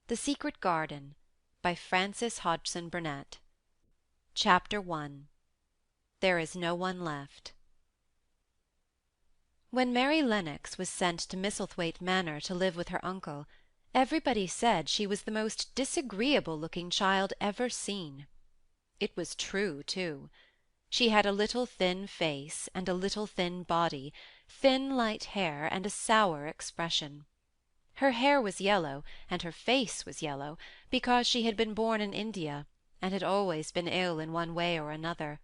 The Secret Garden by Frances Hodgson Burnett. Chapter 1. There is no one left. When Mary Lennox was sent to Misselthwaite Manor to live with her uncle, everybody said she was the most disagreeable-looking child ever seen. It was true, too. She had a little thin face, and a little thin body, thin light hair, and a sour expression. Her hair was yellow, and her face was yellow, because she had been born in India, and had always been ill in one way or another.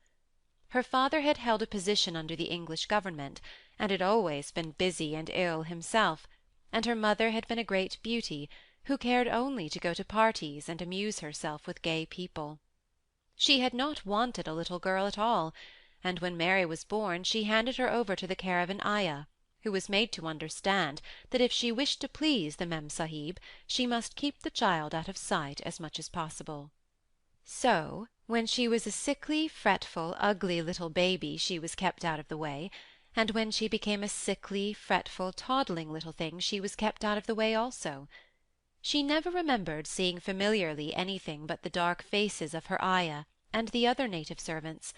Her father had held a position under the English government, and had always been busy and ill himself, and her mother had been a great beauty, who cared only to go to parties and amuse herself with gay people. She had not wanted a little girl at all, and when Mary was born she handed her over to the care of an ayah, who was made to understand that if she wished to please the Mem Sahib, she must keep the child out of sight as much as possible. So, when she was a sickly, fretful, ugly little baby, she was kept out of the way, and when she became a sickly, fretful, toddling little thing, she was kept out of the way also. She never remembered seeing familiarly anything but the dark faces of her ayah and the other native servants,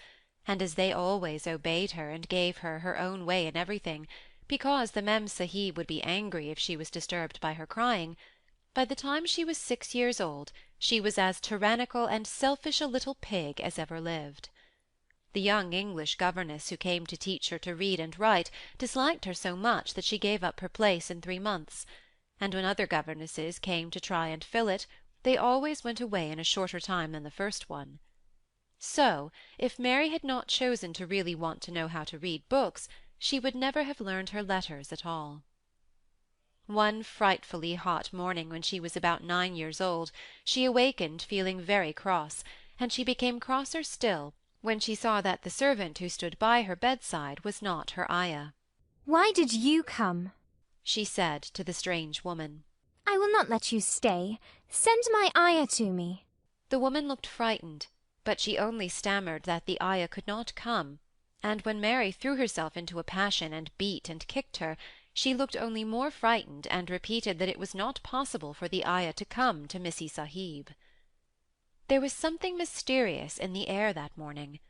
and as they always obeyed her and gave her her own way in everything, because the Mem Sahib would be angry if she was disturbed by her crying, by the time she was 6 years old she was as tyrannical and selfish a little pig as ever lived. The young English governess who came to teach her to read and write disliked her so much that she gave up her place in 3 months, and when other governesses came to try and fill it, they always went away in a shorter time than the first one. So, if Mary had not chosen to really want to know how to read books, she would never have learned her letters at all. One frightfully hot morning when she was about 9 years old, she awakened feeling very cross, and she became crosser still when she saw that the servant who stood by her bedside was not her ayah. "Why did you come?" she said to the strange woman. "I will not let you stay. Send my ayah to me." The woman looked frightened, but she only stammered that the ayah could not come, and when Mary threw herself into a passion and beat and kicked her, she looked only more frightened and repeated that it was not possible for the ayah to come to Missie Sahib. There was something mysterious in the air that morning.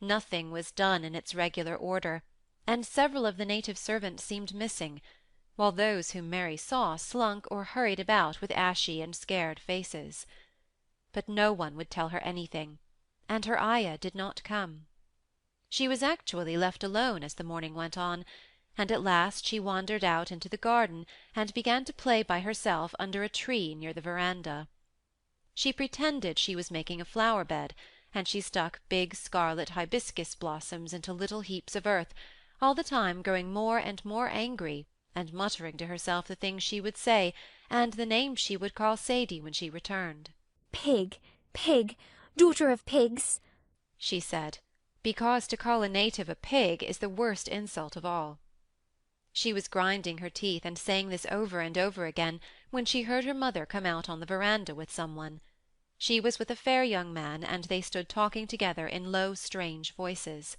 Nothing was done in its regular order, and several of the native servants seemed missing, while those whom Mary saw slunk or hurried about with ashy and scared faces. But no one would tell her anything, and her ayah did not come. She was actually left alone as the morning went on, and at last she wandered out into the garden and began to play by herself under a tree near the veranda. She pretended she was making a flower-bed, and she stuck big scarlet hibiscus blossoms into little heaps of earth, all the time growing more and more angry, and muttering to herself the things she would say, and the names she would call Sadie when she returned. "Pig, pig, daughter of pigs," she said, because to call a native a pig is the worst insult of all. She was grinding her teeth and saying this over and over again when she heard her mother come out on the veranda with some one. She was with a fair young man, and they stood talking together in low, strange voices.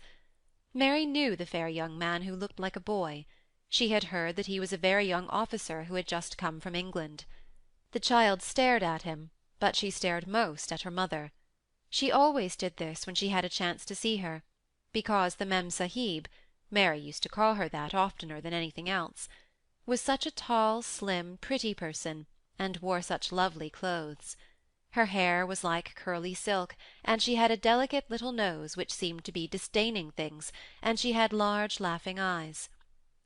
Mary knew the fair young man who looked like a boy. She had heard that he was a very young officer who had just come from England. The child stared at him, but she stared most at her mother. She always did this when she had a chance to see her, because the Mem Sahib, Mary used to call her that oftener than anything else, was such a tall, slim, pretty person, and wore such lovely clothes. Her hair was like curly silk, and she had a delicate little nose which seemed to be disdaining things, and she had large laughing eyes.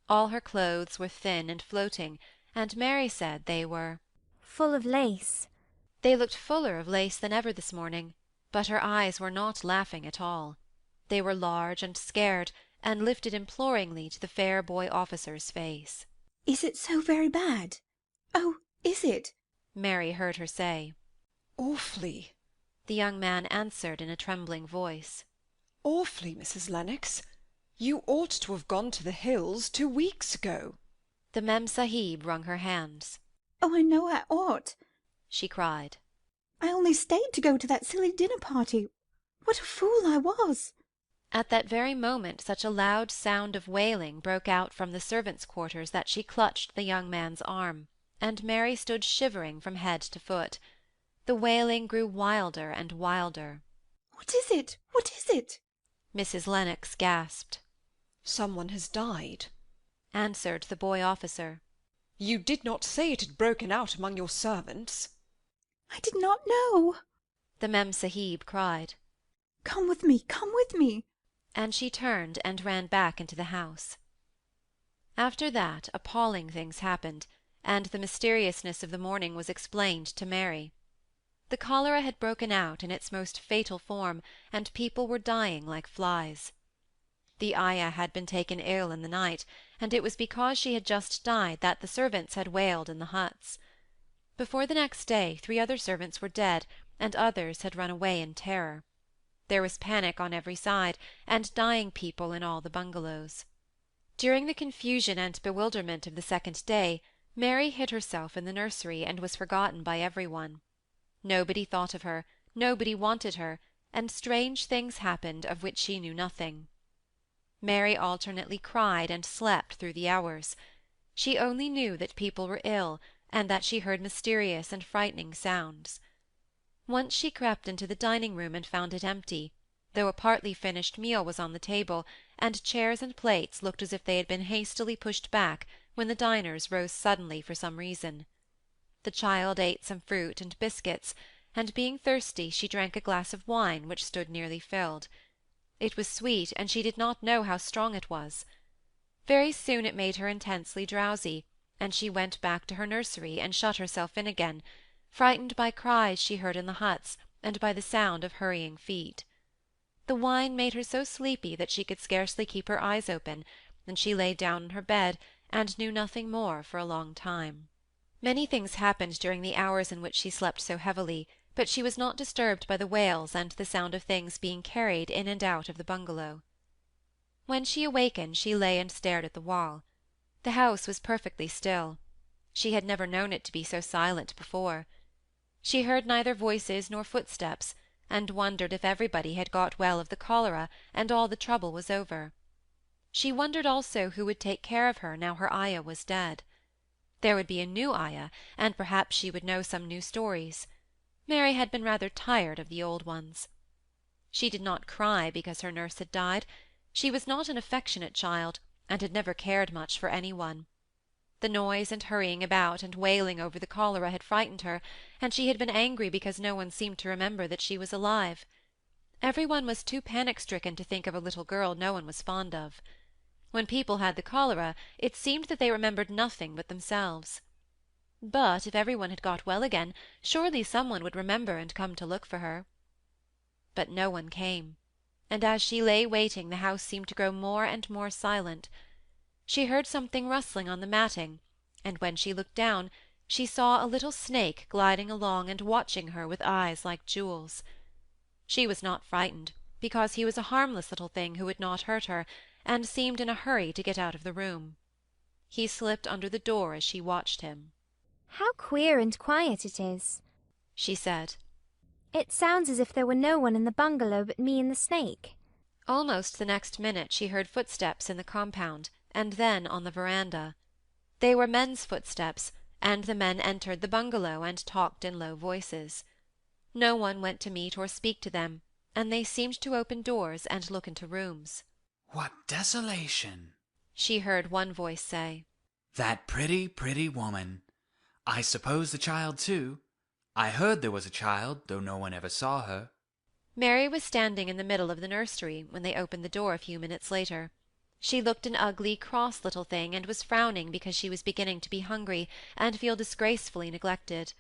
All her clothes were thin and floating, and Mary said they were "full of lace." They looked fuller of lace than ever this morning, but her eyes were not laughing at all. They were large and scared, and lifted imploringly to the fair boy officer's face. "Is it so very bad? Oh, is it?" Mary heard her say. "Awfully," the young man answered in a trembling voice. "Awfully, Mrs. Lennox. You ought to have gone to the hills 2 weeks ago." The Mem Sahib wrung her hands. "Oh, I know I ought," she cried. "I only stayed to go to that silly dinner party. What a fool I was!" At that very moment such a loud sound of wailing broke out from the servants' quarters that she clutched the young man's arm. and Mary stood shivering from head to foot. The wailing grew wilder and wilder. What is it? What is it? Mrs. Lennox gasped. Someone has died, answered the boy officer. You did not say it had broken out among your servants. I did not know. The Mem Sahib cried. Come with me, come with me. And she turned and ran back into the house. After that, appalling things happened, and the mysteriousness of the morning was explained to Mary. The cholera had broken out in its most fatal form, and people were dying like flies. The ayah had been taken ill in the night, and it was because she had just died that the servants had wailed in the huts. Before the next day 3 other servants were dead, and others had run away in terror. There was panic on every side, and dying people in all the bungalows. During the confusion and bewilderment of the second day, Mary hid herself in the nursery and was forgotten by every one. Nobody thought of her, nobody wanted her, and strange things happened of which she knew nothing. Mary alternately cried and slept through the hours. She only knew that people were ill, and that she heard mysterious and frightening sounds. Once she crept into the dining-room and found it empty, though a partly finished meal was on the table, and chairs and plates looked as if they had been hastily pushed back when the diners rose suddenly for some reason. The child ate some fruit and biscuits, and being thirsty she drank a glass of wine which stood nearly filled. It was sweet, and she did not know how strong it was. Very soon it made her intensely drowsy, and she went back to her nursery and shut herself in again, frightened by cries she heard in the huts and by the sound of hurrying feet. The wine made her so sleepy that she could scarcely keep her eyes open, and she lay down in her bed and knew nothing more for a long time. Many things happened during the hours in which she slept so heavily, but she was not disturbed by the wails and the sound of things being carried in and out of the bungalow. When she awakened she lay and stared at the wall. The house was perfectly still. She had never known it to be so silent before. She heard neither voices nor footsteps, and wondered if everybody had got well of the cholera and all the trouble was over. She wondered also who would take care of her now her ayah was dead. There would be a new ayah, and perhaps she would know some new stories. Mary had been rather tired of the old ones. She did not cry because her nurse had died. She was not an affectionate child, and had never cared much for any one. The noise and hurrying about and wailing over the cholera had frightened her, and she had been angry because no one seemed to remember that she was alive. Every one was too panic-stricken to think of a little girl no one was fond of. When people had the cholera, it seemed that they remembered nothing but themselves. But if every one had got well again, surely some one would remember and come to look for her. But no one came, and as she lay waiting the house seemed to grow more and more silent. She heard something rustling on the matting, and when she looked down, she saw a little snake gliding along and watching her with eyes like jewels. She was not frightened, because he was a harmless little thing who would not hurt her, and seemed in a hurry to get out of the room. He slipped under the door as she watched him. How queer and quiet it is, she said. It sounds as if there were no one in the bungalow but me and the snake. Almost the next minute she heard footsteps in the compound, and then on the veranda. They were men's footsteps, and the men entered the bungalow and talked in low voices. No one went to meet or speak to them, and they seemed to open doors and look into rooms. "What desolation!" she heard one voice say. "That pretty, pretty woman. I suppose the child, too. I heard there was a child, though no one ever saw her." Mary was standing in the middle of the nursery when they opened the door a few minutes later. She looked an ugly, cross little thing, and was frowning because she was beginning to be hungry and feel disgracefully neglected.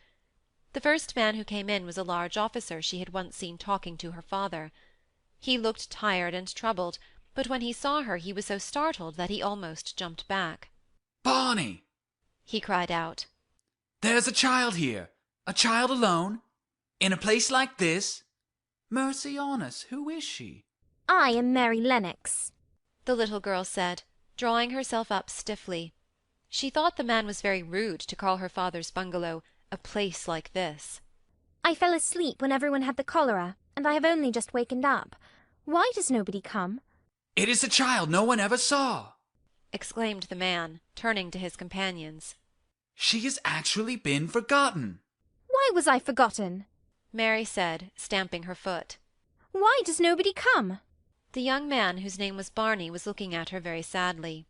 The first man who came in was a large officer she had once seen talking to her father. He looked tired and troubled, but when he saw her he was so startled that he almost jumped back. "Barney!" he cried out. "There's a child here! A child alone? In a place like this? Mercy on us, who is she?" I am Mary Lennox, the little girl said, drawing herself up stiffly. She thought the man was very rude to call her father's bungalow a place like this. I fell asleep when everyone had the cholera, and I have only just wakened up. Why does nobody come? "It is the child no one ever saw!" exclaimed the man, turning to his companions. She has actually been forgotten. Why was I forgotten? Mary said, stamping her foot. Why does nobody come? The young man, whose name was Barney, was looking at her very sadly.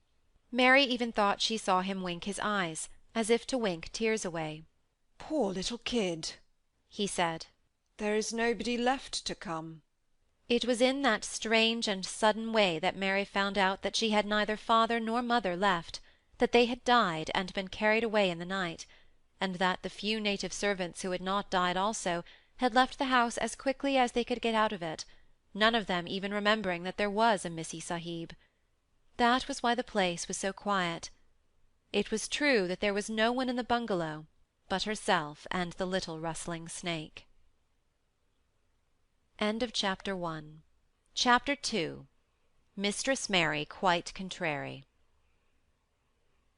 Mary even thought she saw him wink his eyes, as if to wink tears away. Poor little kid, he said. there is nobody left to come. It was in that strange and sudden way that Mary found out that she had neither father nor mother left, that they had died and been carried away in the night, and that the few native servants who had not died also had left the house as quickly as they could get out of it, none of them even remembering that there was a Missie Sahib. That was why the place was so quiet. It was true that there was no one in the bungalow but herself and the little rustling snake. End of Chapter 1. Chapter 2. Mistress Mary quite contrary.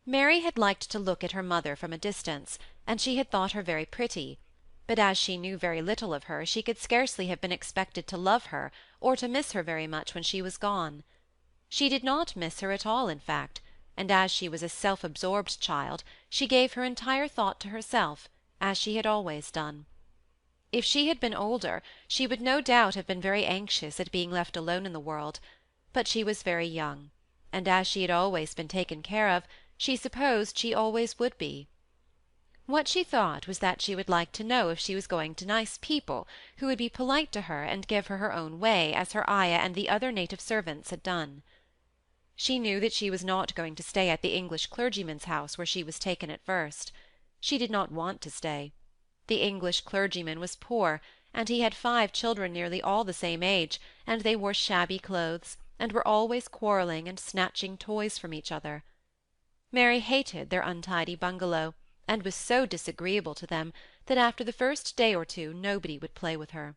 Mary had liked to look at her mother from a distance, and she had thought her very pretty, but as she knew very little of her, she could scarcely have been expected to love her or to miss her very much when she was gone. She did not miss her at all, in fact, and as she was a self-absorbed child, she gave her entire thought to herself, as she had always done. If she had been older, she would no doubt have been very anxious at being left alone in the world, but she was very young, and as she had always been taken care of, she supposed she always would be. What she thought was that she would like to know if she was going to nice people, who would be polite to her and give her her own way, as her ayah and the other native servants had done. She knew that she was not going to stay at the English clergyman's house where she was taken at first. She did not want to stay. The English clergyman was poor, and he had 5 children nearly all the same age, and they wore shabby clothes, and were always quarrelling and snatching toys from each other. Mary hated their untidy bungalow, and was so disagreeable to them that after the first day or two nobody would play with her.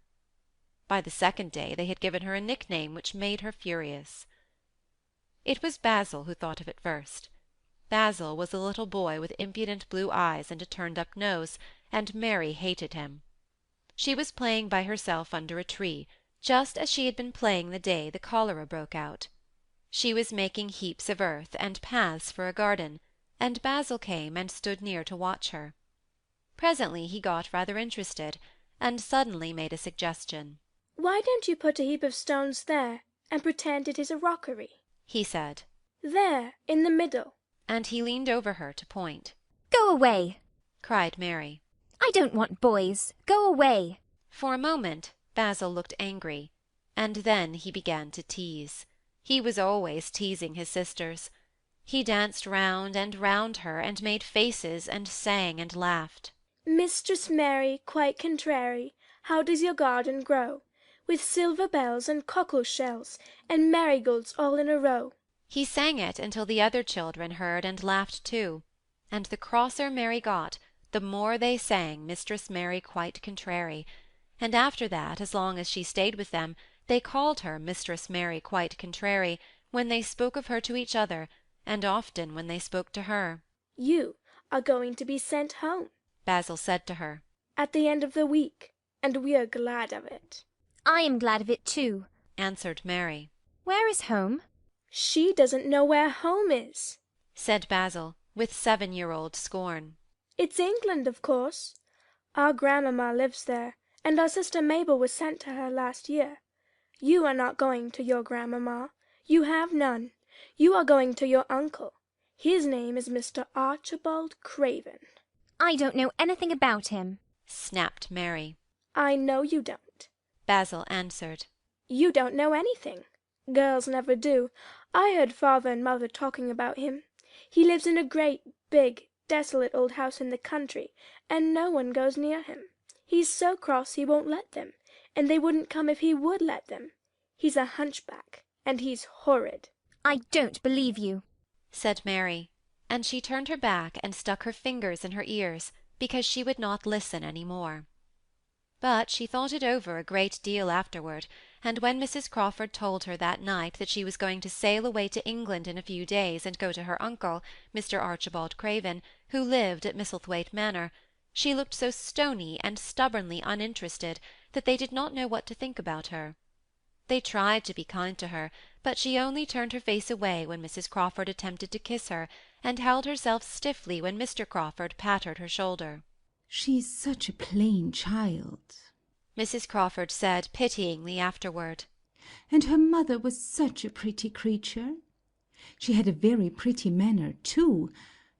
By the second day they had given her a nickname which made her furious. It was Basil who thought of it first. Basil was a little boy with impudent blue eyes and a turned-up nose, and Mary hated him. She was playing by herself under a tree, just as she had been playing the day the cholera broke out. She was making heaps of earth and paths for a garden, and Basil came and stood near to watch her. Presently he got rather interested, and suddenly made a suggestion. "Why don't you put a heap of stones there, and pretend it is a rockery?" he said. "There, in the middle." And he leaned over her to point. Go away! Cried Mary. I don't want boys. Go away! For a moment Basil looked angry, and then he began to tease. He was always teasing his sisters. He danced round and round her, and made faces, and sang and laughed. "Mistress Mary, quite contrary, how does your garden grow, with silver bells and cockle shells and marigolds all in a row?" He sang it until the other children heard and laughed too, and the crosser Mary got, the more they sang Mistress Mary quite contrary, and after that, as long as she stayed with them, they called her Mistress Mary quite contrary, when they spoke of her to each other, and often when they spoke to her. "You are going to be sent home," Basil said to her, "at the end of the week, and we are glad of it." I am glad of it too, answered Mary. Where is home? "She doesn't know where home is," said Basil, with 7-year-old scorn. "It's England, of course. Our grandmamma lives there, and our sister Mabel was sent to her last year. You are not going to your grandmamma. You have none. You are going to your uncle. His name is Mr. Archibald Craven." I don't know anything about him, snapped Mary. "I know you don't," Basil answered. "You don't know anything. Girls never do. I heard father and mother talking about him. He lives in a great, big, desolate old house in the country, and no one goes near him. He's so cross he won't let them, and they wouldn't come if he would let them. He's a hunchback, and he's horrid." I don't believe you, said Mary, and she turned her back and stuck her fingers in her ears, because she would not listen any more. But she thought it over a great deal afterward, and when Mrs. Crawford told her that night that she was going to sail away to England in a few days and go to her uncle, Mr. Archibald Craven, who lived at Misselthwaite Manor, she looked so stony and stubbornly uninterested that they did not know what to think about her. They tried to be kind to her, but she only turned her face away when Mrs. Crawford attempted to kiss her, and held herself stiffly when Mr. Crawford patted her shoulder. "She's such a plain child," Mrs. Crawford said pityingly afterward. "and her mother was such a pretty creature. She had a very pretty manner, too,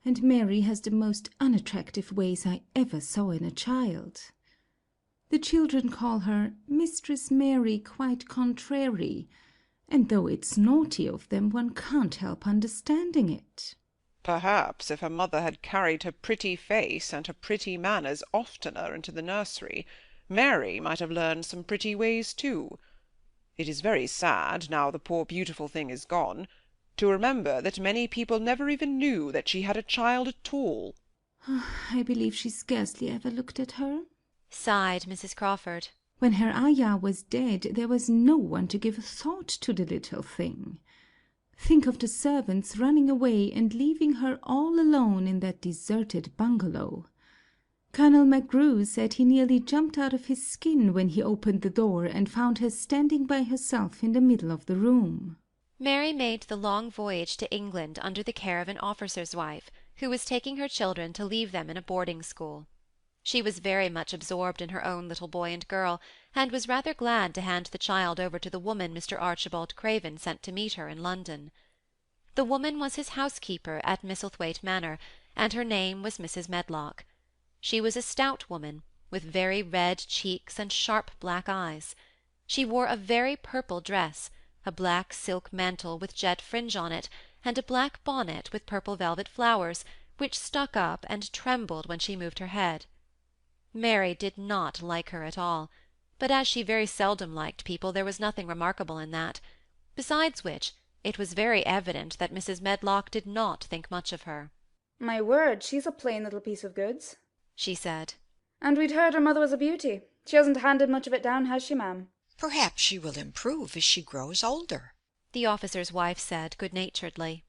and Mary has the most unattractive ways I ever saw in a child. The children call her Mistress Mary quite contrary, and though it's naughty of them, one can't help understanding it." Perhaps if her mother had carried her pretty face and her pretty manners oftener into the nursery, Mary might have learned some pretty ways too. It is very sad, now the poor beautiful thing is gone, to remember that many people never even knew that she had a child at all. I believe she scarcely ever looked at her. Sighed Mrs. Crawford. When her ayah was dead, there was no one to give a thought to the little thing. Think of the servants running away and leaving her all alone in that deserted bungalow. Colonel McGrew said he nearly jumped out of his skin when he opened the door and found her standing by herself in the middle of the room. Mary made the long voyage to England under the care of an officer's wife, who was taking her children to leave them in a boarding school. She was very much absorbed in her own little boy and girl, and was rather glad to hand the child over to the woman Mr. Archibald Craven sent to meet her in London. The woman was his housekeeper at Misselthwaite Manor, and her name was Mrs. Medlock. She was a stout woman, with very red cheeks and sharp black eyes. She wore a very purple dress, a black silk mantle with jet fringe on it, and a black bonnet with purple velvet flowers, which stuck up and trembled when she moved her head. Mary did not like her at all, but as she very seldom liked people, there was nothing remarkable in that. Besides which, it was very evident that Mrs. Medlock did not think much of her. "My word, she's a plain little piece of goods," she said. "and we'd heard her mother was a beauty. She hasn't handed much of it down, has she, ma'am?" "Perhaps she will improve as she grows older," the officer's wife said good-naturedly.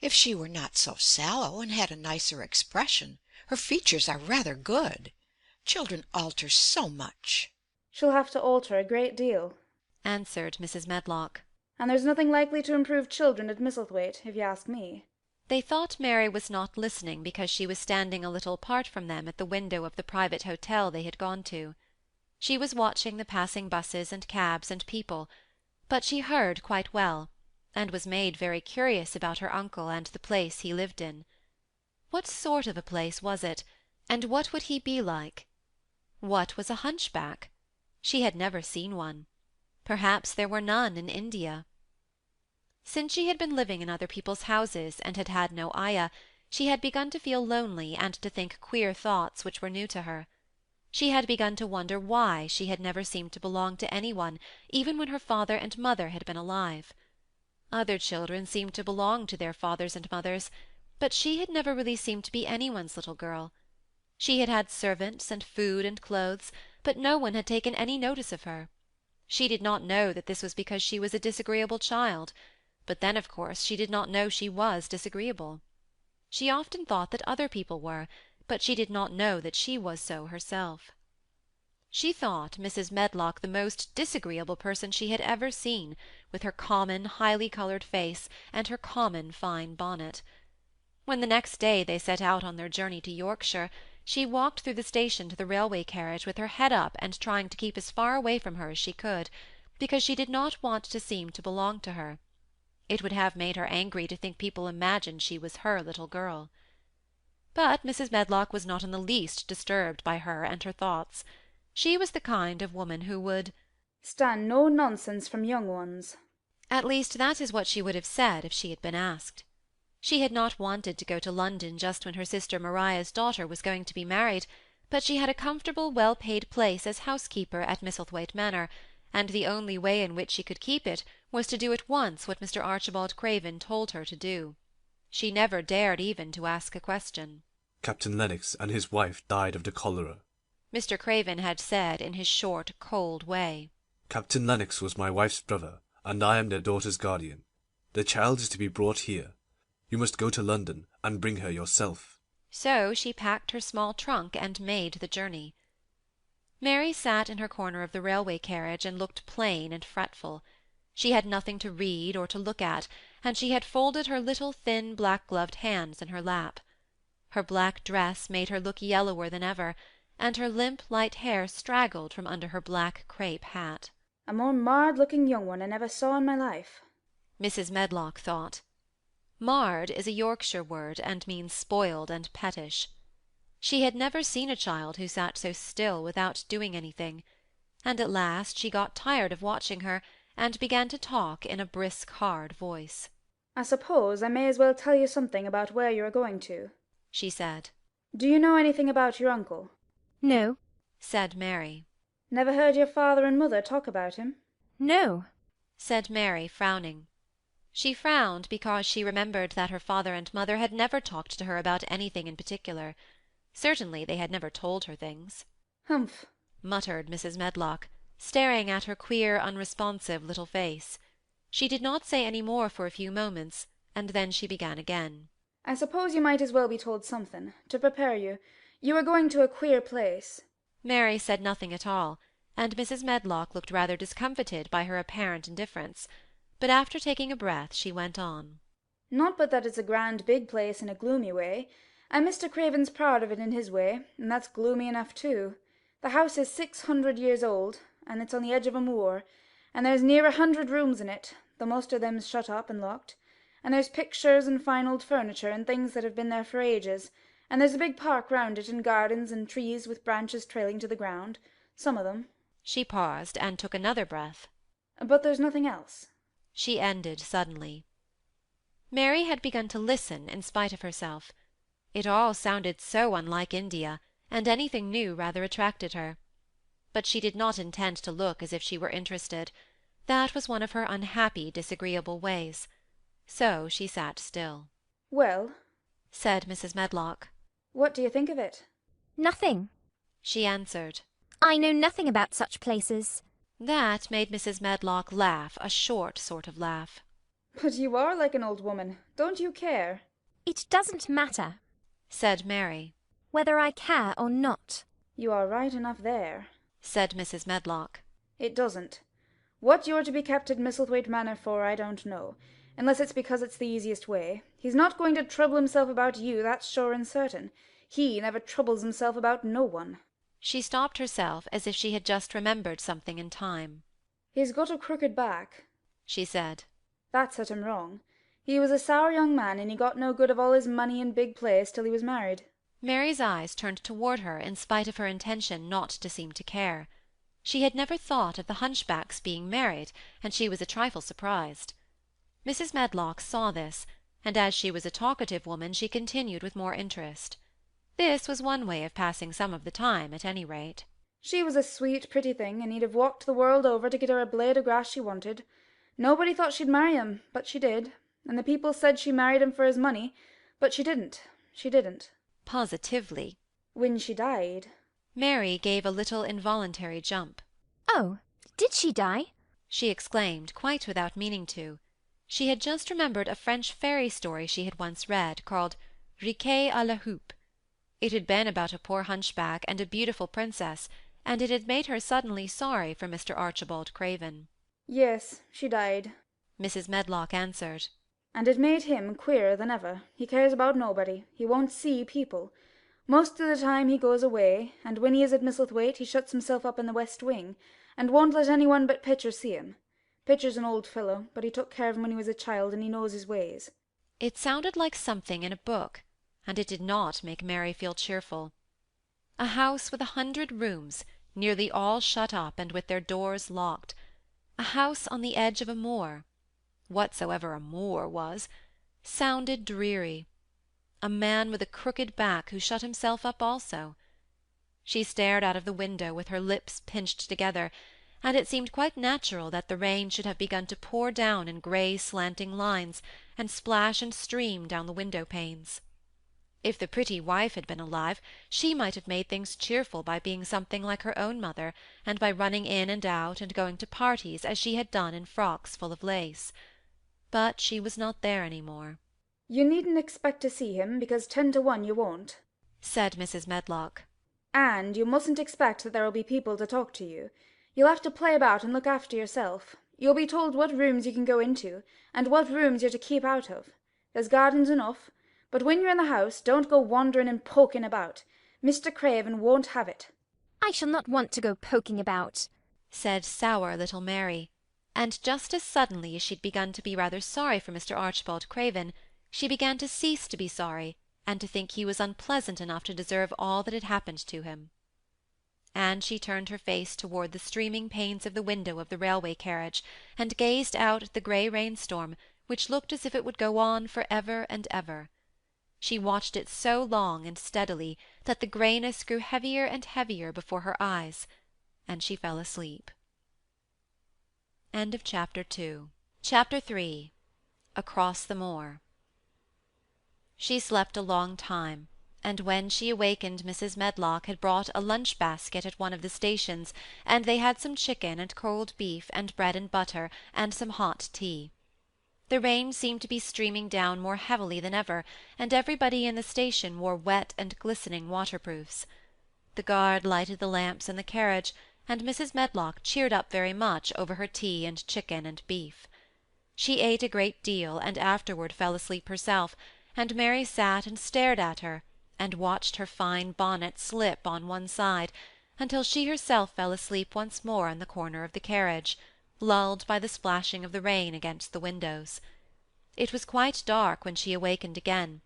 "If she were not so sallow and had a nicer expression. Her features are rather good. Children alter so much." "She'll have to alter a great deal," answered Mrs. Medlock. "and there's nothing likely to improve children at Misselthwaite, if you ask me." They thought Mary was not listening because she was standing a little apart from them at the window of the private hotel they had gone to. She was watching the passing buses and cabs and people, but she heard quite well, and was made very curious about her uncle and the place he lived in. What sort of a place was it, and what would he be like? What was a hunchback? She had never seen one. Perhaps there were none in India. Since she had been living in other people's houses and had had no ayah, she had begun to feel lonely and to think queer thoughts which were new to her. She had begun to wonder why she had never seemed to belong to any one, even when her father and mother had been alive. Other children seemed to belong to their fathers and mothers, but she had never really seemed to be anyone's little girl. She had had servants and food and clothes, but no one had taken any notice of her. She did not know that this was because she was a disagreeable child, but then, of course, she did not know she was disagreeable. She often thought that other people were, but she did not know that she was so herself. She thought Mrs. Medlock the most disagreeable person she had ever seen, with her common, highly-coloured face and her common fine bonnet. When the next day they set out on their journey to Yorkshire, she walked through the station to the railway carriage with her head up and trying to keep as far away from her as she could, because she did not want to seem to belong to her. It would have made her angry to think people imagined she was her little girl. But Mrs. Medlock was not in the least disturbed by her and her thoughts. She was the kind of woman who would "stand no nonsense from young ones." At least that is what she would have said if she had been asked. She had not wanted to go to London just when her sister Maria's daughter was going to be married, but she had a comfortable, well-paid place as housekeeper at Misselthwaite Manor, and the only way in which she could keep it was to do at once what Mr. Archibald Craven told her to do. She never dared even to ask a question. "Captain Lennox and his wife died of the cholera," Mr. Craven had said in his short, cold way. "Captain Lennox was my wife's brother, and I am their daughter's guardian. The child is to be brought here. You must go to London and bring her yourself." So she packed her small trunk and made the journey. Mary sat in her corner of the railway carriage and looked plain and fretful. She had nothing to read or to look at, and she had folded her little thin black-gloved hands in her lap. Her black dress made her look yellower than ever, and her limp light hair straggled from under her black crape hat. A more marred-looking young one I never saw in my life, Mrs. Medlock thought. Marred is a Yorkshire word, and means spoiled and pettish. She had never seen a child who sat so still without doing anything, and at last she got tired of watching her, and began to talk in a brisk, hard voice. I suppose I may as well tell you something about where you are going to, she said. Do you know anything about your uncle? No. Said Mary. Never heard your father and mother talk about him? No. Said Mary, frowning. She frowned because she remembered that her father and mother had never talked to her about anything in particular. Certainly they had never told her things. Humph, muttered Mrs. Medlock, staring at her queer, unresponsive little face. She did not say any more for a few moments, and then she began again. I suppose you might as well be told something, to prepare you. You are going to a queer place. Mary said nothing at all, and Mrs. Medlock looked rather discomfited by her apparent indifference, but after taking a breath she went on. Not but that it's a grand big place in a gloomy way, and Mr. Craven's proud of it in his way, and that's gloomy enough too. The house is 600 years old, and it's on the edge of a moor, and there's near 100 rooms in it, though most of them's shut up and locked, and there's pictures and fine old furniture and things that have been there for ages, and there's a big park round it and gardens and trees with branches trailing to the ground, some of them. She paused and took another breath. But there's nothing else, she ended suddenly. Mary had begun to listen in spite of herself. It all sounded so unlike India, and anything new rather attracted her. But she did not intend to look as if she were interested. That was one of her unhappy, disagreeable ways. So she sat still. Well, said Mrs. Medlock. What do you think of it? Nothing, she answered. I know nothing about such places. That made Mrs. Medlock laugh, a short sort of laugh. But you are like an old woman. Don't you care? It doesn't matter, said Mary. Whether I care or not. You are right enough there, said Mrs. Medlock. It doesn't. What you're to be kept at Misselthwaite Manor for I don't know, unless it's because it's the easiest way. He's not going to trouble himself about you, that's sure and certain. He never troubles himself about no one. She stopped herself as if she had just remembered something in time. He's got a crooked back, she said. That set him wrong. He was a sour young man, and he got no good of all his money and big place till he was married. Mary's eyes turned toward her in spite of her intention not to seem to care. She had never thought of the hunchback's being married, and she was a trifle surprised. Mrs. Medlock saw this, and as she was a talkative woman she continued with more interest. This was one way of passing some of the time, at any rate. She was a sweet, pretty thing, and he'd have walked the world over to get her a blade of grass she wanted. Nobody thought she'd marry him, but she did, and the people said she married him for his money, but she didn't. She didn't. Positively. When she died. Mary gave a little involuntary jump. Oh, did she die? She exclaimed, quite without meaning to. She had just remembered a French fairy story she had once read, called Riquet à la Houppe. It had been about a poor hunchback and a beautiful princess, and it had made her suddenly sorry for Mr. Archibald Craven. Yes, she died, Mrs. Medlock answered. And it made him queerer than ever. He cares about nobody. He won't see people. Most of the time he goes away, and when he is at Misselthwaite he shuts himself up in the west wing, and won't let anyone but Pitcher see him. Pitcher's an old fellow, but he took care of him when he was a child, and he knows his ways. It sounded like something in a book, and it did not make Mary feel cheerful. A house with 100 rooms, nearly all shut up and with their doors locked. A house on the edge of a moor, whatsoever a moor was, sounded dreary. A man with a crooked back who shut himself up also. She stared out of the window with her lips pinched together, and it seemed quite natural that the rain should have begun to pour down in grey slanting lines, and splash and stream down the window-panes. If the pretty wife had been alive, she might have made things cheerful by being something like her own mother, and by running in and out and going to parties as she had done in frocks full of lace. But she was not there any more. You needn't expect to see him, because 10 to 1 you won't, said Mrs. Medlock. And you mustn't expect that there will be people to talk to you. You'll have to play about and look after yourself. You'll be told what rooms you can go into, and what rooms you're to keep out of. There's gardens enough, but when you're in the house, don't go wandering and poking about. Mr. Craven won't have it." I shall not want to go poking about, said sour little Mary, and just as suddenly as she'd begun to be rather sorry for Mr. Archibald Craven, she began to cease to be sorry, and to think he was unpleasant enough to deserve all that had happened to him. And she turned her face toward the streaming panes of the window of the railway carriage, and gazed out at the grey rainstorm, which looked as if it would go on for ever and ever. She watched it so long and steadily that the greyness grew heavier and heavier before her eyes, and she fell asleep. End of Chapter 2. Chapter 3. Across the Moor. She slept a long time, and when she awakened Mrs. Medlock had brought a lunch-basket at one of the stations, and they had some chicken and cold beef and bread and butter and some hot tea. The rain seemed to be streaming down more heavily than ever, and everybody in the station wore wet and glistening waterproofs. The guard lighted the lamps in the carriage, and Mrs. Medlock cheered up very much over her tea and chicken and beef. She ate a great deal, and afterward fell asleep herself, and Mary sat and stared at her, and watched her fine bonnet slip on one side, until she herself fell asleep once more in the corner of the carriage, lulled by the splashing of the rain against the windows. It was quite dark when she awakened again.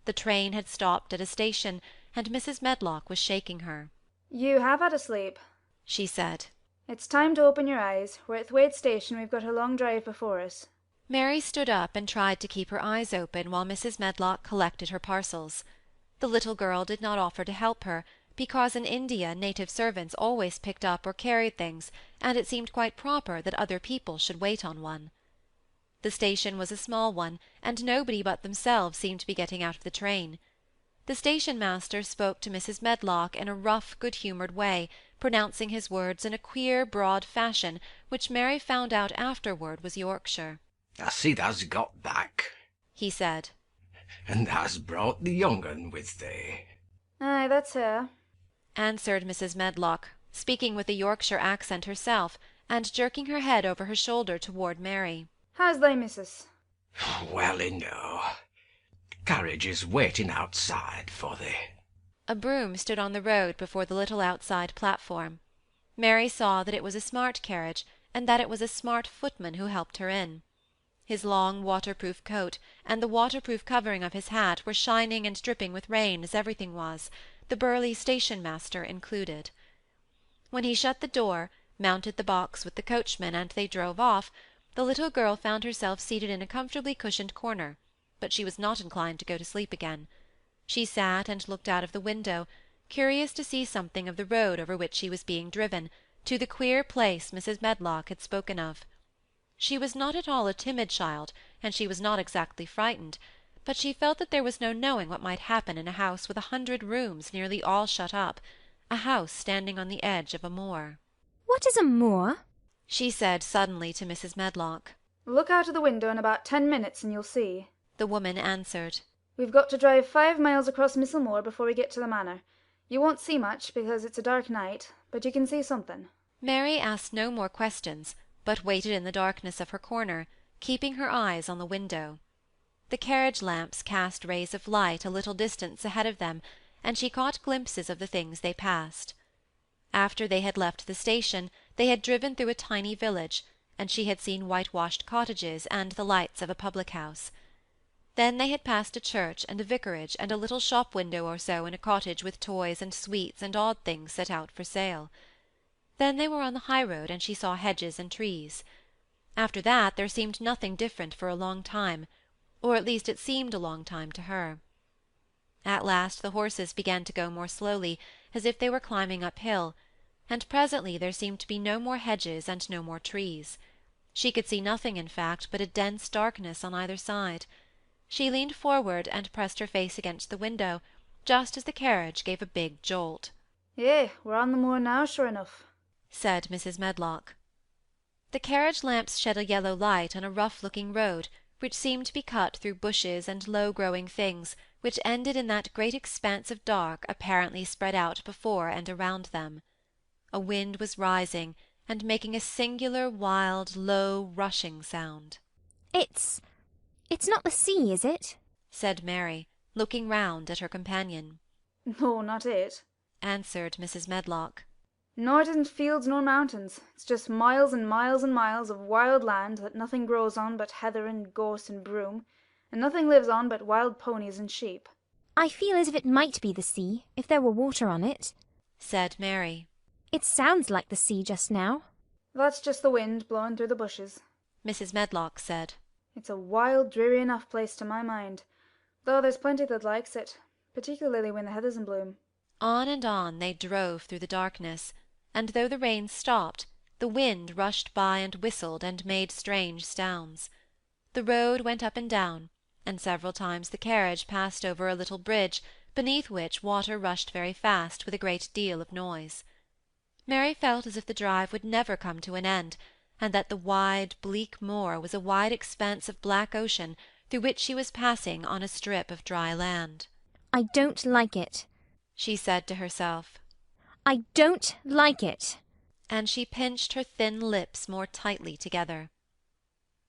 The train had stopped at a station, and Mrs. Medlock was shaking her. "You have had a sleep," she said. "It's time to open your eyes. We're at Thwaite Station. We've got a long drive before us." Mary stood up and tried to keep her eyes open while Mrs. Medlock collected her parcels. The little girl did not offer to help her, because in India native servants always picked up or carried things, and it seemed quite proper that other people should wait on one. The station was a small one, and nobody but themselves seemed to be getting out of the train. The station-master spoke to Mrs. Medlock in a rough, good-humoured way, pronouncing his words in a queer, broad fashion, which Mary found out afterward was Yorkshire. "I see thou's got back," he said. "And thou's brought the young un with thee." "Aye, that's her," answered Mrs. Medlock, speaking with a Yorkshire accent herself, and jerking her head over her shoulder toward Mary. "How's thy missus?" "Well enow. Carriage is waiting outside for thee." A brougham stood on the road before the little outside platform. Mary saw that it was a smart carriage, and that it was a smart footman who helped her in. His long waterproof coat and the waterproof covering of his hat were shining and dripping with rain, as everything was, the burly station-master included. When he shut the door, mounted the box with the coachman, and they drove off, the little girl found herself seated in a comfortably cushioned corner, but she was not inclined to go to sleep again. She sat and looked out of the window, curious to see something of the road over which she was being driven, to the queer place Mrs. Medlock had spoken of. She was not at all a timid child, and she was not exactly frightened, but she felt that there was no knowing what might happen in a house with 100 rooms nearly all shut up, a house standing on the edge of a moor. What is a moor? She said suddenly to Mrs. Medlock. "Look out of the window in about 10 minutes and you'll see," the woman answered. "We've got to drive 5 miles across Misselthwaite before we get to the manor. You won't see much, because it's a dark night, but you can see something." Mary asked no more questions, but waited in the darkness of her corner, keeping her eyes on the window. The carriage lamps cast rays of light a little distance ahead of them, and she caught glimpses of the things they passed. After they had left the station, they had driven through a tiny village, and she had seen whitewashed cottages and the lights of a public-house. Then they had passed a church and a vicarage and a little shop-window or so in a cottage with toys and sweets and odd things set out for sale. Then they were on the high-road, and she saw hedges and trees. After that there seemed nothing different for a long time, or at least it seemed a long time to her. At last the horses began to go more slowly, as if they were climbing uphill, and presently there seemed to be no more hedges and no more trees. She could see nothing, in fact, but a dense darkness on either side. She leaned forward and pressed her face against the window, just as the carriage gave a big jolt. "Yea, we're on the moor now, sure enough," said Mrs. Medlock. The carriage lamps shed a yellow light on a rough-looking road, which seemed to be cut through bushes and low-growing things, which ended in that great expanse of dark apparently spread out before and around them. A wind was rising, and making a singular, wild, low, rushing sound. It's not the sea, is it? said Mary, looking round at her companion. No, not it, answered Mrs. Medlock. Nor it isn't fields nor mountains. It's just miles and miles and miles of wild land that nothing grows on but heather and gorse and broom, and nothing lives on but wild ponies and sheep. I feel as if it might be the sea, if there were water on it, said Mary. It sounds like the sea just now. That's just the wind blowing through the bushes, Mrs. Medlock said. It's a wild, dreary enough place to my mind, though there's plenty that likes it, particularly when the heather's in bloom. On and on they drove through the darkness, and though the rain stopped, the wind rushed by and whistled and made strange sounds. The road went up and down, and several times the carriage passed over a little bridge, beneath which water rushed very fast with a great deal of noise. Mary felt as if the drive would never come to an end, and that the wide, bleak moor was a wide expanse of black ocean through which she was passing on a strip of dry land. I don't like it, she said to herself. I don't like it. And she pinched her thin lips more tightly together.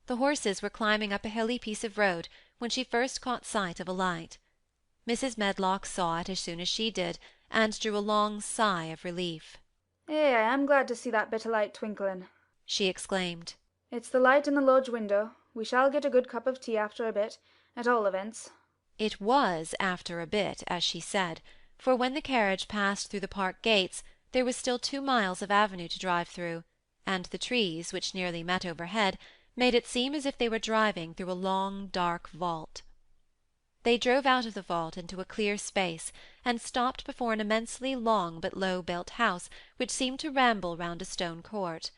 The horses were climbing up a hilly piece of road when she first caught sight of a light. Mrs. Medlock saw it as soon as she did, and drew a long sigh of relief. I am glad to see that bit of light twinkling, she exclaimed. It's the light in the lodge window. We shall get a good cup of tea after a bit, at all events. It was after a bit, as she said, for when the carriage passed through the park gates there was still 2 miles of avenue to drive through, and the trees, which nearly met overhead, made it seem as if they were driving through a long, dark vault. They drove out of the vault into a clear space, and stopped before an immensely long but low-built house, which seemed to ramble round a stone court.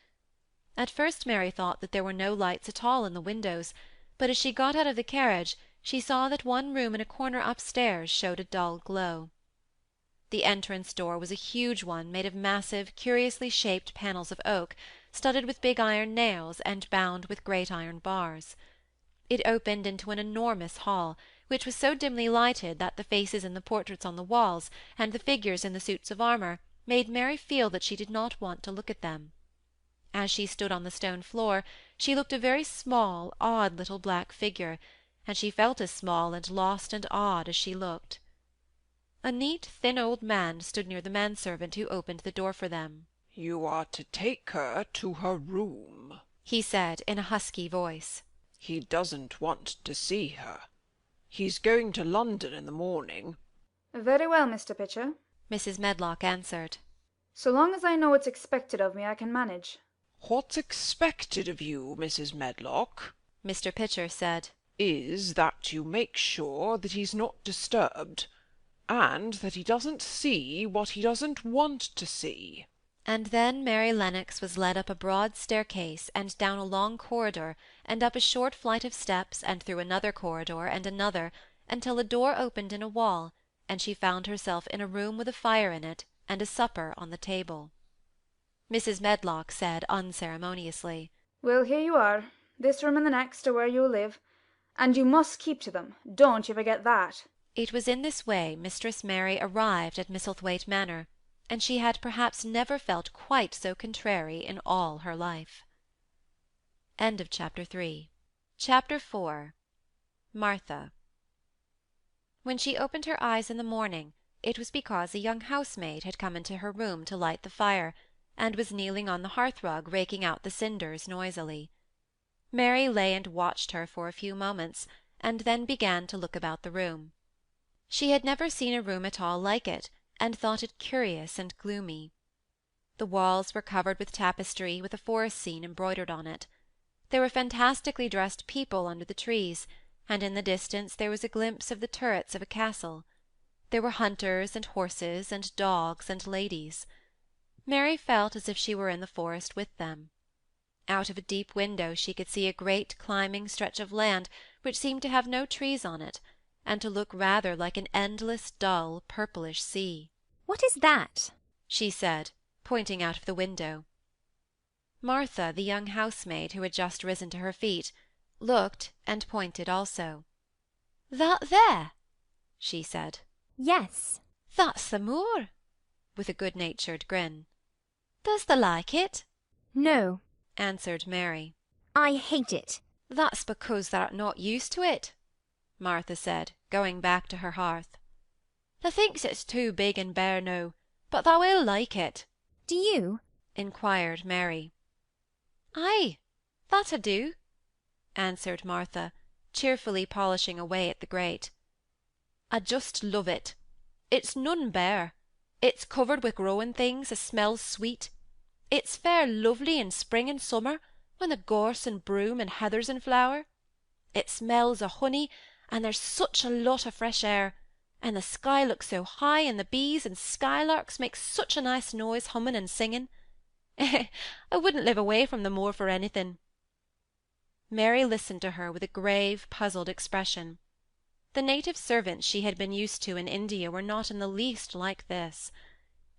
At first Mary thought that there were no lights at all in the windows, but as she got out of the carriage she saw that one room in a corner upstairs showed a dull glow. The entrance door was a huge one made of massive, curiously shaped panels of oak, studded with big iron nails and bound with great iron bars. It opened into an enormous hall, which was so dimly lighted that the faces in the portraits on the walls, and the figures in the suits of armour, made Mary feel that she did not want to look at them. As she stood on the stone floor, she looked a very small, odd little black figure, and she felt as small and lost and odd as she looked. A neat, thin old man stood near the manservant who opened the door for them. "You are to take her to her room," he said in a husky voice. "He doesn't want to see her. He's going to London in the morning." Very well, Mr. Pitcher, Mrs. Medlock answered. So long as I know what's expected of me, I can manage. "What's expected of you, Mrs. Medlock," Mr. Pitcher said, "is that you make sure that he's not disturbed, and that he doesn't see what he doesn't want to see." And then Mary Lennox was led up a broad staircase and down a long corridor, and up a short flight of steps, and through another corridor and another, until a door opened in a wall, and she found herself in a room with a fire in it, and a supper on the table. Mrs. Medlock said unceremoniously, "Well, here you are. This room and the next are where you'll live, and you must keep to them. Don't you forget that." It was in this way Mistress Mary arrived at Misselthwaite Manor, and she had perhaps never felt quite so contrary in all her life. End of Chapter 3. Chapter 4. Martha. When she opened her eyes in the morning, it was because a young housemaid had come into her room to light the fire, and was kneeling on the hearthrug raking out the cinders noisily. Mary lay and watched her for a few moments, and then began to look about the room. She had never seen a room at all like it, and thought it curious and gloomy. The walls were covered with tapestry with a forest scene embroidered on it. There were fantastically dressed people under the trees, and in the distance there was a glimpse of the turrets of a castle. There were hunters and horses and dogs and ladies. Mary felt as if she were in the forest with them. Out of a deep window she could see a great climbing stretch of land which seemed to have no trees on it, and to look rather like an endless, dull, purplish sea. What is that? she said, pointing out of the window. Martha, the young housemaid, who had just risen to her feet, looked and pointed also. "That there?" she said. Yes. "That's the moor," with a good-natured grin. "Does thee like it?" No, answered Mary. I hate it. That's because thou'rt not used to it, Martha said, going back to her hearth. Thou thinks it's too big and bare now, but thou will like it. Do you? inquired Mary. Ay, that I do, answered Martha, cheerfully polishing away at the grate. I just love it. It's none bare. It's covered with growing things as smells sweet. It's fair lovely in spring and summer, when the gorse and broom and heather's in flower. It smells o' honey, and there's such a lot of fresh air, and the sky looks so high, and the bees and skylarks make such a nice noise humming and singing. I wouldn't live away from the moor for anything. Mary listened to her with a grave, puzzled expression. The native servants she had been used to in India were not in the least like this.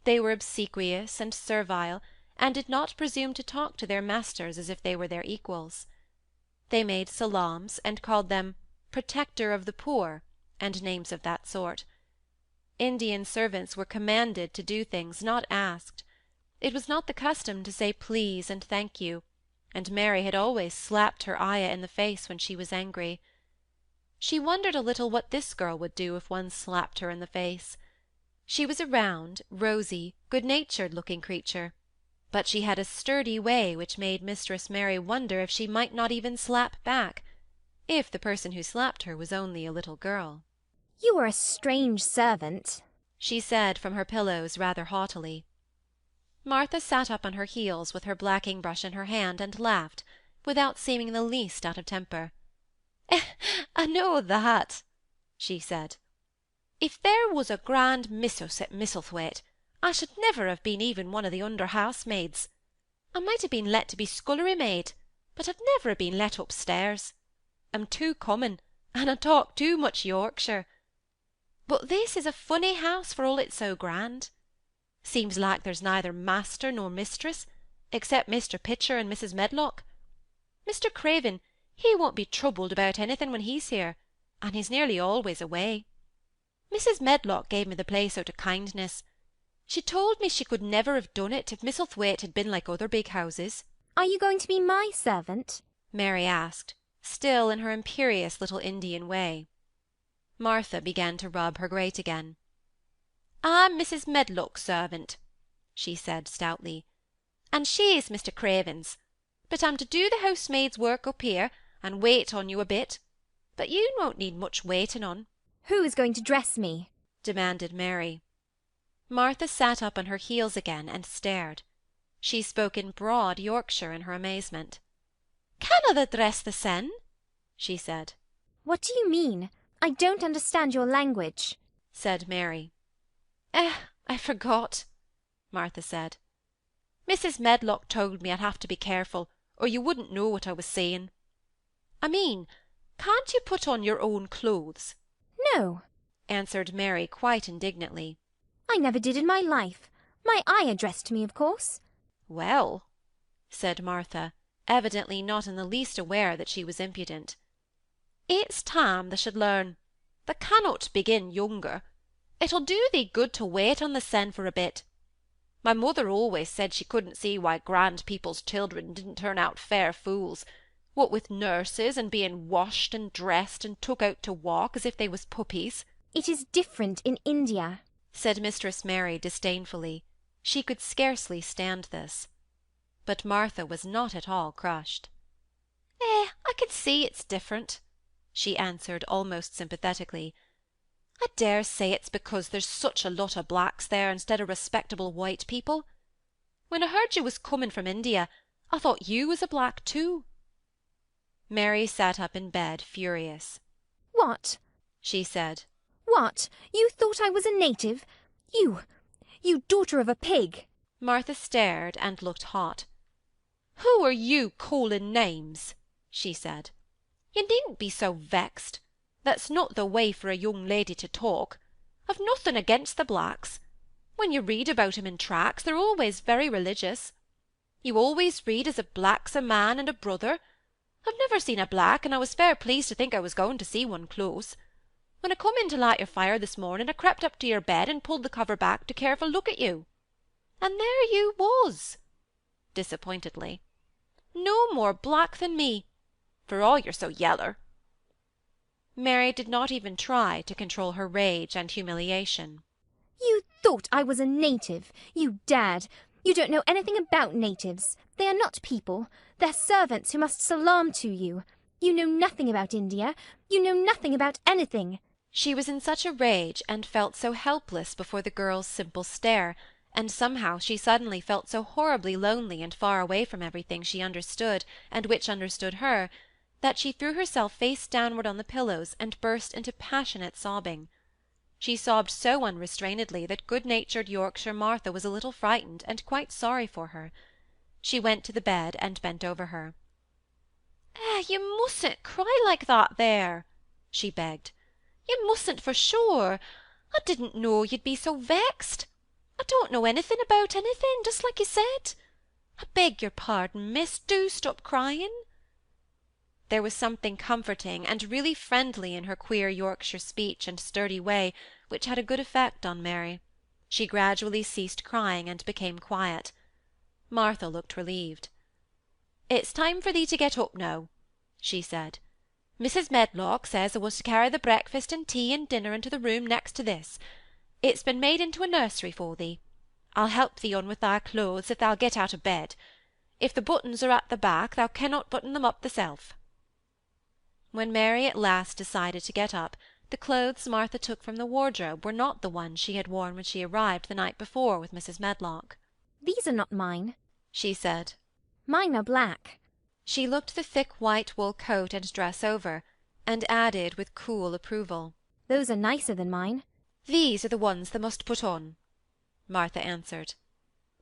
They were obsequious and servile, and did not presume to talk to their masters as if they were their equals. They made salams, and called them protector of the poor, and names of that sort. Indian servants were commanded to do things, not asked. It was not the custom to say please and thank you, and Mary had always slapped her ayah in the face when she was angry. She wondered a little what this girl would do if one slapped her in the face. She was a round, rosy, good-natured looking creature, but she had a sturdy way which made Mistress Mary wonder if she might not even slap back, if the person who slapped her was only a little girl. You are a strange servant, she said from her pillows rather haughtily. Martha sat up on her heels with her blacking brush in her hand and laughed, without seeming the least out of temper. I know that, she said. If there was a grand missus at Misselthwaite, I should never have been even one of the under housemaids. I might have been let to be scullery maid, but I'd never have been let upstairs. I'm too common, and I talk too much Yorkshire. But this is a funny house for all it's so grand. Seems like there's neither master nor mistress, except Mr. Pitcher and Mrs. Medlock. Mr. Craven, he won't be troubled about anything when he's here, and he's nearly always away. Mrs. Medlock gave me the place out of kindness. She told me she could never have done it if Misselthwaite had been like other big houses. Are you going to be my servant? Mary asked, still in her imperious little Indian way. Martha began to rub her grate again. I'm Mrs. Medlock's servant, she said stoutly, and she's Mr. Craven's, but I'm to do the housemaid's work up here, and wait on you a bit, but you won't need much waiting on. Who is going to dress me? demanded Mary. Martha sat up on her heels again and stared. She spoke in broad Yorkshire in her amazement. Canna thou dress the sen? she said. What do you mean? I don't understand your language, said Mary. I forgot, Martha said. Mrs. Medlock told me I'd have to be careful, or you wouldn't know what I was saying. I mean, can't you put on your own clothes? No, answered Mary quite indignantly. I never did in my life. My ayah dressed me, of course. Well, said Martha, evidently not in the least aware that she was impudent. It's time thou should learn. Thou cannot begin younger. It'll do thee good to wait on the sen for a bit. My mother always said she couldn't see why grand people's children didn't turn out fair fools, what with nurses and being washed and dressed and took out to walk as if they was puppies. It is different in India, said Mistress Mary disdainfully. She could scarcely stand this. But Martha was not at all crushed. I can see it's different, she answered almost sympathetically. I dare say it's because there's such a lot of blacks there instead of respectable white people. When I heard you was coming from India, I thought you was a black too. Mary sat up in bed, furious. What? she said. What? You thought I was a native? You daughter of a pig! Martha stared and looked hot. Who are you calling names? she said. You needn't be so vexed. That's not the way for a young lady to talk. I've nothing against the blacks. When you read about 'em in tracts, they're always very religious. You always read as a black's a man and a brother. I've never seen a black, and I was fair pleased to think I was going to see one close. When I come in to light your fire this morning, I crept up to your bed and pulled the cover back to careful look at you. And there you was. disappointedly. "No more black than me, for all you're so yeller." Mary did not even try to control her rage and humiliation. You thought I was a native. You dared. You don't know anything about natives. They are not people. They're servants who must salaam to you. You know nothing about India. You know nothing about anything. She was in such a rage, and felt so helpless before the girl's simple stare, and somehow she suddenly felt so horribly lonely and far away from everything she understood, and which understood her, that she threw herself face downward on the pillows and burst into passionate sobbing. She sobbed so unrestrainedly that good-natured Yorkshire Martha was a little frightened, and quite sorry for her. She went to the bed and bent over her. You mustn't cry like that there," she begged. "You mustn't, for sure. I didn't know you'd be so vexed. I don't know anything about anything, just like you said. I beg your pardon, miss. Do stop crying." There was something comforting and really friendly in her queer Yorkshire speech and sturdy way, which had a good effect on Mary. She gradually ceased crying and became quiet. Martha looked relieved. "It's time for thee to get up now," she said. "Mrs. Medlock says I was to carry the breakfast and tea and dinner into the room next to this. It's been made into a nursery for thee. I'll help thee on with thy clothes if thou'll get out of bed. If the buttons are at the back, thou cannot button them up thyself." When Mary at last decided to get up, the clothes Martha took from the wardrobe were not the ones she had worn when she arrived the night before with Mrs. Medlock. "These are not mine," she said. "Mine are black." She looked the thick white wool coat and dress over, and added with cool approval, "Those are nicer than mine." "These are the ones thou must put on," Martha answered.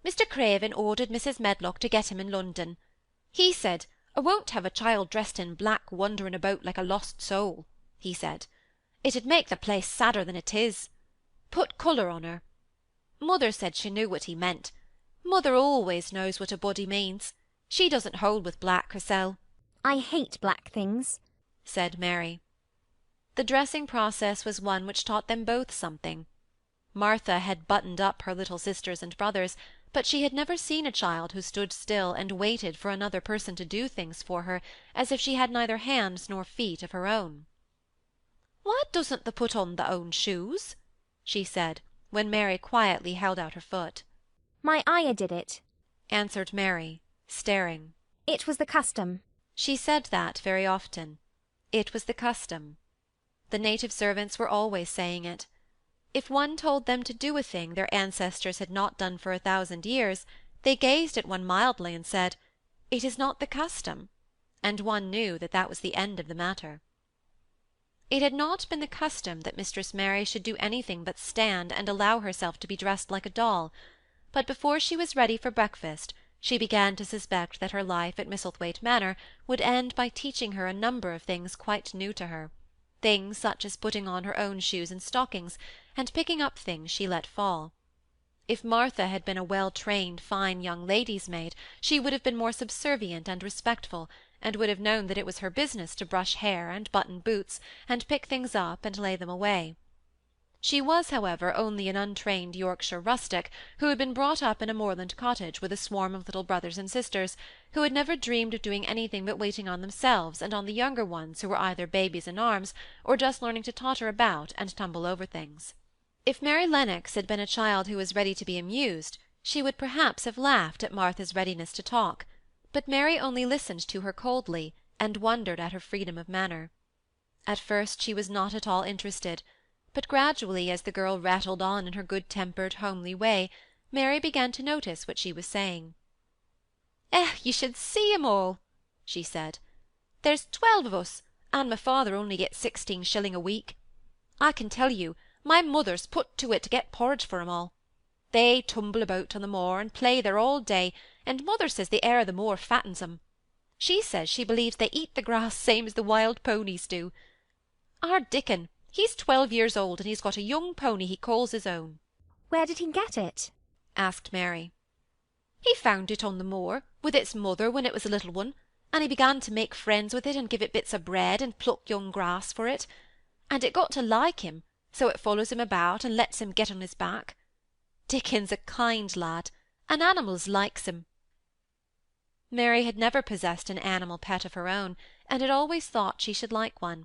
"Mr. Craven ordered Mrs. Medlock to get 'em in London. He said, 'I won't have a child dressed in black wandering about like a lost soul,' he said. 'It'd make the place sadder than it is. Put colour on her.' Mother said she knew what he meant. Mother always knows what a body means. She doesn't hold with black hersel." "I hate black things," said Mary. The dressing process was one which taught them both something. Martha had buttoned up her little sisters and brothers, but she had never seen a child who stood still and waited for another person to do things for her, as if she had neither hands nor feet of her own. "Why doesn't thou put on thy own shoes?" she said, when Mary quietly held out her foot. "My ayah did it," answered Mary, staring. "It was the custom." She said that very often. It was the custom. The native servants were always saying it. If one told them to do a thing their ancestors had not done for 1,000 years, they gazed at one mildly and said, "It is not the custom," and one knew that that was the end of the matter. It had not been the custom that Mistress Mary should do anything but stand and allow herself to be dressed like a doll, but before she was ready for breakfast she began to suspect that her life at Misselthwaite Manor would end by teaching her a number of things quite new to her, things such as putting on her own shoes and stockings, and picking up things she let fall. If Martha had been a well-trained, fine young lady's maid, she would have been more subservient and respectful, and would have known that it was her business to brush hair and button boots, and pick things up and lay them away. She was, however, only an untrained Yorkshire rustic, who had been brought up in a moorland cottage with a swarm of little brothers and sisters, who had never dreamed of doing anything but waiting on themselves and on the younger ones who were either babies in arms, or just learning to totter about and tumble over things. If Mary Lennox had been a child who was ready to be amused, she would perhaps have laughed at Martha's readiness to talk, but Mary only listened to her coldly, and wondered at her freedom of manner. At first she was not at all interested, but gradually, as the girl rattled on in her good-tempered, homely way, Mary began to notice what she was saying. You should see 'em all," she said. "There's 12 of us, and my father only gets 16 shilling a week. I can tell you, my mother's put to it to get porridge for 'em all. They tumble about on the moor and play there all day, and mother says the air of the moor fattens 'em. She says she believes they eat the grass same as the wild ponies do. Our Dickon, he's 12 years old, and he's got a young pony he calls his own." "Where did he get it?" asked Mary. "He found it on the moor, with its mother when it was a little one, and he began to make friends with it and give it bits of bread and pluck young grass for it, and it got to like him, so it follows him about and lets him get on his back. Dickon's a kind lad, and animals likes him." Mary had never possessed an animal pet of her own, and had always thought she should like one.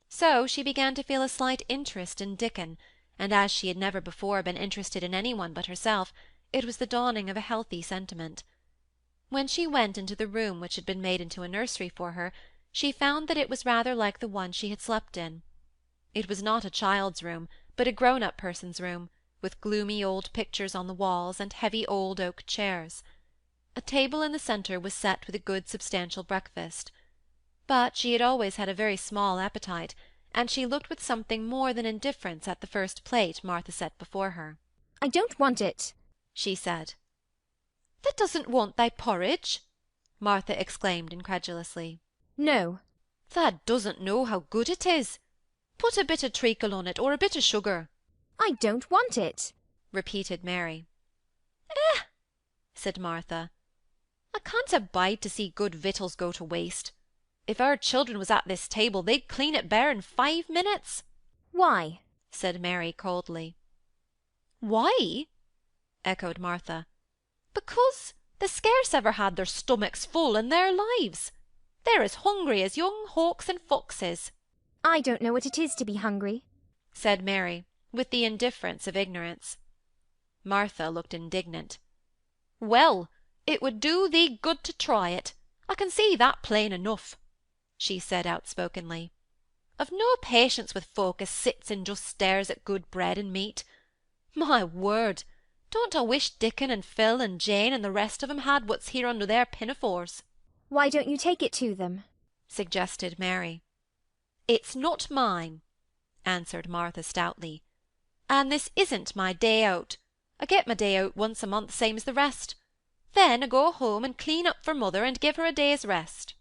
So she began to feel a slight interest in Dickon, and as she had never before been interested in any one but herself, it was the dawning of a healthy sentiment. When she went into the room which had been made into a nursery for her, she found that it was rather like the one she had slept in. It was not a child's room, but a grown-up person's room, with gloomy old pictures on the walls and heavy old oak chairs. A table in the centre was set with a good substantial breakfast. But she had always had a very small appetite, and she looked with something more than indifference at the first plate Martha set before her. I don't want it, she said. Thou doesn't want thy porridge? Martha exclaimed incredulously. No. Thou doesn't know how good it is. Put a bit of treacle on it, or a bit of sugar. I don't want it, repeated Mary. Said Martha. I can't abide to see good victuals go to waste. If our children was at this table, they'd clean it bare in 5 minutes. Why? Said Mary coldly. Why? Echoed Martha. Because they scarce ever had their stomachs full in their lives. They're as hungry as young hawks and foxes. I don't know what it is to be hungry, said Mary, with the indifference of ignorance. Martha looked indignant. Well, it would do thee good to try it. I can see that plain enough, she said outspokenly. I've no patience with folk as sits and just stares at good bread and meat. My word, don't I wish Dickon and Phil and Jane and the rest of 'em had what's here under their pinafores. Why don't you take it to them? Suggested Mary. It's not mine, answered Martha stoutly. And this isn't my day out. I get my day out once a month, same as the rest. Then I go home and clean up for mother and give her a day's rest.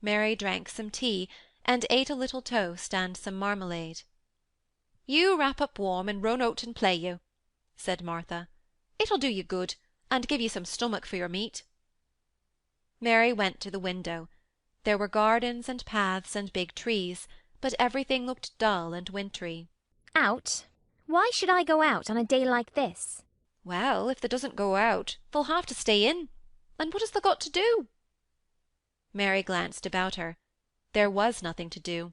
Mary drank some tea and ate a little toast and some marmalade. You wrap up warm and run out and play you, said Martha. It'll do you good, and give you some stomach for your meat. Mary went to the window. There were gardens and paths and big trees, but everything looked dull and wintry. Out? Why should I go out on a day like this? Well, if they doesn't go out, they'll have to stay in. And what has they got to do? Mary glanced about her. There was nothing to do.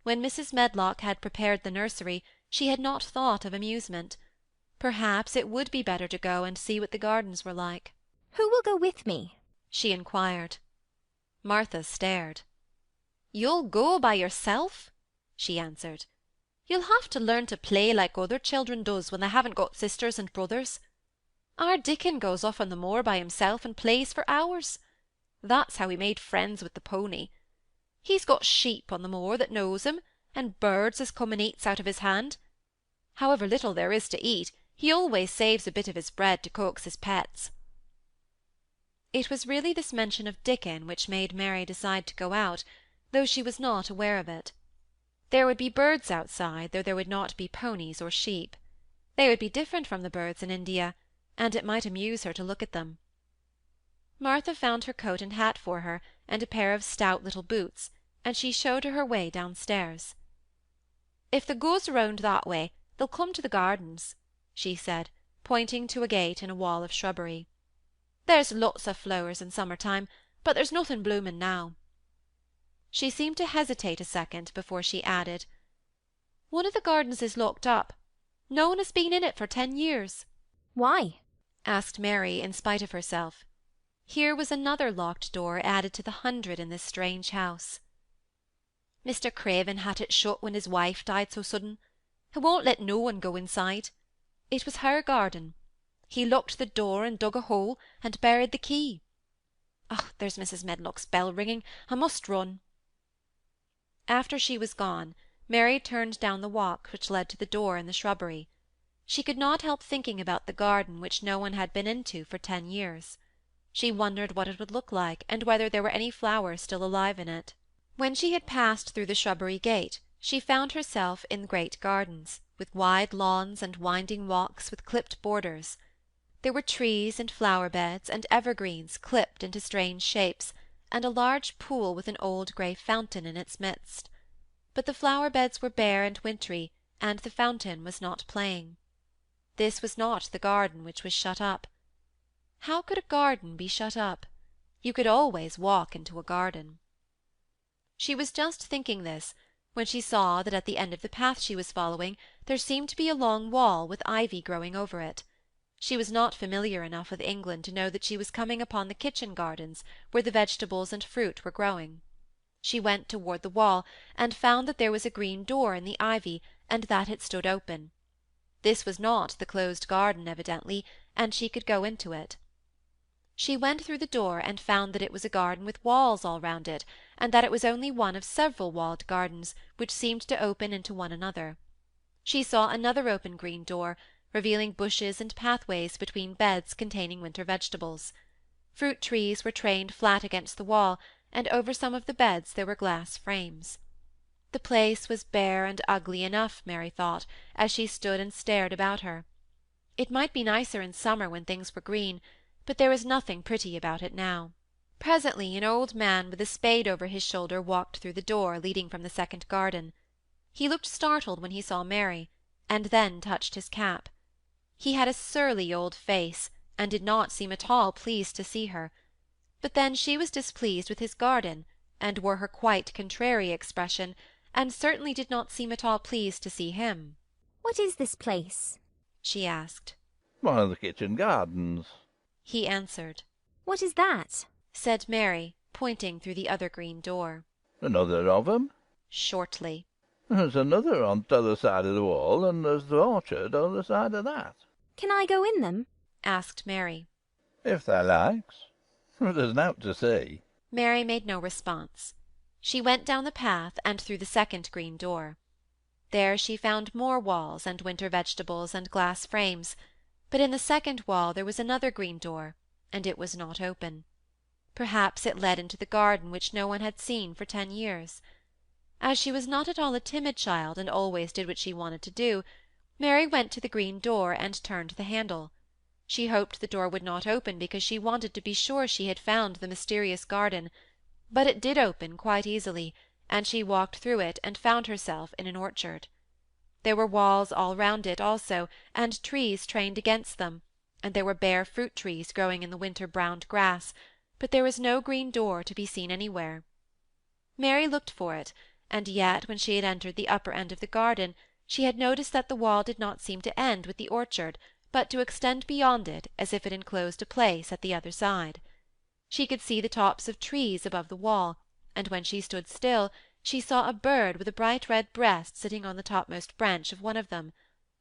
When Mrs. Medlock had prepared the nursery, she had not thought of amusement. Perhaps it would be better to go and see what the gardens were like. Who will go with me? She inquired. Martha stared. You'll go by yourself? She answered. You'll have to learn to play like other children does when they haven't got sisters and brothers. Our Dickon goes off on the moor by himself and plays for hours. That's how he made friends with the pony. He's got sheep on the moor that knows him, and birds as come and eats out of his hand. However little there is to eat, he always saves a bit of his bread to coax his pets. It was really this mention of Dickon which made Mary decide to go out, though she was not aware of it. There would be birds outside, though there would not be ponies or sheep. They would be different from the birds in India, and it might amuse her to look at them. Martha found her coat and hat for her, and a pair of stout little boots, and she showed her her way downstairs. If the goes round that way, they'll come to the gardens, she said, pointing to a gate in a wall of shrubbery. There's lots of flowers in summer time, but there's nothing blooming now. She seemed to hesitate a second before she added, One of the gardens is locked up. No one has been in it for 10 years. Why? Asked Mary in spite of herself. Here was another locked door added to the 100 in this strange house. Mr. Craven had it shut when his wife died so sudden. He won't let no one go inside. It was her garden. He locked the door and dug a hole and buried the key. Oh, there's Mrs. Medlock's bell ringing. I must run. After she was gone, Mary turned down the walk which led to the door in the shrubbery. She could not help thinking about the garden which no one had been into for 10 years. She wondered what it would look like, and whether there were any flowers still alive in it. When she had passed through the shrubbery gate, she found herself in great gardens, with wide lawns and winding walks with clipped borders. There were trees and flower-beds and evergreens clipped into strange shapes, and a large pool with an old grey fountain in its midst. But the flower-beds were bare and wintry, and the fountain was not playing. This was not the garden which was shut up. How could a garden be shut up? You could always walk into a garden. She was just thinking this, when she saw that at the end of the path she was following there seemed to be a long wall with ivy growing over it. She was not familiar enough with England to know that she was coming upon the kitchen gardens where the vegetables and fruit were growing. She went toward the wall, and found that there was a green door in the ivy, and that it stood open. This was not the closed garden, evidently, and she could go into it. She went through the door, and found that it was a garden with walls all round it, and that it was only one of several walled gardens, which seemed to open into one another. She saw another open green door, revealing bushes and pathways between beds containing winter vegetables. Fruit trees were trained flat against the wall, and over some of the beds there were glass frames. The place was bare and ugly enough, Mary thought, as she stood and stared about her. It might be nicer in summer when things were green, but there was nothing pretty about it now. Presently an old man with a spade over his shoulder walked through the door leading from the second garden. He looked startled when he saw Mary, and then touched his cap. He had a surly old face, and did not seem at all pleased to see her. But then she was displeased with his garden, and wore her quite contrary expression, and certainly did not seem at all pleased to see him. "What is this place?" she asked. "One of the kitchen gardens," he answered. "What is that?" said Mary, pointing through the other green door. "Another of 'em," shortly. "There's another on t'other side of the wall, and there's the orchard on the side of that." "Can I go in them?" asked Mary. "If thou likes. But there's nowt to see." Mary made no response. She went down the path and through the second green door. There she found more walls and winter vegetables and glass frames, but in the second wall there was another green door, and it was not open. Perhaps it led into the garden which no one had seen for 10 years. As she was not at all a timid child, and always did what she wanted to do, Mary went to the green door and turned the handle. She hoped the door would not open because she wanted to be sure she had found the mysterious garden, but it did open quite easily, and she walked through it and found herself in an orchard. There were walls all round it also, and trees trained against them, and there were bare fruit trees growing in the winter browned grass, but there was no green door to be seen anywhere. Mary looked for it, and yet when she had entered the upper end of the garden she had noticed that the wall did not seem to end with the orchard, but to extend beyond it as if it enclosed a place at the other side. She could see the tops of trees above the wall, and when she stood still she saw a bird with a bright red breast sitting on the topmost branch of one of them,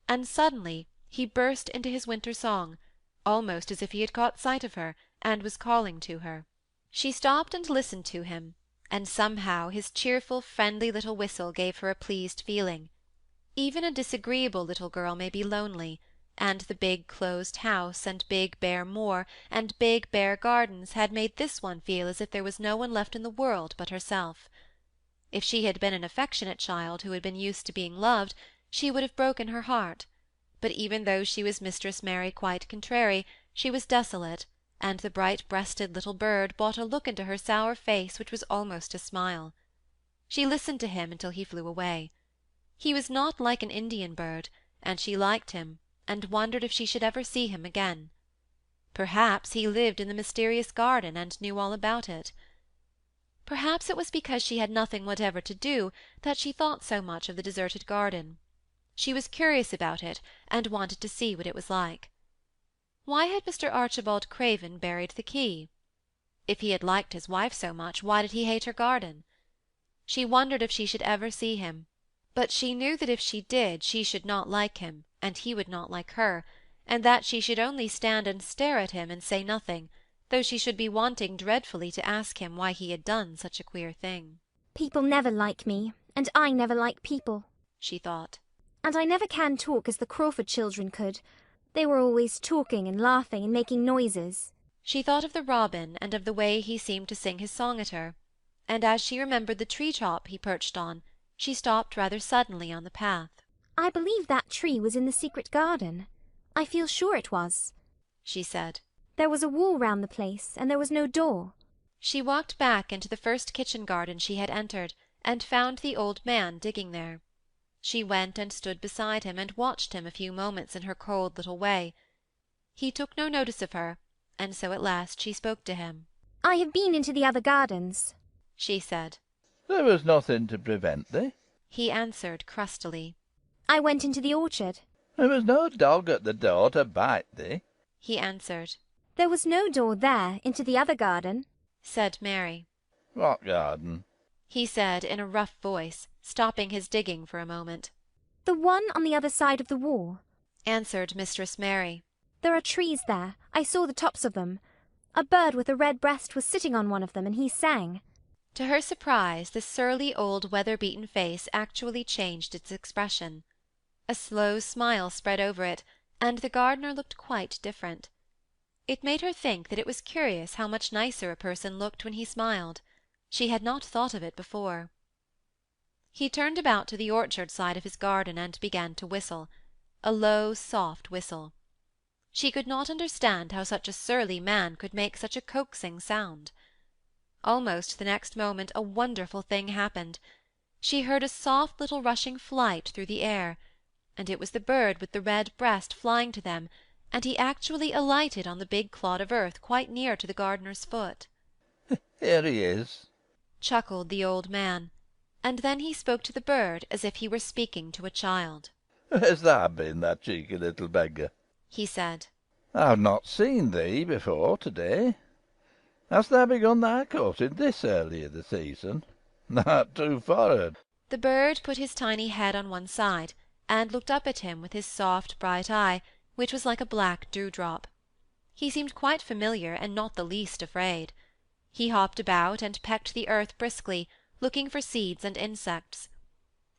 and suddenly he burst into his winter song, almost as if he had caught sight of her and was calling to her. She stopped and listened to him, and somehow his cheerful, friendly little whistle gave her a pleased feeling. Even a disagreeable little girl may be lonely, and the big closed house and big bare moor and big bare gardens had made this one feel as if there was no one left in the world but herself. If she had been an affectionate child who had been used to being loved, she would have broken her heart, but even though she was Mistress Mary quite contrary, she was desolate, and the bright-breasted little bird brought a look into her sour face which was almost a smile. She listened to him until he flew away. He was not like an Indian bird, and she liked him, and wondered if she should ever see him again. Perhaps he lived in the mysterious garden and knew all about it. Perhaps it was because she had nothing whatever to do that she thought so much of the deserted garden. She was curious about it, and wanted to see what it was like. Why had Mr. Archibald Craven buried the key? If he had liked his wife so much, why did he hate her garden? She wondered if she should ever see him, but she knew that if she did she should not like him, and he would not like her, and that she should only stand and stare at him and say nothing, though she should be wanting dreadfully to ask him why he had done such a queer thing. "People never like me, and I never like people," she thought. "And I never can talk as the Crawford children could. They were always talking and laughing and making noises." She thought of the robin and of the way he seemed to sing his song at her, and as she remembered the tree-top he perched on, she stopped rather suddenly on the path. "I believe that tree was in the secret garden. I feel sure it was," she said. "There was a wall round the place, and there was no door." She walked back into the first kitchen garden she had entered, and found the old man digging there. She went and stood beside him and watched him a few moments in her cold little way. He took no notice of her, and so at last she spoke to him. I have been into the other gardens, she said. There was nothing to prevent thee. He answered crustily. I went into the orchard. There was no dog at the door to bite thee. He answered. There was no door there into the other garden, said Mary. What garden? He said in a rough voice, stopping his digging for a moment. The one on the other side of the wall, answered Mistress Mary. There are trees there. I saw the tops of them. A bird with a red breast was sitting on one of them, and he sang. To her surprise, the surly old weather-beaten face actually changed its expression. A slow smile spread over it, and the gardener looked quite different. It made her think that it was curious how much nicer a person looked when he smiled. She had not thought of it before. He turned about to the orchard side of his garden and began to whistle, a low, soft whistle. She could not understand how such a surly man could make such a coaxing sound. Almost the next moment a wonderful thing happened. She heard a soft little rushing flight through the air, and it was the bird with the red breast flying to them, and he actually alighted on the big clod of earth quite near to the gardener's foot. Here he is, chuckled the old man, and then he spoke to the bird as if he were speaking to a child. Where's thou been, that cheeky little beggar? He said. I've not seen thee before to-day. Hast thou begun thy courting this early in the season? Thou'rt too for'ard. The bird put his tiny head on one side, and looked up at him with his soft bright eye, which was like a black dewdrop. He seemed quite familiar, and not the least afraid. He hopped about and pecked the earth briskly, looking for seeds and insects.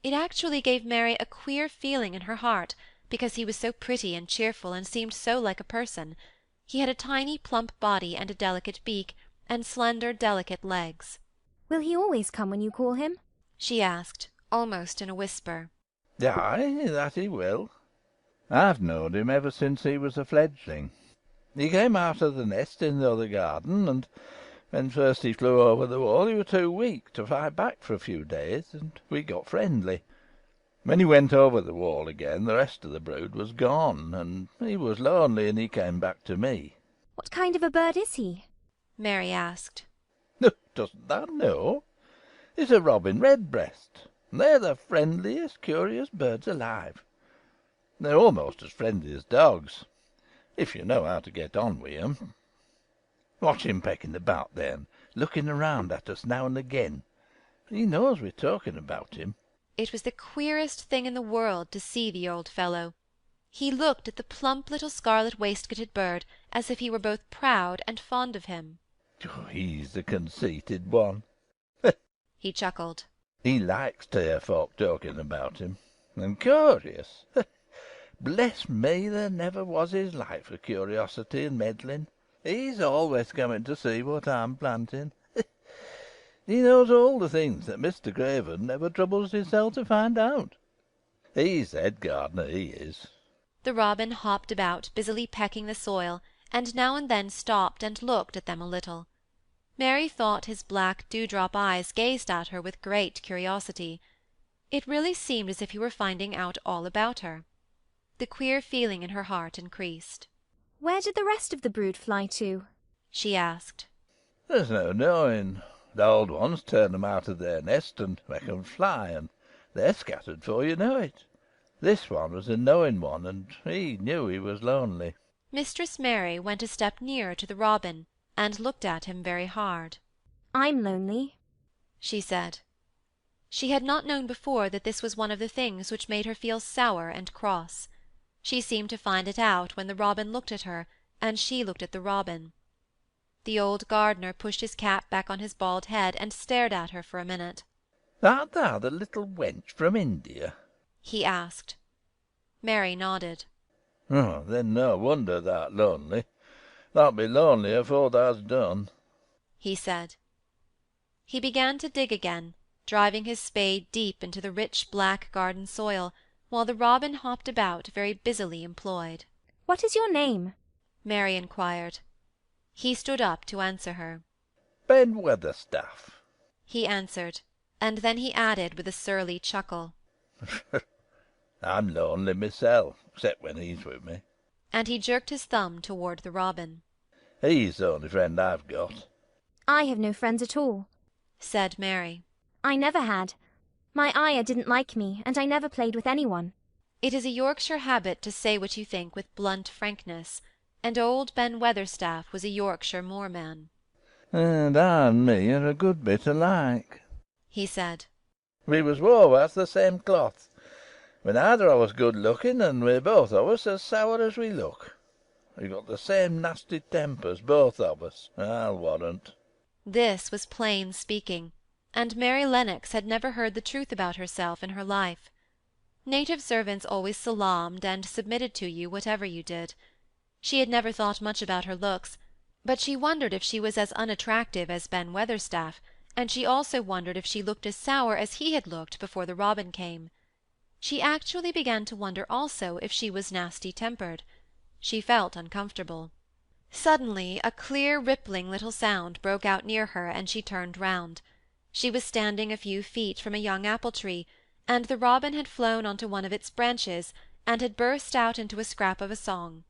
It actually gave Mary a queer feeling in her heart, because he was so pretty and cheerful, and seemed so like a person. He had a tiny plump body and a delicate beak, and slender delicate legs. Will he always come when you call him? She asked, almost in a whisper. Ay, that he will. I've known him ever since he was a fledgling. He came out of the nest in the other garden, and when first he flew over the wall he was too weak to fly back for a few days, and we got friendly. When he went over the wall again, the rest of the brood was gone, and he was lonely, and he came back to me. What kind of a bird is he? Mary asked. Doesn't thou know? He's a robin redbreast, and they're the friendliest, curious birds alive. They're almost as friendly as dogs, if you know how to get on with 'em. Watch him pecking about there, and looking around at us now and again. He knows we're talking about him. It was the queerest thing in the world to see the old fellow. He looked at the plump little scarlet waistcoated bird as if he were both proud and fond of him. Oh, he's the conceited one. He chuckled. He likes to hear folk talking about him. And curious. Bless me, there never was his like for curiosity and meddling. He's always coming to see what I'm planting. He knows all the things that Mr. Craven never troubles himself to find out. He's head gardener, he is. The robin hopped about, busily pecking the soil, and now and then stopped and looked at them a little. Mary thought his black dewdrop eyes gazed at her with great curiosity. It really seemed as if he were finding out all about her. The queer feeling in her heart increased. Where did the rest of the brood fly to? She asked. There's no knowing. The old ones turn them out of their nest and make them fly, and they're scattered before you know it. This one was a knowing one, and he knew he was lonely. Mistress Mary went a step nearer to the robin, and looked at him very hard. I'm lonely, she said. She had not known before that this was one of the things which made her feel sour and cross. She seemed to find it out when the robin looked at her, and she looked at the robin. The old gardener pushed his cap back on his bald head, and stared at her for a minute. Art thou the little wench from India? He asked. Mary nodded. Oh, then no wonder thou'rt lonely. Thou'lt be lonely afore thou'st done, he said. He began to dig again, driving his spade deep into the rich black garden soil, while the robin hopped about very busily employed. What is your name? Mary inquired. He stood up to answer her. Ben Weatherstaff, he answered, and then he added with a surly chuckle. I'm lonely myself, except when he's with me. And he jerked his thumb toward the robin. He's the only friend I've got. I have no friends at all, said Mary. I never had. My ayah didn't like me, and I never played with anyone. It is a Yorkshire habit to say what you think with blunt frankness, and old Ben Weatherstaff was a Yorkshire moorman. And I and me are a good bit alike, he said. We was wove out the same cloth. We're neither of us good looking, and we're both of us as sour as we look. We've got the same nasty tempers, both of us, I'll warrant. This was plain speaking, and Mary Lennox had never heard the truth about herself in her life. Native servants always salaamed and submitted to you whatever you did. She had never thought much about her looks, but she wondered if she was as unattractive as Ben Weatherstaff, and she also wondered if she looked as sour as he had looked before the robin came. She actually began to wonder also if she was nasty-tempered. She felt uncomfortable. Suddenly a clear, rippling little sound broke out near her, and she turned round. She was standing a few feet from a young apple-tree, and the robin had flown on to one of its branches, and had burst out into a scrap of a song.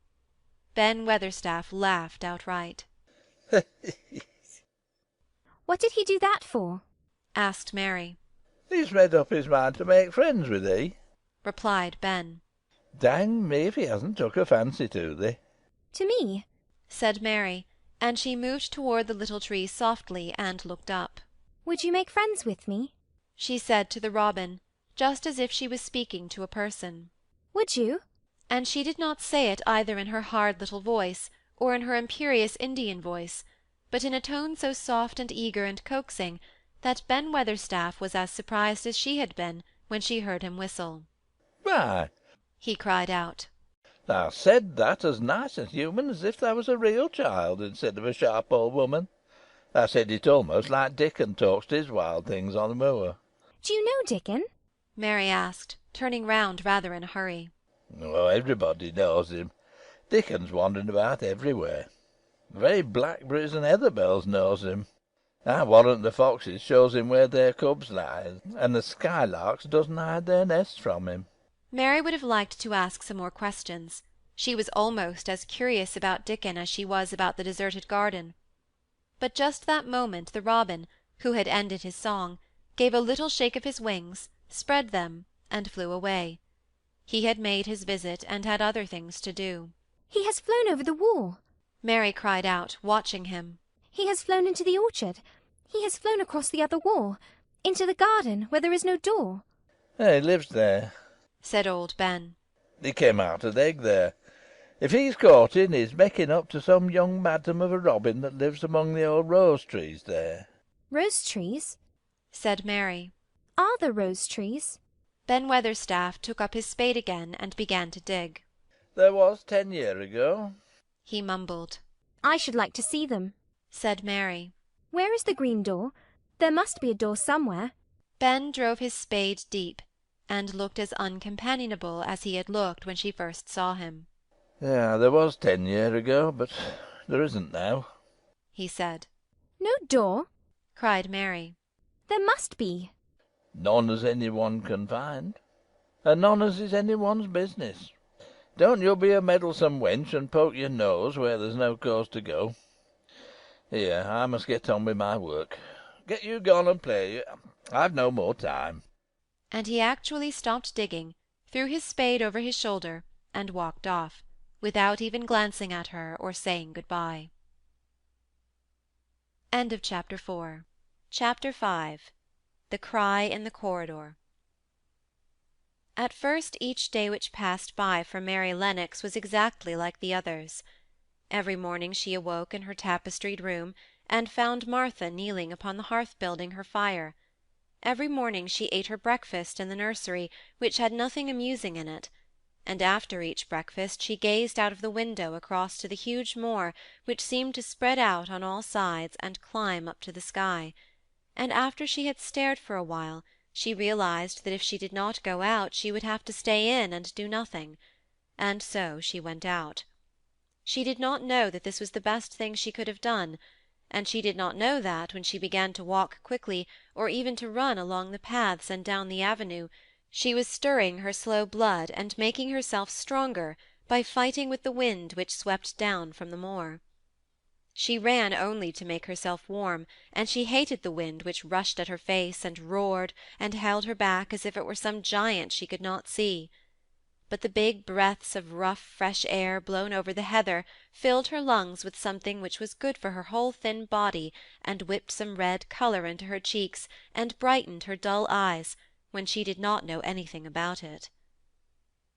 Ben Weatherstaff laughed outright. What did he do that for? asked Mary. He's made up his mind to make friends with thee, replied Ben. Dang me if he hasn't took a fancy to thee. To me? said Mary, and she moved toward the little tree softly and looked up. Would you make friends with me? she said to the robin, just as if she was speaking to a person. Would you? And she did not say it either in her hard little voice, or in her imperious Indian voice, but in a tone so soft and eager and coaxing that Ben Weatherstaff was as surprised as she had been when she heard him whistle. Why, he cried out, thou said that as nice and human as if thou was a real child instead of a sharp old woman. Thou said it almost like Dickon talks to his wild things on the moor. Do you know Dickon? Mary asked, turning round rather in a hurry. Oh, everybody knows him. Dickon's wandering about everywhere. The very blackberries and heatherbells knows him. I warrant the foxes shows him where their cubs lie, and the skylarks doesn't hide their nests from him. Mary would have liked to ask some more questions. She was almost as curious about Dickon as she was about the deserted garden. But just that moment the robin, who had ended his song, gave a little shake of his wings, spread them, and flew away. He had made his visit, and had other things to do. He has flown over the wall, Mary cried out, watching him. He has flown into the orchard. He has flown across the other wall, into the garden, where there is no door. He lives there, said old Ben. He came out of the egg there. If he's caught in, he's making up to some young madam of a robin that lives among the old rose trees there. Rose trees? said Mary. Are there rose trees? Ben Weatherstaff took up his spade again and began to dig. There was 10 years ago, he mumbled. I should like to see them, said Mary. Where is the green door? There must be a door somewhere. Ben drove his spade deep, and looked as uncompanionable as he had looked when she first saw him. Yeah, there was 10 years ago, but there isn't now, he said. No door? cried Mary. There must be. None as anyone can find, and none as is anyone's business. Don't you be a meddlesome wench and poke your nose where there's no cause to go. Here, I must get on with my work. Get you gone and play. I've no more time. And he actually stopped digging, threw his spade over his shoulder, and walked off, without even glancing at her or saying good-bye. End of Chapter 4. Chapter 5. The Cry in the Corridor. At first each day which passed by for Mary Lennox was exactly like the others. Every morning she awoke in her tapestried room, and found Martha kneeling upon the hearth building her fire. Every morning she ate her breakfast in the nursery, which had nothing amusing in it, and after each breakfast she gazed out of the window across to the huge moor which seemed to spread out on all sides and climb up to the sky, and after she had stared for a while, she realized that if she did not go out she would have to stay in and do nothing, and so she went out. She did not know that this was the best thing she could have done, and she did not know that, when she began to walk quickly, or even to run along the paths and down the avenue, she was stirring her slow blood and making herself stronger by fighting with the wind which swept down from the moor. She ran only to make herself warm, and she hated the wind which rushed at her face and roared and held her back as if it were some giant she could not see. But the big breaths of rough fresh air blown over the heather filled her lungs with something which was good for her whole thin body, and whipped some red colour into her cheeks and brightened her dull eyes, when she did not know anything about it.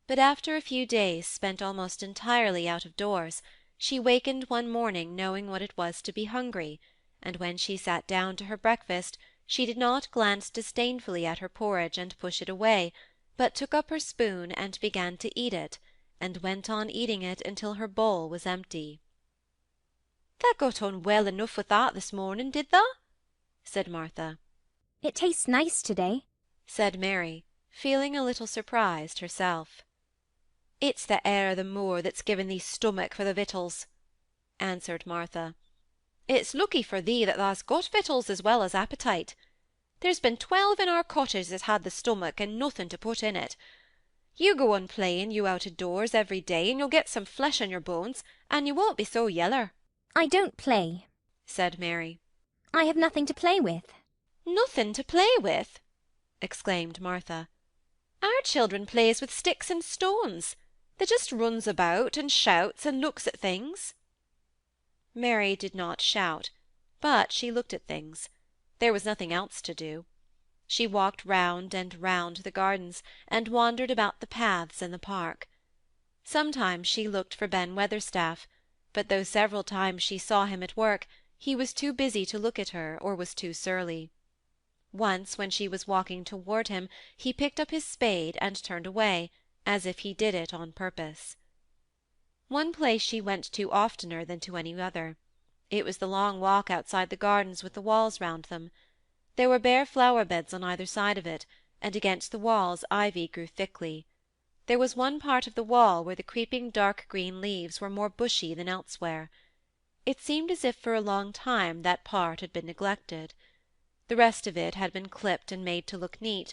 But after a few days spent almost entirely out of doors, she wakened one morning knowing what it was to be hungry, and when she sat down to her breakfast she did not glance disdainfully at her porridge and push it away, but took up her spoon and began to eat it, and went on eating it until her bowl was empty. "Thou got on well enough with that this morning, did thou?" said Martha. It tastes nice to-day, said Mary, feeling a little surprised herself. "It's the air o' the moor that's given thee stomach for the victuals," answered Martha. "It's lucky for thee that thou's got victuals as well as appetite. There's been 12 in our cottage as had the stomach and nothing to put in it. You go on playing you out of doors every day, and you'll get some flesh on your bones, and you won't be so yeller." I don't play, said Mary. I have nothing to play with. "Nothing to play with!" exclaimed Martha. "Our children plays with sticks and stones. They just runs about and shouts and looks at things." Mary did not shout, but she looked at things. There was nothing else to do. She walked round and round the gardens, and wandered about the paths in the park. Sometimes she looked for Ben Weatherstaff, but though several times she saw him at work, he was too busy to look at her, or was too surly. Once, when she was walking toward him, he picked up his spade and turned away, as if he did it on purpose. One place she went to oftener than to any other. It was the long walk outside the gardens with the walls round them. There were bare flower-beds on either side of it, and against the walls ivy grew thickly. There was one part of the wall where the creeping dark green leaves were more bushy than elsewhere. It seemed as if for a long time that part had been neglected. The rest of it had been clipped and made to look neat,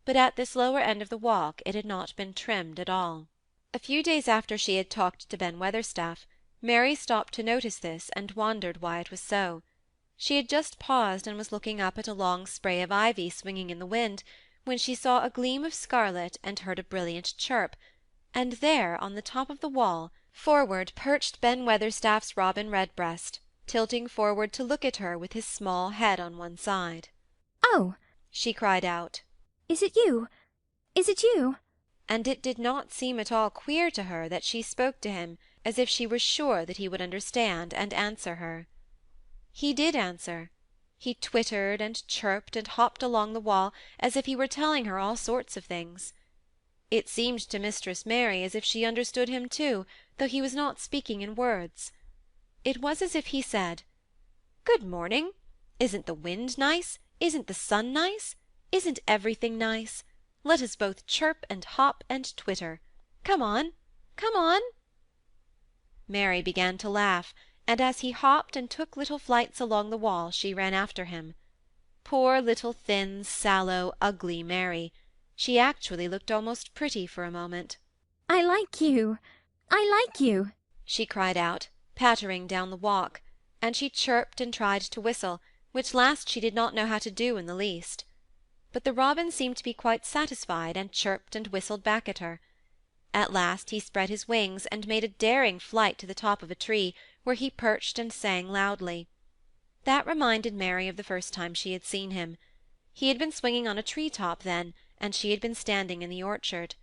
but at this lower end of the walk it had not been trimmed at all. A few days after she had talked to Ben Weatherstaff, Mary stopped to notice this, and wondered why it was so. She had just paused and was looking up at a long spray of ivy swinging in the wind, when she saw a gleam of scarlet and heard a brilliant chirp, and there, on the top of the wall, forward perched Ben Weatherstaff's robin redbreast, tilting forward to look at her with his small head on one side. "Oh!" she cried out. "Is it you? Is it you?" And it did not seem at all queer to her that she spoke to him as if she were sure that he would understand and answer her. He did answer. He twittered and chirped and hopped along the wall as if he were telling her all sorts of things. It seemed to Mistress Mary as if she understood him too, though he was not speaking in words. It was as if he said, "Good morning. Isn't the wind nice? Isn't the sun nice? Isn't everything nice? Let us both chirp and hop and twitter. Come on, come on." Mary began to laugh, and as he hopped and took little flights along the wall she ran after him. Poor little thin, sallow, ugly Mary! She actually looked almost pretty for a moment. "I like you! I like you!" she cried out, pattering down the walk, and she chirped and tried to whistle, which last she did not know how to do in the least. But the robin seemed to be quite satisfied, and chirped and whistled back at her. At last he spread his wings and made a daring flight to the top of a tree, where he perched and sang loudly. That reminded Mary of the first time she had seen him. He had been swinging on a tree-top then, and she had been standing in the orchard.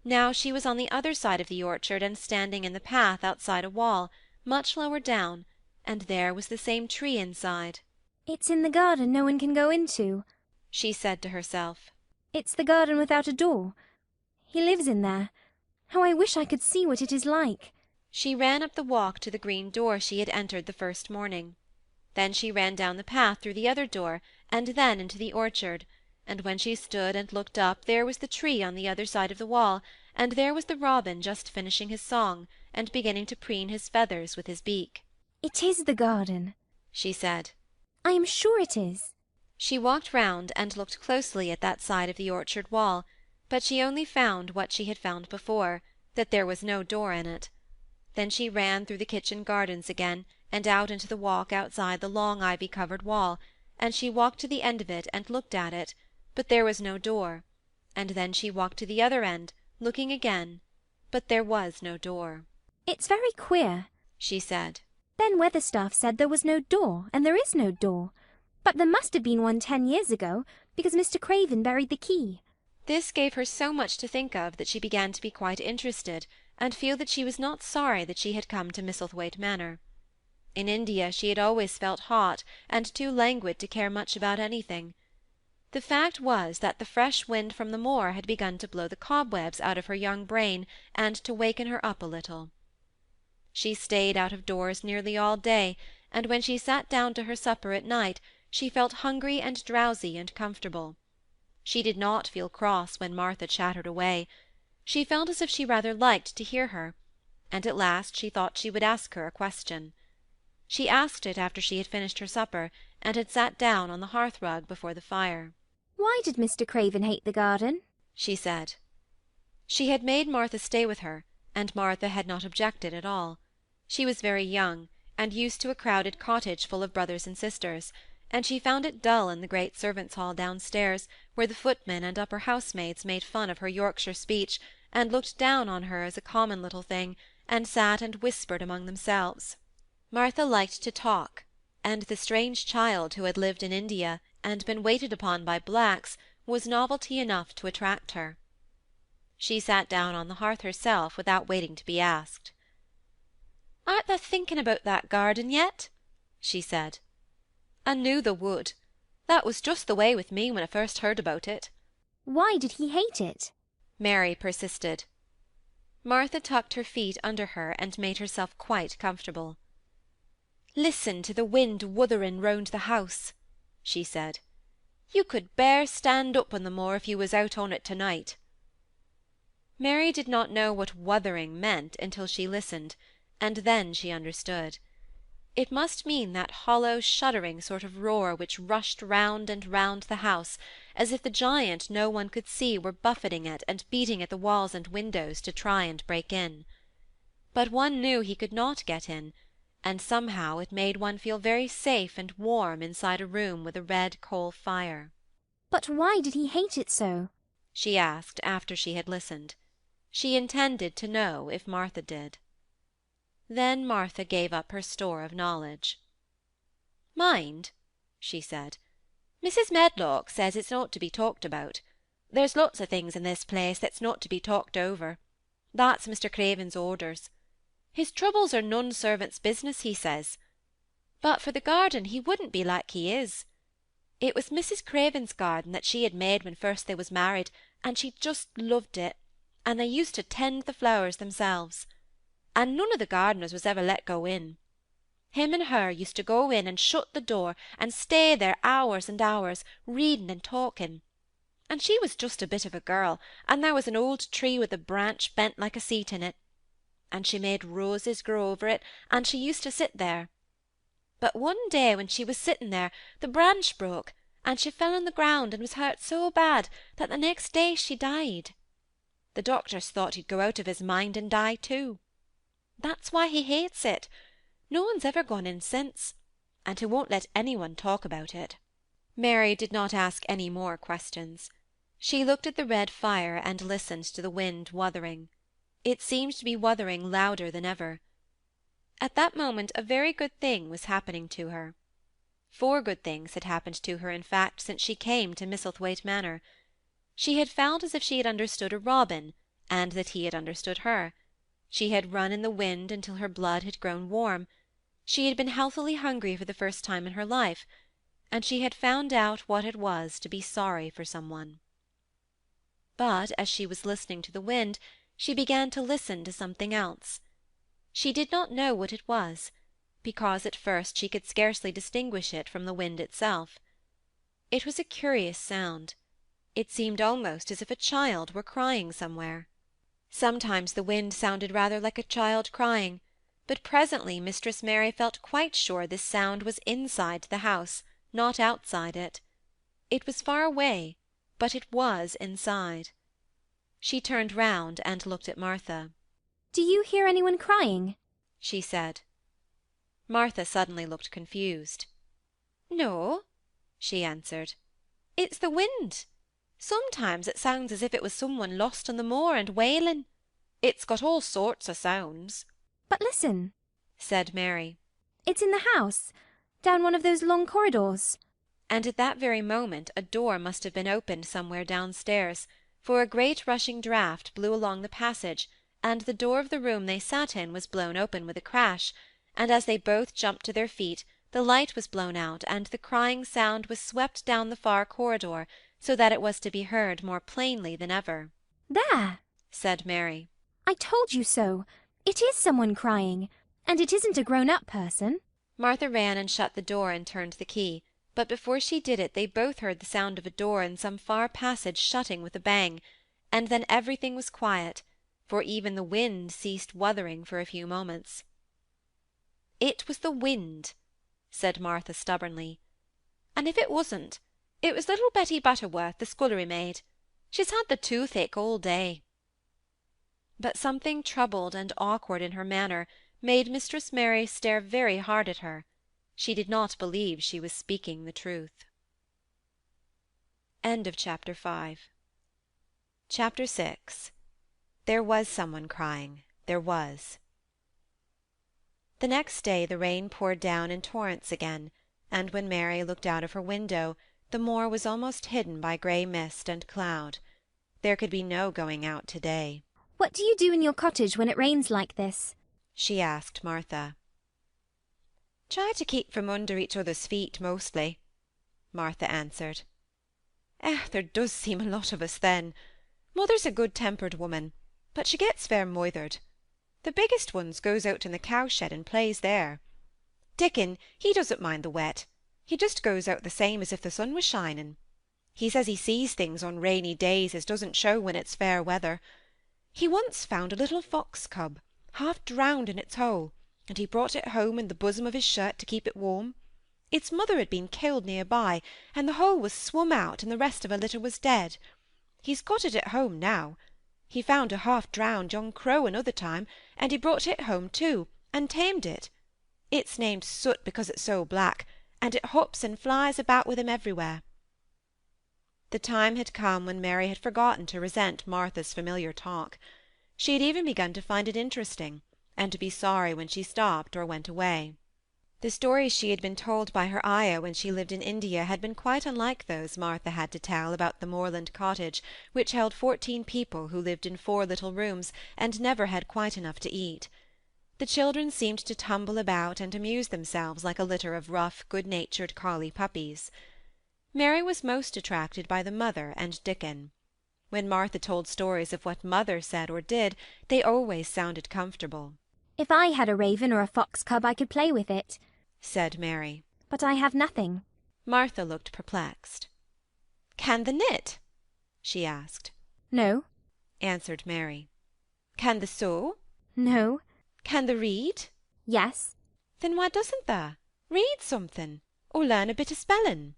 Now she was on the other side of the orchard and standing in the path outside a wall, much lower down, and there was the same tree inside. "It's in the garden no one can go into," she said to herself. "It's the garden without a door. He lives in there. How I wish I could see what it is like." She ran up the walk to the green door she had entered the first morning. Then she ran down the path through the other door, and then into the orchard, and when she stood and looked up there was the tree on the other side of the wall, and there was the robin just finishing his song, and beginning to preen his feathers with his beak. "It is the garden," she said. "I am sure it is." She walked round and looked closely at that side of the orchard wall, but she only found what she had found before, that there was no door in it. Then she ran through the kitchen gardens again, and out into the walk outside the long ivy-covered wall, and she walked to the end of it and looked at it, but there was no door, and then she walked to the other end, looking again, but there was no door. It's very queer, she said. Ben Weatherstaff said there was no door, and there is no door. But there must have been one 10 years ago, because Mr. Craven buried the key. This gave her so much to think of that she began to be quite interested, and feel that she was not sorry that she had come to Misselthwaite Manor. In India she had always felt hot and too languid to care much about anything. The fact was that the fresh wind from the moor had begun to blow the cobwebs out of her young brain and to waken her up a little. She stayed out of doors nearly all day, and when she sat down to her supper at night she felt hungry and drowsy and comfortable. She did not feel cross when Martha chattered away. She felt as if she rather liked to hear her, and at last she thought she would ask her a question. She asked it after she had finished her supper, and had sat down on the hearth-rug before the fire. Why did Mr. Craven hate the garden? She said. She had made Martha stay with her, and Martha had not objected at all. She was very young, and used to a crowded cottage full of brothers and sisters, and she found it dull in the great servants' hall downstairs, where the footmen and upper housemaids made fun of her Yorkshire speech, and looked down on her as a common little thing, and sat and whispered among themselves. Martha liked to talk, and the strange child who had lived in India and been waited upon by blacks was novelty enough to attract her. She sat down on the hearth herself without waiting to be asked. "Art thou thinking about that garden yet?" she said. "I knew thou would. That was just the way with me when I first heard about it." Why did he hate it? Mary persisted. Martha tucked her feet under her and made herself quite comfortable. "Listen to the wind wuthering round the house," she said. "You could bear stand up on the moor if you was out on it to-night." Mary did not know what wuthering meant until she listened, and then she understood. It must mean that hollow, shuddering sort of roar which rushed round and round the house, as if the giant no one could see were buffeting it and beating at the walls and windows to try and break in. But one knew he could not get in, and somehow it made one feel very safe and warm inside a room with a red coal fire. But why did he hate it so? She asked after she had listened. She intended to know if Martha did. Then Martha gave up her store of knowledge. "Mind," she said, "Mrs. Medlock says it's not to be talked about. There's lots of things in this place that's not to be talked over. That's Mr. Craven's orders. His troubles are none servant's business, he says. But for the garden he wouldn't be like he is. It was Mrs. Craven's garden that she had made when first they was married, and she just loved it, and they used to tend the flowers themselves. And none of the gardeners was ever let go in. Him and her used to go in and shut the door and stay there hours and hours, reading and talking. And she was just a bit of a girl, and there was an old tree with a branch bent like a seat in it. And she made roses grow over it, and she used to sit there. But one day when she was sitting there, the branch broke, and she fell on the ground and was hurt so bad that the next day she died. The doctors thought he'd go out of his mind and die too. That's why he hates it. No one's ever gone in since, and he won't let anyone talk about it." Mary did not ask any more questions. She looked at the red fire and listened to the wind wuthering. It seemed to be wuthering louder than ever. At that moment a very good thing was happening to her. 4 good things had happened to her, in fact, since she came to Misselthwaite Manor. She had felt as if she had understood a robin, and that he had understood her. She had run in the wind until her blood had grown warm. She had been healthily hungry for the first time in her life, and she had found out what it was to be sorry for someone. But as she was listening to the wind, she began to listen to something else. She did not know what it was, because at first she could scarcely distinguish it from the wind itself. It was a curious sound. It seemed almost as if a child were crying somewhere. Sometimes the wind sounded rather like a child crying, but presently Mistress Mary felt quite sure this sound was inside the house, not outside it. It was far away, but it was inside. She turned round and looked at Martha. "Do you hear anyone crying?" she said. Martha suddenly looked confused. "No," she answered. "It's the wind. Sometimes it sounds as if it was some one lost on the moor and wailing. It's got all sorts o' sounds." But listen, said Mary. it's in the house, down one of those long corridors. And at that very moment a door must have been opened somewhere downstairs, for a great rushing draught blew along the passage, and the door of the room they sat in was blown open with a crash, and as they both jumped to their feet, the light was blown out, and the crying sound was swept down the far corridor, so that it was to be heard more plainly than ever. There! said Mary. I told you so. It is someone crying, and it isn't a grown-up person. Martha ran and shut the door and turned the key, but before she did it they both heard the sound of a door in some far passage shutting with a bang, and then everything was quiet, for even the wind ceased wuthering for a few moments. "It was the wind," said Martha stubbornly. "And if it wasn't, it was little Betty Butterworth, the scullery maid. She's had the toothache all day." But something troubled and awkward in her manner made Mistress Mary stare very hard at her. She did not believe she was speaking the truth. Chapter 6. There was someone crying. There was. The next day the rain poured down in torrents again, and when Mary looked out of her window, the moor was almost hidden by grey mist and cloud. There could be no going out to-day. What do you do in your cottage when it rains like this? she asked Martha. Try to keep from under each other's feet, mostly, Martha answered. There does seem a lot of us then. Mother's a good-tempered woman, but she gets fair moithered. The biggest ones goes out in the cowshed and plays there. Dickon, he doesn't mind the wet. He just goes out the same as if the sun was shining. He says he sees things on rainy days as doesn't show when it's fair weather. He once found a little fox cub, half drowned in its hole, and he brought it home in the bosom of his shirt to keep it warm. Its mother had been killed near by, and the hole was swum out, and the rest of her litter was dead. He's got it at home now. He found a half-drowned young crow another time, and he brought it home too, and tamed it. It's named Soot because it's so black, and it hops and flies about with him everywhere. The time had come when Mary had forgotten to resent Martha's familiar talk. She had even begun to find it interesting, and to be sorry when she stopped or went away. The stories she had been told by her ayah when she lived in India had been quite unlike those Martha had to tell about the moorland cottage, which held 14 people who lived in 4 little rooms and never had quite enough to eat. The children seemed to tumble about and amuse themselves like a litter of rough, good-natured collie puppies. Mary was most attracted by the mother and Dickon. When Martha told stories of what mother said or did, they always sounded comfortable. If I had a raven or a fox cub I could play with it, said Mary. But I have nothing. Martha looked perplexed. Can the knit? she asked. No, answered Mary. Can the sew? No. Can the read? Yes. Then why doesn't tha? Read something, or learn a bit of spelling.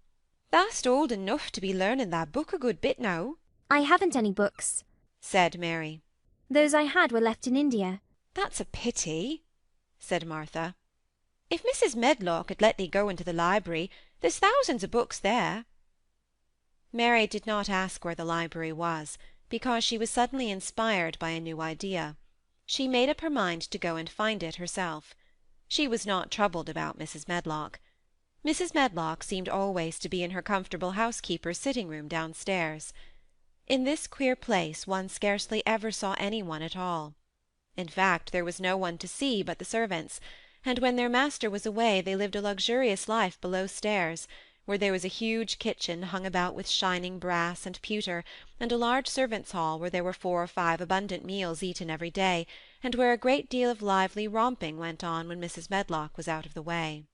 Tha'st old enough to be learning thy book a good bit now. I haven't any books, said Mary. Those I had were left in India. That's a pity, said Martha. If Mrs. Medlock had let thee go into the library, there's thousands of books there. Mary did not ask where the library was, because she was suddenly inspired by a new idea. She made up her mind to go and find it herself. She was not troubled about Mrs. Medlock. Mrs. Medlock seemed always to be in her comfortable housekeeper's sitting-room downstairs. In this queer place one scarcely ever saw any one at all. In fact, there was no one to see but the servants, and when their master was away they lived a luxurious life below stairs, where there was a huge kitchen hung about with shining brass and pewter, and a large servants' hall where there were 4 or 5 abundant meals eaten every day, and where a great deal of lively romping went on when Mrs. Medlock was out of the way.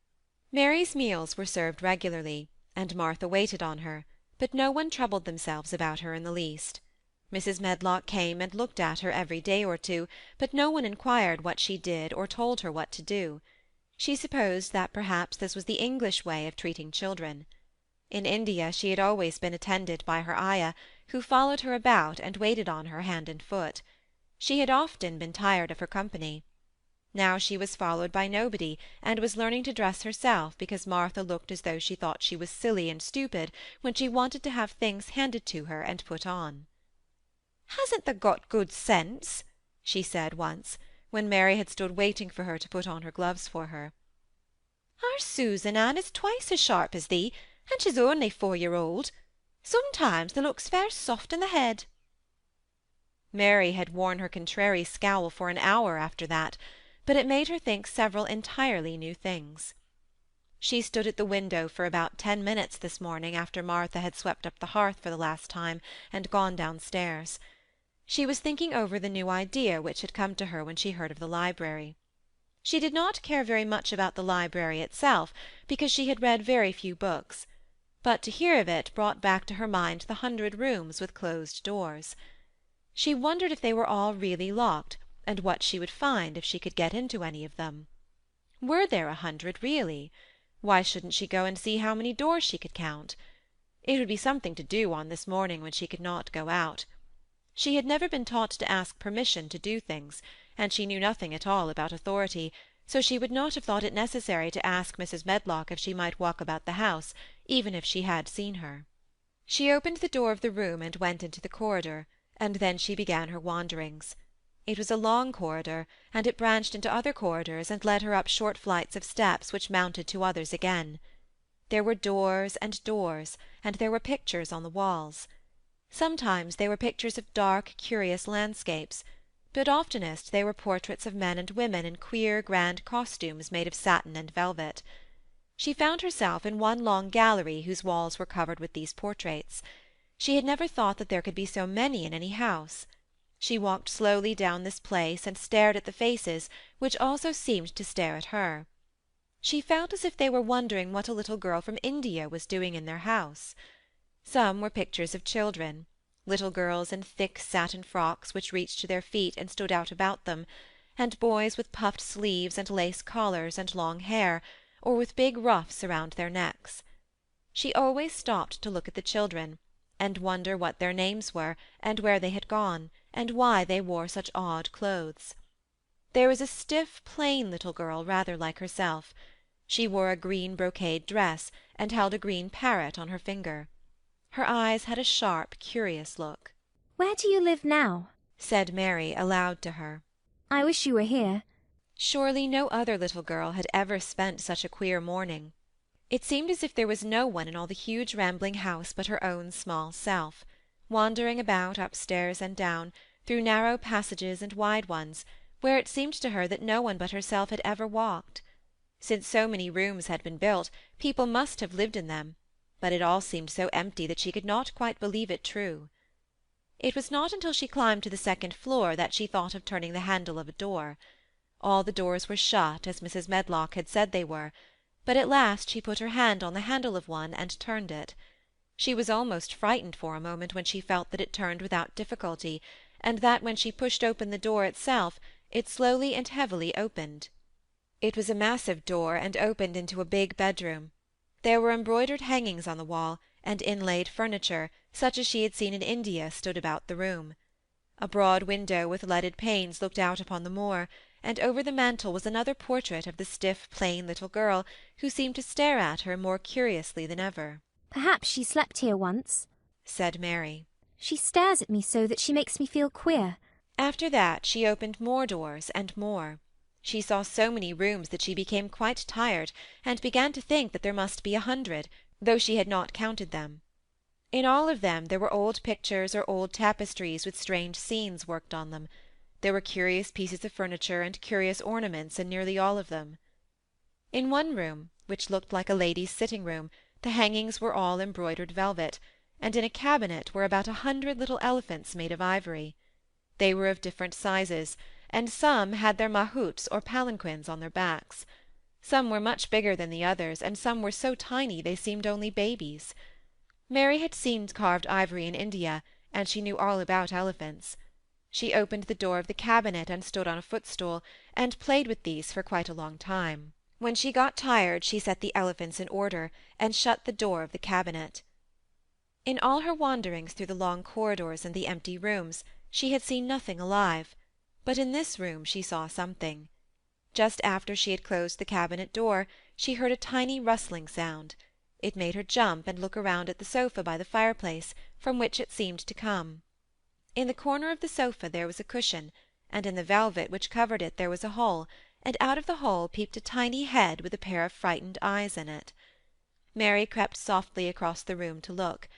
Mary's meals were served regularly, and Martha waited on her, but no one troubled themselves about her in the least. Mrs. Medlock came and looked at her every day or two, but no one inquired what she did or told her what to do. She supposed that perhaps this was the English way of treating children. In India she had always been attended by her ayah, who followed her about and waited on her hand and foot. She had often been tired of her company. Now she was followed by nobody, and was learning to dress herself because Martha looked as though she thought she was silly and stupid when she wanted to have things handed to her and put on. "Hasn't thou got good sense?" she said once, when Mary had stood waiting for her to put on her gloves for her. "Our Susan, Anne, is twice as sharp as thee, and she's only 4-year-old. Sometimes thou looks fair soft in the head." Mary had worn her contrary scowl for an hour after that, but it made her think several entirely new things. She stood at the window for about 10 minutes this morning after Martha had swept up the hearth for the last time and gone downstairs. She was thinking over the new idea which had come to her when she heard of the library. She did not care very much about the library itself, because she had read very few books, but to hear of it brought back to her mind the 100 rooms with closed doors. She wondered if they were all really locked, and what she would find if she could get into any of them. Were there 100 really? Why shouldn't she go and see how many doors she could count? It would be something to do on this morning when she could not go out. She had never been taught to ask permission to do things, and she knew nothing at all about authority, so she would not have thought it necessary to ask Mrs. Medlock if she might walk about the house, even if she had seen her. She opened the door of the room and went into the corridor, and then she began her wanderings. It was a long corridor, and it branched into other corridors and led her up short flights of steps which mounted to others again. There were doors, and there were pictures on the walls. Sometimes they were pictures of dark, curious landscapes, but oftenest they were portraits of men and women in queer, grand costumes made of satin and velvet. She found herself in one long gallery whose walls were covered with these portraits. She had never thought that there could be so many in any house. She walked slowly down this place and stared at the faces, which also seemed to stare at her. She felt as if they were wondering what a little girl from India was doing in their house. Some were pictures of children, little girls in thick satin frocks which reached to their feet and stood out about them, and boys with puffed sleeves and lace collars and long hair, or with big ruffs around their necks. She always stopped to look at the children, and wonder what their names were, and where they had gone, and why they wore such odd clothes. There was a stiff, plain little girl rather like herself. She wore a green brocade dress, and held a green parrot on her finger. Her eyes had a sharp, curious look. "Where do you live now?" said Mary aloud to her. "I wish you were here." Surely no other little girl had ever spent such a queer morning. It seemed as if there was no one in all the huge rambling house but her own small self, wandering about upstairs and down, through narrow passages and wide ones, where it seemed to her that no one but herself had ever walked. Since so many rooms had been built, people must have lived in them, but it all seemed so empty that she could not quite believe it true. It was not until she climbed to the 2nd floor that she thought of turning the handle of a door. All the doors were shut, as Mrs. Medlock had said they were, but at last she put her hand on the handle of one and turned it. She was almost frightened for a moment when she felt that it turned without difficulty, and that when she pushed open the door itself, it slowly and heavily opened. It was a massive door, and opened into a big bedroom. There were embroidered hangings on the wall, and inlaid furniture, such as she had seen in India, stood about the room. A broad window with leaded panes looked out upon the moor, and over the mantel was another portrait of the stiff, plain little girl, who seemed to stare at her more curiously than ever. "Perhaps she slept here once," said Mary. "She stares at me so that she makes me feel queer." After that she opened more doors and more. She saw so many rooms that she became quite tired, and began to think that there must be 100, though she had not counted them. In all of them there were old pictures or old tapestries with strange scenes worked on them. There were curious pieces of furniture and curious ornaments in nearly all of them. In one room, which looked like a lady's sitting-room, the hangings were all embroidered velvet, and in a cabinet were about 100 little elephants made of ivory. They were of different sizes, and some had their mahouts or palanquins on their backs. Some were much bigger than the others, and some were so tiny they seemed only babies. Mary had seen carved ivory in India, and she knew all about elephants. She opened the door of the cabinet and stood on a footstool, and played with these for quite a long time. When she got tired, she set the elephants in order, and shut the door of the cabinet. In all her wanderings through the long corridors and the empty rooms, she had seen nothing alive, but in this room she saw something. Just after she had closed the cabinet door, she heard a tiny rustling sound. It made her jump and look around at the sofa by the fireplace, from which it seemed to come. In the corner of the sofa there was a cushion, and in the velvet which covered it there was a hole, and out of the hole peeped a tiny head with a pair of frightened eyes in it. Mary crept softly across the room to look.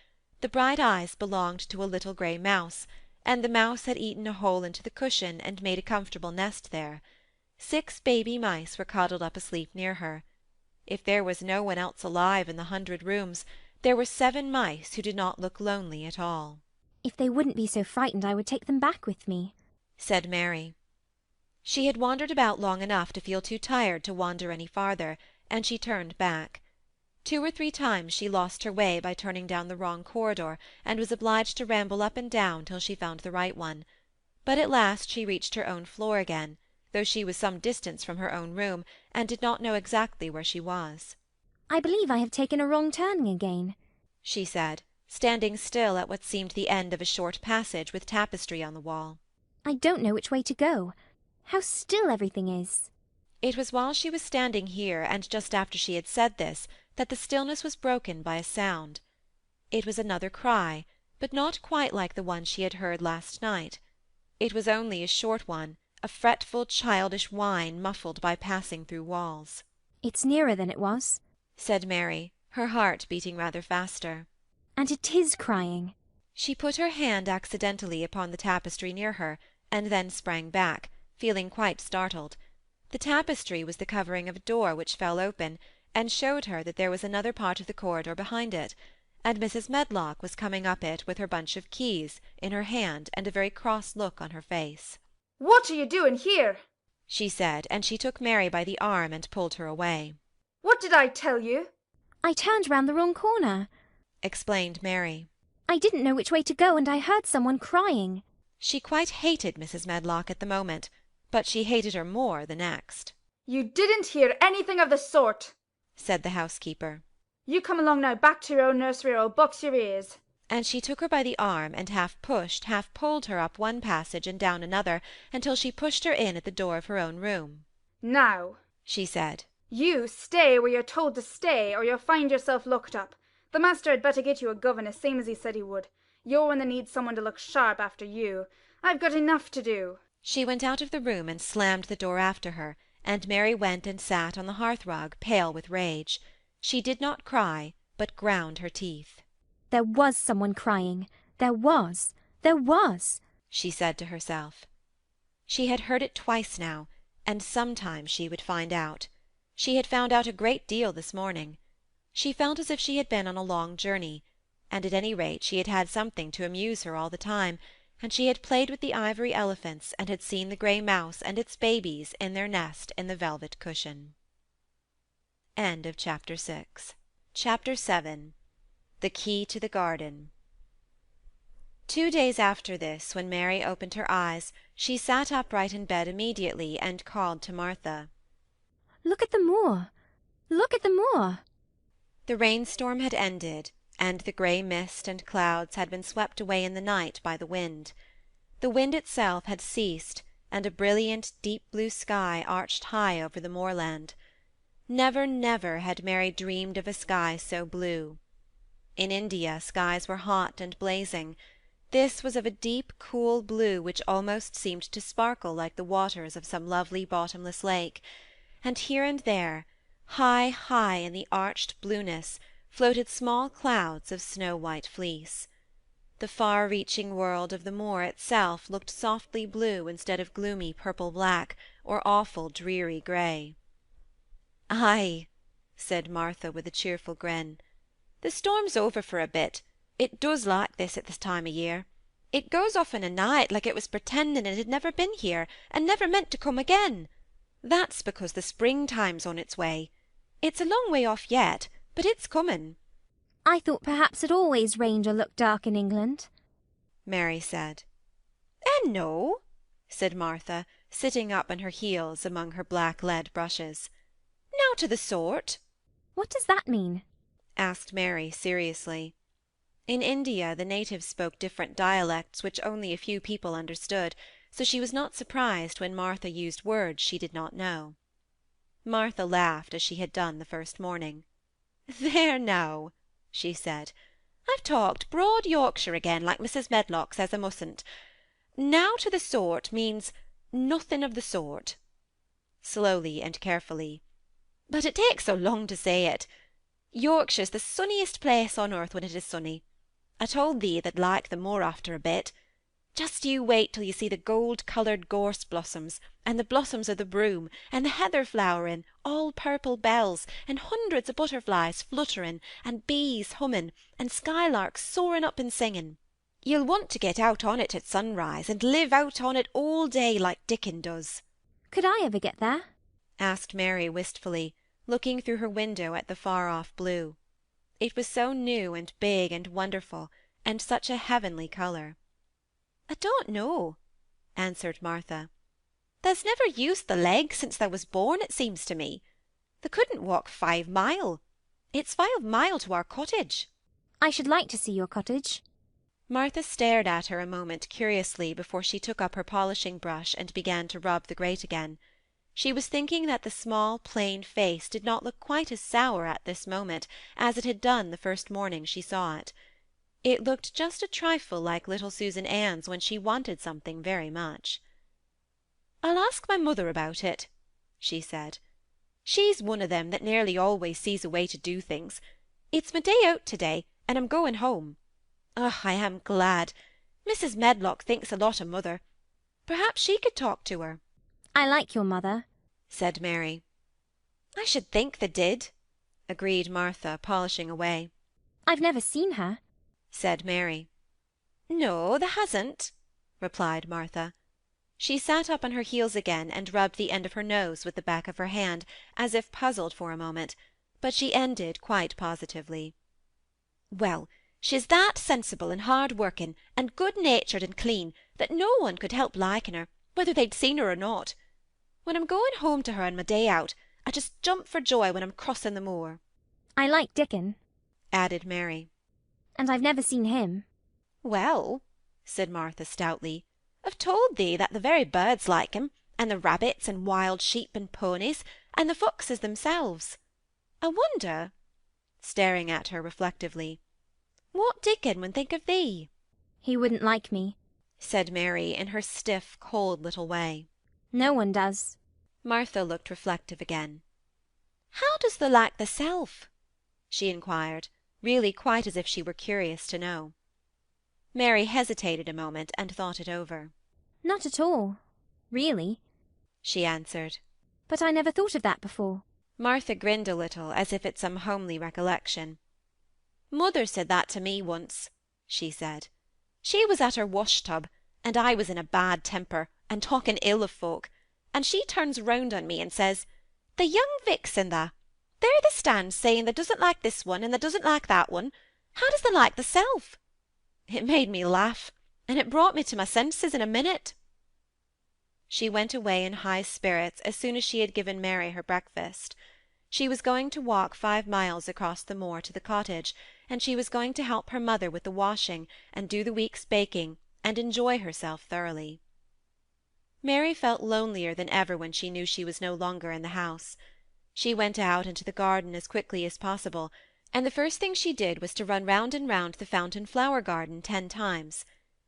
The bright eyes belonged to a little grey mouse, and the mouse had eaten a hole into the cushion and made a comfortable nest there. 6 baby mice were cuddled up asleep near her. If there was no one else alive in the 100 rooms, there were 7 mice who did not look lonely at all. If they wouldn't be so frightened, I would take them back with me, said Mary. She had wandered about long enough to feel too tired to wander any farther, and she turned back. 2 or 3 times she lost her way by turning down the wrong corridor, and was obliged to ramble up and down till she found the right one. But at last she reached her own floor again, though she was some distance from her own room, and did not know exactly where she was. I believe I have taken a wrong turning again, she said, standing still at what seemed the end of a short passage with tapestry on the wall. I don't know which way to go. How still everything is. It was while she was standing here, and just after she had said this, that the stillness was broken by a sound. It was another cry, but not quite like the one she had heard last night. It was only a short one, a fretful, childish whine muffled by passing through walls. It's nearer than it was, said Mary, her heart beating rather faster. And it is crying. She put her hand accidentally upon the tapestry near her, and then sprang back, feeling quite startled. The tapestry was the covering of a door which fell open, and showed her that there was another part of the corridor behind it, and Mrs. Medlock was coming up it with her bunch of keys in her hand and a very cross look on her face. "What are you doing here?" she said, and she took Mary by the arm and pulled her away. "What did I tell you?" I turned round the wrong corner, explained Mary. I didn't know which way to go, and I heard someone crying. She quite hated Mrs. Medlock at the moment, but she hated her more the next. "You didn't hear anything of the sort," said the housekeeper. "You come along now back to your own nursery, or I'll box your ears." And she took her by the arm, and half pushed, half pulled her up one passage and down another, until she pushed her in at the door of her own room. "Now," she said, "you stay where you're told to stay, or you'll find yourself looked up. The master had better get you a governess, same as he said he would. You're one that needs someone to look sharp after you. I've got enough to do." She went out of the room and slammed the door after her, and Mary went and sat on the hearth-rug, pale with rage. She did not cry, but ground her teeth. There was someone crying. There was, she said to herself. She had heard it twice now, and sometime she would find out. She had found out a great deal this morning. She felt as if she had been on a long journey, and at any rate she had had something to amuse her all the time, and she had played with the ivory elephants, and had seen the grey mouse and its babies in their nest in the velvet cushion. End of Chapter 6. Chapter 7. The Key to the Garden. 2 days after this, when Mary opened her eyes, she sat upright in bed immediately and called to Martha. "Look at the moor! Look at the moor!" The rainstorm had ended, and the grey mist and clouds had been swept away in the night by the wind. The wind itself had ceased, and a brilliant deep blue sky arched high over the moorland. Never, never had Mary dreamed of a sky so blue. In India skies were hot and blazing. This was of a deep, cool blue which almost seemed to sparkle like the waters of some lovely bottomless lake, and here and there, high, high in the arched blueness, floated small clouds of snow-white fleece. The far-reaching world of the moor itself looked softly blue instead of gloomy purple-black or awful dreary grey. "Ay," said Martha with a cheerful grin, "the storm's over for a bit. It does like this at this time o' year. It goes off in a night like it was pretending it had never been here, and never meant to come again. That's because the spring-time's on its way. It's a long way off yet, but it's coming." "I thought perhaps it always rained or looked dark in England," Mary said. No," said Martha, sitting up on her heels among her black lead brushes. "Nowt o' the sort." "What does that mean?" asked Mary seriously. In India the natives spoke different dialects which only a few people understood, so she was not surprised when Martha used words she did not know. Martha laughed as she had done the first morning. "There now," she said, "I've talked broad Yorkshire again, like Mrs. Medlock says I mustn't. Now to the sort means nothing of the sort," slowly and carefully. "But it takes so long to say it. Yorkshire's the sunniest place on earth when it is sunny. I told thee tha'd like the moor after a bit. Just you wait till you see the gold-coloured gorse blossoms, and the blossoms of the broom, and the heather flowering, all purple bells, and hundreds of butterflies fluttering, and bees humming, and skylarks soaring up and singing. You'll want to get out on it at sunrise, and live out on it all day like Dickon does." Could I ever get there? asked Mary wistfully, looking through her window at the far-off blue. It was so new and big and wonderful, and such a heavenly colour. "I don't know," answered Martha. "Tha's never used the leg since thou was born, it seems to me. Thou couldn't walk 5 mile. It's 5 mile to our cottage." I should like to see your cottage. Martha stared at her a moment curiously before she took up her polishing brush and began to rub the grate again. She was thinking that the small, plain face did not look quite as sour at this moment as it had done the first morning she saw it. It looked just a trifle like little Susan Ann's when she wanted something very much. "I'll ask my mother about it," she said. "She's one of them that nearly always sees a way to do things. It's my day out to-day, and I'm going home. I am glad. Mrs. Medlock thinks a lot of mother. Perhaps she could talk to her." I like your mother, said Mary. "I should think they did," agreed Martha, polishing away. I've never seen her, said Mary. "No, there hasn't," replied Martha. She sat up on her heels again and rubbed the end of her nose with the back of her hand, as if puzzled for a moment, but she ended quite positively. "Well, she's that sensible and hard-working, and good-natured and clean, that no one could help liking her, whether they'd seen her or not. When I'm going home to her on my day out, I just jump for joy when I'm crossing the moor." I like Dickon, added Mary. and I've never seen him. "Well," said Martha stoutly, "I've told thee that the very birds like him, and the rabbits and wild sheep and ponies, and the foxes themselves. I wonder," staring at her reflectively, "what Dickon would think of thee?" He wouldn't like me, said Mary in her stiff, cold little way. No one does. Martha looked reflective again. "How does thou like thyself?" she inquired, really quite as if she were curious to know. Mary hesitated a moment and thought it over. Not at all, really, she answered. But I never thought of that before. Martha grinned a little, as if at some homely recollection. "Mother said that to me once," she said. "She was at her wash-tub, and I was in a bad temper, and talking ill of folk, and she turns round on me and says, 'The young vixen tha! There thou stands saying thou doesn't like this one, and thou doesn't like that one. How does thou like thyself?' It made me laugh, and it brought me to my senses in a minute." She went away in high spirits as soon as she had given Mary her breakfast. She was going to walk 5 miles across the moor to the cottage, and she was going to help her mother with the washing, and do the week's baking, and enjoy herself thoroughly. Mary felt lonelier than ever when she knew she was no longer in the house. She went out into the garden as quickly as possible, and the first thing she did was to run round and round the fountain flower garden 10 times.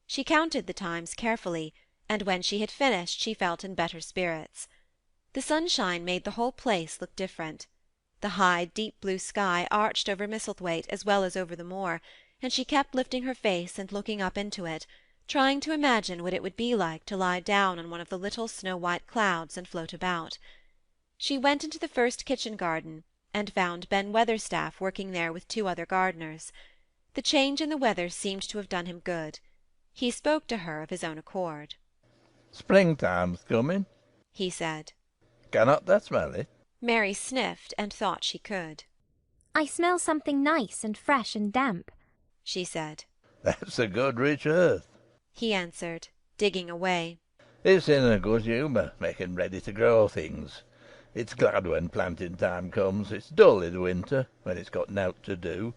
She counted the times carefully, and when she had finished she felt in better spirits. The sunshine made the whole place look different. The high, deep blue sky arched over Misselthwaite as well as over the moor, and she kept lifting her face and looking up into it, trying to imagine what it would be like to lie down on one of the little snow-white clouds and float about. She went into the first kitchen garden, and found Ben Weatherstaff working there with 2 other gardeners. The change in the weather seemed to have done him good. He spoke to her of his own accord. "Springtime's coming," he said. "Cannot thou smell it?" Mary sniffed and thought she could. I smell something nice and fresh and damp, she said. "That's a good rich earth," he answered, digging away. "It's in a good humour, making ready to grow things. It's glad when planting time comes. It's dull in winter, when it's got nowt to do.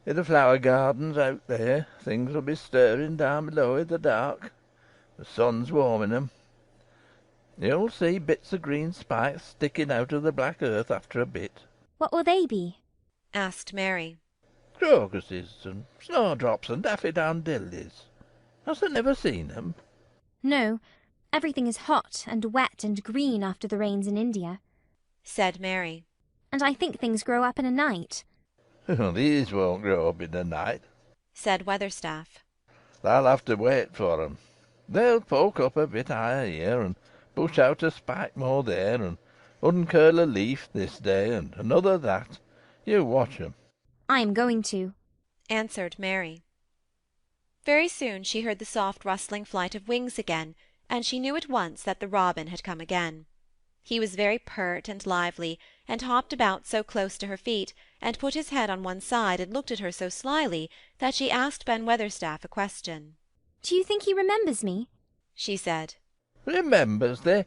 In the flower gardens out there, things will be stirring down below in the dark. The sun's warming 'em. You'll see bits of green spikes sticking out of the black earth after a bit. What will they be? asked Mary. Crocuses and snowdrops and daffodillies. Hast thou never seen 'em? No, everything is hot and wet and green after the rains in India. Said Mary. And I think things grow up in a night. These won't grow up in a night. Said Weatherstaff. Thou'll have to wait for 'em. They'll poke up a bit higher here, and push out a spike more there, and uncurl a leaf this day, and another that. You watch 'em. I am going to, answered Mary. Very soon she heard the soft rustling flight of wings again, and she knew at once that the robin had come again. He was very pert and lively, and hopped about so close to her feet, and put his head on one side and looked at her so slyly, that she asked Ben Weatherstaff a question. Do you think he remembers me? She said. Remembers thee?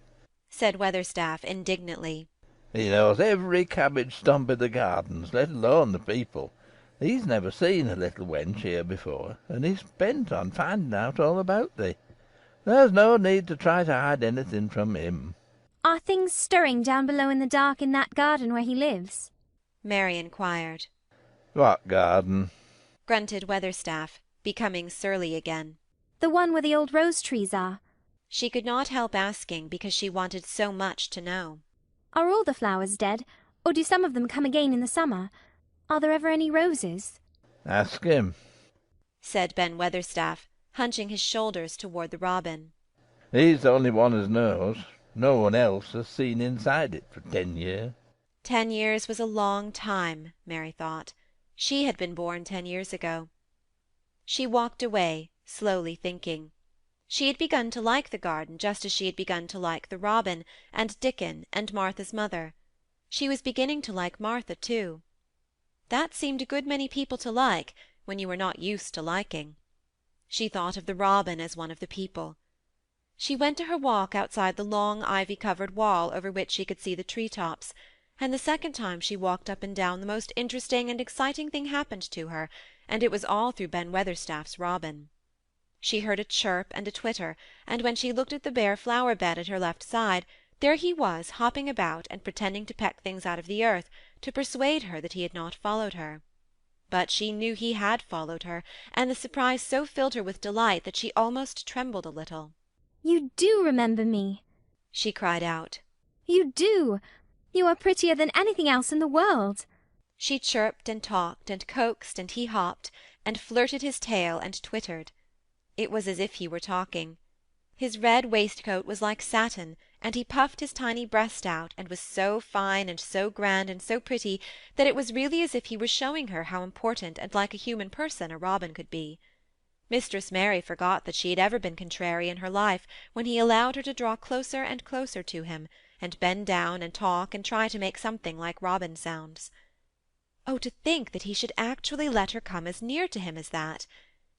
Said Weatherstaff indignantly. He knows every cabbage stump of the gardens, let alone the people. He's never seen a little wench here before, and he's bent on finding out all about thee. There's no need to try to hide anything from him. Are things stirring down below in the dark in that garden where he lives? Mary inquired. What garden? Grunted Weatherstaff, becoming surly again. The one where the old rose trees are. She could not help asking, because she wanted so much to know. Are all the flowers dead, or do some of them come again in the summer? Are there ever any roses? Ask him, said Ben Weatherstaff, hunching his shoulders toward the robin. He's the only one as knows. No one else has seen inside it for 10 years. 10 years was a long time, Mary thought. She had been born 10 years ago. She walked away, slowly thinking. She had begun to like the garden just as she had begun to like the robin, and Dickon, and Martha's mother. She was beginning to like Martha too. That seemed a good many people to like, when you were not used to liking. She thought of the robin as one of the people. She went to her walk outside the long ivy-covered wall over which she could see the tree-tops, and the second time she walked up and down the most interesting and exciting thing happened to her, and it was all through Ben Weatherstaff's robin. She heard a chirp and a twitter, and when she looked at the bare flower-bed at her left side, there he was hopping about and pretending to peck things out of the earth, to persuade her that he had not followed her. But she knew he had followed her, and the surprise so filled her with delight that she almost trembled a little. You do remember me, she cried out. You do. You are prettier than anything else in the world. She chirped and talked and coaxed, and he hopped, and flirted his tail and twittered. It was as if he were talking. His red waistcoat was like satin, and he puffed his tiny breast out, and was so fine and so grand and so pretty that it was really as if he were showing her how important and like a human person a robin could be. Mistress Mary forgot that she had ever been contrary in her life when he allowed her to draw closer and closer to him, and bend down and talk and try to make something like robin sounds. Oh, to think that he should actually let her come as near to him as that!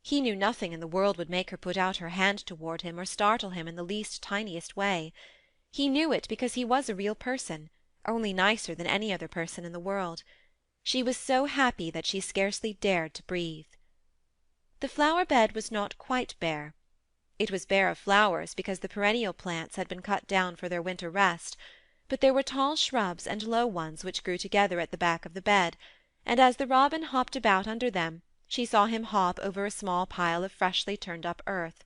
He knew nothing in the world would make her put out her hand toward him or startle him in the least tiniest way. He knew it because he was a real person, only nicer than any other person in the world. She was so happy that she scarcely dared to breathe. The flower-bed was not quite bare. It was bare of flowers because the perennial plants had been cut down for their winter rest, but there were tall shrubs and low ones which grew together at the back of the bed, and as the robin hopped about under them, she saw him hop over a small pile of freshly turned-up earth.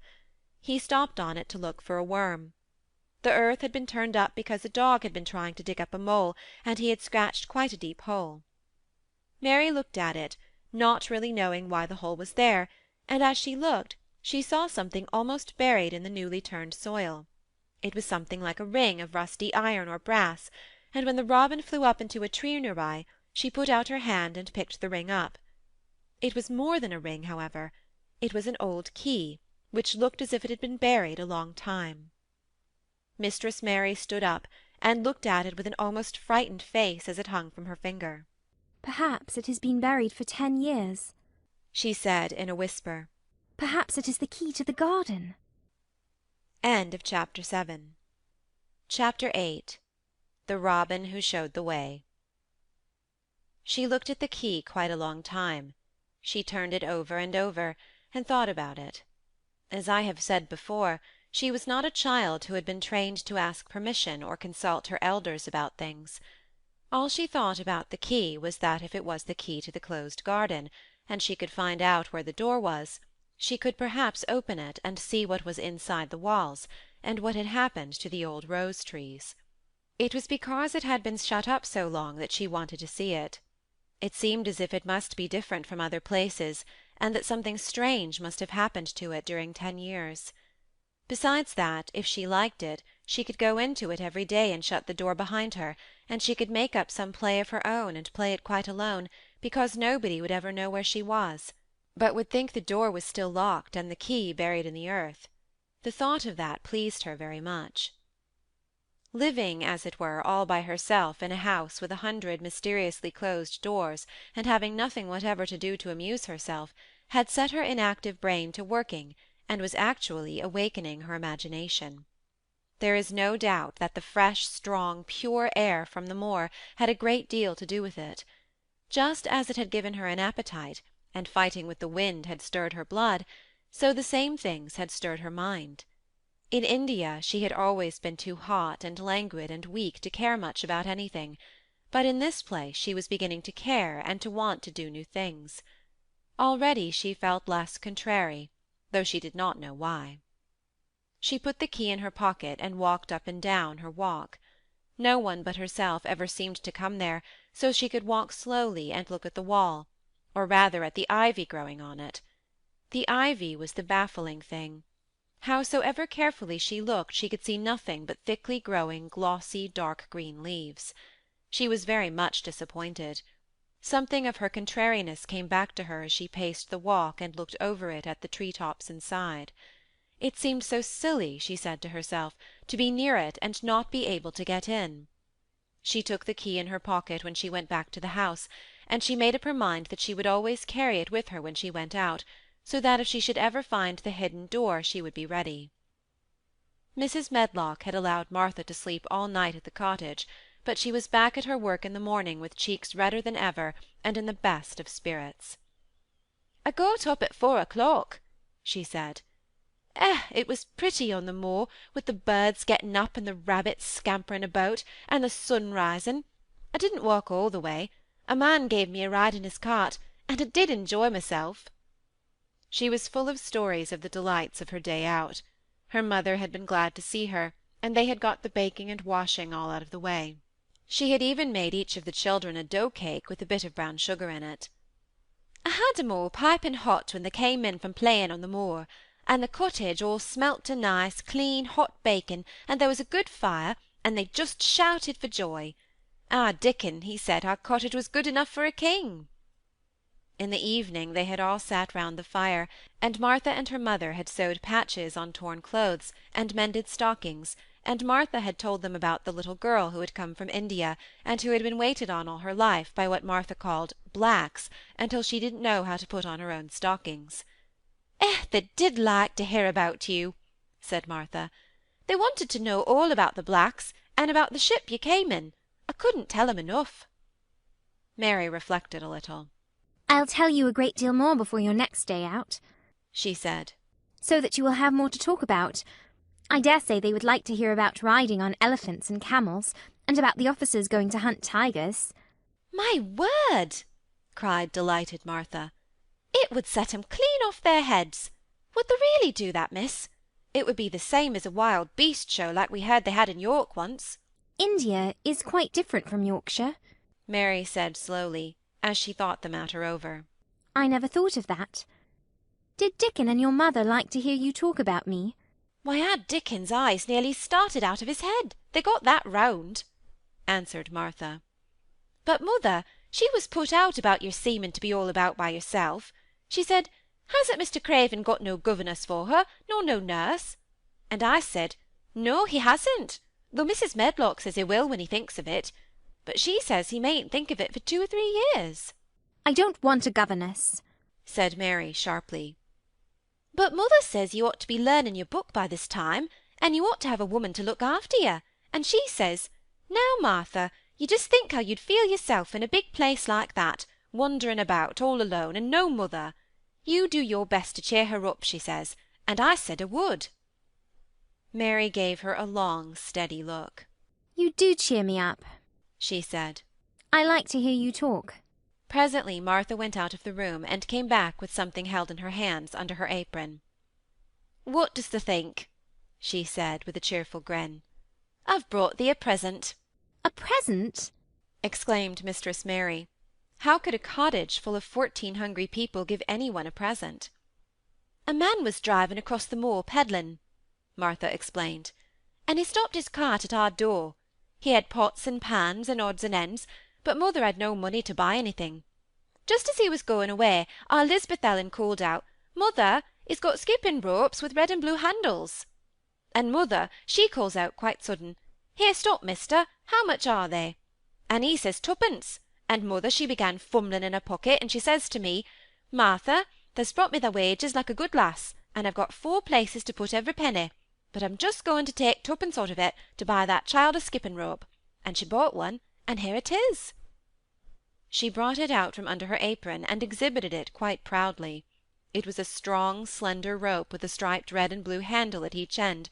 He stopped on it to look for a worm. The earth had been turned up because a dog had been trying to dig up a mole, and he had scratched quite a deep hole. Mary looked at it, not really knowing why the hole was there, and as she looked, she saw something almost buried in the newly turned soil. It was something like a ring of rusty iron or brass, and when the robin flew up into a tree near by, she put out her hand and picked the ring up. It was more than a ring, however. It was an old key, which looked as if it had been buried a long time. Mistress Mary stood up, and looked at it with an almost frightened face as it hung from her finger. Perhaps it has been buried for 10 years, she said in a whisper. Perhaps it is the key to the garden. End of Chapter 7. Chapter 8. The Robin Who Showed the Way. She looked at the key quite a long time. She turned it over and over, and thought about it. As I have said before, She was not a child who had been trained to ask permission or consult her elders about things. All she thought about the key was that if it was the key to the closed garden, and she could find out where the door was, she could perhaps open it and see what was inside the walls, and what had happened to the old rose-trees. It was because it had been shut up so long that she wanted to see it. It seemed as if it must be different from other places, and that something strange must have happened to it during 10 years. Besides that, if she liked it, she could go into it every day and shut the door behind her, and she could make up some play of her own and play it quite alone, because nobody would ever know where she was, but would think the door was still locked and the key buried in the earth. The thought of that pleased her very much. Living, as it were, all by herself in a house with 100 mysteriously closed doors, and having nothing whatever to do to amuse herself, had set her inactive brain to working, and was actually awakening her imagination. There is no doubt that the fresh, strong, pure air from the moor had a great deal to do with it. Just as it had given her an appetite, and fighting with the wind had stirred her blood, so the same things had stirred her mind. In India she had always been too hot and languid and weak to care much about anything, but in this place she was beginning to care and to want to do new things. Already she felt less contrary, though she did not know why. She put the key in her pocket and walked up and down her walk. No one but herself ever seemed to come there, so she could walk slowly and look at the wall, or rather at the ivy growing on it. The ivy was the baffling thing. Howsoever carefully she looked, she could see nothing but thickly growing, glossy, dark green leaves. She was very much disappointed. Something of her contrariness came back to her as she paced the walk and looked over it at the tree-tops inside. It seemed so silly, she said to herself, to be near it and not be able to get in. She took the key in her pocket when she went back to the house, and she made up her mind that she would always carry it with her when she went out, so that if she should ever find the hidden door she would be ready. Mrs. Medlock had allowed Martha to sleep all night at the cottage, but she was back at her work in the morning with cheeks redder than ever and in the best of spirits. "I got up at 4 o'clock," she said. It was pretty on the moor, with the birds getting up and the rabbits scampering about, and the sun rising. I didn't walk all the way. A man gave me a ride in his cart, and I did enjoy myself." She was full of stories of the delights of her day out. Her mother had been glad to see her, and they had got the baking and washing all out of the way. She had even made each of the children a dough-cake with a bit of brown sugar in it. "I had 'em all piping hot when they came in from playing on the moor, and the cottage all smelt to nice, clean, hot bacon, and there was a good fire, and they just shouted for joy. Our Dickon, he said our cottage was good enough for a king." In the evening they had all sat round the fire, and Martha and her mother had sewed patches on torn clothes, and mended stockings, and Martha had told them about the little girl who had come from India, and who had been waited on all her life by what Martha called blacks, until she didn't know how to put on her own stockings. "They did like to hear about you," said Martha. "They wanted to know all about the blacks, and about the ship you came in. I couldn't tell 'em enough." Mary reflected a little. "I'll tell you a great deal more before your next day out," she said, "so that you will have more to talk about. I dare say they would like to hear about riding on elephants and camels, and about the officers going to hunt tigers." "My word!" cried delighted Martha. "It would set 'em clean off their heads. Would they really do that, miss? It would be the same as a wild beast show like we heard they had in York once." "India is quite different from Yorkshire," Mary said slowly, as she thought the matter over. "I never thought of that. Did Dickon and your mother like to hear you talk about me?" "Why, our Dickon's eyes nearly started out of his head, they got that round," answered Martha. "But mother, she was put out about your seeming to be all about by yourself. She said, 'Hasn't Mr. Craven got no governess for her, nor no nurse?' And I said, 'No, he hasn't, though Mrs. Medlock says he will when he thinks of it. But she says he mayn't think of it for 2 or 3 years. "I don't want a governess," said Mary sharply. "But mother says you ought to be learning your book by this time, and you ought to have a woman to look after you, and she says, 'Now, Martha, you just think how you'd feel yourself in a big place like that, wandering about all alone, and no mother. You do your best to cheer her up,' she says, and I said I would." Mary gave her a long, steady look. You do cheer me up, she said. I like to hear you talk. Presently Martha went out of the room, and came back with something held in her hands under her apron. What dost thou think? she said, with a cheerful grin. I've brought thee a present. A present? Exclaimed Mistress Mary. How could a cottage full of 14 hungry people give any one a present? A man was driving across the moor peddling, Martha explained, and he stopped his cart at our door. He had pots and pans and odds and ends, but mother had no money to buy anything. Just as he was going away, our Lisbeth Ellen called out, Mother, he's got skipping ropes with red and blue handles. And mother, she calls out quite sudden, Here, stop, mister, how much are they? And he says 2pence, and mother, she began fumbling in her pocket, and she says to me, Martha, thou's brought me thy wages like a good lass, and I've got 4 places to put every penny, but I'm just going to take 2pence out of it to buy that child a skipping rope. And she bought one, and here it is. She brought it out from under her apron, and exhibited it quite proudly. It was a strong, slender rope with a striped red and blue handle at each end,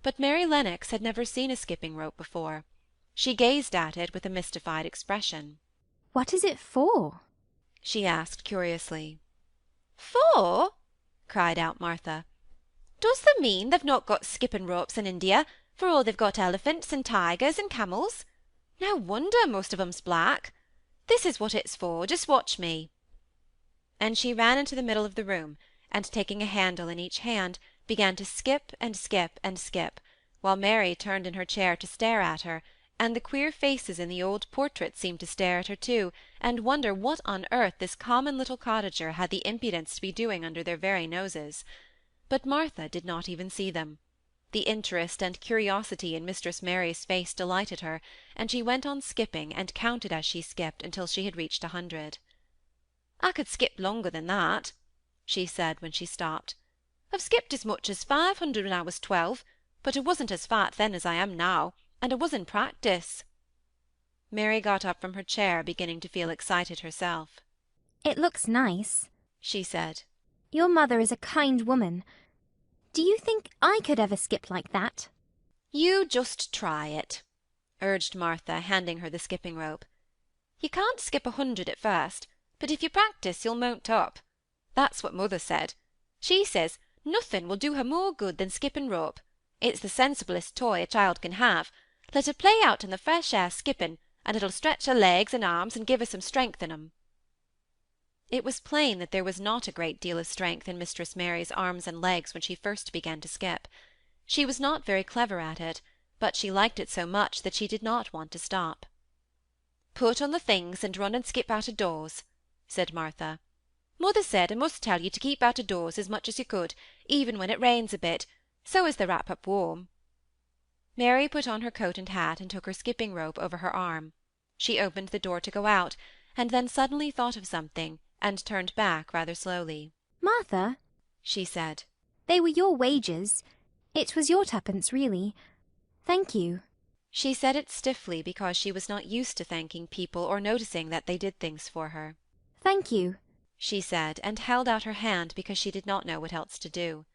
but Mary Lennox had never seen a skipping rope before. She gazed at it with a mystified expression. What is it for? she asked curiously. For? cried out Martha. Does thou mean they've not got skipping ropes in India, for all they've got elephants and tigers and camels? No wonder most of 'em's black. This is what it's for, just watch me. And she ran into the middle of the room, and taking a handle in each hand, began to skip and skip and skip, while Mary turned in her chair to stare at her, and the queer faces in the old portraits seemed to stare at her too, and wonder what on earth this common little cottager had the impudence to be doing under their very noses. But Martha did not even see them. The interest and curiosity in Mistress Mary's face delighted her, and she went on skipping, and counted as she skipped until she had reached 100. I could skip longer than that, she said when she stopped. I've skipped as much as 500 when I was 12, but I wasn't as fat then as I am now, and I was in practice. Mary got up from her chair, beginning to feel excited herself. It looks nice, she said. Your mother is a kind woman. Do you think I could ever skip like that? You just try it, urged Martha, handing her the skipping rope. You can't skip 100 at first, but if you practise you'll mount up. That's what mother said. She says nothing will do her more good than skipping rope. It's the sensiblest toy a child can have. Let her play out in the fresh air skipping, and it'll stretch her legs and arms and give her some strength in 'em. It was plain that there was not a great deal of strength in Mistress Mary's arms and legs when she first began to skip. She was not very clever at it, but she liked it so much that she did not want to stop. Put on the things and run and skip out of doors, said Martha. Mother said I must tell you to keep out of doors as much as you could, even when it rains a bit, so as to wrap up warm. Mary put on her coat and hat and took her skipping rope over her arm. She opened the door to go out, and then suddenly thought of something, and turned back rather slowly. Martha, she said, they were your wages. It was your 2pence, really. Thank you. She said it stiffly because she was not used to thanking people or noticing that they did things for her. Thank you, she said, and held out her hand because she did not know what else to do.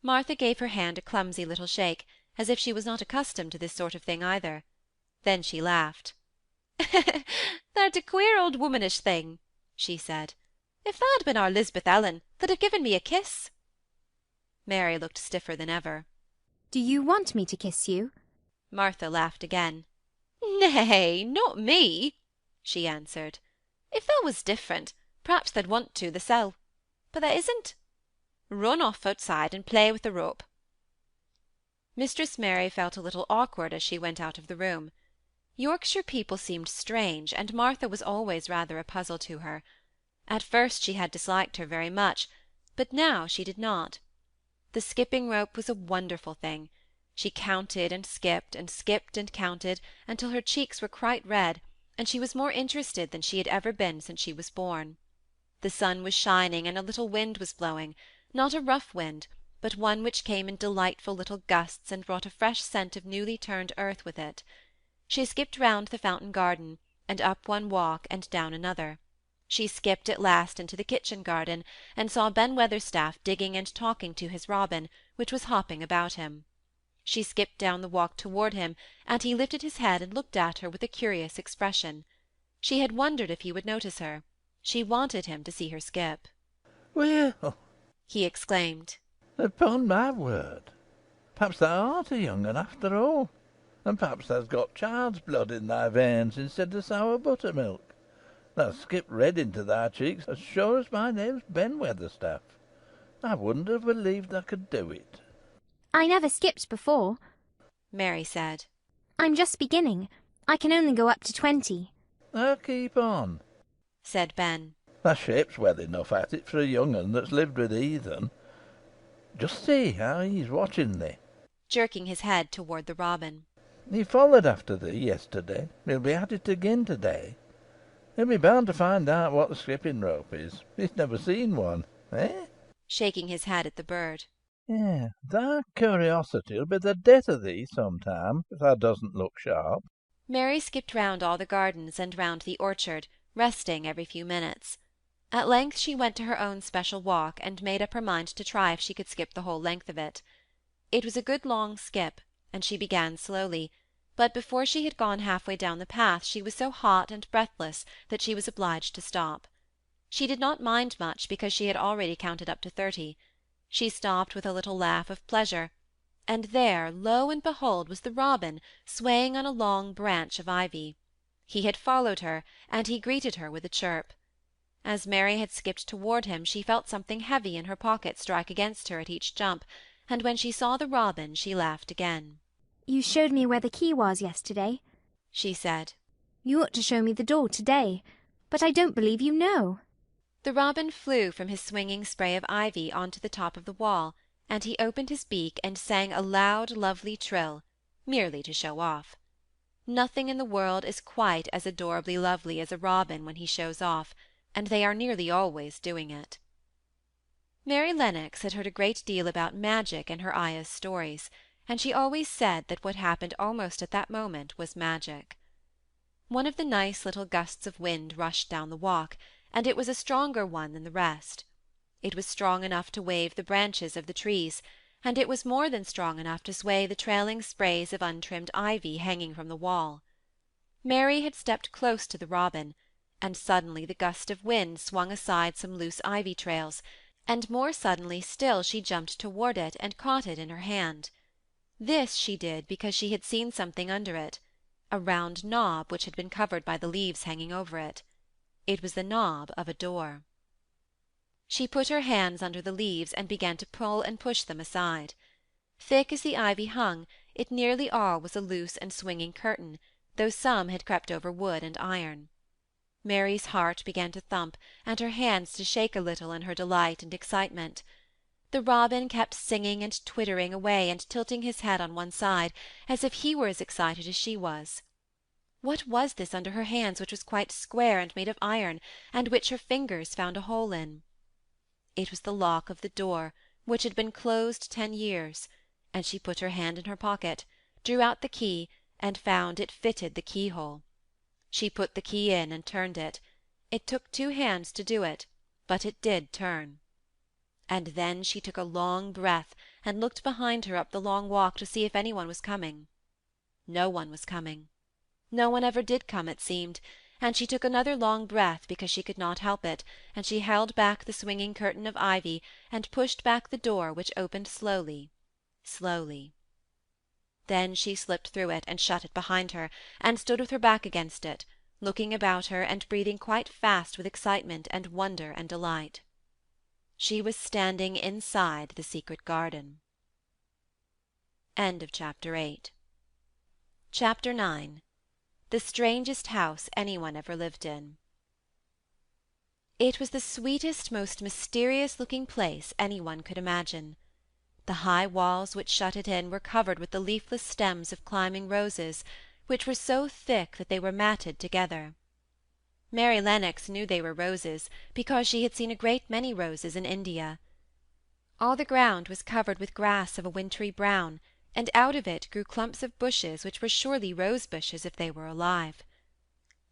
Martha gave her hand a clumsy little shake, as if she was not accustomed to this sort of thing either. Then she laughed. Thou'rt a queer old womanish thing, she said. If tha'd been our Lisbeth Ellen, tha'd have given me a kiss. Mary looked stiffer than ever. Do you want me to kiss you? Martha laughed again. Nay, not me, she answered. If that was different, perhaps they'd want to thysel', but that isn't. Run off outside and play with the rope. Mistress Mary felt a little awkward as she went out of the room. Yorkshire people seemed strange, and Martha was always rather a puzzle to her. At first she had disliked her very much, but now she did not. The skipping rope was a wonderful thing. She counted and skipped and counted, until her cheeks were quite red, and she was more interested than she had ever been since she was born. The sun was shining, and a little wind was blowing, not a rough wind, but one which came in delightful little gusts and brought a fresh scent of newly turned earth with it. She skipped round the fountain garden, and up one walk and down another. She skipped at last into the kitchen garden, and saw Ben Weatherstaff digging and talking to his robin, which was hopping about him. She skipped down the walk toward him, and he lifted his head and looked at her with a curious expression. She had wondered if he would notice her. She wanted him to see her skip. "Well," he exclaimed, "upon my word, perhaps thou art a young un after all, and perhaps thou's got child's blood in thy veins instead of sour buttermilk. Thou skipped red into thy cheeks as sure as my name's Ben Weatherstaff. I wouldn't have believed I could do it." I never skipped before, Mary said. I'm just beginning. I can only go up to 20. "Keep on," said Ben. "Thy shape's well enough at it for a young un that's lived with heathen. Just see how he's watching thee," jerking his head toward the robin. "He followed after thee yesterday. He'll be at it again to day. He'll be bound to find out what the skipping rope is. He's never seen one, eh?" shaking his head at the bird. "Yeah, thy curiosity'll be the death of thee sometime, if thou doesn't look sharp." Mary skipped round all the gardens and round the orchard, resting every few minutes. At length she went to her own special walk, and made up her mind to try if she could skip the whole length of it. It was a good long skip, and she began slowly, but before she had gone half-way down the path she was so hot and breathless that she was obliged to stop. She did not mind much, because she had already counted up to 30. She stopped with a little laugh of pleasure, and there, lo and behold, was the robin swaying on a long branch of ivy. He had followed her, and he greeted her with a chirp. As Mary had skipped toward him she felt something heavy in her pocket strike against her at each jump, and when she saw the robin she laughed again. You showed me where the key was yesterday, she said. You ought to show me the door today, but I don't believe you know. The robin flew from his swinging spray of ivy on to the top of the wall, and he opened his beak and sang a loud, lovely trill, merely to show off. Nothing in the world is quite as adorably lovely as a robin when he shows off, and they are nearly always doing it. Mary Lennox had heard a great deal about magic in her Aya's stories, and she always said that what happened almost at that moment was magic. One of the nice little gusts of wind rushed down the walk, and it was a stronger one than the rest. It was strong enough to wave the branches of the trees, and it was more than strong enough to sway the trailing sprays of untrimmed ivy hanging from the wall. Mary had stepped close to the robin, and suddenly the gust of wind swung aside some loose ivy trails, and more suddenly still she jumped toward it and caught it in her hand. This she did because she had seen something under it, a round knob which had been covered by the leaves hanging over it. It was the knob of a door. She put her hands under the leaves and began to pull and push them aside. Thick as the ivy hung, it nearly all was a loose and swinging curtain, though some had crept over wood and iron. Mary's heart began to thump, and her hands to shake a little in her delight and excitement. The robin kept singing and twittering away and tilting his head on one side, as if he were as excited as she was. What was this under her hands which was quite square and made of iron, and which her fingers found a hole in? It was the lock of the door, which had been closed 10 years, and she put her hand in her pocket, drew out the key, and found it fitted the keyhole. She put the key in and turned it. It took 2 hands to do it, but it did turn. And then she took a long breath and looked behind her up the long walk to see if any one was coming. No one was coming. No one ever did come, it seemed, and she took another long breath because she could not help it, and she held back the swinging curtain of ivy and pushed back the door, which opened slowly, slowly. Then she slipped through it and shut it behind her, and stood with her back against it, looking about her and breathing quite fast with excitement and wonder and delight. She was standing inside the secret garden. End of Chapter 8. Chapter 9. The strangest house anyone ever lived in. It was the sweetest, most mysterious-looking place anyone could imagine. The high walls which shut it in were covered with the leafless stems of climbing roses, which were so thick that they were matted together. Mary Lennox knew they were roses, because she had seen a great many roses in India. All the ground was covered with grass of a wintry brown, and out of it grew clumps of bushes which were surely rose-bushes if they were alive.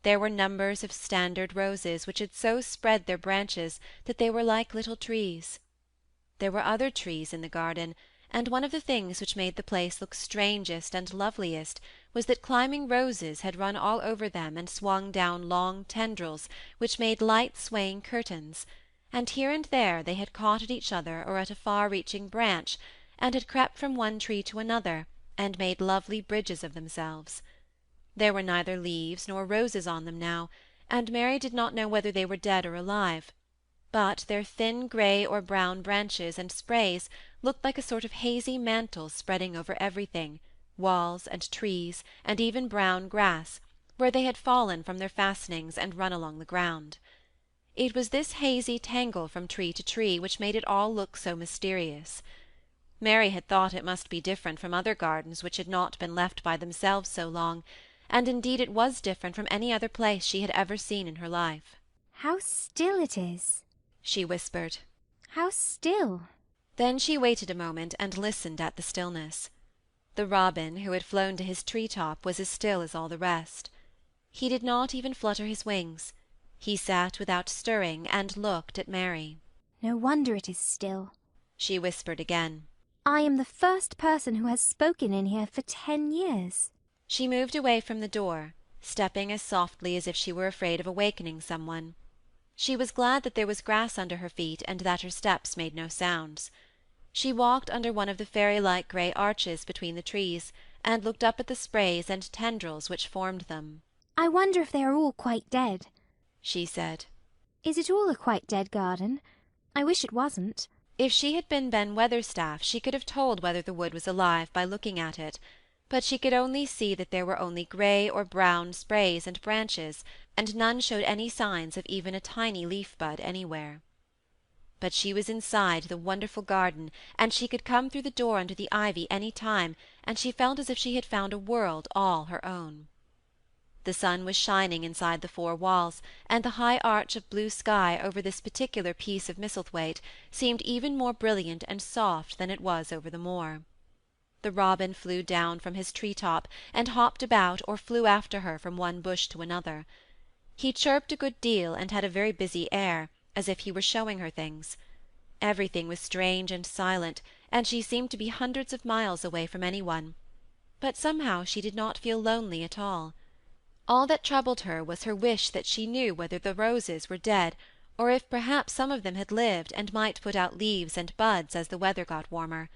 There were numbers of standard roses which had so spread their branches that they were like little trees. There were other trees in the garden, and one of the things which made the place look strangest and loveliest was that climbing roses had run all over them and swung down long tendrils which made light swaying curtains, and here and there they had caught at each other or at a far-reaching branch, and had crept from one tree to another, and made lovely bridges of themselves. There were neither leaves nor roses on them now, and Mary did not know whether they were dead or alive, but their thin grey or brown branches and sprays looked like a sort of hazy mantle spreading over everything, walls and trees, and even brown grass, where they had fallen from their fastenings and run along the ground. It was this hazy tangle from tree to tree which made it all look so mysterious. Mary had thought it must be different from other gardens which had not been left by themselves so long, and indeed it was different from any other place she had ever seen in her life. "How still it is," she whispered. "How still." Then she waited a moment and listened at the stillness. The robin, who had flown to his tree-top, was as still as all the rest. He did not even flutter his wings. He sat without stirring and looked at Mary. "No wonder it is still," she whispered again. "I am the first person who has spoken in here for 10 years." She moved away from the door, stepping as softly as if she were afraid of awakening someone. She was glad that there was grass under her feet and that her steps made no sounds. She walked under one of the fairy-like grey arches between the trees, and looked up at the sprays and tendrils which formed them. "I wonder if they are all quite dead," she said. "Is it all a quite dead garden? I wish it wasn't." If she had been Ben Weatherstaff, she could have told whether the wood was alive by looking at it, but she could only see that there were only grey or brown sprays and branches, and none showed any signs of even a tiny leaf-bud anywhere. But she was inside the wonderful garden, and she could come through the door under the ivy any time, and she felt as if she had found a world all her own. The sun was shining inside the 4 walls, and the high arch of blue sky over this particular piece of Misselthwaite seemed even more brilliant and soft than it was over the moor. The robin flew down from his tree-top, and hopped about or flew after her from one bush to another. He chirped a good deal and had a very busy air, as if he were showing her things. Everything was strange and silent, and she seemed to be hundreds of miles away from any one. But somehow she did not feel lonely at all. All that troubled her was her wish that she knew whether the roses were dead, or if perhaps some of them had lived and might put out leaves and buds as the weather got warmer.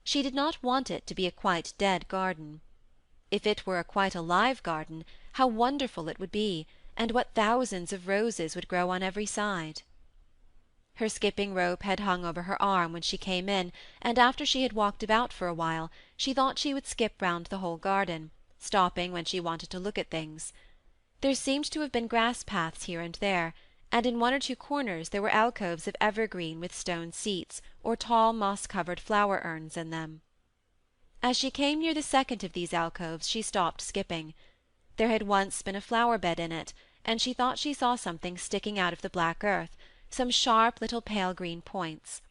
She did not want it to be a quite dead garden. If it were a quite alive garden, how wonderful it would be, and what thousands of roses would grow on every side. Her skipping rope had hung over her arm when she came in, and after she had walked about for a while, she thought she would skip round the whole garden, stopping when she wanted to look at things. There seemed to have been grass paths here and there, and in 1 or 2 corners there were alcoves of evergreen with stone seats, or tall moss-covered flower urns in them. As she came near the second of these alcoves she stopped skipping. There had once been a flower-bed in it, and she thought she saw something sticking out of the black earth, some sharp little pale green points.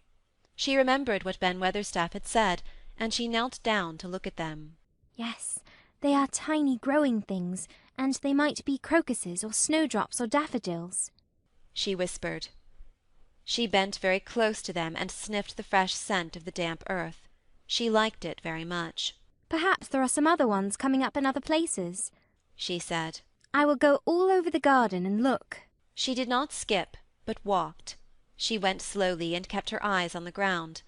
She remembered what Ben Weatherstaff had said, and she knelt down to look at them. "Yes, they are tiny growing things, and they might be crocuses or snowdrops or daffodils," she whispered. She bent very close to them and sniffed the fresh scent of the damp earth. She liked it very much. "Perhaps there are some other ones coming up in other places," she said. "I will go all over the garden and look." She did not skip, but walked. She went slowly and kept her eyes on the ground.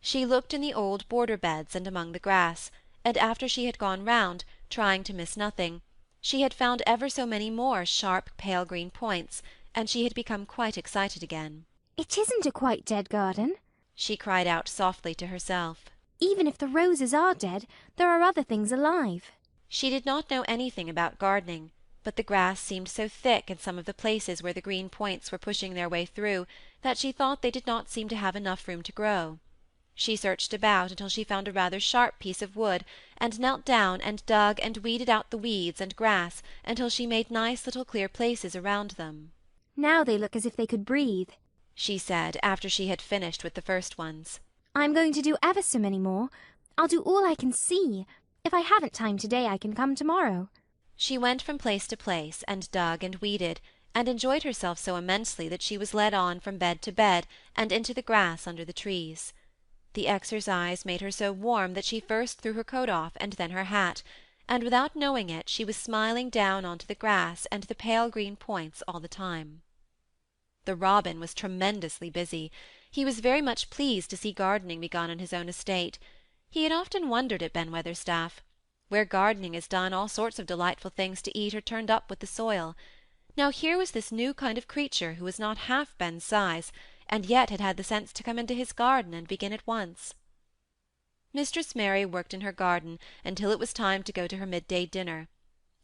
She looked in the old border beds and among the grass, and after she had gone round, trying to miss nothing, she had found ever so many more sharp pale green points, and she had become quite excited again. "It isn't a quite dead garden," she cried out softly to herself. "Even if the roses are dead, there are other things alive." She did not know anything about gardening, but the grass seemed so thick in some of the places where the green points were pushing their way through that she thought they did not seem to have enough room to grow. She searched about until she found a rather sharp piece of wood, and knelt down and dug and weeded out the weeds and grass until she made nice little clear places around them. "Now they look as if they could breathe," she said, after she had finished with the first ones. "I'm going to do ever so many more. I'll do all I can see. If I haven't time today, I can come tomorrow." She went from place to place, and dug and weeded, and enjoyed herself so immensely that she was led on from bed to bed and into the grass under the trees. the exercise made her so warm that she first threw her coat off and then her hat, and without knowing it she was smiling down on to the grass and the pale green points all the time. The robin was tremendously busy. He was very much pleased to see gardening begun on his own estate. He had often wondered at Ben Weatherstaff. Where gardening is done, all sorts of delightful things to eat are turned up with the soil. Now here was this new kind of creature who was not half Ben's size, and yet had had the sense to come into his garden and begin at once. Mistress Mary worked in her garden until it was time to go to her midday dinner.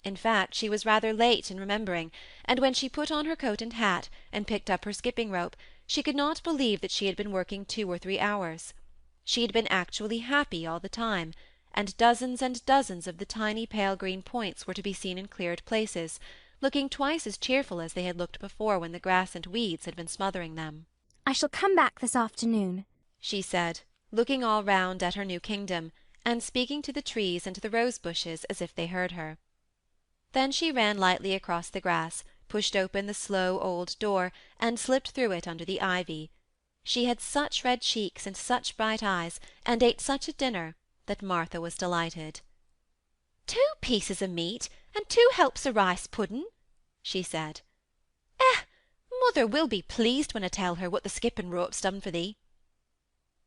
In fact, she was rather late in remembering, and when she put on her coat and hat, and picked up her skipping rope, she could not believe that she had been working 2 or 3 hours. She had been actually happy all the time, and dozens of the tiny pale green points were to be seen in cleared places, looking twice as cheerful as they had looked before when the grass and weeds had been smothering them. I shall come back this afternoon, she said, looking all round at her new kingdom, and speaking to the trees and the rose-bushes as if they heard her. Then she ran lightly across the grass, pushed open the slow old door, and slipped through it under the ivy. She had such red cheeks and such bright eyes, and ate such a dinner, that Martha was delighted. 2 pieces of meat, and 2 helps of rice pudding, she said. Mother will be pleased when I tell her what the skipping rope's done for thee.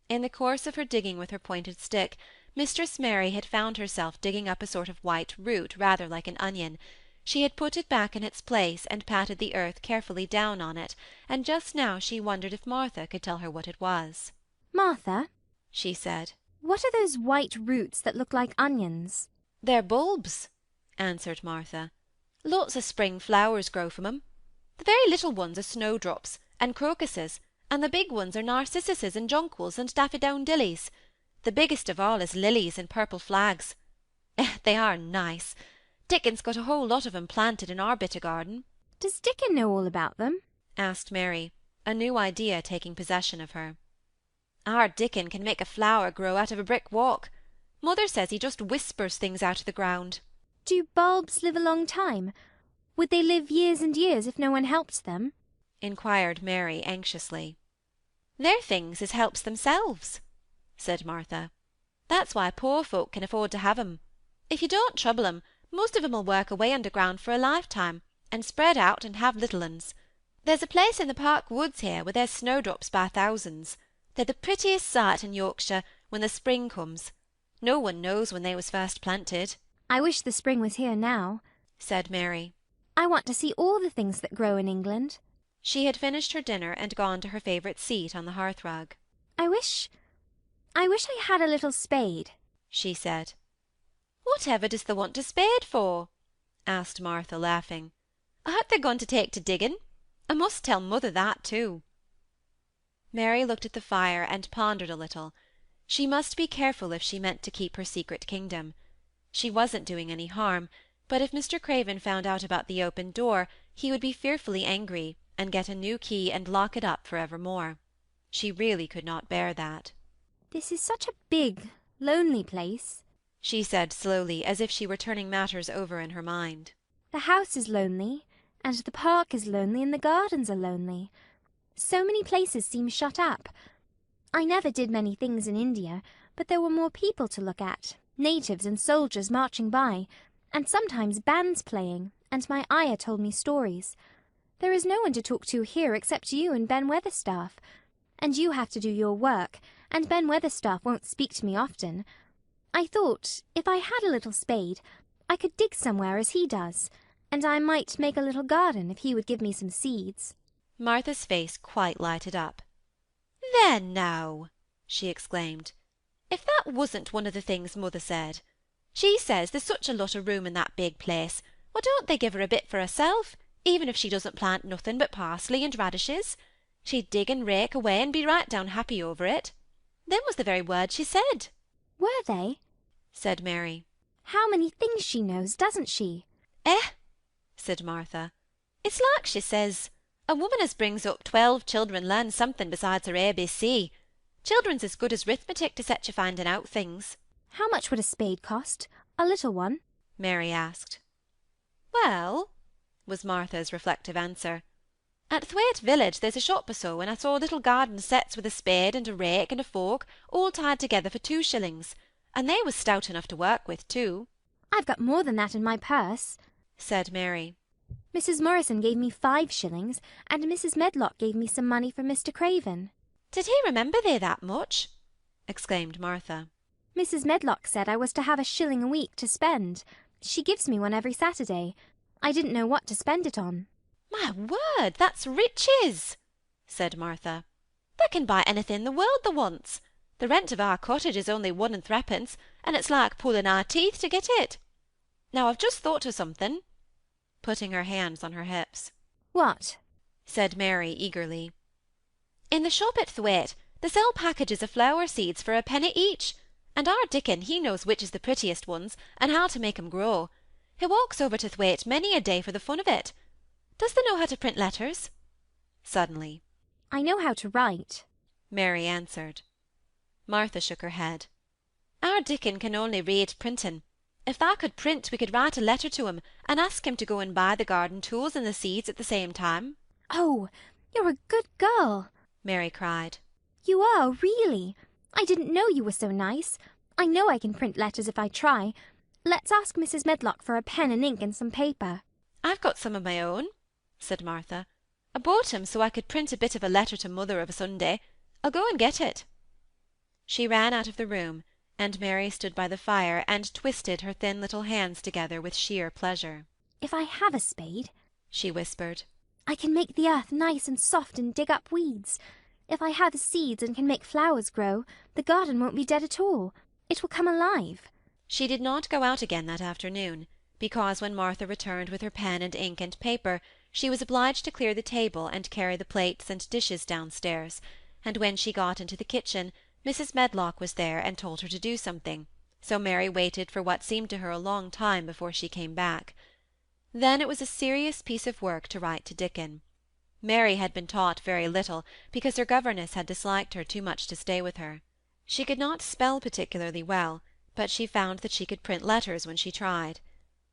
In the course of her digging with her pointed stick, Mistress Mary had found herself digging up a sort of white root rather like an onion. She had put it back in its place and patted the earth carefully down on it, and just now she wondered if Martha could tell her what it was. Martha, she said, what are those white roots that look like onions? They're bulbs, answered Martha. Lots of spring flowers grow from 'em. The very little ones are snowdrops and crocuses, and the big ones are narcissuses and jonquils and daffodowndillies. The biggest of all is lilies and purple flags. They are nice. Dickon's got a whole lot of 'em planted in our bit o' garden. Does Dickon know all about them? asked Mary, a new idea taking possession of her. Our Dickon can make a flower grow out of a brick walk. Mother says he just whispers things out of the ground. Do bulbs live a long time? Would they live years and years if no one helped them? inquired Mary anxiously. They're things as helps themselves, said Martha. That's why poor folk can afford to have 'em. If you don't trouble 'em, most of 'em'll work away underground for a lifetime, and spread out and have little uns. There's a place in the park woods here where there's snowdrops by thousands. They're the prettiest sight in Yorkshire when the spring comes. No one knows when they was first planted. I wish the spring was here now, said Mary. I want to see all the things that grow in England. She had finished her dinner and gone to her favourite seat on the hearth-rug. I wish I had a little spade, she said. Whatever does thee want a spade for? asked Martha, laughing. I hope they're going to take to digging. I must tell mother that too. Mary looked at the fire and pondered a little. She must be careful if she meant to keep her secret kingdom. She wasn't doing any harm, but if Mr. Craven found out about the open door, he would be fearfully angry, and get a new key and lock it up for evermore. She really could not bear that. This is such a big, lonely place, she said slowly, as if she were turning matters over in her mind. The house is lonely, and the park is lonely, and the gardens are lonely. So many places seem shut up. I never did many things in India, but there were more people to look at, natives and soldiers marching by, and sometimes bands playing, and my ayah told me stories. There is no one to talk to here except you and Ben Weatherstaff. And you have to do your work, and Ben Weatherstaff won't speak to me often. I thought, if I had a little spade, I could dig somewhere as he does, and I might make a little garden if he would give me some seeds. Martha's face quite lighted up. There now, she exclaimed. If that wasn't one of the things mother said. She says there's such a lot of room in that big place. Why don't they give her a bit for herself, even if she doesn't plant nothing but parsley and radishes? She'd dig and rake away and be right down happy over it. Them was the very words she said. Were they? said Mary. How many things she knows, doesn't she? Said Martha. It's like she says, a woman as brings up 12 children learns something besides her ABC. Children's as good as arithmetic to set you finding out things. How much would a spade cost? A little one? Mary asked. Well, was Martha's reflective answer, At Thwaite village there's a shop or so, and I saw little garden sets with a spade and a rake and a fork, all tied together for 2 shillings, and they was stout enough to work with, too. I've got more than that in my purse, said Mary. Mrs. Morrison gave me 5 shillings, and Mrs. Medlock gave me some money from Mr. Craven. Did he remember thee that much? Exclaimed Martha. Mrs. Medlock said I was to have 1 shilling a week to spend. She gives me one every Saturday. I didn't know what to spend it on. My word, that's riches, said Martha. They can buy anything in the world they wants. The rent of our cottage is only 1 and 3pence, and it's like pulling our teeth to get it. Now I've just thought of something, putting her hands on her hips. What? said Mary eagerly. In the shop at Thwaite they sell packages of flower seeds for 1 penny each, and our Dickon, he knows which is the prettiest ones, and how to make 'em grow. He walks over to Thwaite many a day for the fun of it. Does thee know how to print letters? Suddenly. I know how to write, Mary answered. Martha shook her head. Our Dickon can only read printing. If thou could print, we could write a letter to him, and ask him to go and buy the garden tools and the seeds at the same time. Oh, you're a good girl, Mary cried. You are, really. I didn't know you were so nice. I know I can print letters if I try. Let's ask Mrs. Medlock for a pen and ink and some paper. I've got some of my own, said Martha. I bought 'em so I could print a bit of a letter to mother of a Sunday. I'll go and get it. She ran out of the room, and Mary stood by the fire and twisted her thin little hands together with sheer pleasure. If I have a spade, she whispered, I can make the earth nice and soft and dig up weeds. If I have seeds and can make flowers grow, the garden won't be dead at all. It will come alive. She did not go out again that afternoon, because when Martha returned with her pen and ink and paper, she was obliged to clear the table and carry the plates and dishes downstairs, and when she got into the kitchen, Mrs. Medlock was there and told her to do something, so Mary waited for what seemed to her a long time before she came back. Then it was a serious piece of work to write to Dickon. Mary had been taught very little, because her governess had disliked her too much to stay with her. She could not spell particularly well, but she found that she could print letters when she tried.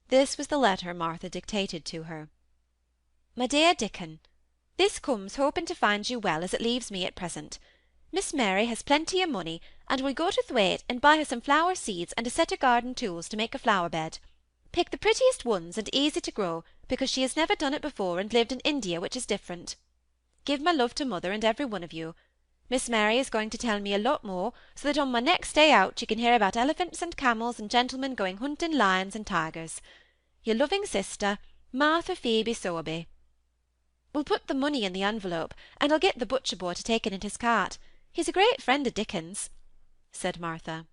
This was the letter Martha dictated to her. My dear Dickon, this comes hoping to find you well as it leaves me at present. Miss Mary has plenty of money, and will go to Thwaite and buy her some flower seeds and a set of garden tools to make a flower bed. Pick the prettiest ones and easy to grow, because she has never done it before and lived in India, which is different. Give my love to mother and every one of you. Miss Mary is going to tell me a lot more, so that on my next day out you can hear about elephants and camels and gentlemen going hunting lions and tigers. Your loving sister, Martha Phoebe Sowerby. We'll put the money in the envelope, and I'll get the butcher boy to take it in his cart. He's a great friend of Dickon's, said Martha.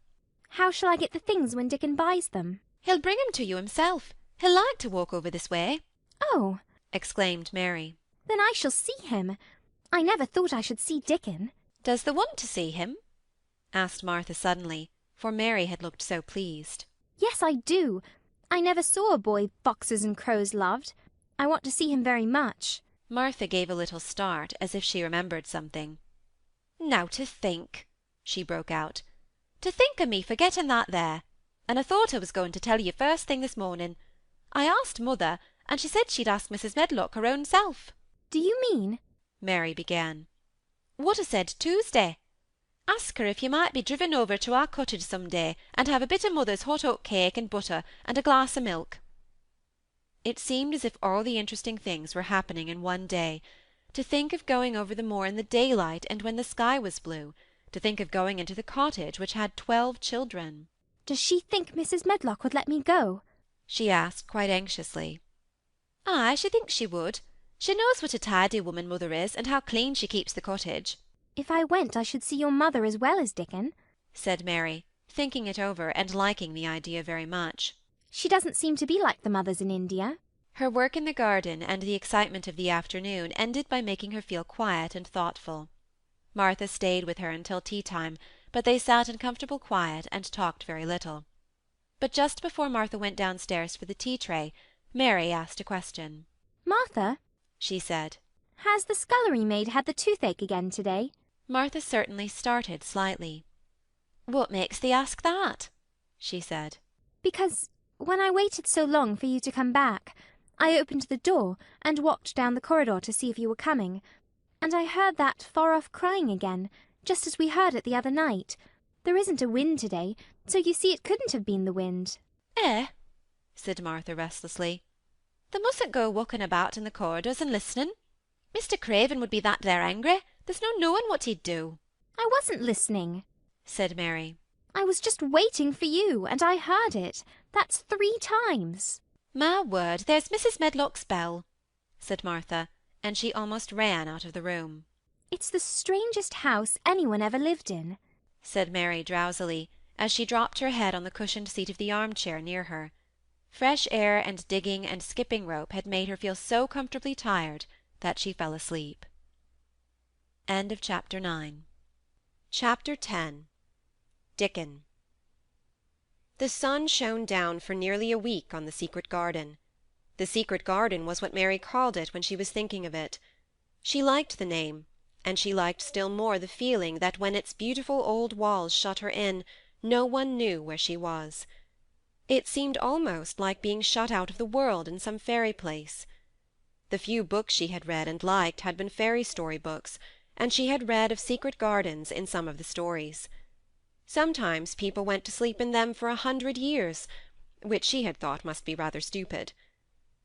How shall I get the things when Dickon buys them? He'll bring 'em to you himself. He'll like to walk over this way. Oh, exclaimed Mary. Then I shall see him. I never thought I should see Dickon. Does thee want to see him? asked Martha suddenly, for Mary had looked so pleased. Yes, I do. I never saw a boy foxes and crows loved. I want to see him very much. Martha gave a little start, as if she remembered something. Now to think, she broke out. To think of me forgetting that there. And I thought I was going to tell you first thing this morning. I asked mother, and she said she'd ask Mrs. Medlock her own self. Do you mean? Mary began. What I said Tuesday. Ask her if you might be driven over to our cottage some day and have a bit of mother's hot oat cake and butter and a glass of milk. It seemed as if all the interesting things were happening in one day. To think of going over the moor in the daylight and when the sky was blue. To think of going into the cottage which had 12 children. Does she think Mrs. Medlock would let me go? She asked quite anxiously. Ay, she thinks she would. She knows what a tidy woman mother is, and how clean she keeps the cottage. If I went, I should see your mother as well as Dickon, said Mary, thinking it over and liking the idea very much. She doesn't seem to be like the mothers in India. Her work in the garden and the excitement of the afternoon ended by making her feel quiet and thoughtful. Martha stayed with her until tea-time, but they sat in comfortable quiet and talked very little. But just before Martha went downstairs for the tea-tray, Mary asked a question. Martha, she said, has the scullery maid had the toothache again today? Martha certainly started slightly. What makes thee ask that? she said. Because when I waited so long for you to come back, I opened the door and walked down the corridor to see if you were coming, and I heard that far-off crying again, just as we heard it the other night. There isn't a wind to-day, so you see it couldn't have been the wind. Said Martha restlessly. They mustn't go walking about in the corridors and listening. Mr. Craven would be that there angry. There's no knowing what he'd do. I wasn't listening, said Mary. I was just waiting for you, and I heard it. That's 3 times. My word, there's Mrs. Medlock's bell, said Martha, and she almost ran out of the room. It's the strangest house anyone ever lived in, said Mary drowsily, as she dropped her head on the cushioned seat of the armchair near her. Fresh air and digging and skipping rope had made her feel so comfortably tired that she fell asleep. Chapter 10. Dickon. The sun shone down for nearly a week on the secret garden. The secret garden was what Mary called it when she was thinking of it. She liked the name, and she liked still more the feeling that when its beautiful old walls shut her in, no one knew where she was. It seemed almost like being shut out of the world in some fairy place. The few books she had read and liked had been fairy story books, and she had read of secret gardens in some of the stories. Sometimes people went to sleep in them for 100 years, which she had thought must be rather stupid.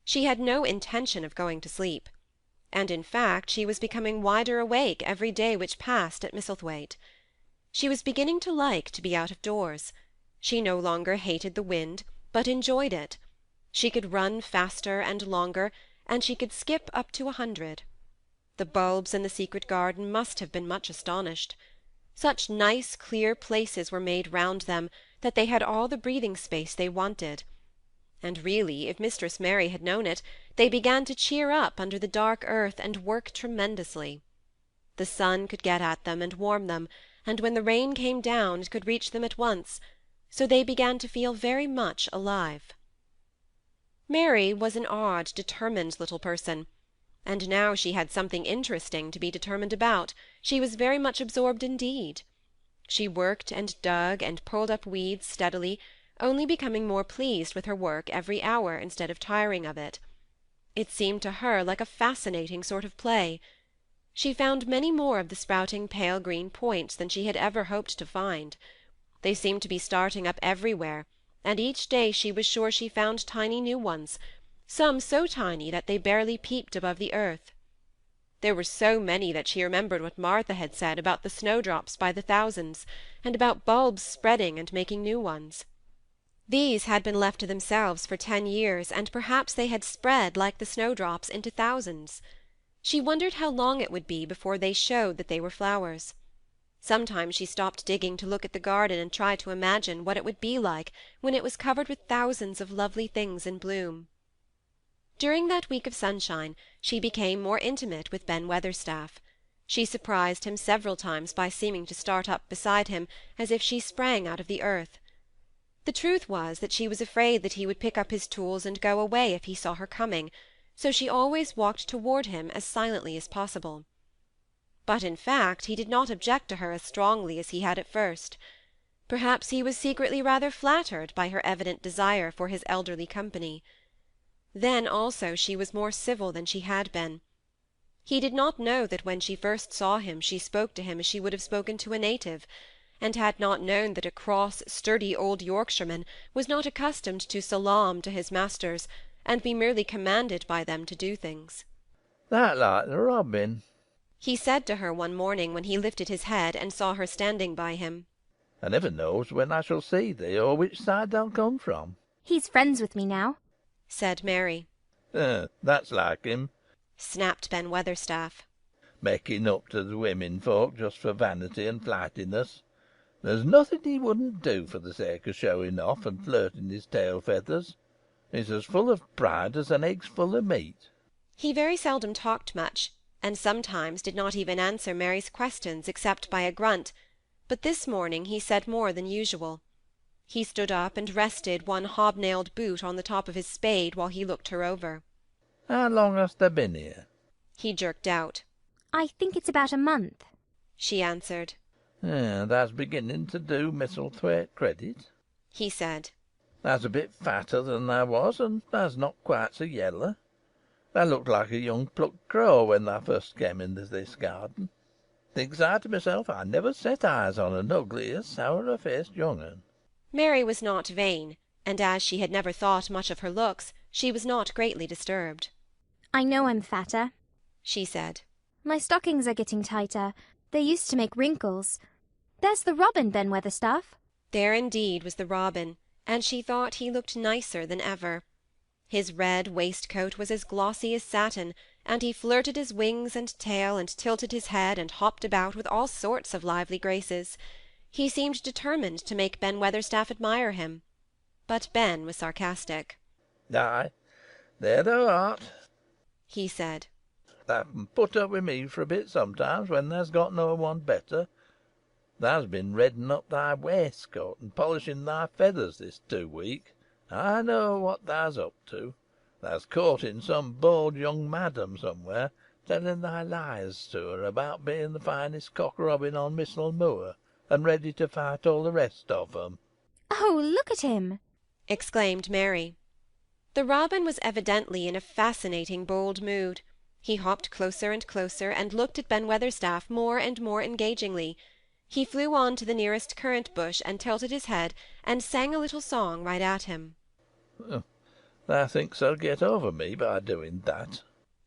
She had no intention of going to sleep, and in fact she was becoming wider awake every day which passed at Misselthwaite. She was beginning to like to be out of doors. She no longer hated the wind, but enjoyed it. She could run faster and longer, and she could skip up to 100. The bulbs in the secret garden must have been much astonished. Such nice clear places were made round them that they had all the breathing space they wanted. And really, if Mistress Mary had known it, they began to cheer up under the dark earth and work tremendously. The sun could get at them and warm them, and when the rain came down it could reach them at once, so they began to feel very much alive. Mary was an odd, determined little person, and now she had something interesting to be determined about, she was very much absorbed indeed. She worked and dug and pulled up weeds steadily, only becoming more pleased with her work every hour instead of tiring of it. It seemed to her like a fascinating sort of play. She found many more of the sprouting pale green points than she had ever hoped to find. They seemed to be starting up everywhere, and each day she was sure she found tiny new ones, some so tiny that they barely peeped above the earth. There were so many that she remembered what Martha had said about the snowdrops by the thousands, and about bulbs spreading and making new ones. These had been left to themselves for 10 years, and perhaps they had spread, like the snowdrops, into thousands. She wondered how long it would be before they showed that they were flowers. Sometimes she stopped digging to look at the garden and try to imagine what it would be like when it was covered with thousands of lovely things in bloom. During that week of sunshine she became more intimate with Ben Weatherstaff. She surprised him several times by seeming to start up beside him as if she sprang out of the earth. The truth was that she was afraid that he would pick up his tools and go away if he saw her coming, so she always walked toward him as silently as possible. But in fact he did not object to her as strongly as he had at first. Perhaps he was secretly rather flattered by her evident desire for his elderly company. Then also she was more civil than she had been. He did not know that when she first saw him she spoke to him as she would have spoken to a native, and had not known that a cross, sturdy old Yorkshireman was not accustomed to salaam to his masters, and be merely commanded by them to do things. "That like the robin," he said to her one morning when he lifted his head and saw her standing by him. "I never knows when I shall see thee, or which side they'll come from." He's friends with me now, said Mary. That's like him," snapped Ben Weatherstaff. "making up to the women folk just for vanity and flightiness. There's nothing he wouldn't do for the sake of showing off and flirting his tail feathers. He's as full of pride as an egg's full of meat." He very seldom talked much, and sometimes did not even answer Mary's questions except by a grunt, but this morning he said more than usual. He stood up and rested one hobnailed boot on the top of his spade while he looked her over. "How long hast thou been here?" he jerked out. I think it's about a month, she answered. "That's beginning to do Misselthwaite credit," he said. Thou's a bit fatter than thou was, and thou's not quite so yeller. Thou looked like a young plucked crow when thou first came into this garden. Thinks I to myself, I never set eyes on an uglier, sourer-faced young un." Mary was not vain, and as she had never thought much of her looks, she was not greatly disturbed. I know I'm fatter, she said. My stockings are getting tighter. They used to make wrinkles. There's the robin, Ben Weatherstaff. There indeed was the robin, and she thought he looked nicer than ever. His red waistcoat was as glossy as satin, and he flirted his wings and tail, and tilted his head, and hopped about with all sorts of lively graces. He seemed determined to make Ben Weatherstaff admire him. But Ben was sarcastic. "Ay, there thou art," he said. "Thou can put up with me for a bit sometimes, when thou's got no one better. Thou's been redding up thy waistcoat and polishing thy feathers this 2 week. I know what thou's up to. Thou's courting some bold young madam somewhere, telling thy lies to her about being the finest cock robin on Missel Moor, and ready to fight all the rest of 'em." Oh, look at him! exclaimed Mary. The robin was evidently in a fascinating bold mood. He hopped closer and closer, and looked at Ben Weatherstaff more and more engagingly. He flew on to the nearest currant bush, and tilted his head, and sang a little song right at him. "Thou thinks thou'll get over me by doing that,"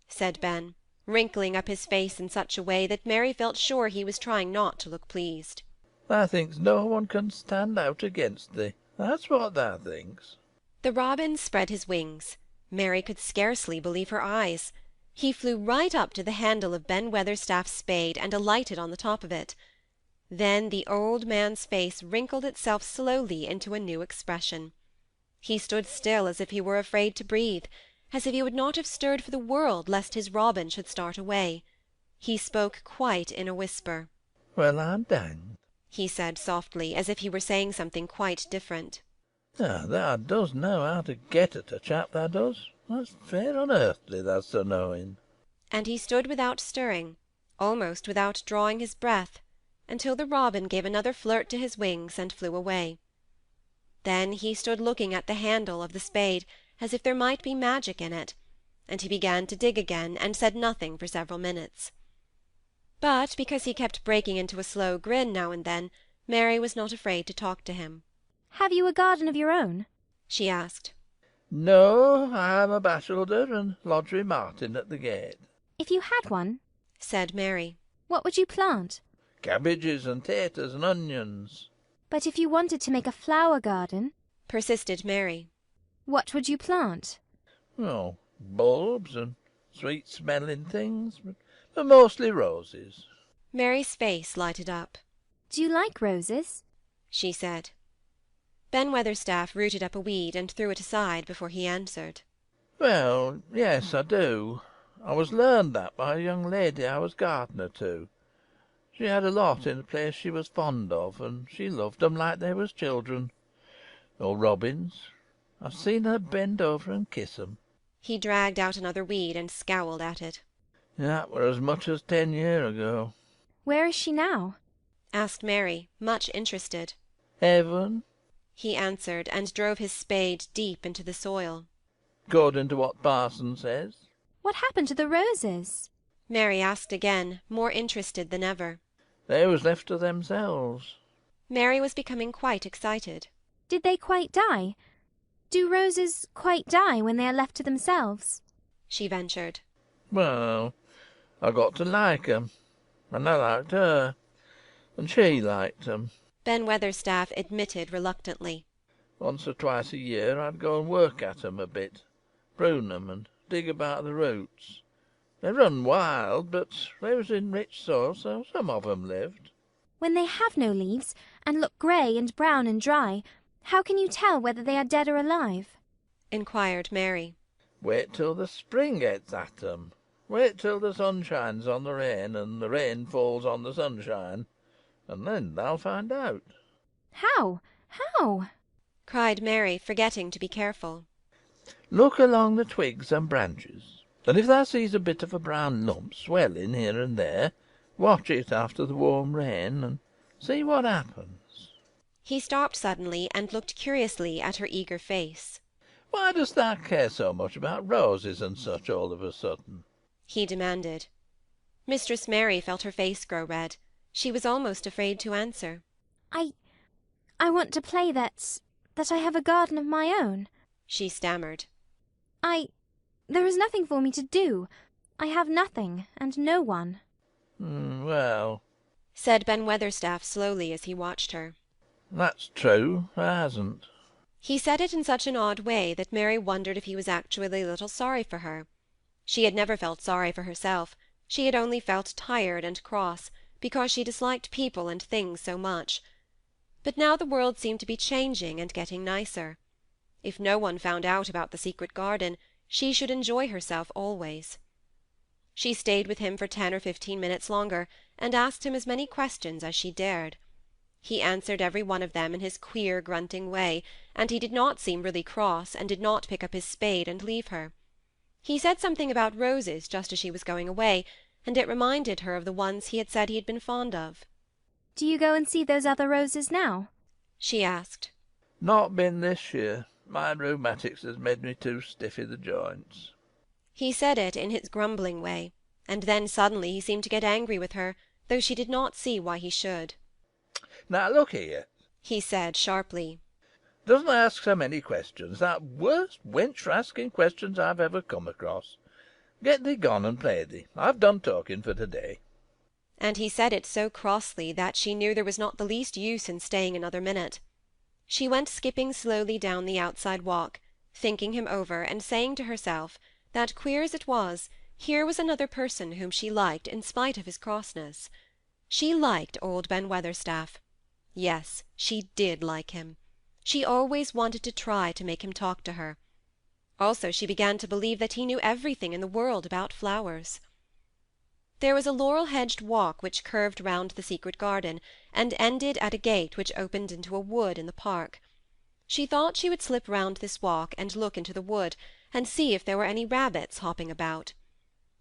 said Ben, wrinkling up his face in such a way that Mary felt sure he was trying not to look pleased. "Thou thinks no one can stand out against thee. That's what thou thinks." The robin spread his wings. Mary could scarcely believe her eyes. He flew right up to the handle of Ben Weatherstaff's spade, and alighted on the top of it. Then the old man's face wrinkled itself slowly into a new expression. He stood still as if he were afraid to breathe, as if he would not have stirred for the world lest his robin should start away. He spoke quite in a whisper. "Well, I'm danged," he said softly, as if he were saying something quite different. Thou does know how to get at a chap, thou does. That's fair unearthly, that's so knowing." And he stood without stirring, almost without drawing his breath, until the robin gave another flirt to his wings and flew away. Then he stood looking at the handle of the spade, as if there might be magic in it, and he began to dig again, and said nothing for several minutes. But because he kept breaking into a slow grin now and then, Mary was not afraid to talk to him. Have you a garden of your own? she asked. "No, I am a bachelder, and lodge with Martin at the gate." If you had one, said Mary, what would you plant? "Cabbages and taters and onions." But if you wanted to make a flower garden, persisted Mary, what would you plant? "Oh, bulbs and sweet-smelling things, but mostly roses." Mary's face lighted up. Do you like roses? she said. Ben Weatherstaff rooted up a weed and threw it aside before he answered. "Well, yes, I do. I was learned that by a young lady I was gardener to. She had a lot in a place she was fond of, and she loved 'em like they was children. Or robins. I've seen her bend over and kiss 'em." He dragged out another weed and scowled at it. "That were as much as 10 year ago." Where is she now? asked Mary, much interested. "Heaven," he answered, and drove his spade deep into the soil. "According to what parson says." What happened to the roses? Mary asked again, more interested than ever. "They was left to themselves." Mary was becoming quite excited. Did they quite die? Do roses quite die when they are left to themselves? she ventured. "Well, I got to like 'em, and I liked her, and she liked 'em." Ben Weatherstaff admitted reluctantly. "Once or twice a year I'd go and work at 'em a bit, prune 'em and dig about the roots. They run wild, but they was in rich soil, so some of 'em lived." When they have no leaves, and look grey and brown and dry, how can you tell whether they are dead or alive? inquired Mary. "Wait till the spring gets at 'em. Wait till the sun shines on the rain, and the rain falls on the sunshine, and then they'll find out." How? How? cried Mary, forgetting to be careful. "Look along the twigs and branches, and if thou sees a bit of a brown lump swelling here and there, watch it after the warm rain, and see what happens." He stopped suddenly and looked curiously at her eager face. Why dost thou care so much about roses and such all of a sudden? He demanded. Mistress Mary felt her face grow red. She was almost afraid to answer. I want to play that I have a garden of my own, she stammered. There is nothing for me to do. I have nothing, and no one. Well, said Ben Weatherstaff slowly as he watched her. That's true, there hasn't. He said it in such an odd way that Mary wondered if he was actually a little sorry for her. She had never felt sorry for herself. She had only felt tired and cross, because she disliked people and things so much. But now the world seemed to be changing and getting nicer. If no one found out about the secret garden, she should enjoy herself always. She stayed with him for 10 or 15 minutes longer, and asked him as many questions as she dared. He answered every one of them in his queer grunting way, and he did not seem really cross, and did not pick up his spade and leave her. He said something about roses just as she was going away, and it reminded her of the ones he had said he had been fond of. Do you go and see those other roses now? She asked. Not been this year. My rheumatics has made me too stiff i' the joints. He said it in his grumbling way, and then suddenly he seemed to get angry with her, though she did not see why he should. Now look here, he said sharply. Doesn't ask so many questions. That worst wench for asking questions I've ever come across. Get thee gone and play thee. I've done talking for to-day. And he said it so crossly that she knew there was not the least use in staying another minute. She went skipping slowly down the outside walk, thinking him over, and saying to herself that, queer as it was, here was another person whom she liked in spite of his crossness. She liked old Ben Weatherstaff. Yes, she did like him. She always wanted to try to make him talk to her. Also she began to believe that he knew everything in the world about flowers. There was a laurel-hedged walk which curved round the secret garden, and ended at a gate which opened into a wood in the park. She thought she would slip round this walk and look into the wood, and see if there were any rabbits hopping about.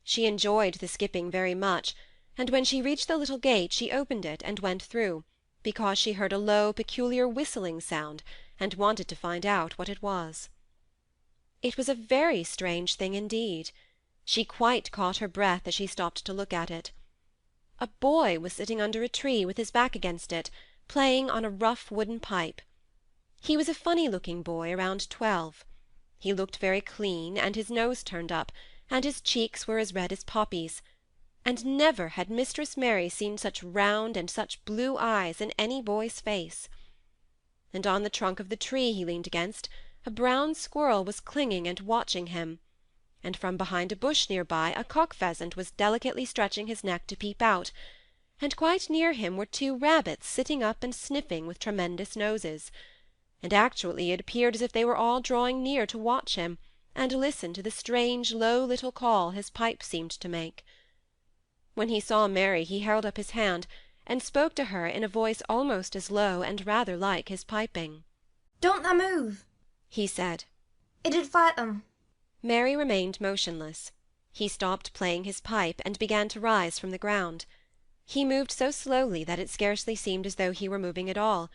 She enjoyed the skipping very much, and when she reached the little gate she opened it and went through, because she heard a low, peculiar whistling sound, and wanted to find out what it was. It was a very strange thing indeed. She quite caught her breath as she stopped to look at it. A boy was sitting under a tree with his back against it, playing on a rough wooden pipe. He was a funny-looking boy, around 12. He looked very clean, and his nose turned up, and his cheeks were as red as poppies, and never had Mistress Mary seen such round and such blue eyes in any boy's face. And on the trunk of the tree he leaned against, a brown squirrel was clinging and watching him, and from behind a bush near by a cock-pheasant was delicately stretching his neck to peep out, and quite near him were 2 rabbits sitting up and sniffing with tremendous noses, and actually it appeared as if they were all drawing near to watch him, and listen to the strange low little call his pipe seemed to make. When he saw Mary he held up his hand, and spoke to her in a voice almost as low and rather like his piping. "Don't tha move," he said. "It'd fright them." Mary remained motionless. He stopped playing his pipe, and began to rise from the ground. He moved so slowly that it scarcely seemed as though he were moving at all,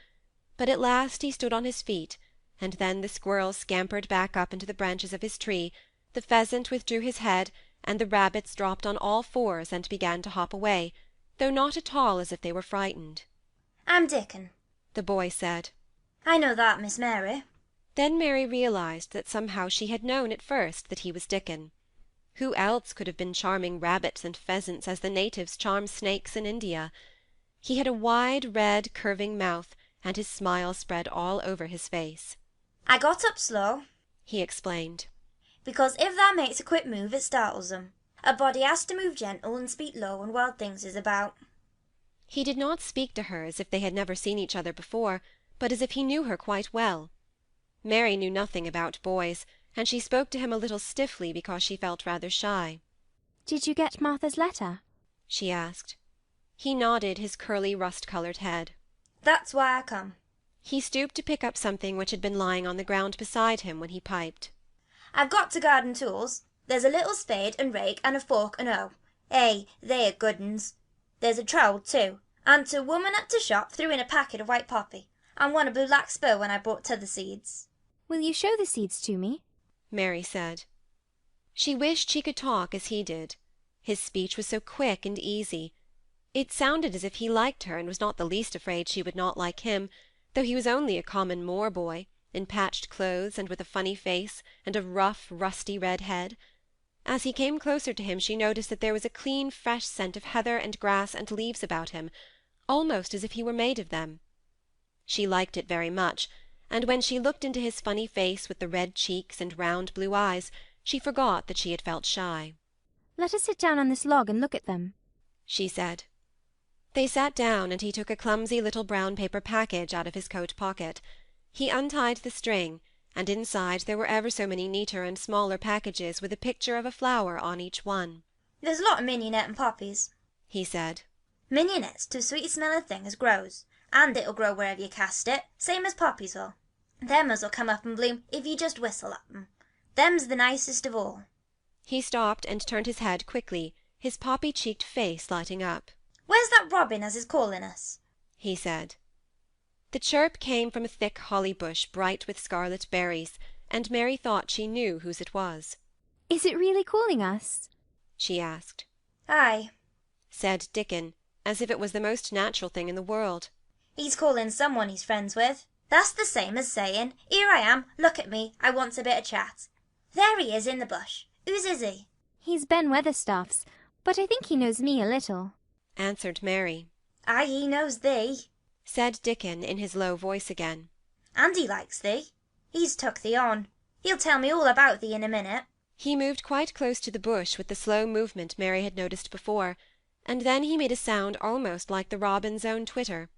but at last he stood on his feet, and then the squirrel scampered back up into the branches of his tree, the pheasant withdrew his head, and the rabbits dropped on all fours and began to hop away, though not at all as if they were frightened. "I'm Dickon," the boy said. "I know that, Miss Mary." Then Mary realized that somehow she had known at first that he was Dickon. Who else could have been charming rabbits and pheasants as the natives charm snakes in India? He had a wide, red, curving mouth, and his smile spread all over his face. "I got up slow," he explained, "because if thou makes a quick move it startles them. A body has to move gentle and speak low when wild things is about." He did not speak to her as if they had never seen each other before, but as if he knew her quite well. Mary knew nothing about boys, and she spoke to him a little stiffly because she felt rather shy. "Did you get Martha's letter?" she asked. He nodded his curly rust-coloured head. "That's why I come." He stooped to pick up something which had been lying on the ground beside him when he piped. "I've got to garden tools. There's a little spade and rake and a fork and hoe. Eh, they are good uns. There's a trowel too, and t' woman at t' shop threw in a packet of white poppy. and one a blue larkspur when I brought t'other seeds. Will you show the seeds to me? Mary said. She wished she could talk as he did. His speech was so quick and easy. It sounded as if he liked her and was not the least afraid she would not like him, though he was only a common moor boy, in patched clothes and with a funny face and a rough, rusty red head. As he came closer to him she noticed that there was a clean, fresh scent of heather and grass and leaves about him, almost as if he were made of them. She liked it very much, and when she looked into his funny face with the red cheeks and round blue eyes, she forgot that she had felt shy. Let us sit down on this log and look at them, she said. They sat down, and he took a clumsy little brown paper package out of his coat pocket. He untied the string, and inside there were ever so many neater and smaller packages with a picture of a flower on each one. There's a lot of mignonette and poppies, he said. Mignonette's too sweet smelling thing as grows, and it'll grow wherever you cast it, same as poppies will. Them as'll come up and bloom if you just whistle at them. Them's the nicest of all. He stopped and turned his head quickly, his poppy-cheeked face lighting up. Where's that robin as is calling us? he said. The chirp came from a thick holly bush bright with scarlet berries, and Mary thought she knew whose it was. Is it really calling us? she asked. Aye, said Dickon, as if it was the most natural thing in the world. He's calling someone he's friends with. That's the same as saying, "Here I am, look at me, I want a bit of chat." There he is in the bush. Whose is he? He's Ben Weatherstaff's, but I think he knows me a little, answered Mary. Aye, he knows thee, said Dickon in his low voice again. And he likes thee. He's took thee on. He'll tell me all about thee in a minute. He moved quite close to the bush with the slow movement Mary had noticed before, and then he made a sound almost like the robin's own twitter.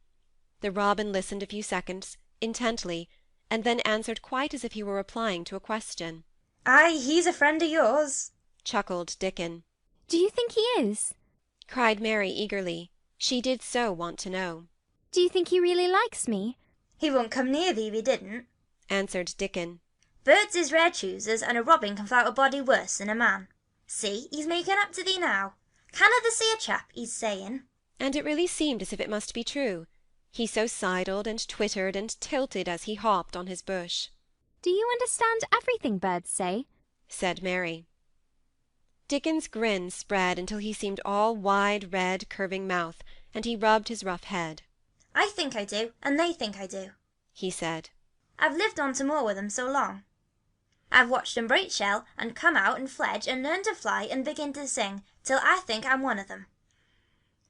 The robin listened a few seconds, intently, and then answered quite as if he were replying to a question. Aye, he's a friend of yours, chuckled Dickon. Do you think he is? cried Mary eagerly. She did so want to know. Do you think he really likes me? He won't come near thee if he didn't, answered Dickon. Birds is rare choosers, and a robin can flout a body worse than a man. See, he's making up to thee now. Canna thee see a chap, he's saying? And it really seemed as if it must be true. He so sidled and twittered and tilted as he hopped on his bush. Do you understand everything birds say? said Mary. Dickon's grin spread until he seemed all wide, red, curving mouth, and he rubbed his rough head. I think I do, and they think I do, he said. I've lived on to moor with 'em so long. I've watched 'em break shell, and come out and fledge, and learn to fly, and begin to sing, till I think I'm one of them.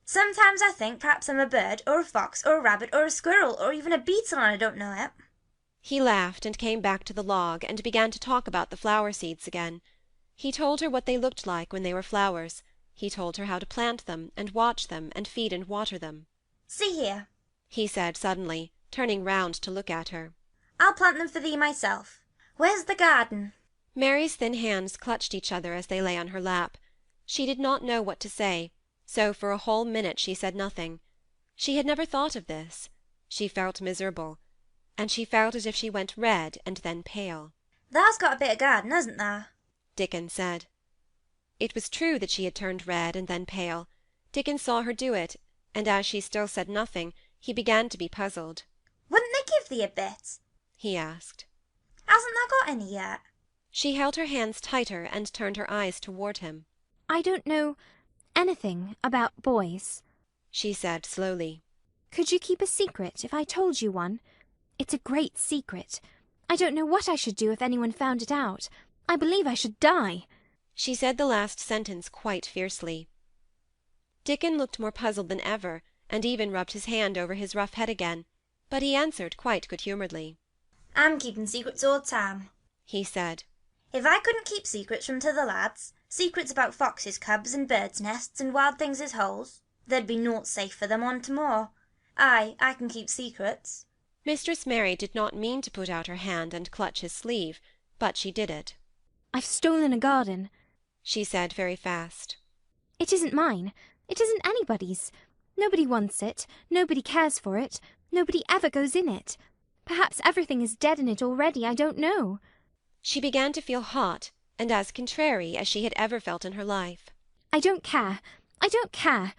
Sometimes I think perhaps I'm a bird, or a fox, or a rabbit, or a squirrel, or even a beetle, and I don't know it. He laughed and came back to the log, and began to talk about the flower seeds again. He told her what they looked like when they were flowers. He told her how to plant them, and watch them, and feed and water them. See here, he said suddenly, turning round to look at her. I'll plant them for thee myself. Where's the garden? Mary's thin hands clutched each other as they lay on her lap. She did not know what to say, so for a whole minute she said nothing. She had never thought of this. She felt miserable, and she felt as if she went red and then pale. Thou's got a bit of garden, hasn't thou? Dickon said. It was true that she had turned red and then pale. Dickon saw her do it, and as she still said nothing, he began to be puzzled. Wouldn't they give thee a bit? he asked. Hasn't thou got any yet? She held her hands tighter and turned her eyes toward him. I don't know anything about boys, she said slowly. Could you keep a secret if I told you one? It's a great secret. I don't know what I should do if anyone found it out. I believe I should die. She said the last sentence quite fiercely. Dickon looked more puzzled than ever, and even rubbed his hand over his rough head again, but he answered quite good-humouredly. I'm keeping secrets all the time, he said. If I couldn't keep secrets from t'other lads, secrets about foxes' cubs and birds' nests and wild things' holes, there'd be naught safe for them on to moor. Aye, I can keep secrets. Mistress Mary did not mean to put out her hand and clutch his sleeve, but she did it. I've stolen a garden, she said very fast. It isn't mine. It isn't anybody's. Nobody wants it. Nobody cares for it. Nobody ever goes in it. Perhaps everything is dead in it already. I don't know. She began to feel hot, and as contrary as she had ever felt in her life. I don't care. I don't care.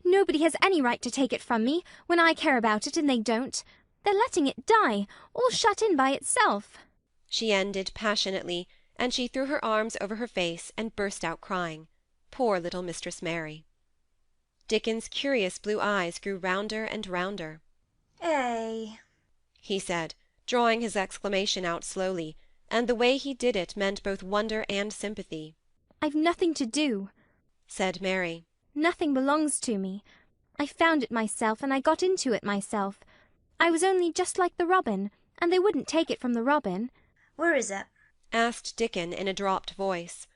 Nobody has any right to take it from me, when I care about it and they don't. They're letting it die, all shut in by itself. She ended passionately, and she threw her arms over her face and burst out crying. Poor little Mistress Mary. Dickon's curious blue eyes grew rounder and rounder. Eh, he said, drawing his exclamation out slowly, and the way he did it meant both wonder and sympathy. I've nothing to do, said Mary. Nothing belongs to me. I found it myself, and I got into it myself. I was only just like the robin, and they wouldn't take it from the robin. Where is it? asked Dickon in a dropped voice.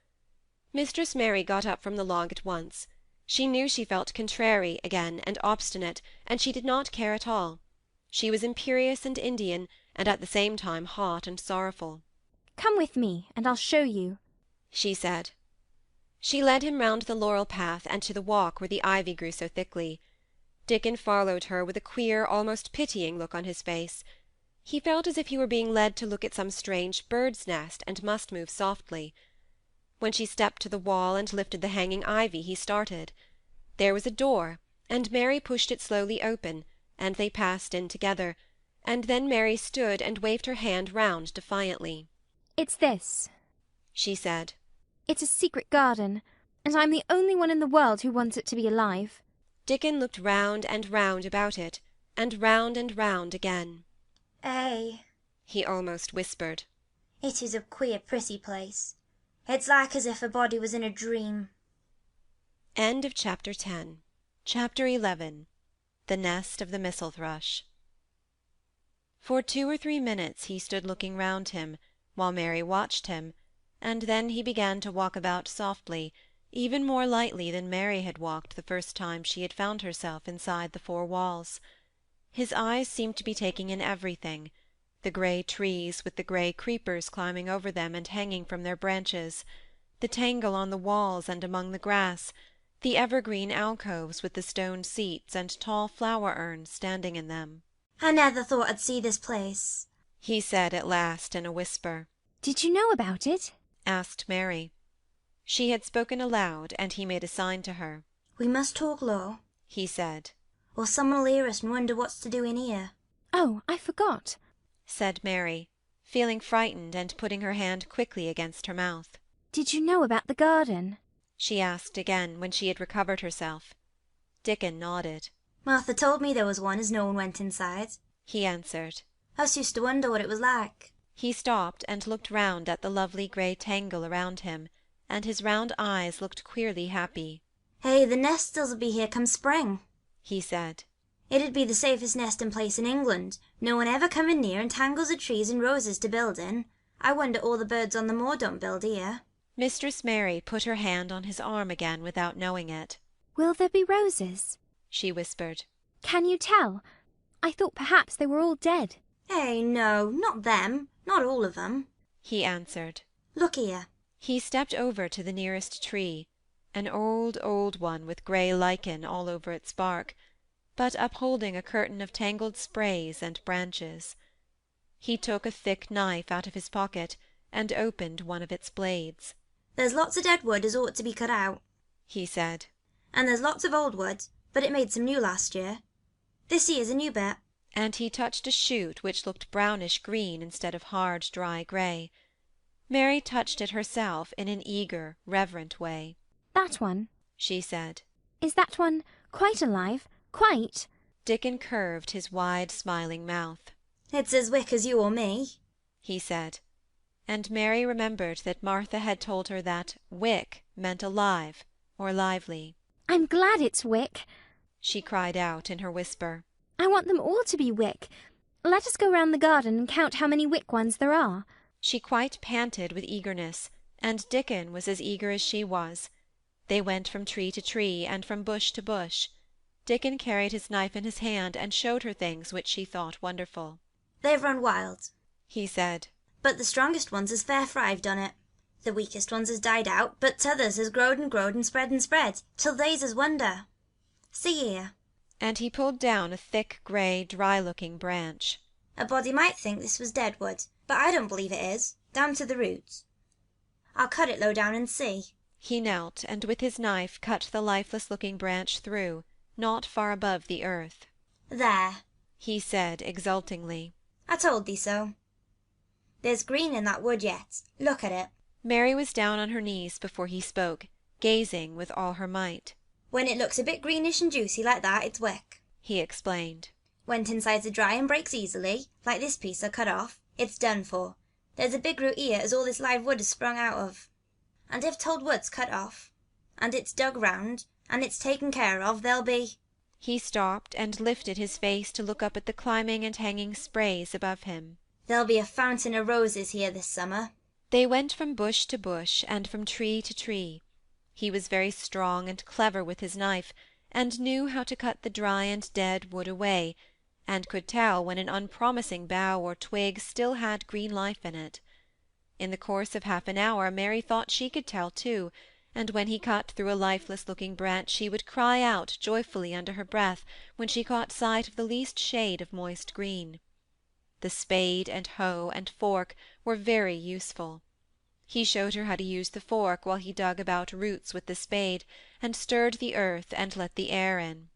Mistress Mary got up from the log at once. She knew she felt contrary again and obstinate, and she did not care at all. She was imperious and Indian, and at the same time hot and sorrowful. Come with me, and I'll show you, she said. She led him round the laurel path and to the walk where the ivy grew so thickly. Dickon followed her with a queer, almost pitying look on his face. He felt as if he were being led to look at some strange bird's nest, and must move softly. When she stepped to the wall and lifted the hanging ivy, he started. There was a door, and Mary pushed it slowly open, and they passed in together, and then Mary stood and waved her hand round defiantly. It's this, she said. It's a secret garden, and I'm the only one in the world who wants it to be alive. Dickon looked round and round about it, and round again. Eh, he almost whispered. It is a queer, pretty place. It's like as if a body was in a dream. End of chapter 10. Chapter 11. The Nest of the Misselthrush. For 2 or 3 minutes he stood looking round him, while Mary watched him, and then he began to walk about softly, even more lightly than Mary had walked the first time she had found herself inside the 4 walls. His eyes seemed to be taking in everything, the grey trees with the grey creepers climbing over them and hanging from their branches, the tangle on the walls and among the grass, the evergreen alcoves with the stone seats and tall flower urns standing in them. I never thought I'd see this place, he said at last in a whisper. Did you know about it? asked Mary. She had spoken aloud, and he made a sign to her. We must talk low, he said, or someone'll hear us and wonder what's to do in here. Oh, I forgot, said Mary, feeling frightened and putting her hand quickly against her mouth. Did you know about the garden? she asked again when she had recovered herself. Dickon nodded. Martha told me there was one as no one went inside, he answered. Us used to wonder what it was like. He stopped and looked round at the lovely grey tangle around him, and his round eyes looked queerly happy. Hey, the nest'll be here come spring, he said. It'd be the safest nesting place in England, no one ever coming near, and tangles of trees and roses to build in. I wonder all the birds on the moor don't build here. Mistress Mary put her hand on his arm again without knowing it. Will there be roses? she whispered. Can you tell? I thought perhaps they were all dead. Hey, no, not them, not all of them, he answered. Look here. He stepped over to the nearest tree, an old, old one with grey lichen all over its bark, but upholding a curtain of tangled sprays and branches. He took a thick knife out of his pocket and opened one of its blades. There's lots of dead wood as ought to be cut out, he said. And there's lots of old wood, but it made some new last year. This here's a new bit. And he touched a shoot which looked brownish green instead of hard dry grey. Mary touched it herself in an eager, reverent way. That one, she said. Is that one quite alive? Quite? Dickon curved his wide, smiling mouth. It's as wick as you or me, he said. And Mary remembered that Martha had told her that wick meant alive or lively. I'm glad it's wick, she cried out in her whisper. I want them all to be wick. Let us go round the garden and count how many wick ones there are. She quite panted with eagerness, and Dickon was as eager as she was. They went from tree to tree and from bush to bush. Dickon carried his knife in his hand and showed her things which she thought wonderful. They've run wild, he said. But the strongest ones has fair thrived on it. The weakest ones has died out, but t'others has growed and spread, till they's as wonder. See here. And he pulled down a thick, grey, dry-looking branch. A body might think this was dead wood, but I don't believe it is, down to the roots. I'll cut it low down and see. He knelt, and with his knife cut the lifeless-looking branch through, not far above the earth. There. he said exultingly. I told thee so. There's green in that wood yet. Look at it. Mary was down on her knees before he spoke, gazing with all her might. When it looks a bit greenish and juicy like that, it's wick, he explained. When insides are dry and breaks easily, like this piece I cut off, it's done for. There's a big root here as all this live wood is sprung out of. And if t'old wood's cut off, and it's dug round, and it's taken care of, there'll be—" He stopped and lifted his face to look up at the climbing and hanging sprays above him. "There'll be a fountain of roses here this summer." They went from bush to bush, and from tree to tree. He was very strong and clever with his knife, and knew how to cut the dry and dead wood away, and could tell when an unpromising bough or twig still had green life in it. In the course of half an hour Mary thought she could tell too, and when he cut through a lifeless-looking branch she would cry out joyfully under her breath when she caught sight of the least shade of moist green. The spade and hoe and fork were very useful. He showed her how to use the fork while he dug about roots with the spade, and stirred the earth and let the air in.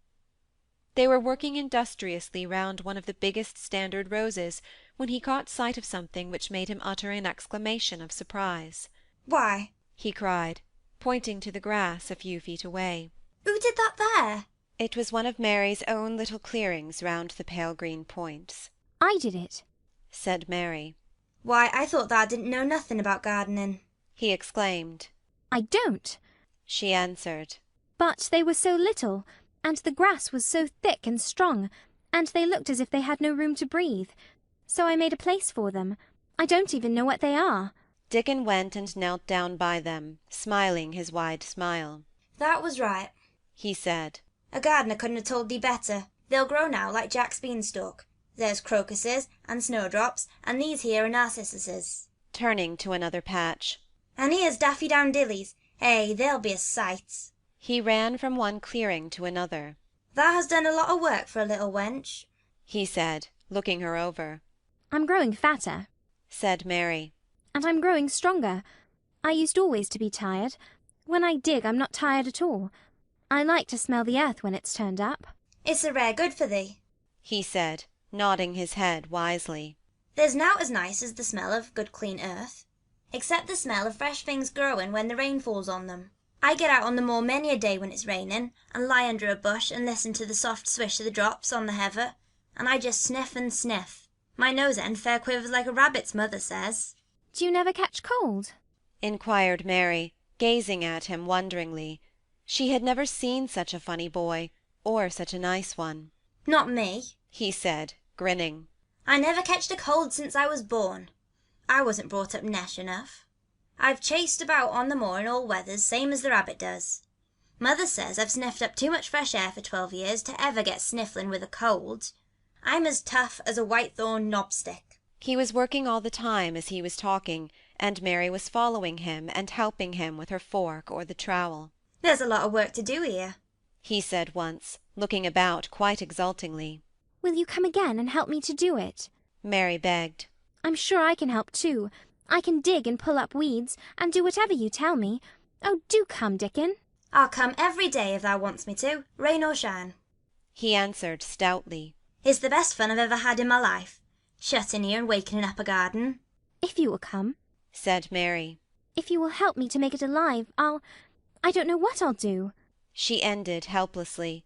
They were working industriously round one of the biggest standard roses when he caught sight of something which made him utter an exclamation of surprise. "Why," he cried, pointing to the grass a few feet away. "Who did that there?" It was one of Mary's own little clearings round the pale green points. I did it, said Mary. "Why, I thought thou didn't know nothing about gardening," he exclaimed. I don't, she answered. But they were so little, and the grass was so thick and strong, and they looked as if they had no room to breathe. So I made a place for them. I don't even know what they are. Dickon went and knelt down by them, smiling his wide smile. "That was right," he said. "A gardener couldn't have told thee better. They'll grow now like Jack's beanstalk. There's crocuses and snowdrops, and these here are narcissuses," turning to another patch. "And here's daffydowndillies. They'll be a sight." He ran from one clearing to another. "Thou hast done a lot of work for a little wench," he said, looking her over. I'm growing fatter, said Mary. And I'm growing stronger. I used always to be tired. When I dig, I'm not tired at all. I like to smell the earth when it's turned up. "It's a rare good for thee," he said, nodding his head wisely. "There's nowt as nice as the smell of good clean earth, except the smell of fresh things growing when the rain falls on them. I get out on the moor many a day when it's raining, and lie under a bush and listen to the soft swish of the drops on the heather, and I just sniff and sniff. My nose end fair quivers like a rabbit's, mother says." Do you never catch cold? inquired Mary, gazing at him wonderingly. She had never seen such a funny boy, or such a nice one. "Not me," he said, grinning. "I never catched a cold since I was born. I wasn't brought up nesh enough. I've chased about on the moor in all weathers, same as the rabbit does. Mother says I've sniffed up too much fresh air for 12 years to ever get sniffling with a cold. I'm as tough as a whitethorn knobstick." He was working all the time as he was talking, and Mary was following him and helping him with her fork or the trowel. "There's a lot of work to do here," he said once, looking about quite exultingly. Will you come again and help me to do it? Mary begged. I'm sure I can help too. I can dig and pull up weeds, and do whatever you tell me. Oh, do come, Dickon. "I'll come every day if thou wants me to, rain or shine," he answered stoutly. "It's the best fun I've ever had in my life, shut in here and wakening up a garden." If you will come, said Mary. If you will help me to make it alive, I don't know what I'll do, she ended helplessly.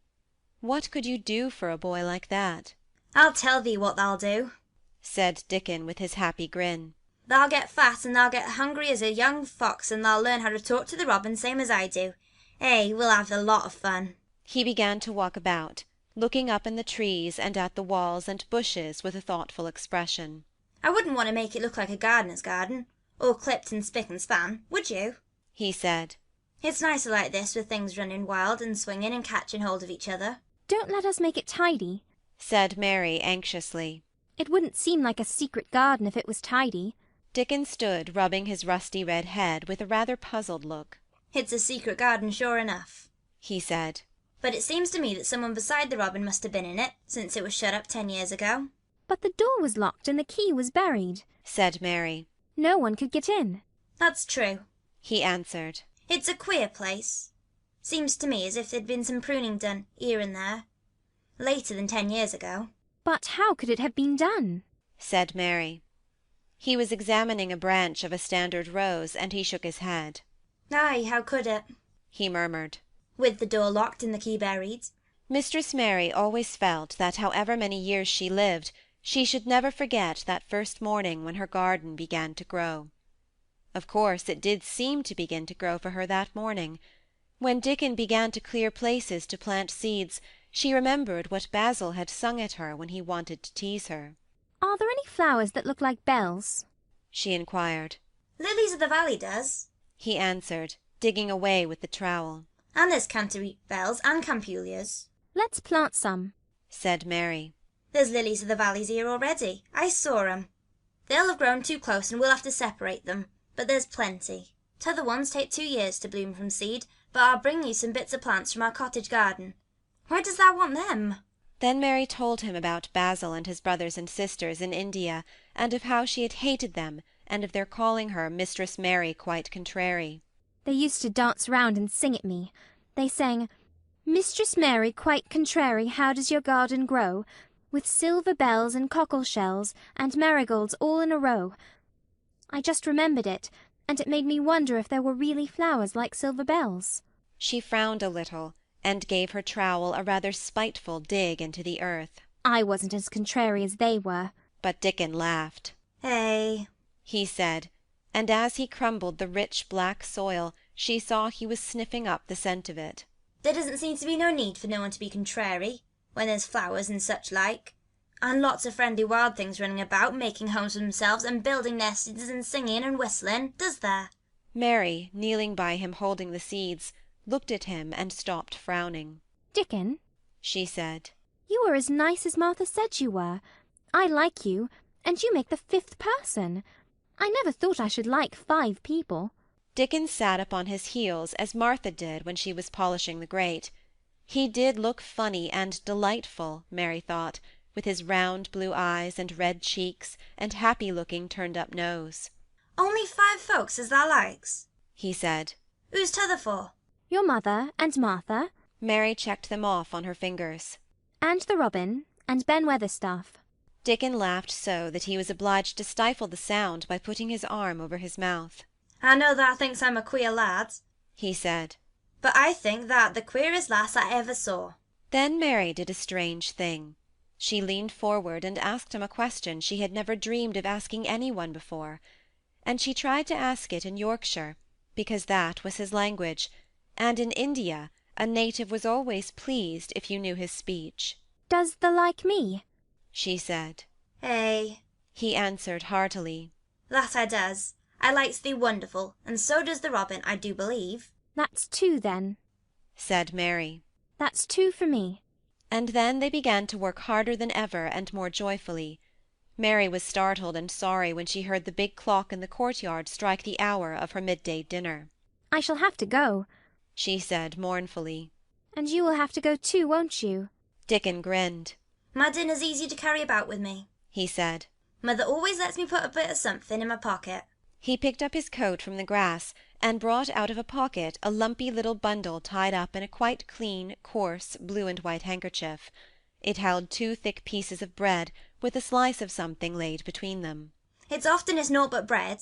What could you do for a boy like that? "I'll tell thee what thou'll do," said Dickon with his happy grin. "Thou'll get fat and thou'll get hungry as a young fox, and thou'll learn how to talk to the robin same as I do. We'll have a lot of fun." He began to walk about, looking up in the trees and at the walls and bushes with a thoughtful expression. "I wouldn't want to make it look like a gardener's garden, all clipped and spick and span, would you?" he said. "It's nicer like this, with things running wild and swinging and catching hold of each other." Don't let us make it tidy, said Mary anxiously. It wouldn't seem like a secret garden if it was tidy. Dickon stood rubbing his rusty red head with a rather puzzled look. "It's a secret garden sure enough," he said. "But it seems to me that someone beside the robin must have been in it, since it was shut up 10 years ago." But the door was locked and the key was buried, said Mary. No one could get in. "That's true," he answered. "It's a queer place. Seems to me as if there'd been some pruning done, here and there, later than 10 years ago." But how could it have been done? said Mary. He was examining a branch of a standard rose, and he shook his head. Aye, how could it? He murmured. With the door locked and the key buried. Mistress Mary always felt that however many years she lived, she should never forget that first morning when her garden began to grow. Of course it did seem to begin to grow for her that morning. When Dickon began to clear places to plant seeds, she remembered what Basil had sung at her when he wanted to tease her. Are there any flowers that look like bells? She inquired. Lilies of the valley does, he answered, digging away with the trowel. And there's canterbury bells and campullias. Let's plant some, said Mary. There's lilies of the valleys here already. I saw 'em. They'll have grown too close and we'll have to separate them, but there's plenty. T'other ones take 2 years to bloom from seed, but I'll bring you some bits of plants from our cottage garden. Why does thou want them? Then Mary told him about Basil and his brothers and sisters in India, and of how she had hated them, and of their calling her Mistress Mary quite contrary. They used to dance round and sing at me. They sang, "Mistress Mary quite contrary, how does your garden grow? With silver bells and cockle shells and marigolds all in a row." I just remembered it, and it made me wonder if there were really flowers like silver bells. She frowned a little, and gave her trowel a rather spiteful dig into the earth. I wasn't as contrary as they were. But Dickon laughed. Hey, he said, and as he crumbled the rich black soil, she saw he was sniffing up the scent of it. There doesn't seem to be no need for no one to be contrary, when there's flowers and such like, and lots of friendly wild things running about, making homes for themselves and building nests and singing and whistling, does there? Mary, kneeling by him holding the seeds, looked at him and stopped frowning. Dickon, she said, you are as nice as Martha said you were. I like you, and you make the 5th person. I never thought I should like 5 people. Dickon sat up on his heels as Martha did when she was polishing the grate. He did look funny and delightful, Mary thought, with his round blue eyes and red cheeks and happy-looking turned-up nose. Only 5 folks as thou likes, he said. Who's t'other for? Your mother and Martha. Mary checked them off on her fingers. And the robin, and Ben Weatherstaff. Dickon laughed so that he was obliged to stifle the sound by putting his arm over his mouth. I know thou thinks I'm a queer lad, he said, but I think that the queerest lass I ever saw. Then Mary did a strange thing. She leaned forward and asked him a question she had never dreamed of asking anyone before, and she tried to ask it in Yorkshire, because that was his language, and in India a native was always pleased if you knew his speech. Does thou like me? she said. Hey, he answered heartily. That I does. I likes thee wonderful, and so does the robin, I do believe. That's 2 then, said Mary. That's 2 for me. And then they began to work harder than ever and more joyfully. Mary was startled and sorry when she heard the big clock in the courtyard strike the hour of her midday dinner. I shall have to go, she said mournfully. And you will have to go too, won't you? Dickon grinned. My dinner's easy to carry about with me, he said. Mother always lets me put a bit of something in my pocket. He picked up his coat from the grass and brought out of a pocket a lumpy little bundle tied up in a quite clean, coarse, blue and white handkerchief. It held 2 thick pieces of bread, with a slice of something laid between them. It's oftenest naught but bread,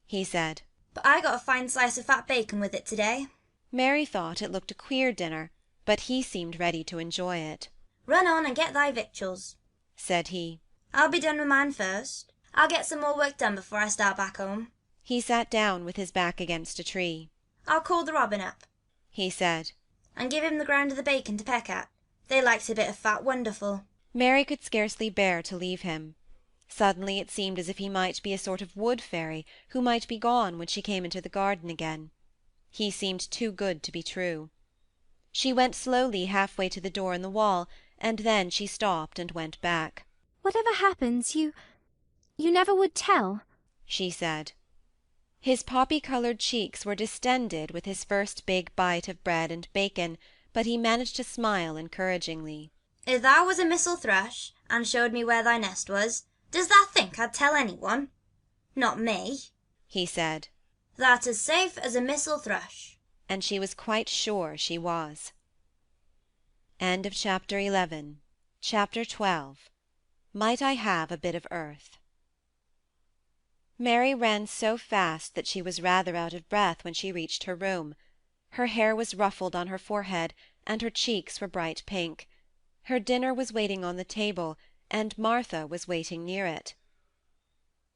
he said. But I got a fine slice of fat bacon with it today. Mary thought it looked a queer dinner, but he seemed ready to enjoy it. Run on and get thy victuals, said he. I'll be done with mine first. I'll get some more work done before I start back home. He sat down with his back against a tree. I'll call the robin up, he said, and give him the ground of the bacon to peck at. They likes a bit of fat wonderful. Mary could scarcely bear to leave him. Suddenly it seemed as if he might be a sort of wood fairy who might be gone when she came into the garden again. He seemed too good to be true. She went slowly half-way to the door in the wall, and then she stopped and went back. Whatever happens, you never would tell, she said. His poppy-coloured cheeks were distended with his first big bite of bread and bacon, but he managed to smile encouragingly. If thou was a missel thrush, and showed me where thy nest was, does thou think I'd tell anyone? Not me, he said. Thou'rt as safe as a missel thrush. And she was quite sure she was. End of chapter 11. Chapter 12. Might I have a bit of earth? Mary ran so fast that she was rather out of breath when she reached her room. Her hair was ruffled on her forehead, and her cheeks were bright pink. Her dinner was waiting on the table, and Martha was waiting near it.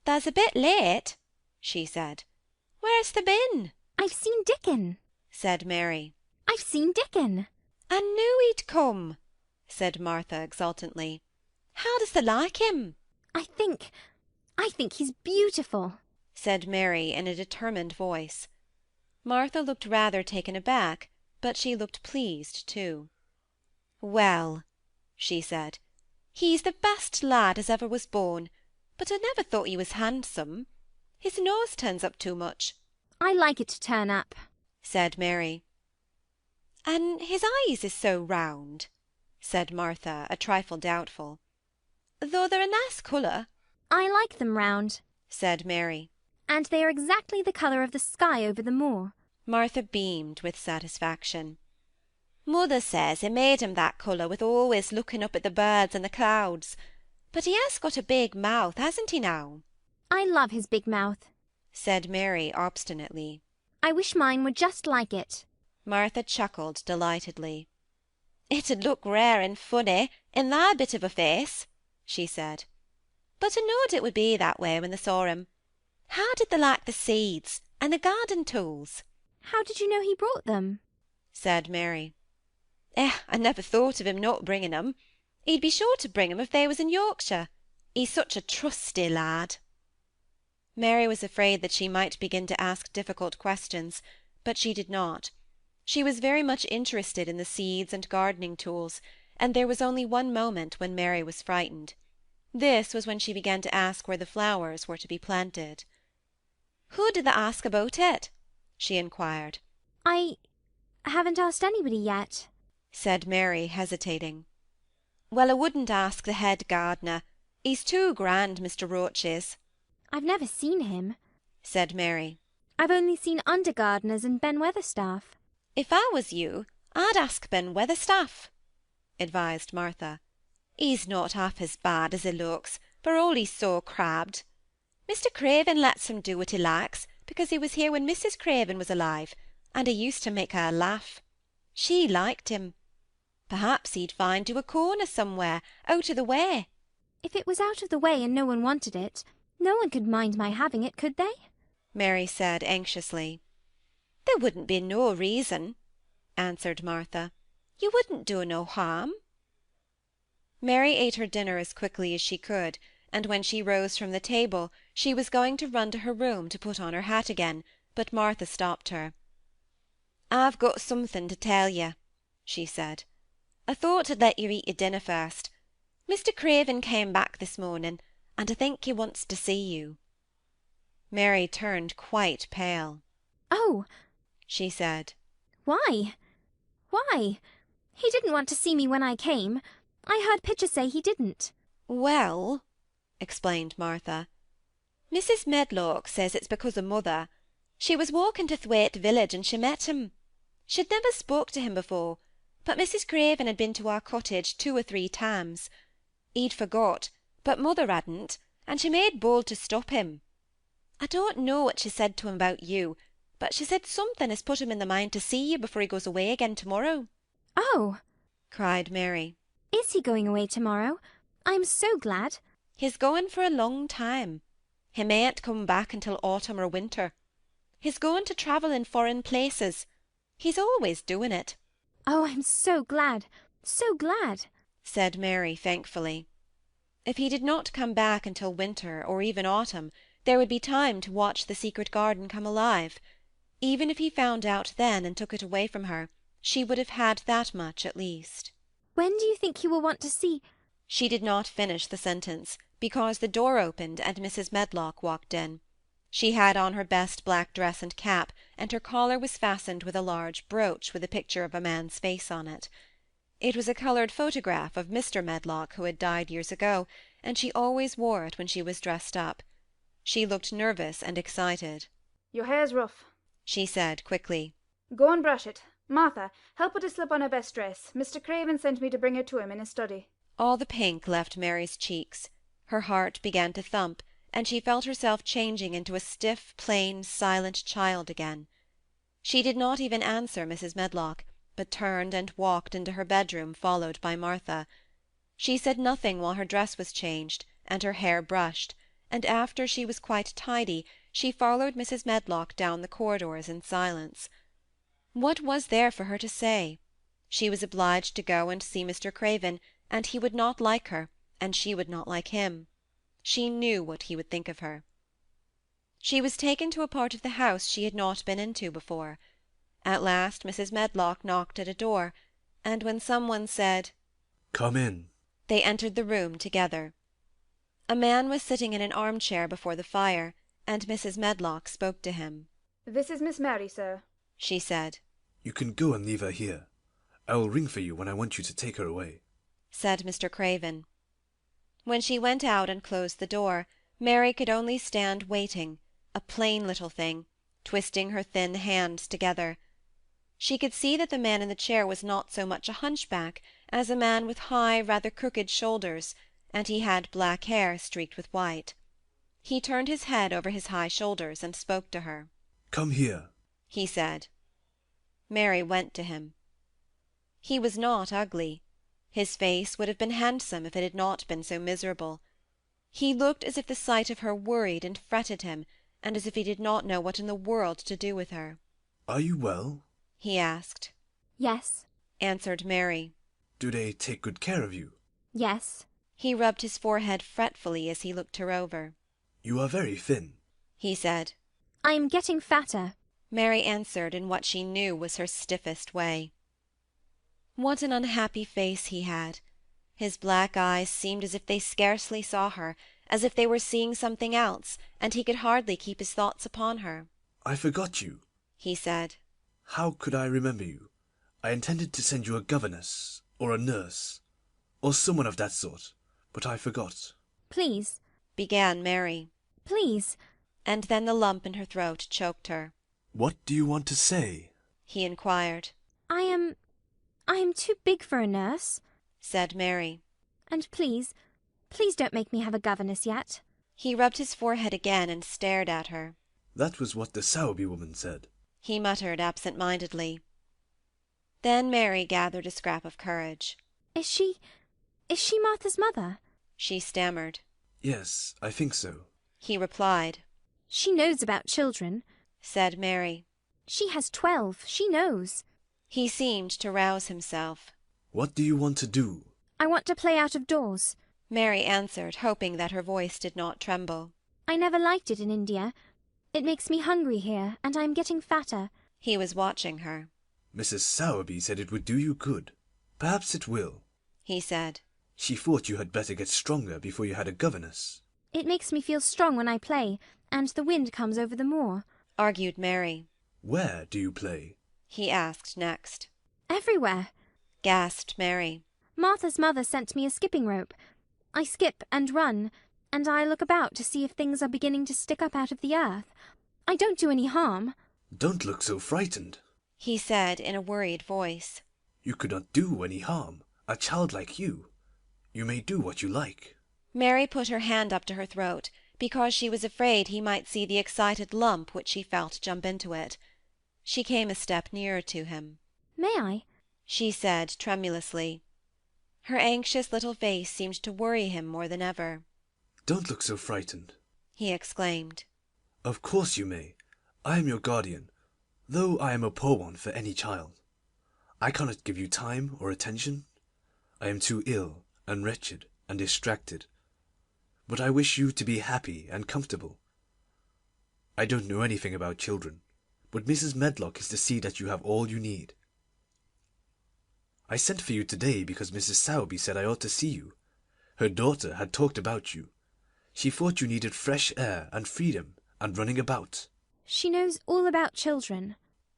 "Tha's a bit late," she said. "Where's thou been?" "I've seen Dickon," said Mary. "I've seen Dickon." "I knew he'd come," said Martha exultantly. "How does thou like him?" I think he's beautiful," said Mary in a determined voice. Martha looked rather taken aback, but she looked pleased too. "Well," she said, "he's the best lad as ever was born, but I never thought he was handsome. His nose turns up too much." "I like it to turn up," said Mary. "And his eyes is so round," said Martha, a trifle doubtful. "Though they're a nice colour." "I like them round," said Mary. "And they are exactly the colour of the sky over the moor." Martha beamed with satisfaction. "Mother says he made him that colour with always looking up at the birds and the clouds. But he has got a big mouth, hasn't he now?" "I love his big mouth," said Mary obstinately. "I wish mine were just like it." Martha chuckled delightedly. "It'd look rare and funny in thy bit of a face," she said. "But I knowed it would be that way when they saw him. How did they like the seeds and the garden tools?" "How did you know he brought them?" said Mary. I never thought of him not bringing 'em. He'd be sure to bring 'em if they was in Yorkshire. He's such a trusty lad." Mary was afraid that she might begin to ask difficult questions, but she did not. She was very much interested in the seeds and gardening tools, and there was only one moment when Mary was frightened. This was when she began to ask where the flowers were to be planted. "Who did they ask about it?" she inquired. "I haven't asked anybody yet," said Mary, hesitating. "Well, I wouldn't ask the head gardener. He's too grand, Mr. Roach is." "I've never seen him," said Mary. "I've only seen under gardeners and Ben Weatherstaff." "If I was you, I'd ask Ben Weatherstaff," advised Martha. "He's not half as bad as he looks, for all he's so crabbed. Mr. Craven lets him do what he likes, because he was here when Mrs. Craven was alive, and he used to make her laugh. She liked him. Perhaps he'd find you a corner somewhere, out of the way." "If it was out of the way and no one wanted it, no one could mind my having it, could they?" Mary said anxiously. "There wouldn't be no reason," answered Martha. "You wouldn't do no harm." Mary ate her dinner as quickly as she could, and when she rose from the table she was going to run to her room to put on her hat again, but Martha stopped her. "I've got something to tell you," she said. "I thought I'd let you eat your dinner first. Mr. Craven came back this morning, and I think he wants to see you." Mary turned quite pale. "Oh," she said. "Why? Why? He didn't want to see me when I came. I heard Pitcher say he didn't." "Well," explained Martha, "Mrs. Medlock says it's because of mother. She was walking to Thwaite village and she met him. She'd never spoke to him before, but Mrs. Craven had been to our cottage 2 or 3 times. He'd forgot, but mother hadn't, and she made bold to stop him. I don't know what she said to him about you, but she said something has put him in the mind to see you before he goes away again to-morrow." "Oh!" cried Mary. "Is he going away to-morrow? I'm so glad." "He's going for a long time. He mayn't come back until autumn or winter. He's going to travel in foreign places. He's always doing it." "Oh, I'm so glad, so glad," said Mary thankfully. If he did not come back until winter or even autumn, there would be time to watch the secret garden come alive. Even if he found out then and took it away from her, she would have had that much at least. "When do you think he will want to see—" She did not finish the sentence, because the door opened and Mrs. Medlock walked in. She had on her best black dress and cap, and her collar was fastened with a large brooch with a picture of a man's face on it. It was a coloured photograph of Mr. Medlock, who had died years ago, and she always wore it when she was dressed up. She looked nervous and excited. "Your hair's rough," she said quickly. "Go and brush it. Martha, help her to slip on her best dress. Mr. Craven sent me to bring her to him in his study." All the pink left Mary's cheeks. Her heart began to thump, and she felt herself changing into a stiff, plain, silent child again. She did not even answer Mrs. Medlock, but turned and walked into her bedroom, followed by Martha. She said nothing while her dress was changed, and her hair brushed, and after she was quite tidy, she followed Mrs. Medlock down the corridors in silence. What was there for her to say? She was obliged to go and see Mr. Craven, and he would not like her, and she would not like him. She knew what he would think of her. She was taken to a part of the house she had not been into before. At last Mrs. Medlock knocked at a door, and when some one said, "Come in," they entered the room together. A man was sitting in an armchair before the fire, and Mrs. Medlock spoke to him. "This is Miss Mary, sir," she said. "You can go and leave her here. I will ring for you when I want you to take her away," said Mr. Craven. When she went out and closed the door, Mary could only stand waiting, a plain little thing, twisting her thin hands together. She could see that the man in the chair was not so much a hunchback as a man with high, rather crooked shoulders, and he had black hair streaked with white. He turned his head over his high shoulders and spoke to her. "Come here," he said. Mary went to him. He was not ugly. His face would have been handsome if it had not been so miserable. He looked as if the sight of her worried and fretted him, and as if he did not know what in the world to do with her. "Are you well?" he asked. Yes. Answered Mary. "Do they take good care of you?" Yes. He rubbed his forehead fretfully as he looked her over. "You are very thin," he said. I am getting fatter, Mary answered in what she knew was her stiffest way. What an unhappy face he had! His black eyes seemed as if they scarcely saw her, as if they were seeing something else, and he could hardly keep his thoughts upon her. "I forgot you," he said. "How could I remember you? I intended to send you a governess, or a nurse, or someone of that sort, but I forgot." Please, began Mary. Please. And then the lump in her throat choked her. "What do you want to say?" he inquired. I am too big for a nurse, said Mary. And please don't make me have a governess yet. He rubbed his forehead again and stared at her. "That was what the Sowerby woman said," he muttered absent-mindedly. Then Mary gathered a scrap of courage. Is she Martha's mother?" she stammered. "Yes, I think so," he replied. "She knows about children," said Mary. "She has 12. She knows." He seemed to rouse himself. "What do you want to do?" "I want to play out of doors," Mary answered, hoping that her voice did not tremble. "I never liked it in India. It makes me hungry here, and I am getting fatter." He was watching her. "Mrs. Sowerby said it would do you good. Perhaps it will," he said. "She thought you had better get stronger before you had a governess." "It makes me feel strong when I play, and the wind comes over the moor," argued Mary. "Where do you play?" he asked next. "Everywhere," gasped Mary. "Martha's mother sent me a skipping rope. I skip and run, and I look about to see if things are beginning to stick up out of the earth. I don't do any harm." "Don't look so frightened," he said in a worried voice. "You could not do any harm. A child like you. You may do what you like." Mary put her hand up to her throat, because she was afraid he might see the excited lump which she felt jump into it. She came a step nearer to him. "May I?" she said tremulously. Her anxious little face seemed to worry him more than ever. "Don't look so frightened," he exclaimed. "Of course you may. I am your guardian, though I am a poor one for any child. I cannot give you time or attention. I am too ill and wretched and distracted. But I wish you to be happy and comfortable. I don't know anything about children, but Mrs. Medlock is to see that you have all you need. I sent for you today because Mrs. Sowerby said I ought to see you. Her daughter had talked about you. She thought you needed fresh air and freedom and running about." "She knows all about children,"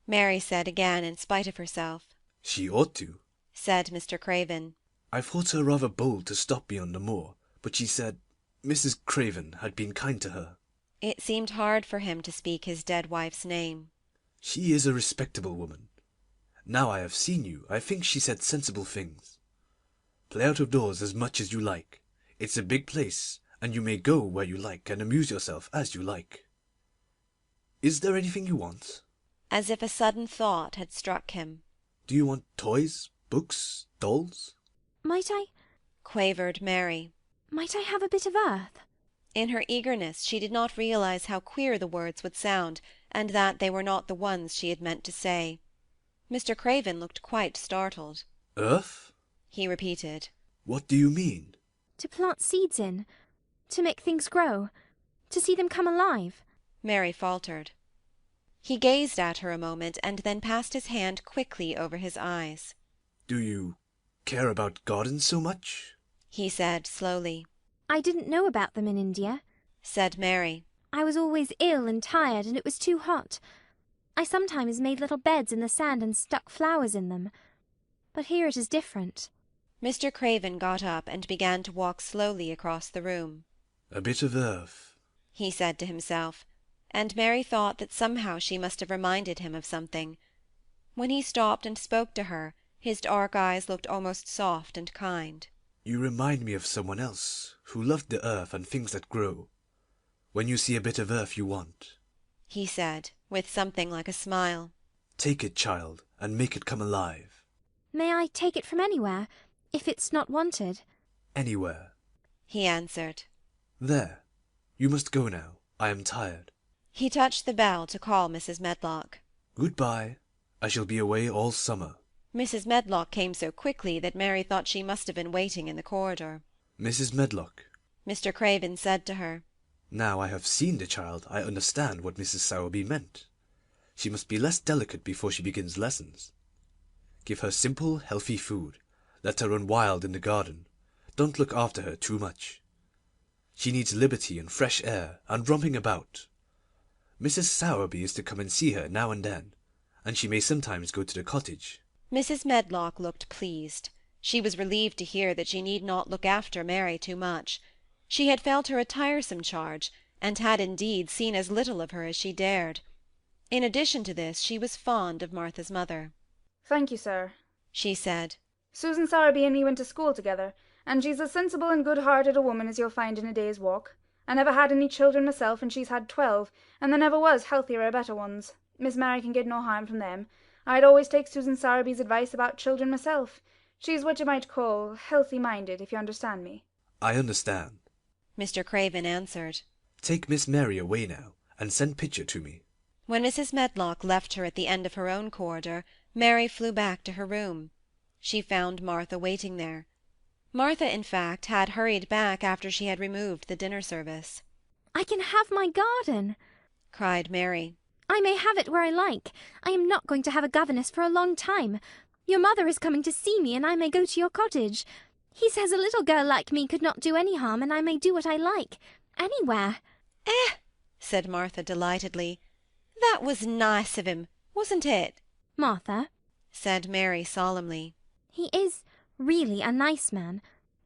Mary said again in spite of herself. "She ought to," said Mr. Craven. "I thought her rather bold to stop me on the moor, but she said Mrs. Craven had been kind to her." It seemed hard for him to speak his dead wife's name. "She is a respectable woman. Now I have seen you, I think she said sensible things. Play out of doors as much as you like. It's a big place, and you may go where you like and amuse yourself as you like. Is there anything you want?" As if a sudden thought had struck him. "Do you want toys, books, dolls?" Might I quavered Mary. might I have a bit of earth? In her eagerness she did not realize how queer the words would sound, and that they were not the ones she had meant to say. Mr. Craven looked quite startled. "Earth?" he repeated. "What do you mean?" To plant seeds in, to make things grow, to see them come alive. Mary faltered. He gazed at her a moment, and then passed his hand quickly over his eyes. "Do you care about gardens so much?" he said slowly. I didn't know about them in India, said Mary. I was always ill and tired, and it was too hot. I sometimes made little beds in the sand and stuck flowers in them. But here it is different. Mr. Craven got up and began to walk slowly across the room. "A bit of earth," he said to himself, and Mary thought that somehow she must have reminded him of something. When he stopped and spoke to her, his dark eyes looked almost soft and kind. "You remind me of someone else who loved the earth and things that grow. When you see a bit of earth you want," he said, with something like a smile, "take it, child, and make it come alive." May I take it from anywhere, if it's not wanted? "Anywhere," he answered. "There. You must go now. I am tired." He touched the bell to call Mrs. Medlock. "Good-bye. I shall be away all summer." Mrs. Medlock came so quickly that Mary thought she must have been waiting in the corridor. "Mrs. Medlock," Mr. Craven said to her. "Now I have seen the child, I understand what Mrs. Sowerby meant. She must be less delicate before she begins lessons. Give her simple, healthy food. Let her run wild in the garden. Don't look after her too much. She needs liberty and fresh air, and romping about. Mrs. Sowerby is to come and see her now and then, and she may sometimes go to the cottage." Mrs. Medlock looked pleased. She was relieved to hear that she need not look after Mary too much. She had felt her a tiresome charge, and had indeed seen as little of her as she dared. In addition to this, she was fond of Martha's mother. "Thank you, sir," she said. "Susan Sowerby and me went to school together, and she's as sensible and good-hearted a woman as you'll find in a day's walk. I never had any children myself, and she's had 12, and there never was healthier or better ones. Miss Mary can get no harm from them. I'd always take Susan Sowerby's advice about children myself. She's what you might call healthy-minded, if you understand me." "I understand," Mr. Craven answered. "Take Miss Mary away now, and send Pitcher to me." When Mrs. Medlock left her at the end of her own corridor, Mary flew back to her room. She found Martha waiting there. Martha, in fact, had hurried back after she had removed the dinner service. I can have my garden, cried Mary. I may have it where I like. I am not going to have a governess for a long time. Your mother is coming to see me, and I may go to your cottage. He says a little girl like me could not do any harm, and I may do what I like, anywhere. Said Martha delightedly. That was nice of him, wasn't it? Martha, said Mary solemnly. He is really a nice man,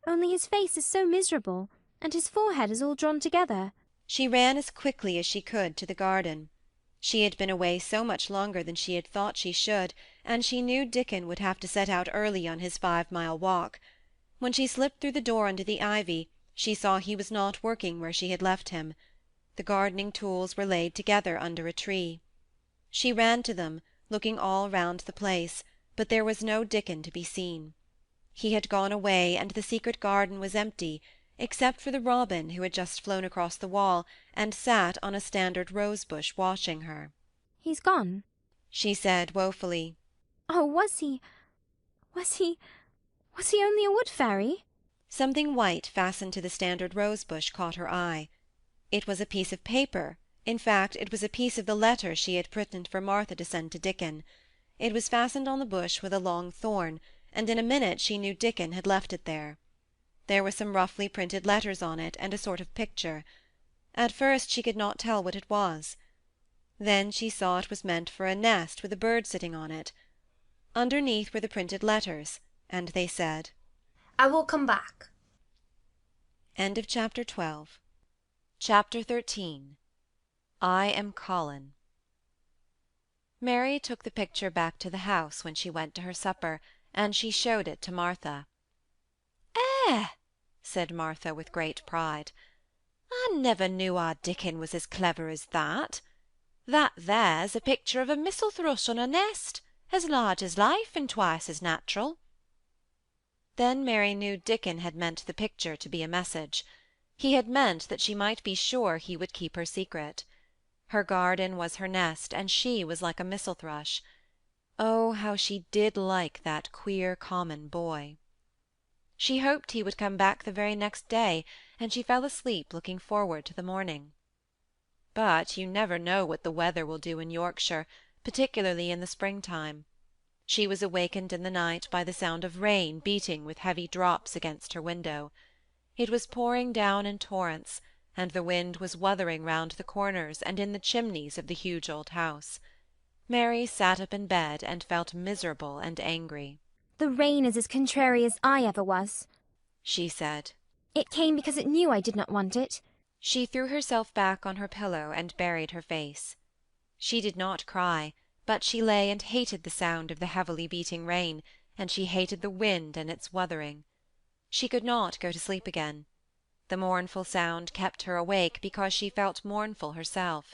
only his face is so miserable, and his forehead is all drawn together. She ran as quickly as she could to the garden. She had been away so much longer than she had thought she should, and she knew Dickon would have to set out early on his 5-mile walk. When she slipped through the door under the ivy, she saw he was not working where she had left him. The gardening tools were laid together under a tree. She ran to them, looking all round the place, but there was no Dickon to be seen. He had gone away, and the secret garden was empty, except for the robin who had just flown across the wall and sat on a standard rose-bush watching her. He's gone, she said woefully. Oh, was he only a wood fairy? Something white fastened to the standard rose-bush caught her eye. It was a piece of paper. In fact, it was a piece of the letter she had written for Martha to send to Dickon. It was fastened on the bush with a long thorn, and in a minute she knew Dickon had left it there. There were some roughly printed letters on it, and a sort of picture. At first she could not tell what it was. Then she saw it was meant for a nest with a bird sitting on it. Underneath were the printed letters, and they said, I will come back. End of chapter 12. Chapter 13. I am Colin. Mary took the picture back to the house when she went to her supper, and she showed it to Martha. "There!" said Martha, with great pride. "I never knew our Dickon was as clever as that. That there's a picture of a missel thrush on a nest, as large as life and twice as natural." Then Mary knew Dickon had meant the picture to be a message. He had meant that she might be sure he would keep her secret. Her garden was her nest, and she was like a missel thrush. Oh, how she did like that queer common boy! She hoped he would come back the very next day, and she fell asleep looking forward to the morning. But you never know what the weather will do in Yorkshire, particularly in the spring-time. She was awakened in the night by the sound of rain beating with heavy drops against her window. It was pouring down in torrents, and the wind was wuthering round the corners and in the chimneys of the huge old house. Mary sat up in bed and felt miserable and angry. "The rain is as contrary as I ever was," she said. "It came because it knew I did not want it." She threw herself back on her pillow and buried her face. She did not cry, but she lay and hated the sound of the heavily beating rain, and she hated the wind and its wuthering. She could not go to sleep again. The mournful sound kept her awake because she felt mournful herself.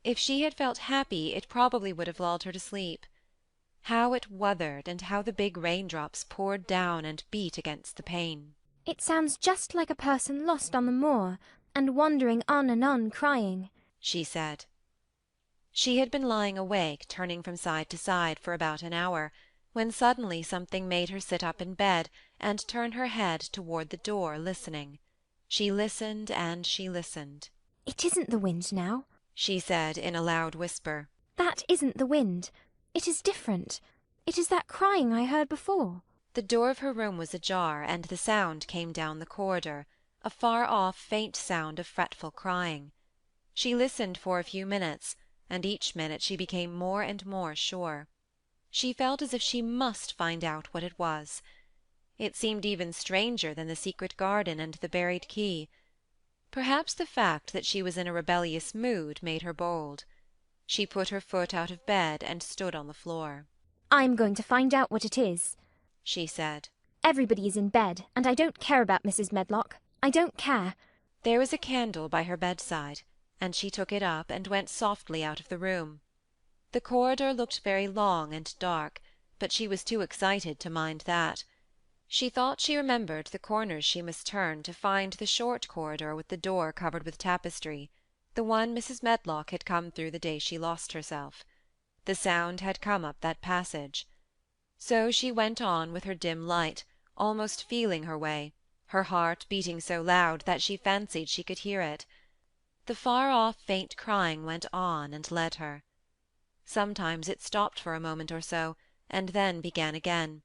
If she had felt happy, it probably would have lulled her to sleep. How it wuthered, and how the big raindrops poured down and beat against the pane. "It sounds just like a person lost on the moor, and wandering on and on crying," she said. She had been lying awake, turning from side to side for about an hour, when suddenly something made her sit up in bed and turn her head toward the door, listening. She listened and she listened. "It isn't the wind now," she said in a loud whisper. "That isn't the wind. It is different. It is that crying I heard before." The door of her room was ajar, and the sound came down the corridor, a far-off, faint sound of fretful crying. She listened for a few minutes, and each minute she became more and more sure. She felt as if she must find out what it was. It seemed even stranger than the secret garden and the buried key. Perhaps the fact that she was in a rebellious mood made her bold. She put her foot out of bed and stood on the floor. "I'm going to find out what it is," she said. "Everybody is in bed, and I don't care about Mrs. Medlock. I don't care." There was a candle by her bedside, and she took it up and went softly out of the room. The corridor looked very long and dark, but she was too excited to mind that. She thought she remembered the corners she must turn to find the short corridor with the door covered with tapestry, the one Mrs. Medlock had come through the day she lost herself. The sound had come up that passage. So she went on with her dim light, almost feeling her way, her heart beating so loud that she fancied she could hear it. The far-off faint crying went on and led her. Sometimes it stopped for a moment or so, and then began again.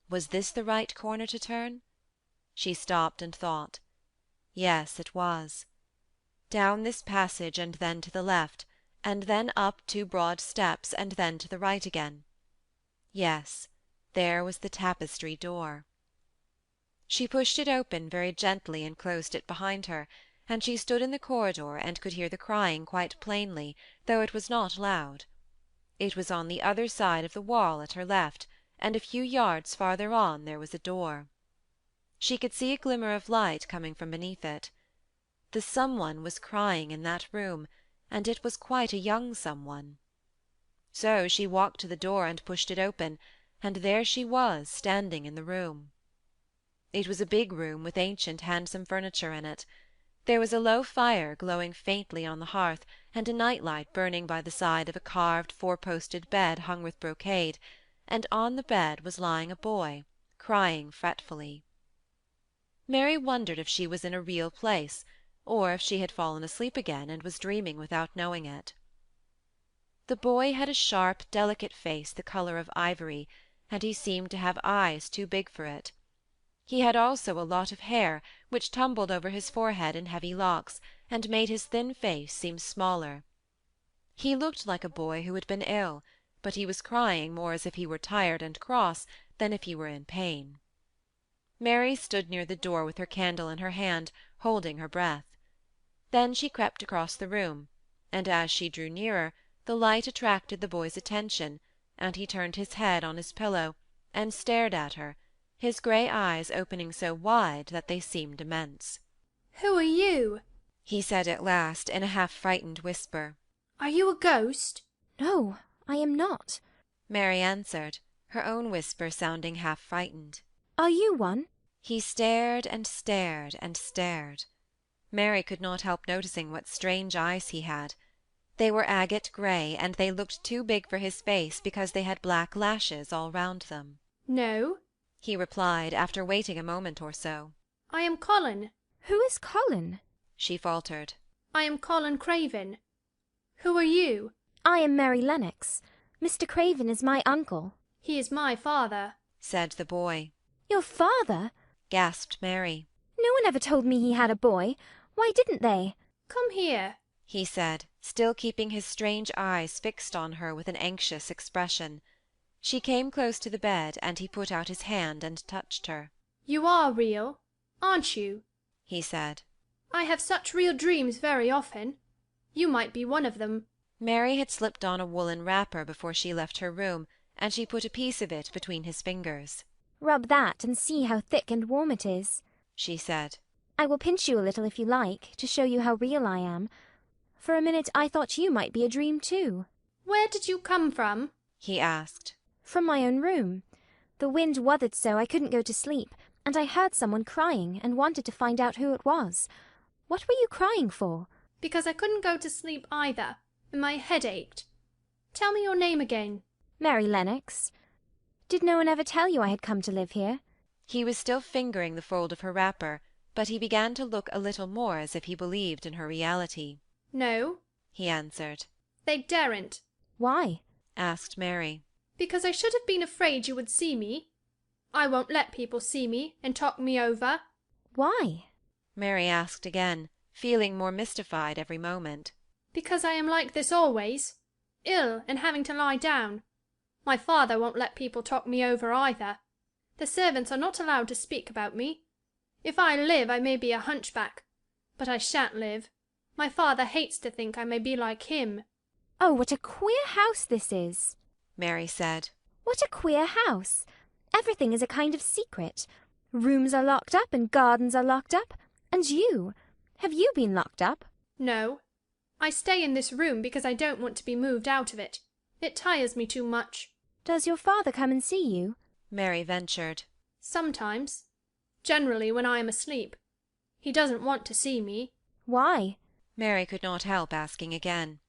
Was this the right corner to turn? She stopped and thought. Yes, it was. Down this passage, and then to the left, and then up 2 broad steps, and then to the right again. Yes, there was the tapestry door. She pushed it open very gently and closed it behind her, and she stood in the corridor and could hear the crying quite plainly, though it was not loud. It was on the other side of the wall at her left, and a few yards farther on there was a door. She could see a glimmer of light coming from beneath it. The someone was crying in that room, and it was quite a young someone. So she walked to the door and pushed it open, and there she was, standing in the room. It was a big room with ancient handsome furniture in it. There was a low fire glowing faintly on the hearth, and a night-light burning by the side of a carved 4-posted bed hung with brocade, and on the bed was lying a boy, crying fretfully. Mary wondered if she was in a real place, or if she had fallen asleep again and was dreaming without knowing it. The boy had a sharp, delicate face the colour of ivory, and he seemed to have eyes too big for it. He had also a lot of hair, which tumbled over his forehead in heavy locks, and made his thin face seem smaller. He looked like a boy who had been ill, but he was crying more as if he were tired and cross than if he were in pain. Mary stood near the door with her candle in her hand, holding her breath. Then she crept across the room, and as she drew nearer, the light attracted the boy's attention, and he turned his head on his pillow, and stared at her, his grey eyes opening so wide that they seemed immense. "Who are you?" he said at last, in a half-frightened whisper. "Are you a ghost?" "No, I am not." Mary answered, her own whisper sounding half-frightened. "Are you one?" He stared and stared and stared. Mary could not help noticing what strange eyes he had. They were agate grey, and they looked too big for his face because they had black lashes all round them. "No," he replied, after waiting a moment or so. "I am Colin." "Who is Colin?" she faltered. "I am Colin Craven. Who are you?" "I am Mary Lennox. Mr. Craven is my uncle." "He is my father," said the boy. "Your father?" gasped Mary. "No one ever told me he had a boy. Why didn't they?" "Come here," he said, still keeping his strange eyes fixed on her with an anxious expression. She came close to the bed, and he put out his hand and touched her. "You are real, aren't you?" he said. "I have such real dreams very often. You might be one of them." Mary had slipped on a woollen wrapper before she left her room, and she put a piece of it between his fingers. "Rub that and see how thick and warm it is," she said. "I will pinch you a little if you like, to show you how real I am. For a minute I thought you might be a dream too." "Where did you come from?" he asked. "From my own room. The wind wuthered so I couldn't go to sleep, and I heard someone crying and wanted to find out who it was. What were you crying for?" "Because I couldn't go to sleep either, and my head ached. Tell me your name again." "Mary Lennox. Did no one ever tell you I had come to live here?" He was still fingering the fold of her wrapper, but he began to look a little more as if he believed in her reality. "No," he answered. "They daren't." "Why?" asked Mary. "Because I should have been afraid you would see me. I won't let people see me and talk me over." "Why?" Mary asked again, feeling more mystified every moment. "Because I am like this always, ill and having to lie down. My father won't let people talk me over either. The servants are not allowed to speak about me. If I live I may be a hunchback, but I shan't live. My father hates to think I may be like him." "Oh, what a queer house this is," Mary said. "What a queer house. Everything is a kind of secret. Rooms are locked up and gardens are locked up. And you, have you been locked up?" "No. I stay in this room because I don't want to be moved out of it. It tires me too much." "Does your father come and see you?" Mary ventured. "Sometimes. Generally when I am asleep. He doesn't want to see me." "Why?" Mary could not help asking again.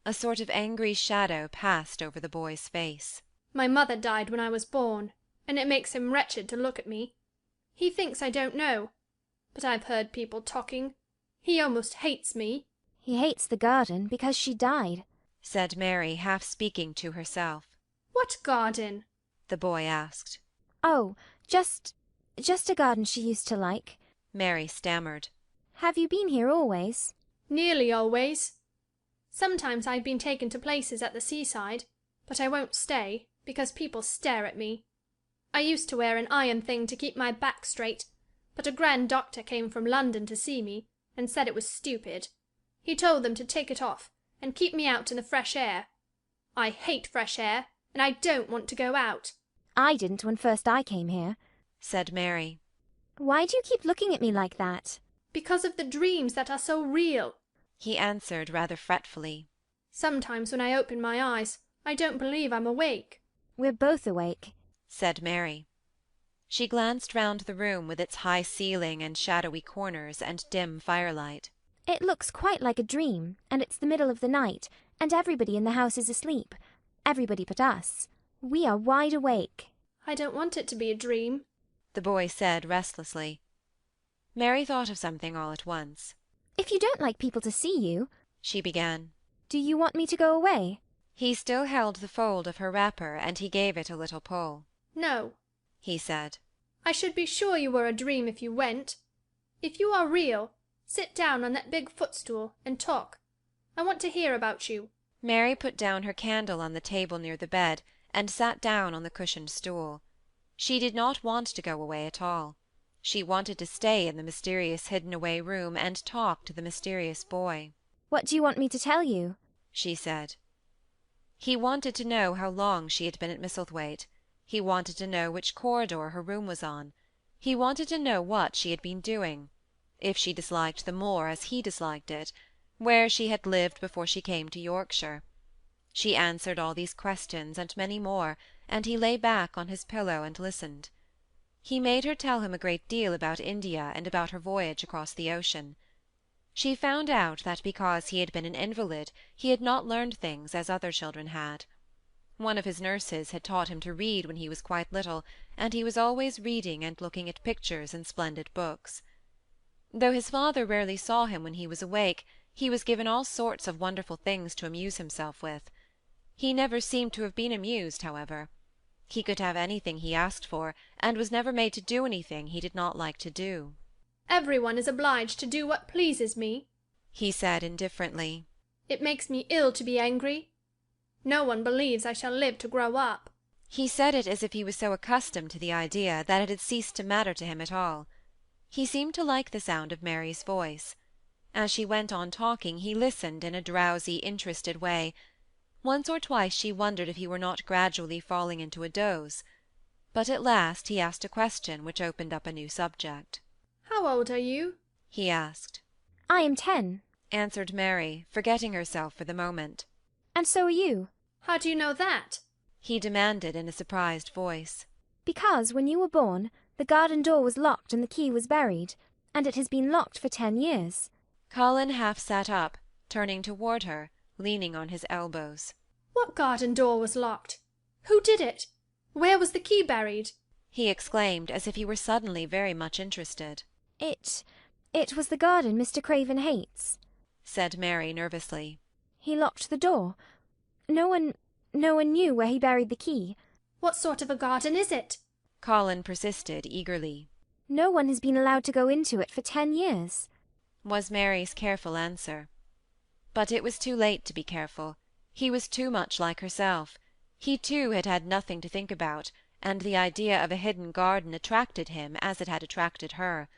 A sort of angry shadow passed over the boy's face. "My mother died when I was born, and it makes him wretched to look at me. He thinks I don't know, but I've heard people talking. He almost hates me." "He hates the garden because she died," said Mary, half speaking to herself. "What garden?" the boy asked. "Oh, just a garden she used to like," Mary stammered. "Have you been here always?" "Nearly always. Sometimes I've been taken to places at the seaside, but I won't stay, because people stare at me. I used to wear an iron thing to keep my back straight, but a grand doctor came from London to see me, and said it was stupid. He told them to take it off, and keep me out in the fresh air. I hate fresh air, and I don't want to go out." "I didn't when first I came here," said Mary. "Why do you keep looking at me like that?" "Because of the dreams that are so real," he answered rather fretfully. "Sometimes when I open my eyes I don't believe I'm awake." "We're both awake," said Mary. She glanced round the room with its high ceiling and shadowy corners and dim firelight. "It looks quite like a dream, and it's the middle of the night, and everybody in the house is asleep. Everybody but us. We are wide awake." "I don't want it to be a dream," the boy said restlessly. Mary thought of something all at once. "If you don't like people to see you," she began. "Do you want me to go away?" He still held the fold of her wrapper, and he gave it a little pull. "No," he said. "I should be sure you were a dream if you went. If you are real, sit down on that big footstool and talk. I want to hear about you." Mary put down her candle on the table near the bed, and sat down on the cushioned stool. She did not want to go away at all. She wanted to stay in the mysterious hidden-away room and talk to the mysterious boy. "What do you want me to tell you?" she said. He wanted to know how long she had been at Misselthwaite. He wanted to know which corridor her room was on. He wanted to know what she had been doing, if she disliked the moor as he disliked it, where she had lived before she came to Yorkshire. She answered all these questions and many more, and he lay back on his pillow and listened. He made her tell him a great deal about India and about her voyage across the ocean. She found out that because he had been an invalid he had not learned things as other children had. One of his nurses had taught him to read when he was quite little, and he was always reading and looking at pictures and splendid books. Though his father rarely saw him when he was awake, he was given all sorts of wonderful things to amuse himself with. He never seemed to have been amused, however. He could have anything he asked for, and was never made to do anything he did not like to do. "Every one is obliged to do what pleases me," he said indifferently. "It makes me ill to be angry. No one believes I shall live to grow up." He said it as if he was so accustomed to the idea that it had ceased to matter to him at all. He seemed to like the sound of Mary's voice. As she went on talking he listened in a drowsy, interested way. Once or twice she wondered if he were not gradually falling into a doze. But at last he asked a question which opened up a new subject. "How old are you?" he asked. "I am 10. Answered Mary, forgetting herself for the moment. "And so are you." "How do you know that?" he demanded in a surprised voice. "Because when you were born, the garden door was locked and the key was buried, and it has been locked for 10 years. Colin half sat up, turning toward her, leaning on his elbows. "What garden door was locked? Who did it? Where was the key buried?" he exclaimed, as if he were suddenly very much interested. It was the garden Mr. Craven hates," said Mary nervously. "He locked the door. No one knew where he buried the key." "What sort of a garden is it?" Colin persisted eagerly. "No one has been allowed to go into it for 10 years," was Mary's careful answer. But it was too late to be careful. He was too much like herself. He too had had nothing to think about, and the idea of a hidden garden attracted him as it had attracted her.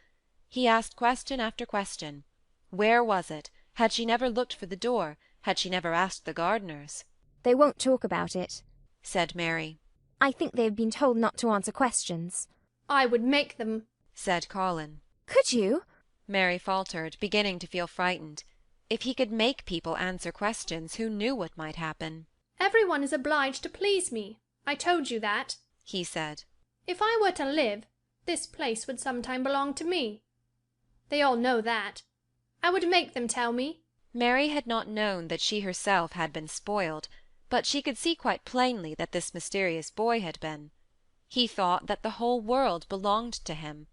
He asked question after question. Where was it? Had she never looked for the door? Had she never asked the gardeners? "They won't talk about it," said Mary. "I think they have been told not to answer questions." "I would make them," said Colin. "Could you?" Mary faltered, beginning to feel frightened. If he could make people answer questions, who knew what might happen? "Every one is obliged to please me. I told you that," he said. "If I were to live, this place would sometime belong to me. They all know that. I would make them tell me." Mary had not known that she herself had been spoiled, but she could see quite plainly that this mysterious boy had been. He thought that the whole world belonged to him.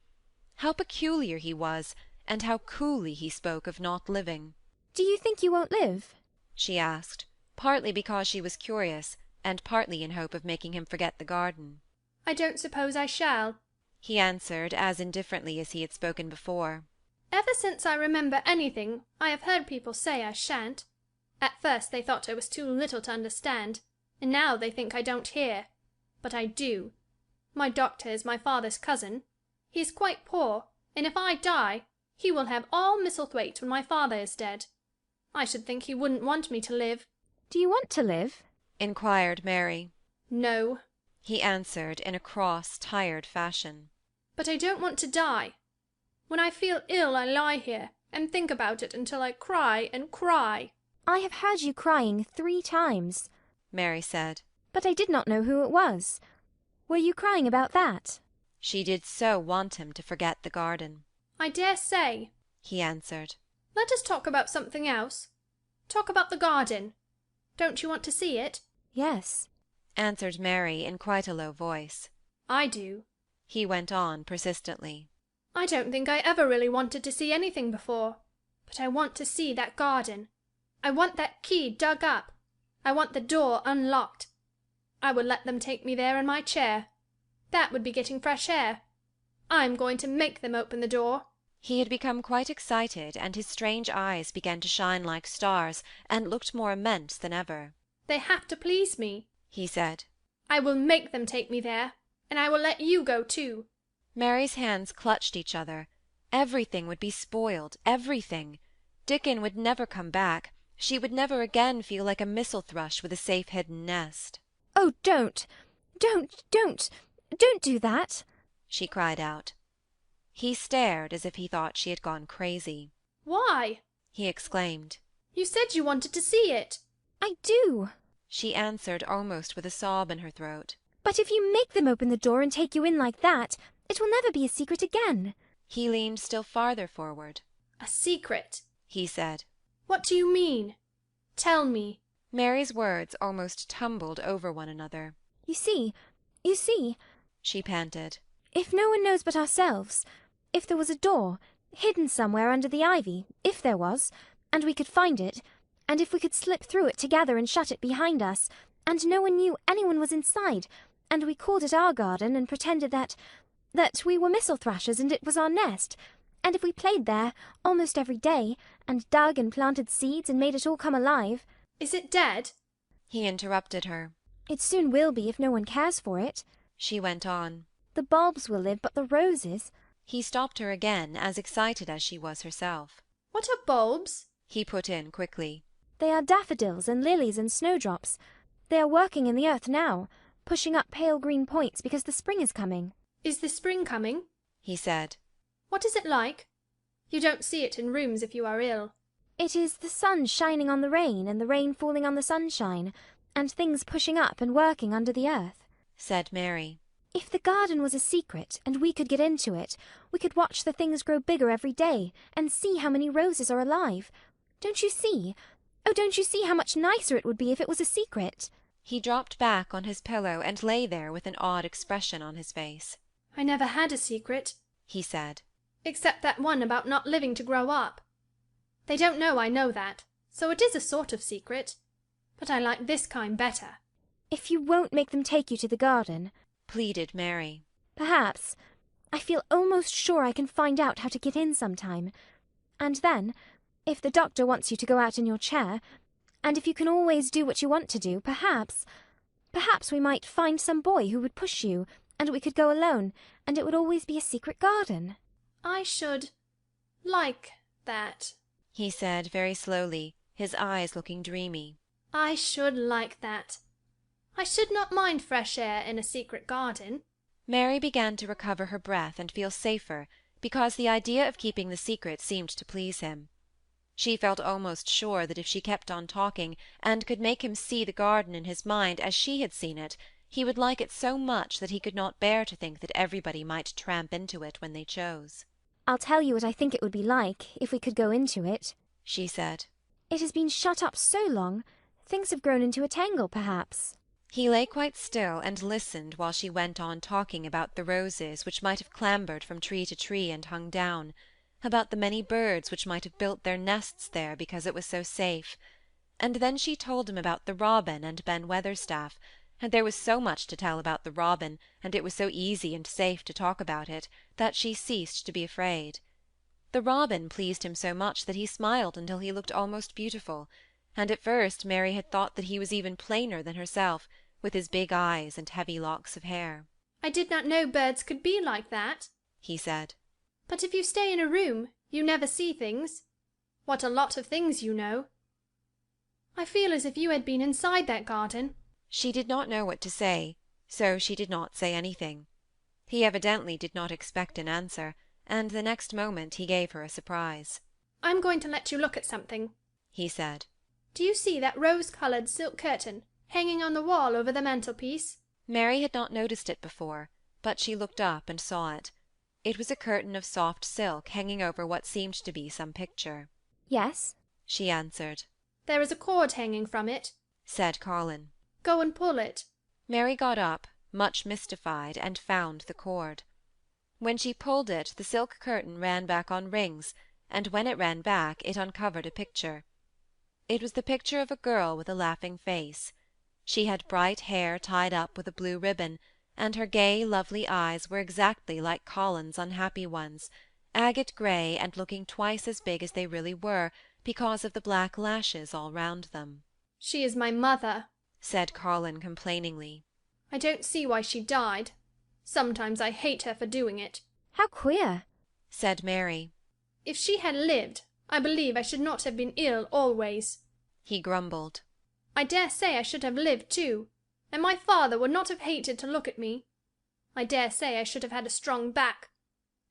How peculiar he was, and how coolly he spoke of not living. "Do you think you won't live?" she asked, partly because she was curious, and partly in hope of making him forget the garden. "I don't suppose I shall," he answered, as indifferently as he had spoken before. "Ever since I remember anything, I have heard people say I shan't. At first they thought I was too little to understand, and now they think I don't hear. But I do. My doctor is my father's cousin. He is quite poor, and if I die, he will have all Misselthwaite when my father is dead. I should think he wouldn't want me to live." "Do you want to live?" inquired Mary. "No," he answered in a cross, tired fashion. "But I don't want to die. When I feel ill I lie here and think about it until I cry and cry." "I have heard you crying 3 times," Mary said. "But I did not know who it was. Were you crying about that?" She did so want him to forget the garden. "I dare say," he answered. "Let us talk about something else. Talk about the garden. Don't you want to see it?" "Yes," answered Mary in quite a low voice. "I do," he went on persistently. "I don't think I ever really wanted to see anything before. But I want to see that garden. I want that key dug up. I want the door unlocked. I would let them take me there in my chair. That would be getting fresh air. I'm going to make them open the door." He had become quite excited, and his strange eyes began to shine like stars, and looked more immense than ever. "They have to please me," he said. "I will make them take me there, and I will let you go too." Mary's hands clutched each other. Everything would be spoiled, everything. Dickon would never come back. She would never again feel like a mistle thrush with a safe hidden nest. "Oh, don't! Don't do that!" she cried out. He stared as if he thought she had gone crazy. "Why?" he exclaimed. "You said you wanted to see it." "I do," she answered, almost with a sob in her throat. "but if you make them open the door and take you in like that, it will never be a secret again." He leaned still farther forward. "A secret," he said. "What do you mean? Tell me." Mary's words almost tumbled over one another. You see, she panted. If no one knows but ourselves, if there was a door, hidden somewhere under the ivy, if there was, and we could find it, and if we could slip through it together and shut it behind us, and no one knew anyone was inside, and we called it our garden and pretended that we were missel thrashers and it was our nest, and if we played there almost every day, and dug and planted seeds and made it all come alive— "Is it dead?" he interrupted her. "It soon will be if no one cares for it," she went on. "The bulbs will live, but the roses—" He stopped her again, as excited as she was herself. "What are bulbs?" he put in quickly. "They are daffodils and lilies and snowdrops. They are working in the earth now, pushing up pale green points because the spring is coming." "Is the spring coming?" he said. "What is it like? You don't see it in rooms if you are ill." "It is the sun shining on the rain and the rain falling on the sunshine, and things pushing up and working under the earth," said Mary. "If the garden was a secret and we could get into it, we could watch the things grow bigger every day and see how many roses are alive. Don't you see? Oh, don't you see how much nicer it would be if it was a secret?" He dropped back on his pillow and lay there with an odd expression on his face. "I never had a secret," he said. "except that one about not living to grow up. They don't know I know that, so it is a sort of secret. But I like this kind better." "If you won't make them take you to the garden," pleaded Mary. "Perhaps. I feel almost sure I can find out how to get in sometime. And then, if the doctor wants you to go out in your chair, and if you can always do what you want to do, perhaps we might find some boy who would push you, and we could go alone, and it would always be a secret garden." "I should like that," he said very slowly, his eyes looking dreamy. "I should like that. I should not mind fresh air in a secret garden." Mary began to recover her breath and feel safer, because the idea of keeping the secret seemed to please him. She felt almost sure that if she kept on talking, and could make him see the garden in his mind as she had seen it, he would like it so much that he could not bear to think that everybody might tramp into it when they chose. "I'll tell you what I think it would be like if we could go into it," she said. "It has been shut up so long, things have grown into a tangle, perhaps." He lay quite still and listened while she went on talking about the roses which might have clambered from tree to tree and hung down, about the many birds which might have built their nests there because it was so safe, and then she told him about the robin and Ben Weatherstaff, and there was so much to tell about the robin, and it was so easy and safe to talk about it, that she ceased to be afraid. The robin pleased him so much that he smiled until he looked almost beautiful, and at first Mary had thought that he was even plainer than herself, with his big eyes and heavy locks of hair. "I did not know birds could be like that," he said. "But if you stay in a room, you never see things. What a lot of things you know! I feel as if you had been inside that garden." She did not know what to say, so she did not say anything. He evidently did not expect an answer, and the next moment he gave her a surprise. "I'm going to let you look at something," he said. "Do you see that rose-coloured silk curtain hanging on the wall over the mantelpiece?" Mary had not noticed it before, but she looked up and saw it. It was a curtain of soft silk hanging over what seemed to be some picture. "Yes," she answered. "There is a cord hanging from it," said Colin. "Go and pull it." Mary got up, much mystified, and found the cord. When she pulled it, the silk curtain ran back on rings, and when it ran back it uncovered a picture. It was the picture of a girl with a laughing face. She had bright hair tied up with a blue ribbon, and her gay, lovely eyes were exactly like Colin's unhappy ones, agate grey and looking twice as big as they really were, because of the black lashes all round them. "She is my mother," said Colin complainingly. "I don't see why she died. Sometimes I hate her for doing it." "How queer," said Mary. "If she had lived, I believe I should not have been ill always," he grumbled. "I dare say I should have lived too, and my father would not have hated to look at me. I dare say I should have had a strong back.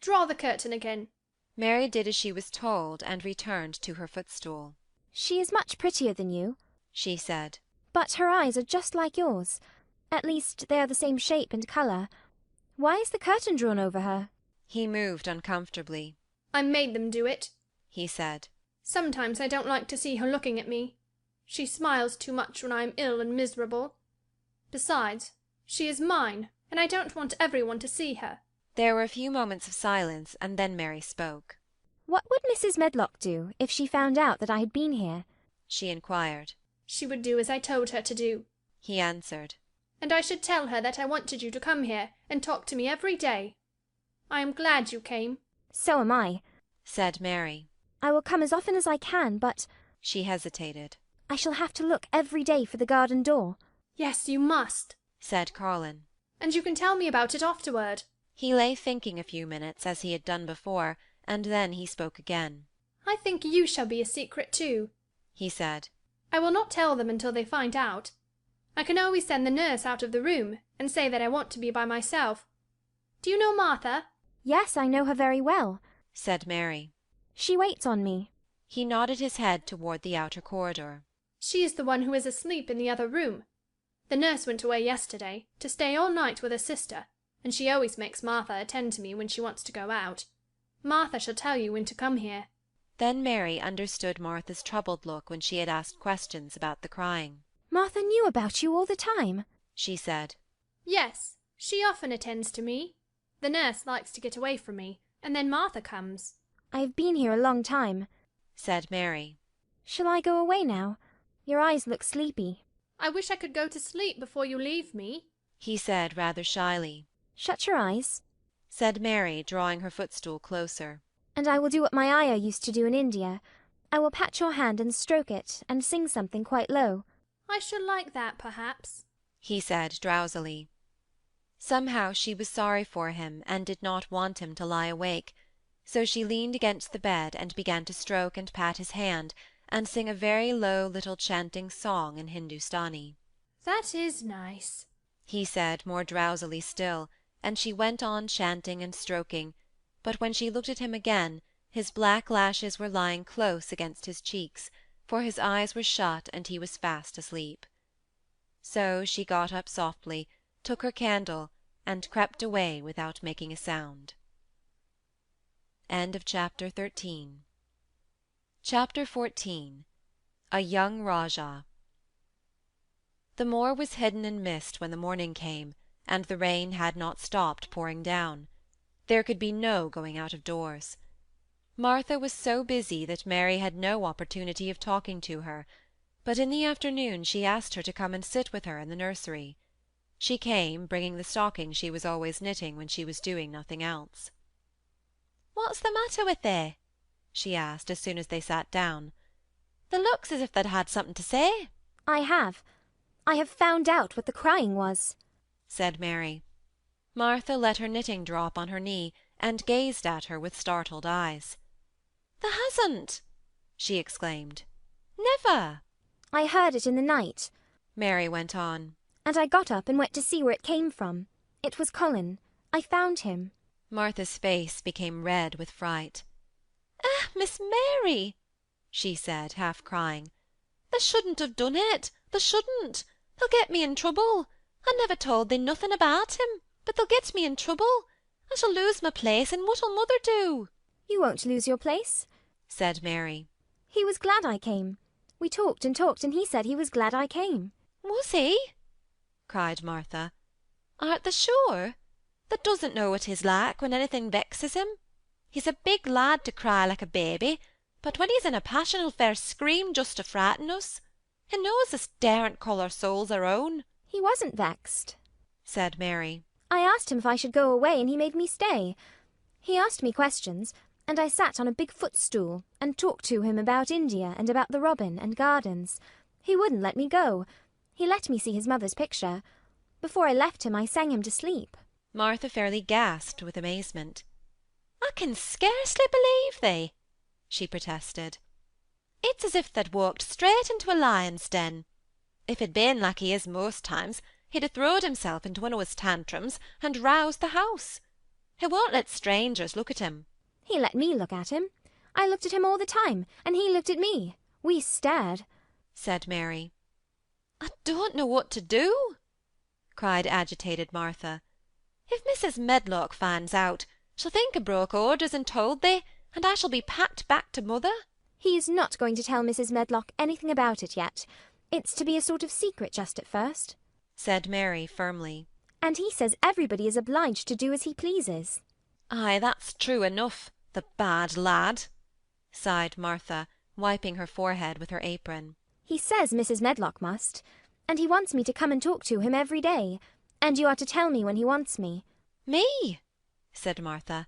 Draw the curtain again." Mary did as she was told, and returned to her footstool. She is much prettier than you, she said. But her eyes are just like yours. At least they are the same shape and colour. Why is the curtain drawn over her? He moved uncomfortably. "I made them do it," he said. "Sometimes I don't like to see her looking at me. She smiles too much when I am ill and miserable. Besides, she is mine, and I don't want everyone to see her." There were a few moments of silence, and then Mary spoke. What would Mrs. Medlock do if she found out that I had been here? She inquired. "She would do as I told her to do," he answered. "And I should tell her that I wanted you to come here and talk to me every day. I am glad you came." "So am I," said Mary. "I will come as often as I can, but—" She hesitated. "I shall have to look every day for the garden door." "Yes, you must," said Colin. "and you can tell me about it afterward." He lay thinking a few minutes, as he had done before, and then he spoke again. "I think you shall be a secret too," he said. "I will not tell them until they find out. I can always send the nurse out of the room, and say that I want to be by myself. Do you know Martha?" "Yes, I know her very well," said Mary. "She waits on me." He nodded his head toward the outer corridor. "She is the one who is asleep in the other room. The nurse went away yesterday, to stay all night with her sister, and she always makes Martha attend to me when she wants to go out. Martha shall tell you when to come here." Then Mary understood Martha's troubled look when she had asked questions about the crying. "Martha knew about you all the time," she said. "Yes, she often attends to me. The nurse likes to get away from me, and then Martha comes." "I have been here a long time," said Mary. "Shall I go away now? Your eyes look sleepy." "I wish I could go to sleep before you leave me," he said rather shyly. "Shut your eyes," said Mary, drawing her footstool closer. "and I will do what my ayah used to do in India. I will pat your hand and stroke it, and sing something quite low." "I should like that, perhaps," he said drowsily. Somehow she was sorry for him, and did not want him to lie awake, so she leaned against the bed and began to stroke and pat his hand, and sing a very low little chanting song in Hindustani. "That is nice," he said more drowsily still, and she went on chanting and stroking, but when she looked at him again, his black lashes were lying close against his cheeks, for his eyes were shut and he was fast asleep. So she got up softly, took her candle, and crept away without making a sound. End of chapter 13. Chapter 14. A Young Rajah. The moor was hidden in mist when the morning came, and the rain had not stopped pouring down. There could be no going out of doors. Martha was so busy that Mary had no opportunity of talking to her, but in the afternoon she asked her to come and sit with her in the nursery. She came, bringing the stocking she was always knitting when she was doing nothing else. "What's the matter with thee?" she asked as soon as they sat down. "Thee looks as if they'd had something to say." "I have found out what the crying was," said Mary. Martha let her knitting drop on her knee, and gazed at her with startled eyes. "Thee hasn't!" she exclaimed. "Never!" "I heard it in the night," Mary went on, "and I got up and went to see where it came from. It was Colin. I found him." Martha's face became red with fright. "Ah, Miss Mary!" she said, half crying. "Thee shouldn't have done it! Thee shouldn't! They'll get me in trouble. I never told thee nothing about him, but they'll get me in trouble. I shall lose my place, and what'll mother do?" "You won't lose your place," said Mary. "He was glad I came. We talked, and he said he was glad I came." "Was he?" cried Martha. "Art thee sure? Thee doesn't know what he's like when anything vexes him. He's a big lad to cry like a baby, but when he's in a passion he'll fair scream just to frighten us. He knows us daren't call our souls our own." "He wasn't vexed," said Mary. "I asked him if I should go away, and he made me stay. He asked me questions, and I sat on a big footstool and talked to him about India and about the robin and gardens. He wouldn't let me go. He let me see his mother's picture. Before I left him, I sang him to sleep." Martha fairly gasped with amazement. "I can scarcely believe thee," she protested. "It's as if they'd walked straight into a lion's den. If he'd been like he is most times, he'd ha' throwed himself into one o' his tantrums, and roused the house. He won't let strangers look at him. He let me look at him. I looked at him all the time, and he looked at me. We stared," said Mary. "I don't know what to do," cried agitated Martha. "If Mrs. Medlock finds out, she'll think I broke orders and told thee, and I shall be packed back to mother." "He's not going to tell Mrs. Medlock anything about it yet. It's to be a sort of secret just at first," said Mary firmly. "And he says everybody is obliged to do as he pleases." "Ay, that's true enough, the bad lad," sighed Martha, wiping her forehead with her apron. "He says Mrs. Medlock must, and he wants me to come and talk to him every day, and you are to tell me when he wants me." "Me?" said Martha.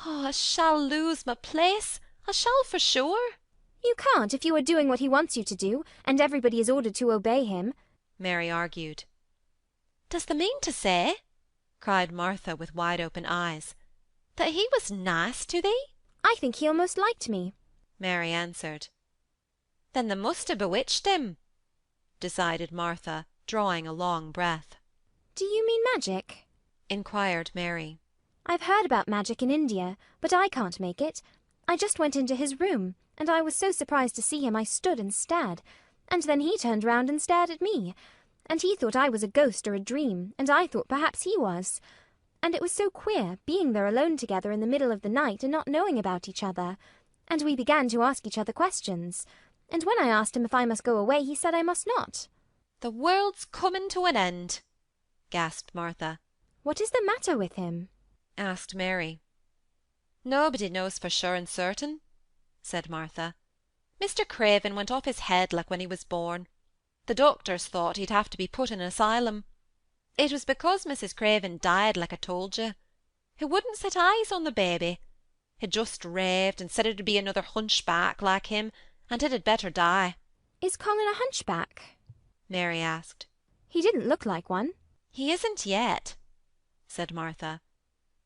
"Oh, I shall lose my place, I shall for sure." "You can't if you are doing what he wants you to do, and everybody is ordered to obey him," Mary argued. "Does thee mean to say," cried Martha with wide-open eyes, "that he was nice to thee?" "I think he almost liked me," Mary answered. "Then they must have bewitched him," decided Martha, drawing a long breath. "Do you mean magic?" inquired Mary. "I've heard about magic in India, but I can't make it. I just went into his room, and I was so surprised to see him I stood and stared, and then he turned round and stared at me, and he thought I was a ghost or a dream, and I thought perhaps he was. And it was so queer, being there alone together in the middle of the night and not knowing about each other. And we began to ask each other questions. And when I asked him if I must go away, he said I must not." "The world's coming to an end," gasped Martha. "What is the matter with him?" asked Mary. "Nobody knows for sure and certain," said Martha. "Mr. Craven went off his head like when he was born. The doctors thought he'd have to be put in an asylum. It was because Mrs. Craven died like I told you. He wouldn't set eyes on the baby. He just raved and said it would be another hunchback like him, and it had better die." "Is Colin a hunchback?" Mary asked. "He didn't look like one." "He isn't yet," said Martha.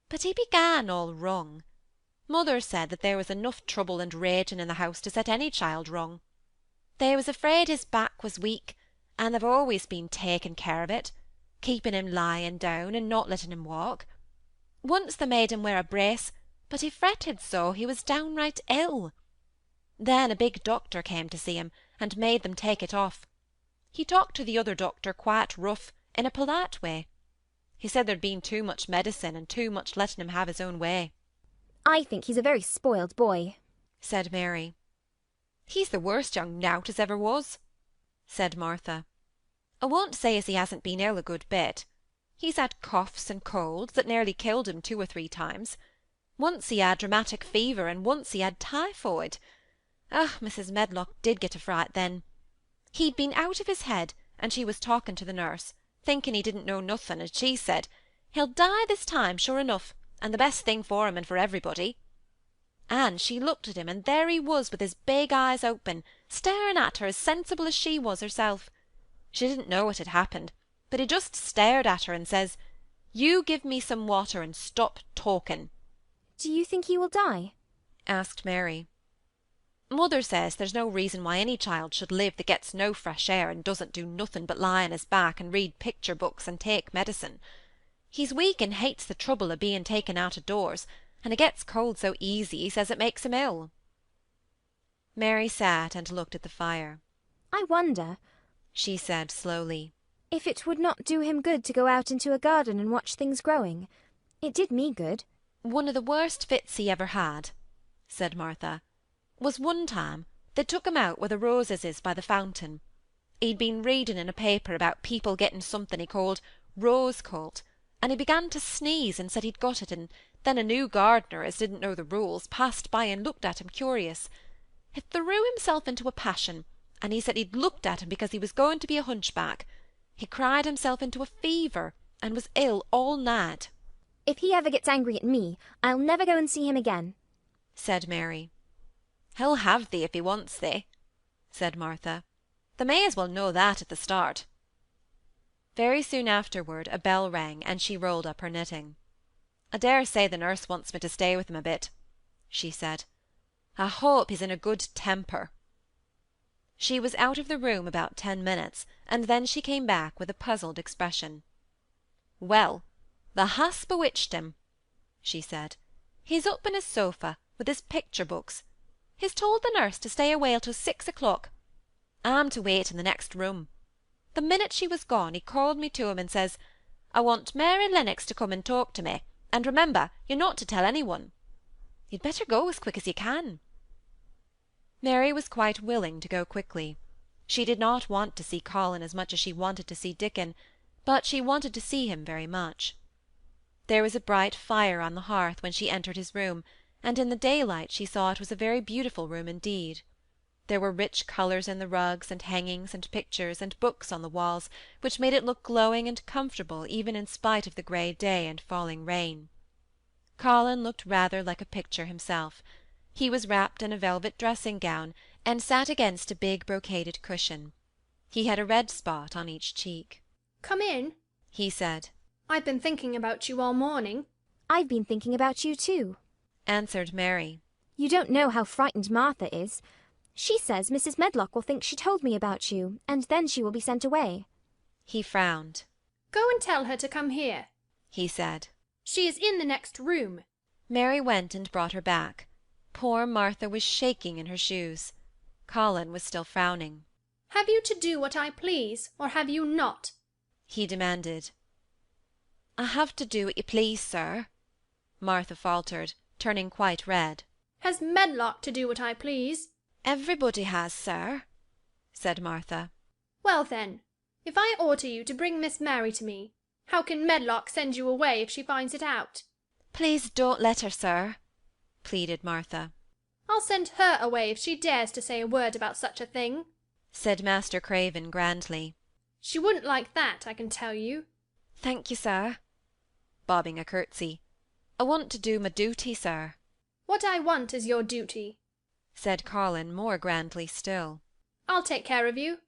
"But he began all wrong. Mother said that there was enough trouble and raging in the house to set any child wrong. They was afraid his back was weak, and they've always been taking care of it, keeping him lying down and not letting him walk. Once they made him wear a brace, but he fretted so he was downright ill. Then a big doctor came to see him, and made them take it off. He talked to the other doctor quite rough, in a polite way. He said there'd been too much medicine and too much letting him have his own way." "I think he's a very spoiled boy," said Mary. "He's the worst young nowt as ever was," said Martha. "I won't say as he hasn't been ill a good bit. He's had coughs and colds that nearly killed him 2 or 3 times. Once he had rheumatic fever, and once he had typhoid. Ah, Mrs. Medlock did get a fright then. He'd been out of his head, and she was talking to the nurse, thinking he didn't know nothing, and she said, 'He'll die this time, sure enough, and the best thing for him and for everybody.' And she looked at him, and there he was with his big eyes open, staring at her as sensible as she was herself. She didn't know what had happened, but he just stared at her and says, 'You give me some water and stop talking.'" "Do you think he will die?" asked Mary. "Mother says there's no reason why any child should live that gets no fresh air and doesn't do nothing but lie on his back and read picture books and take medicine. He's weak and hates the trouble of being taken out of doors, and he gets cold so easy he says it makes him ill." Mary sat and looked at the fire. "I wonder," she said slowly, "if it would not do him good to go out into a garden and watch things growing. It did me good." "One of the worst fits he ever had," said Martha, "was one time they took him out where the roses is by the fountain. He'd been reading in a paper about people getting something he called rose cult, and he began to sneeze and said he'd got it, and then a new gardener, as didn't know the rules, passed by and looked at him curious. He threw himself into a passion, and he said he'd looked at him because he was going to be a hunchback. He cried himself into a fever, and was ill all night." "If he ever gets angry at me, I'll never go and see him again," said Mary. "He'll have thee if he wants thee," said Martha. "They may as well know that at the start." Very soon afterward a bell rang, and she rolled up her knitting. "I dare say the nurse wants me to stay with him a bit," she said. "I hope he's in a good temper." She was out of the room about 10 minutes, and then she came back with a puzzled expression. "Well, thou hast bewitched him," she said. "He's up in his sofa, with his picture books. He's told the nurse to stay away till 6 o'clock. I'm to wait in the next room. The minute she was gone, he called me to him and says, 'I want Mary Lennox to come and talk to me, and remember, you're not to tell any one.' You'd better go as quick as you can." Mary was quite willing to go quickly. She did not want to see Colin as much as she wanted to see Dickon, but she wanted to see him very much. There was a bright fire on the hearth when she entered his room, and in the daylight she saw it was a very beautiful room indeed. There were rich colours in the rugs and hangings and pictures and books on the walls, which made it look glowing and comfortable even in spite of the grey day and falling rain. Colin looked rather like a picture himself. He was wrapped in a velvet dressing-gown, and sat against a big brocaded cushion. He had a red spot on each cheek. "Come in," he said. "I've been thinking about you all morning." "I've been thinking about you too," answered Mary. "You don't know how frightened Martha is. She says Mrs. Medlock will think she told me about you, and then she will be sent away." He frowned. "Go and tell her to come here," he said. "She is in the next room." Mary went and brought her back. Poor Martha was shaking in her shoes. Colin was still frowning. "Have you to do what I please, or have you not?" he demanded. "I have to do what you please, sir," Martha faltered, turning quite red. "Has Medlock to do what I please?" "Everybody has, sir," said Martha. "Well, then, if I order you to bring Miss Mary to me, how can Medlock send you away if she finds it out?" "Please don't let her, sir," pleaded Martha. "I'll send her away if she dares to say a word about such a thing," said Master Craven grandly. "She wouldn't like that, I can tell you." "Thank you, sir," bobbing a curtsy. "I want to do my duty, sir." "What I want is your duty," said Colin more grandly still. "I'll take care of you.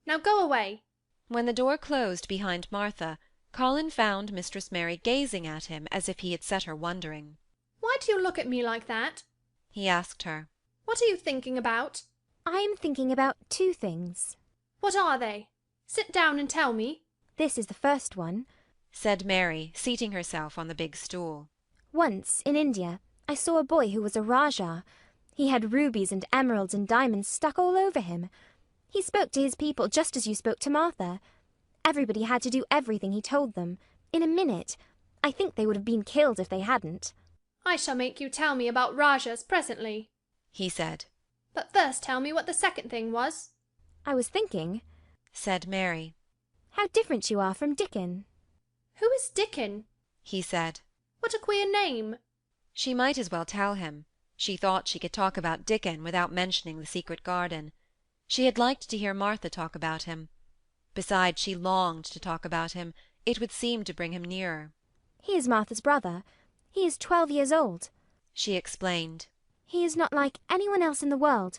Now go away." When the door closed behind Martha, Colin found Mistress Mary gazing at him as if he had set her wondering. "Why do you look at me like that?" he asked her. "What are you thinking about?" "I am thinking about 2 things." "What are they? Sit down and tell me." "This is the first one," said Mary, seating herself on the big stool. "Once, in India, I saw a boy who was a Rajah. He had rubies and emeralds and diamonds stuck all over him. He spoke to his people just as you spoke to Martha. Everybody had to do everything he told them, in a minute. I think they would have been killed if they hadn't." "I shall make you tell me about Rajahs presently," he said. "But first tell me what the second thing was." "I was thinking," said Mary, "how different you are from Dickon." "Who is Dickon?" he said. "What a queer name." She might as well tell him. She thought she could talk about Dickon without mentioning the secret garden. She had liked to hear Martha talk about him. Besides, she longed to talk about him. It would seem to bring him nearer. "He is Martha's brother. He is 12 years old," she explained. "He is not like anyone else in the world.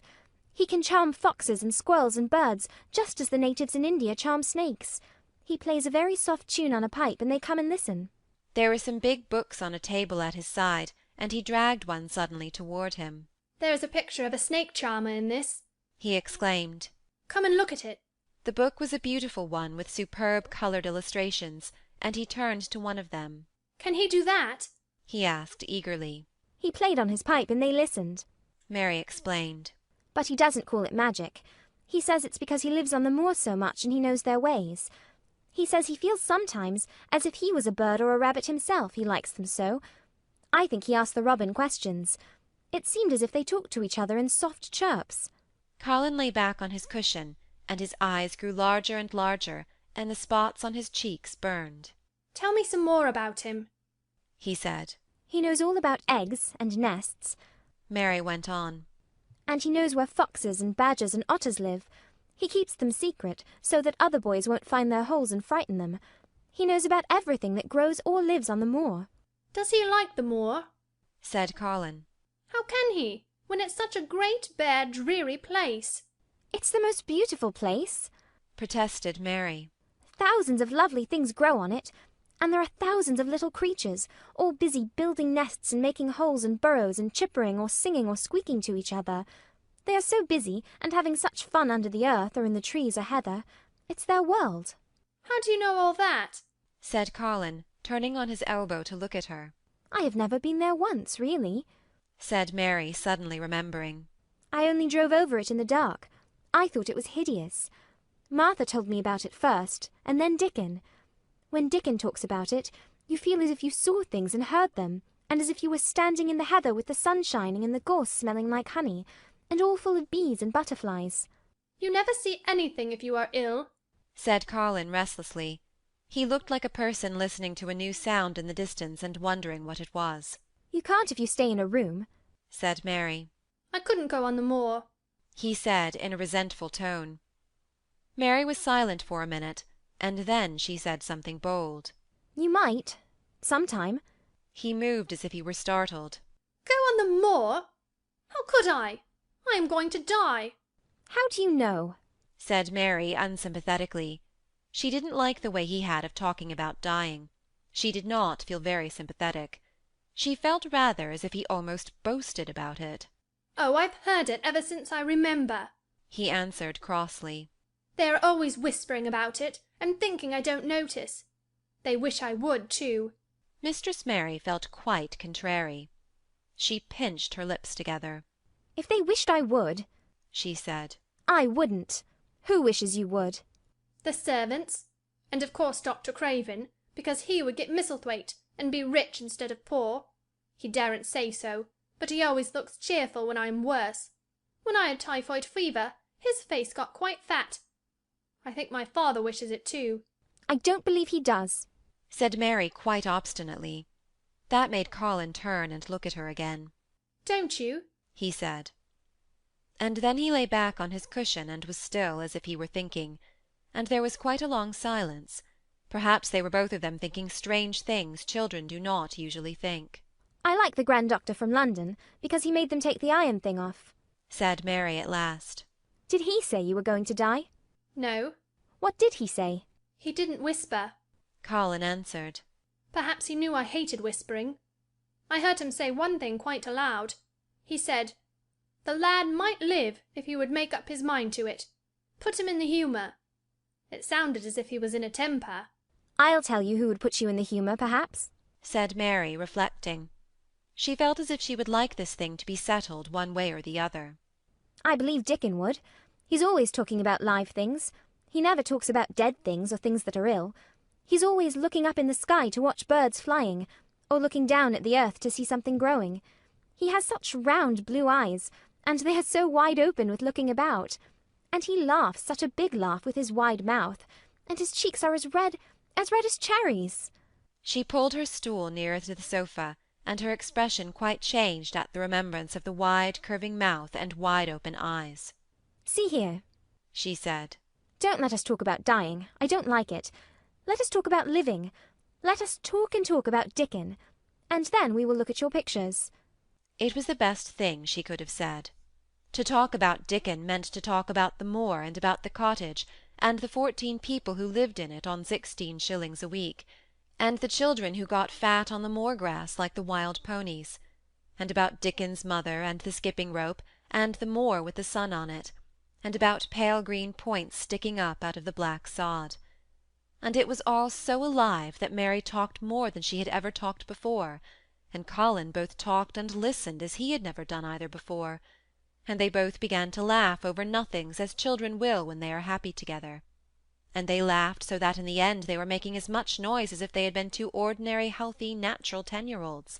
He can charm foxes and squirrels and birds, just as the natives in India charm snakes. He plays a very soft tune on a pipe, and they come and listen." There were some big books on a table at his side, and he dragged one suddenly toward him. "There is a picture of a snake charmer in this," he exclaimed. "Come and look at it." The book was a beautiful one with superb coloured illustrations, and he turned to one of them. "Can he do that?" he asked eagerly. "He played on his pipe, and they listened," Mary explained. "But he doesn't call it magic. He says it's because he lives on the moor so much and he knows their ways. He says he feels sometimes as if he was a bird or a rabbit himself, he likes them so. I think he asked the robin questions. It seemed as if they talked to each other in soft chirps." Colin lay back on his cushion, and his eyes grew larger and larger, and the spots on his cheeks burned. "Tell me some more about him," he said. "He knows all about eggs and nests," Mary went on. "and he knows where foxes and badgers and otters live. He keeps them secret, so that other boys won't find their holes and frighten them. He knows about everything that grows or lives on the moor." "Does he like the moor?" said Colin. "How can he, when it's such a great, bare, dreary place?" "It's the most beautiful place," protested Mary. "Thousands of lovely things grow on it, and there are thousands of little creatures, all busy building nests and making holes and burrows and chippering or singing or squeaking to each other. They are so busy, and having such fun under the earth or in the trees or heather. It's their world. How do you know all that? said Colin, turning on his elbow to look at her. I have never been there once, really, said Mary, suddenly remembering. I only drove over it in the dark. I thought it was hideous. Martha told me about it first, and then Dickon. When Dickon talks about it, you feel as if you saw things and heard them, and as if you were standing in the heather with the sun shining and the gorse smelling like honey, and all full of bees and butterflies. You never see anything if you are ill, said Colin restlessly. He looked like a person listening to a new sound in the distance and wondering what it was. You can't if you stay in a room, said Mary. I couldn't go on the moor, he said in a resentful tone. Mary was silent for a minute, and then she said something bold. You might. Sometime. He moved as if he were startled. Go on the moor? How could I? I am going to die. How do you know? said Mary unsympathetically. She didn't like the way he had of talking about dying. She did not feel very sympathetic. She felt rather as if he almost boasted about it. Oh, I've heard it ever since I remember, he answered crossly. They are always whispering about it, and thinking I don't notice. They wish I would, too. Mistress Mary felt quite contrary. She pinched her lips together. If they wished I would, she said. I wouldn't. Who wishes you would? The servants, and of course Dr. Craven, because he would get Misselthwaite, and be rich instead of poor. He daren't say so, but he always looks cheerful when I am worse. When I had typhoid fever, his face got quite fat. I think my father wishes it too. I don't believe he does, said Mary quite obstinately. That made Colin turn and look at her again. Don't you? he said. And then he lay back on his cushion and was still as if he were thinking, and there was quite a long silence. Perhaps they were both of them thinking strange things children do not usually think. I like the Grand Doctor from London, because he made them take the iron thing off, said Mary at last. Did he say you were going to die? No. What did he say? He didn't whisper, Colin answered. Perhaps he knew I hated whispering. I heard him say one thing quite aloud. He said, the lad might live if he would make up his mind to it. Put him in the humour. It sounded as if he was in a temper. I'll tell you who would put you in the humour, perhaps, said Mary, reflecting. She felt as if she would like this thing to be settled one way or the other. I believe Dickon would. He's always talking about live things. He never talks about dead things or things that are ill. He's always looking up in the sky to watch birds flying, or looking down at the earth to see something growing. He has such round blue eyes, and they are so wide open with looking about. And he laughs such a big laugh with his wide mouth, and his cheeks are as red as cherries. She pulled her stool nearer to the sofa, and her expression quite changed at the remembrance of the wide curving mouth and wide open eyes. See here, she said. Don't let us talk about dying. I don't like it. Let us talk about living. Let us talk and talk about Dickon, and then we will look at your pictures. It was the best thing she could have said. To talk about Dickon meant to talk about the moor and about the cottage, and the 14 people who lived in it on 16 shillings a week, and the children who got fat on the moor grass like the wild ponies, and about Dickon's mother and the skipping rope and the moor with the sun on it, and about pale green points sticking up out of the black sod. And it was all so alive that Mary talked more than she had ever talked before, and Colin both talked and listened as he had never done either before, and they both began to laugh over nothings as children will when they are happy together. And they laughed so that in the end they were making as much noise as if they had been 2 ordinary healthy natural 10-year-olds,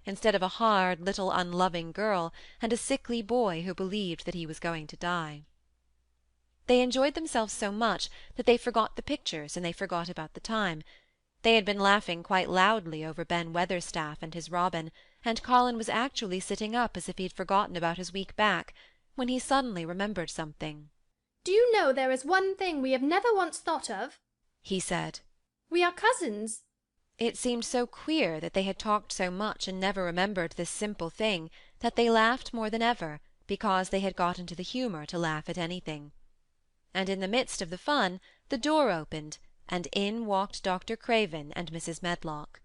instead of a hard little unloving girl and a sickly boy who believed that he was going to die. They enjoyed themselves so much that they forgot the pictures and they forgot about the time. They had been laughing quite loudly over Ben Weatherstaff and his robin, and Colin was actually sitting up as if he had forgotten about his weak back, when he suddenly remembered something. Do you know there is one thing we have never once thought of? He said. We are cousins. It seemed so queer that they had talked so much and never remembered this simple thing that they laughed more than ever, because they had got into the humour to laugh at anything. And in the midst of the fun the door opened, and in walked Dr. Craven and Mrs. Medlock.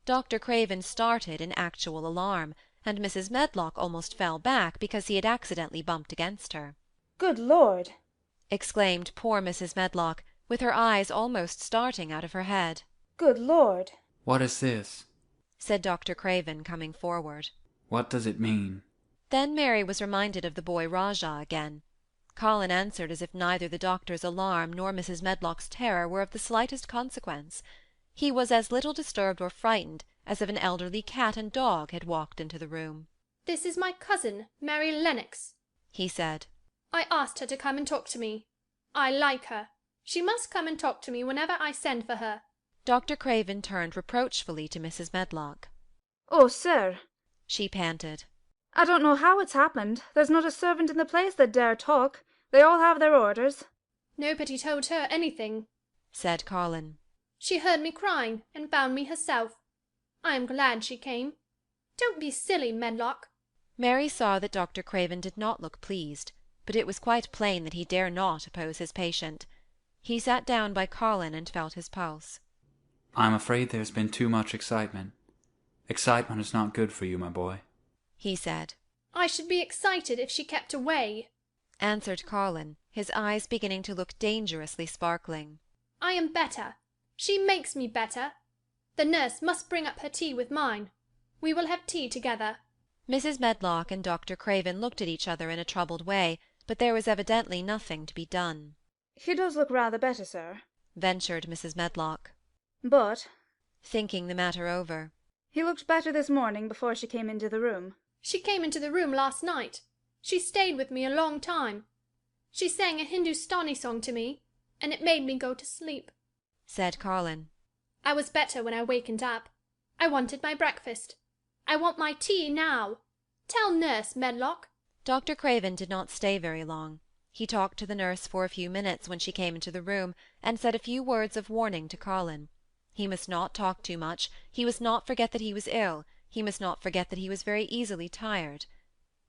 Dr. Craven started in actual alarm, and Mrs. Medlock almost fell back because he had accidentally bumped against her. Good Lord! exclaimed poor Mrs. Medlock, with her eyes almost starting out of her head. Good Lord! What is this? said Dr. Craven, coming forward. What does it mean? Then Mary was reminded of the boy Rajah again. Colin answered as if neither the doctor's alarm nor Mrs. Medlock's terror were of the slightest consequence. He was as little disturbed or frightened as if an elderly cat and dog had walked into the room. This is my cousin, Mary Lennox, he said. I asked her to come and talk to me. I like her. She must come and talk to me whenever I send for her. Dr. Craven turned reproachfully to Mrs. Medlock. Oh, sir, she panted. I don't know how it's happened. There's not a servant in the place that dare talk. They all have their orders. Nobody told her anything, said Colin. She heard me crying and found me herself. I am glad she came. Don't be silly, Medlock. Mary saw that Dr. Craven did not look pleased, but it was quite plain that he dare not oppose his patient. He sat down by Colin and felt his pulse. I'm afraid there's been too much excitement. Excitement is not good for you, my boy, he said. I should be excited if she kept away, answered Colin, his eyes beginning to look dangerously sparkling. I am better. She makes me better. The nurse must bring up her tea with mine. We will have tea together. Mrs. Medlock and Dr. Craven looked at each other in a troubled way, but there was evidently nothing to be done. He does look rather better, sir, ventured Mrs. Medlock. But, thinking the matter over, he looked better this morning before she came into the room. She came into the room last night. She stayed with me a long time. She sang a Hindustani song to me, and it made me go to sleep, said Colin. I was better when I wakened up. I wanted my breakfast. I want my tea now. Tell nurse, Medlock. Dr. Craven did not stay very long. He talked to the nurse for a few minutes when she came into the room, and said a few words of warning to Colin. He must not talk too much. He must not forget that he was ill. He must not forget that he was very easily tired.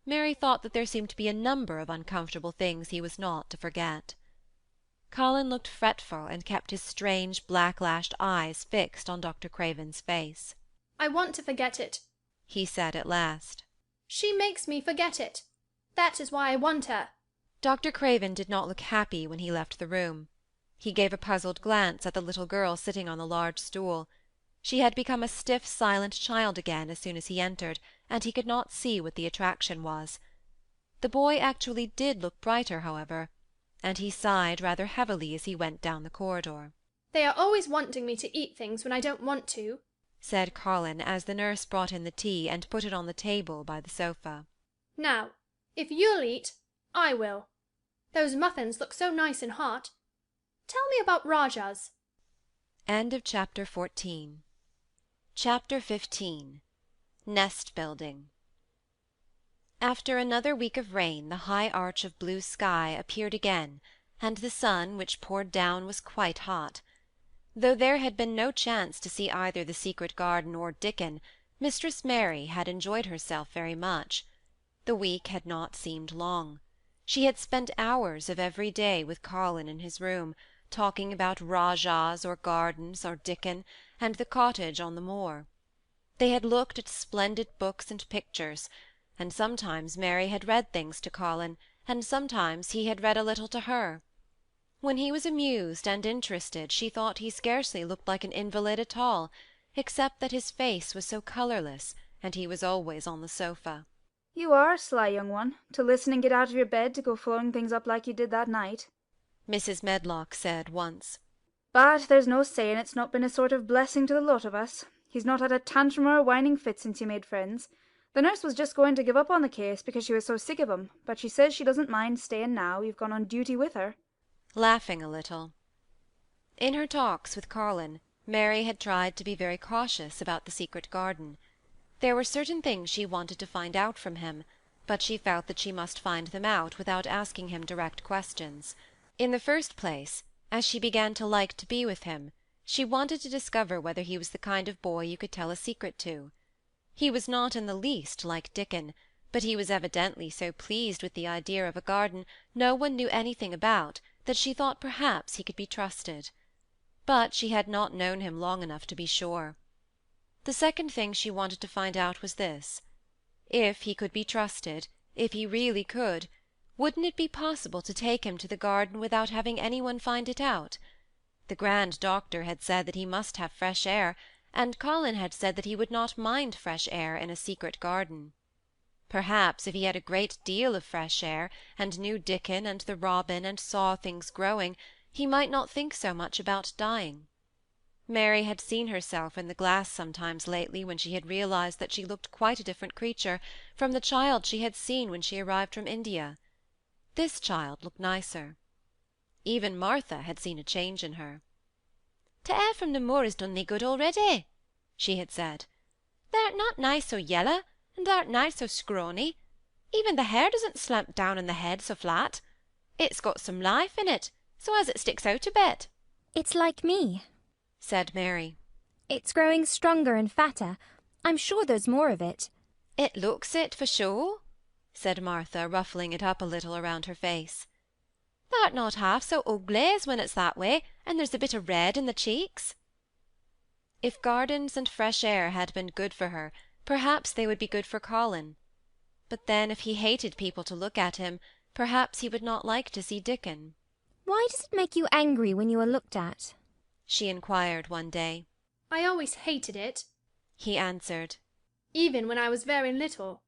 Mary thought that there seemed to be a number of uncomfortable things he was not to forget. Colin looked fretful and kept his strange black-lashed eyes fixed on Dr. Craven's face. I want to forget it, he said at last. She makes me forget it. That is why I want her. Dr. Craven did not look happy when he left the room. He gave a puzzled glance at the little girl sitting on the large stool. She had become a stiff, silent child again as soon as he entered, and he could not see what the attraction was. The boy actually did look brighter, however, and he sighed rather heavily as he went down the corridor. They are always wanting me to eat things when I don't want to, said Colin, as the nurse brought in the tea and put it on the table by the sofa. Now, if you'll eat, I will. Those muffins look so nice and hot. Tell me about Rajahs. End of Chapter 14. Chapter 15. Nest Building. After another week of rain, the high arch of blue sky appeared again, and the sun which poured down was quite hot. Though there had been no chance to see either the secret garden or Dickon, Mistress Mary had enjoyed herself very much. The week had not seemed long. She had spent hours of every day with Colin in his room, talking about Rajahs or gardens or Dickon, and the cottage on the moor. They had looked at splendid books and pictures, and sometimes Mary had read things to Colin, and sometimes he had read a little to her. When he was amused and interested, she thought he scarcely looked like an invalid at all, except that his face was so colourless, and he was always on the sofa. You are a sly young one, to listen and get out of your bed to go flowing things up like you did that night, Mrs. Medlock said once. But there's no saying it's not been a sort of blessing to the lot of us. He's not had a tantrum or a whining fit since you made friends. The nurse was just going to give up on the case because she was so sick of him, but she says she doesn't mind staying now you've gone on duty with her. Laughing a little. In her talks with Colin, Mary had tried to be very cautious about the secret garden. There were certain things she wanted to find out from him, but she felt that she must find them out without asking him direct questions. In the first place, as she began to like to be with him, she wanted to discover whether he was the kind of boy you could tell a secret to. He was not in the least like Dickon, but he was evidently so pleased with the idea of a garden no one knew anything about that she thought perhaps he could be trusted. But she had not known him long enough to be sure. The second thing she wanted to find out was this: If he could be trusted, if he really could, wouldn't it be possible to take him to the garden without having any one find it out? The grand doctor had said that he must have fresh air, and Colin had said that he would not mind fresh air in a secret garden. Perhaps if he had a great deal of fresh air, and knew Dickon and the robin, and saw things growing, he might not think so much about dying. Mary had seen herself in the glass sometimes lately when she had realized that she looked quite a different creature from the child she had seen when she arrived from India. This child looked nicer. Even Martha had seen a change in her. "T' air from the moor has done thee good already," she had said. "Thou'rt not nigh so yellow, and thou'rt nigh so scrawny. Even the hair doesn't slump down on the head so flat. It's got some life in it, so as it sticks out a bit." It's like me, said Mary. It's growing stronger and fatter. I'm sure there's more of it. It looks it, for sure, said Martha, ruffling it up a little around her face. Thou'rt not half so ugly as when it's that way, and there's a bit of red in the cheeks. If gardens and fresh air had been good for her, perhaps they would be good for Colin. But then, if he hated people to look at him, perhaps he would not like to see Dickon. Why does it make you angry when you are looked at? She inquired one day. I always hated it, he answered. Even when I was very little.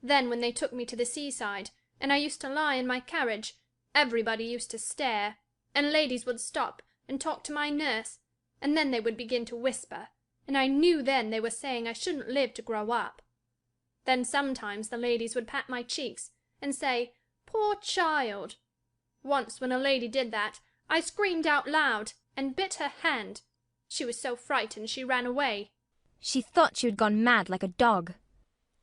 Then when they took me to the seaside, and I used to lie in my carriage, everybody used to stare, and ladies would stop and talk to my nurse, and then they would begin to whisper, and I knew then they were saying I shouldn't live to grow up. Then sometimes the ladies would pat my cheeks and say, "Poor child." Once when a lady did that, I screamed out loud and bit her hand. She was so frightened she ran away. She thought you had gone mad like a dog,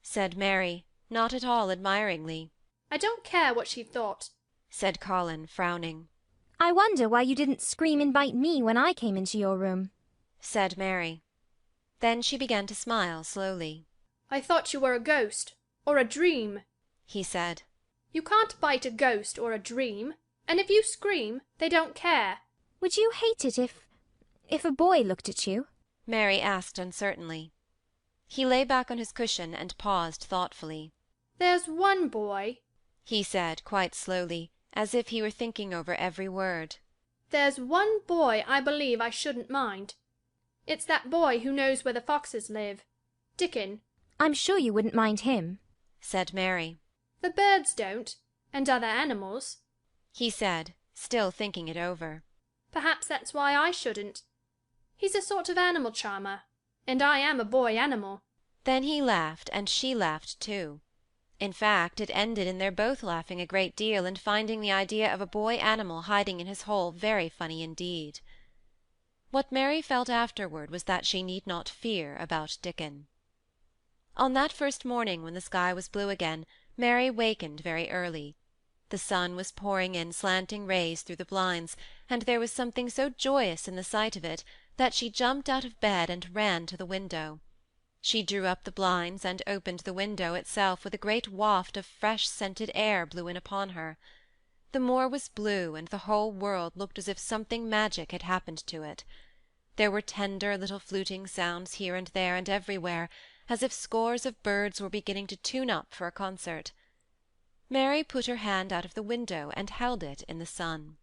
said Mary, not at all admiringly. I don't care what she thought, said Colin, frowning. I wonder why you didn't scream and bite me when I came into your room, said Mary. Then she began to smile slowly. I thought you were a ghost, or a dream, he said. You can't bite a ghost or a dream, and if you scream, they don't care. Would you hate it if a boy looked at you? Mary asked uncertainly. He lay back on his cushion and paused thoughtfully. There's one boy, he said quite slowly, as if he were thinking over every word. There's one boy I believe I shouldn't mind. It's that boy who knows where the foxes live. Dickon. I'm sure you wouldn't mind him, said Mary. The birds don't, and other animals, he said, still thinking it over. Perhaps that's why I shouldn't. He's a sort of animal charmer, and I am a boy animal. Then he laughed, and she laughed too. In fact, it ended in their both laughing a great deal and finding the idea of a boy animal hiding in his hole very funny indeed. What Mary felt afterward was that she need not fear about Dickon. On that first morning when the sky was blue again, Mary wakened very early. The sun was pouring in slanting rays through the blinds, and there was something so joyous in the sight of it that she jumped out of bed and ran to the window. She drew up the blinds and opened the window itself with a great waft of fresh scented air blew in upon her. The moor was blue, and the whole world looked as if something magic had happened to it. There were tender little fluting sounds here and there and everywhere, as if scores of birds were beginning to tune up for a concert. Mary put her hand out of the window and held it in the sun.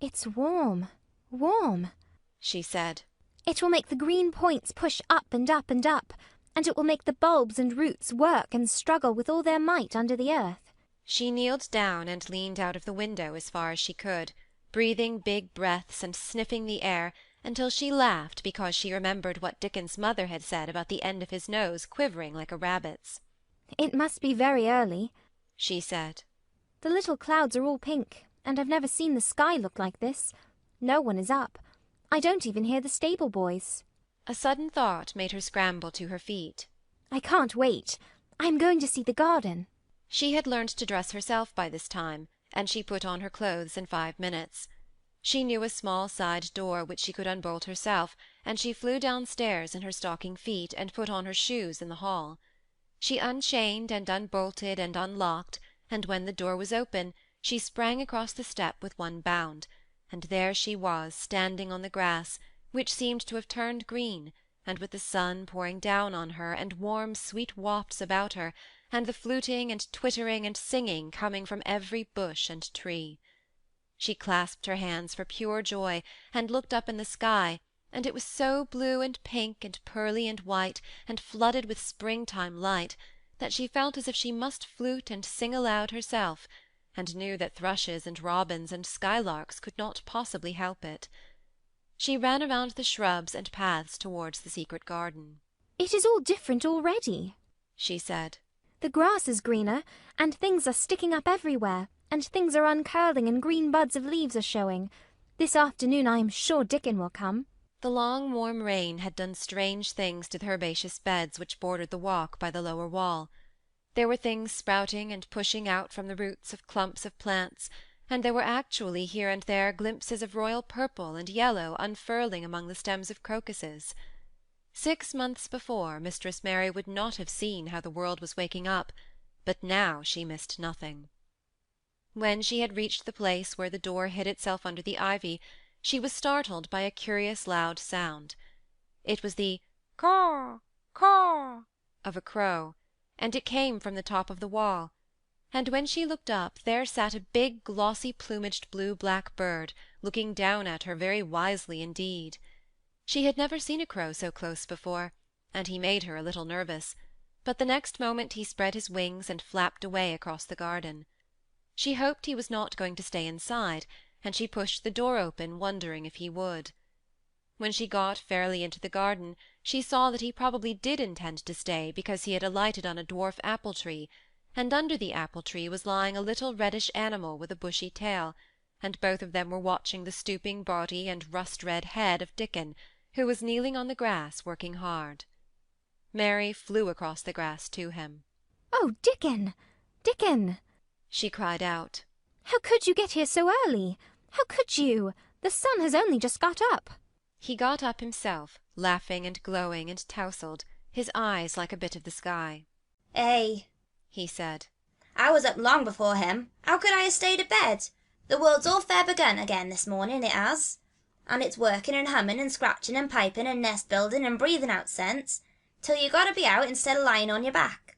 It's warm, warm, she said. It will make the green points push up and up and up, and it will make the bulbs and roots work and struggle with all their might under the earth. She kneeled down and leaned out of the window as far as she could, breathing big breaths and sniffing the air, until she laughed because she remembered what Dickon's mother had said about the end of his nose quivering like a rabbit's. It must be very early, she said. The little clouds are all pink, and I've never seen the sky look like this. No one is up. I don't even hear the stable boys. A sudden thought made her scramble to her feet. I can't wait. I'm going to see the garden. She had learned to dress herself by this time, and she put on her clothes in 5 minutes. She knew a small side door which she could unbolt herself, and she flew downstairs in her stocking feet and put on her shoes in the hall. She unchained and unbolted and unlocked, and when the door was open, she sprang across the step with one bound, and there she was standing on the grass, which seemed to have turned green, and with the sun pouring down on her, and warm sweet wafts about her, and the fluting and twittering and singing coming from every bush and tree. She clasped her hands for pure joy, and looked up in the sky, and it was so blue and pink and pearly and white, and flooded with springtime light, that she felt as if she must flute and sing aloud herself, and knew that thrushes and robins and skylarks could not possibly help it. She ran around the shrubs and paths towards the secret garden. "It is all different already," she said. "The grass is greener, and things are sticking up everywhere, and things are uncurling, and green buds of leaves are showing. This afternoon I am sure Dickon will come." The long warm rain had done strange things to the herbaceous beds which bordered the walk by the lower wall. There were things sprouting and pushing out from the roots of clumps of plants, and there were actually here and there glimpses of royal purple and yellow unfurling among the stems of crocuses. 6 months before, Mistress Mary would not have seen how the world was waking up, but now she missed nothing. When she had reached the place where the door hid itself under the ivy, she was startled by a curious loud sound. It was the caw, caw of a crow, and it came from the top of the wall, and when she looked up, there sat a big glossy-plumaged blue-black bird, looking down at her very wisely indeed. She had never seen a crow so close before, and he made her a little nervous, but the next moment he spread his wings and flapped away across the garden. She hoped he was not going to stay inside, and she pushed the door open, wondering if he would. When she got fairly into the garden, she saw that he probably did intend to stay, because he had alighted on a dwarf apple-tree, and under the apple-tree was lying a little reddish animal with a bushy tail, and both of them were watching the stooping body and rust-red head of Dickon, who was kneeling on the grass working hard. Mary flew across the grass to him. "Oh, Dickon! Dickon!" she cried out. "How could you get here so early? How could you? The sun has only just got up." He got up himself, laughing and glowing and tousled, his eyes like a bit of the sky. "Eh," he said. "I was up long before him. How could I have stayed abed? The world's all fair begun again this morning, it has. And it's working and humming and scratching and piping and nest building and breathing out scents, till you got to be out instead of lying on your back.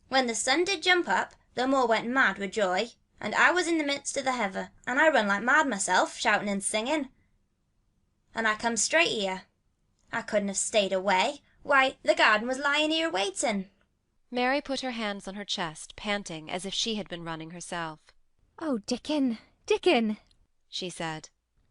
When the sun did jump up, the moor went mad with joy, and I was in the midst of the heather, and I run like mad myself, shouting and singing. And I come straight here. I couldn't have stayed away. Why, the garden was lying here waiting." Mary put her hands on her chest, panting as if she had been running herself. "Oh, Dickon, Dickon!" she said.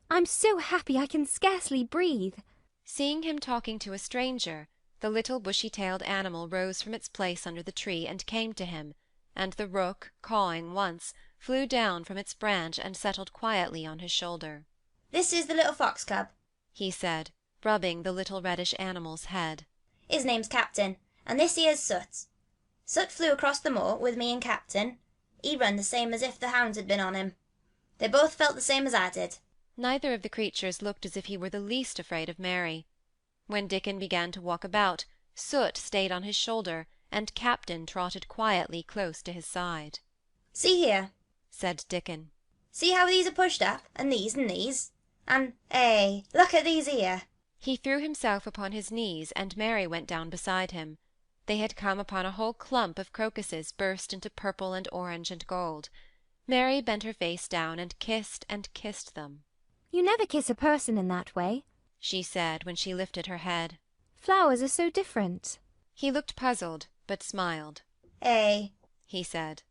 "I'm so happy I can scarcely breathe." Seeing him talking to a stranger, the little bushy-tailed animal rose from its place under the tree and came to him, and the rook, cawing once, flew down from its branch and settled quietly on his shoulder. "This is the little fox cub," he said, rubbing the little reddish animal's head. "His name's Captain, and this here's Soot. Soot flew across the moor with me and Captain. He run the same as if the hounds had been on him. They both felt the same as I did." Neither of the creatures looked as if he were the least afraid of Mary. When Dickon began to walk about, Soot stayed on his shoulder, and Captain trotted quietly close to his side. "See here," said Dickon. "See how these are pushed up, and these and these? And, look at these here." He threw himself upon his knees, and Mary went down beside him. They had come upon a whole clump of crocuses burst into purple and orange and gold. Mary bent her face down and kissed them. "You never kiss a person in that way," she said when she lifted her head. "Flowers are so different." He looked puzzled, but smiled. He said.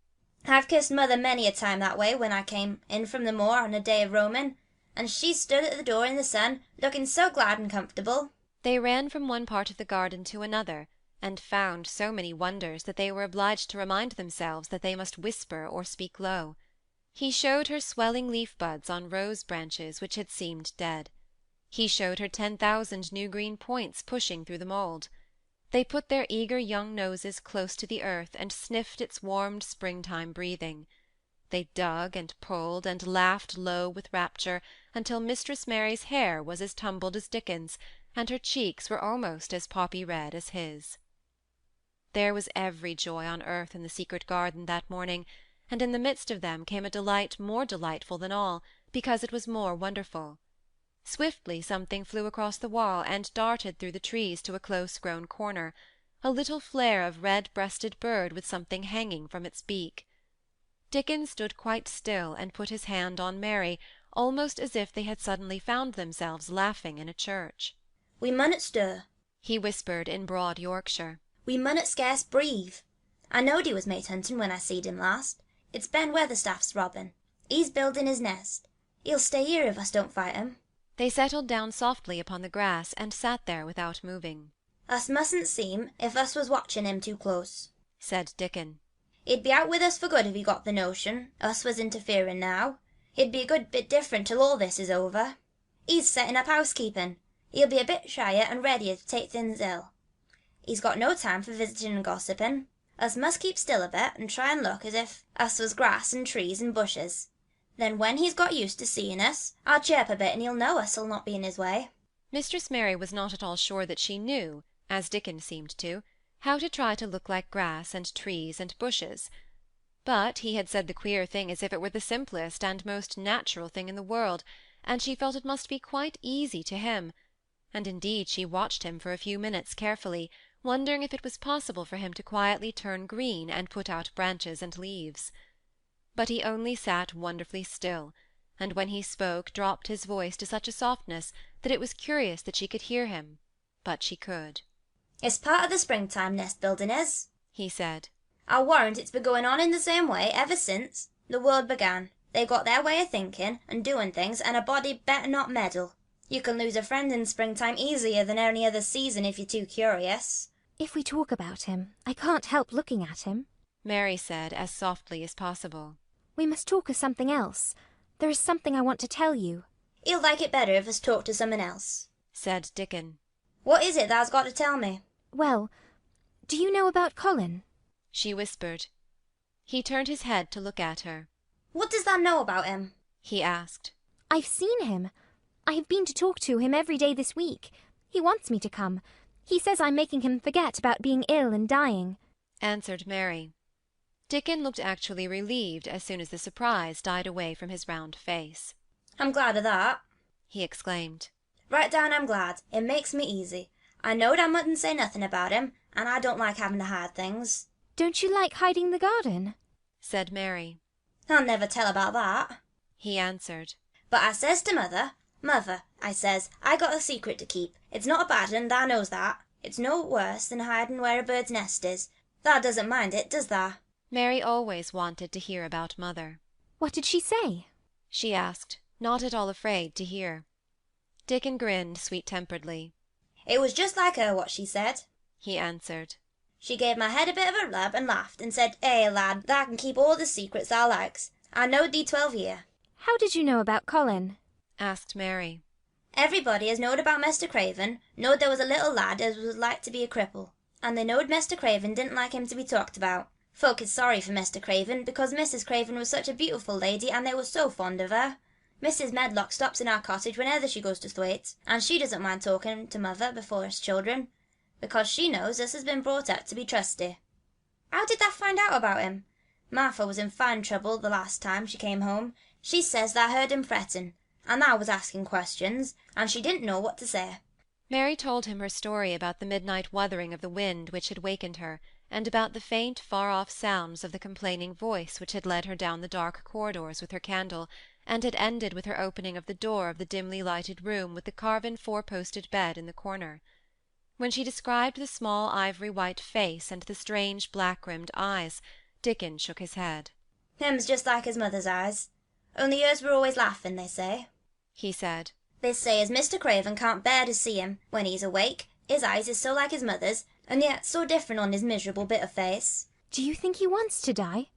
"I've kissed mother many a time that way when I came in from the moor on a day of roaming, and she stood at the door in the sun, looking so glad and comfortable." They ran from one part of the garden to another, and found so many wonders that they were obliged to remind themselves that they must whisper or speak low. He showed her swelling leaf-buds on rose branches which had seemed dead. He showed her 10,000 new green points pushing through the mould. They put their eager young noses close to the earth and sniffed its warmed springtime breathing. They dug and pulled and laughed low with rapture until Mistress Mary's hair was as tumbled as Dickon's, and her cheeks were almost as poppy-red as his. There was every joy on earth in the secret garden that morning, and in the midst of them came a delight more delightful than all, because it was more wonderful. Swiftly something flew across the wall and darted through the trees to a close-grown corner, a little flare of red-breasted bird with something hanging from its beak. Dickon stood quite still and put his hand on Mary, almost as if they had suddenly found themselves laughing in a church. We munnot stir, he whispered in broad Yorkshire. We munnot scarce breathe. I knowed he was mate hunting when I seed him last. It's Ben Weatherstaff's robin. He's building his nest. He'll stay here if us don't fight him. They settled down softly upon the grass and sat there without moving. Us mustn't seem if us was watching him too close, said Dickon. He'd be out with us for good if he got the notion us was interfering now. He'd be a good bit different till all this is over. He's setting up housekeeping. He'll be a bit shyer and readier to take things ill. He's got no time for visiting and gossiping. Us must keep still a bit and try and look as if us was grass and trees and bushes. Then when he's got used to seeing us, I'll chirp a bit and he'll know us'll not be in his way. Mistress Mary was not at all sure that she knew, as Dickon seemed to, how to try to look like grass and trees and bushes. But he had said the queer thing as if it were the simplest and most natural thing in the world, and she felt it must be quite easy to him, and indeed she watched him for a few minutes carefully, wondering if it was possible for him to quietly turn green and put out branches and leaves. But he only sat wonderfully still, and when he spoke dropped his voice to such a softness that it was curious that she could hear him, but she could. It's part of the springtime nest building is, he said. I'll warrant it's been going on in the same way ever since the world began. They've got their way of thinking and doing things, and a body better not meddle. You can lose a friend in springtime easier than any other season if you're too curious. If we talk about him, I can't help looking at him, Mary said as softly as possible. We must talk of something else. There is something I want to tell you. He'll like it better if us talk to someone else, said Dickon. What is it thou's got to tell me? Well, do you know about Colin? She whispered. He turned his head to look at her. What does thou know about him? He asked. I've seen him. I have been to talk to him every day this week. He wants me to come. He says I'm making him forget about being ill and dying, answered Mary. Dickon looked actually relieved as soon as the surprise died away from his round face. I'm glad of that, he exclaimed. Right down I'm glad. It makes me easy. I knowed I mustn't say nothing about him, and I don't like having to hide things. Don't you like hiding the garden? said Mary. I'll never tell about that, he answered. But I says to Mother, Mother, I says, I got a secret to keep. It's not a bad un, thou knows that. It's no worse than hiding where a bird's nest is. Thou doesn't mind it, does thou? Mary always wanted to hear about Mother. What did she say? She asked, not at all afraid to hear. Dickon grinned sweet-temperedly. It was just like her what she said, he answered. She gave my head a bit of a rub and laughed and said, lad, thou can keep all the secrets thou likes. I knowed thee 12 year. How did you know about Colin? asked Mary. Everybody as knowed about Mester Craven knowed there was a little lad as was like to be a cripple, and they knowed Mester Craven didn't like him to be talked about. Folk is sorry for Mester Craven because Mrs. Craven was such a beautiful lady and they were so fond of her. Mrs. Medlock stops in our cottage whenever she goes to Thwaite, and she doesn't mind talking to Mother before us children, because she knows us has been brought up to be trusty. How did thou find out about him? Martha was in fine trouble the last time she came home. She says thou heard him fretting, and thou was asking questions, and she didn't know what to say. Mary told him her story about the midnight wuthering of the wind which had wakened her, and about the faint far-off sounds of the complaining voice which had led her down the dark corridors with her candle, and had ended with her opening of the door of the dimly lighted room with the carven four-posted bed in the corner. When she described the small ivory-white face and the strange black-rimmed eyes, Dickon shook his head. Him's just like his mother's eyes, only hers were always laughing, they say, he said. They say as Mr. Craven can't bear to see him when he's awake, his eyes is so like his mother's, and yet so different on his miserable bit of face. Do you think he wants to die?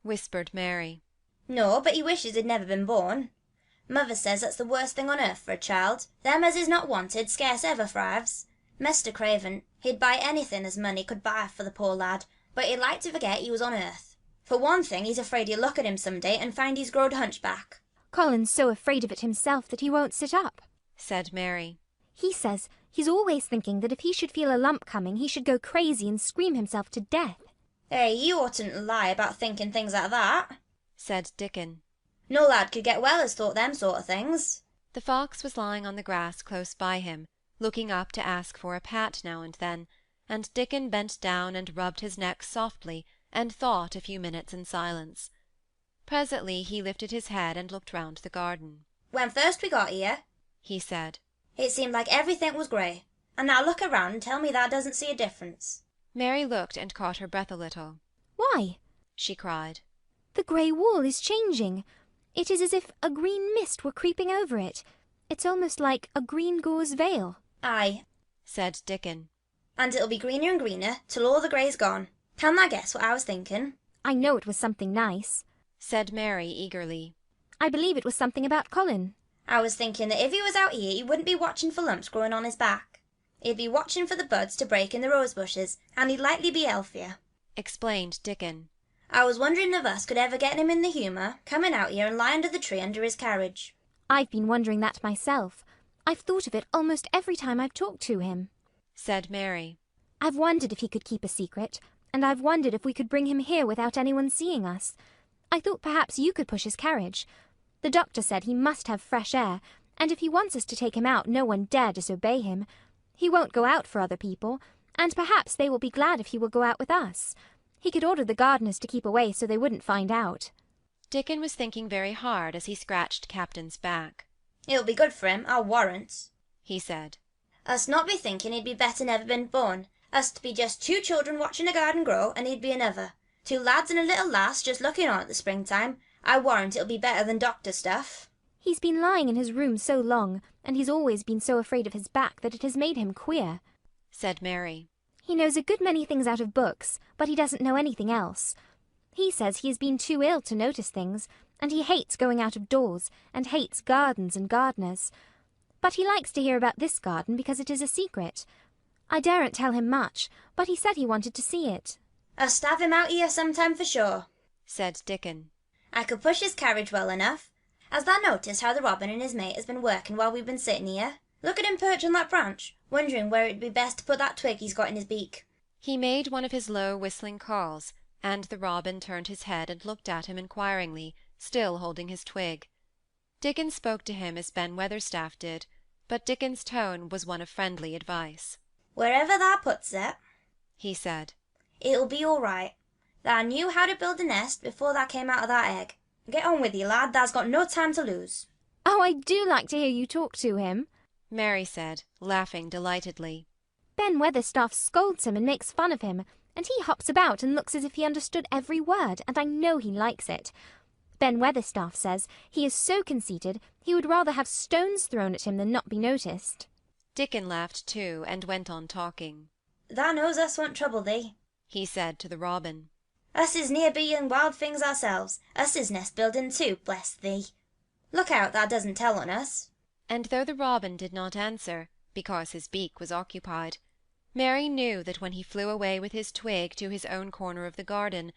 whispered Mary. No, but he wishes he'd never been born. Mother says that's the worst thing on earth for a child. Them as is not wanted scarce ever thrives. Mr. Craven, he'd buy anything as money could buy for the poor lad, but he'd like to forget he was on earth. For one thing, he's afraid he'll look at him some day and find he's growed hunchback. Colin's so afraid of it himself that he won't sit up, said Mary. He says he's always thinking that if he should feel a lump coming, he should go crazy and scream himself to death. Hey, you oughtn't to lie about thinking things like that, said Dickon. No lad could get well as thought them sort of things. The fox was lying on the grass close by him, looking up to ask for a pat now and then, and Dickon bent down and rubbed his neck softly, and thought a few minutes in silence. Presently he lifted his head and looked round the garden. When first we got here, he said, it seemed like everything was grey. And now look around and tell me that doesn't see a difference. Mary looked and caught her breath a little. Why? She cried. The grey wall is changing. It is as if a green mist were creeping over it. It's almost like a green gauze veil. Aye, said Dickon. And it'll be greener and greener till all the grey's gone. Can thou guess what I was thinking? I know it was something nice, said Mary eagerly. I believe it was something about Colin. I was thinking that if he was out here he wouldn't be watching for lumps growing on his back. He'd be watching for the buds to break in the rose bushes, and he'd likely be healthier, explained Dickon. I was wondering if us could ever get him in the humour, coming out here and lie under the tree under his carriage. I've been wondering that myself. I've thought of it almost every time I've talked to him, said Mary. I've wondered if he could keep a secret, and I've wondered if we could bring him here without anyone seeing us. I thought perhaps you could push his carriage. The doctor said he must have fresh air, and if he wants us to take him out, no one dare disobey him. He won't go out for other people, and perhaps they will be glad if he will go out with us. He could order the gardeners to keep away so they wouldn't find out. Dickon was thinking very hard as he scratched Captain's back. It'll be good for him, I'll warrant, he said. Us not be thinking he'd be better never been born. Us to be just 2 children watching a garden grow, and he'd be another. 2 lads and a little lass just looking on at the springtime. I warrant it'll be better than doctor stuff. He's been lying in his room so long, and he's always been so afraid of his back that it has made him queer, said Mary. He knows a good many things out of books, but he doesn't know anything else. He says he has been too ill to notice things, and he hates going out of doors, and hates gardens and gardeners. But he likes to hear about this garden because it is a secret. I daren't tell him much, but he said he wanted to see it. Us have him out here sometime for sure, said Dickon. I could push his carriage well enough. Has thou noticed how the robin and his mate has been working while we've been sitting here? Look at him perch on that branch, wondering where it'd be best to put that twig he's got in his beak. He made one of his low whistling calls, and the robin turned his head and looked at him inquiringly, still holding his twig. Dickon spoke to him as Ben Weatherstaff did, but Dickon's tone was one of friendly advice. Wherever thou puts it, he said, it'll be all right. Thou knew how to build a nest before thou came out of that egg. Get on with you, lad, thou's got no time to lose. Oh, I do like to hear you talk to him, Mary said, laughing delightedly. Ben Weatherstaff scolds him and makes fun of him, and he hops about and looks as if he understood every word, and I know he likes it. Ben Weatherstaff says he is so conceited he would rather have stones thrown at him than not be noticed. Dickon laughed too, and went on talking. Thou knows us won't trouble thee, he said to the robin. Us is near being wild things ourselves. Us is nest building too, bless thee. Look out thou doesn't tell on us. And though the robin did not answer, because his beak was occupied, Mary knew that when he flew away with his twig to his own corner of the garden,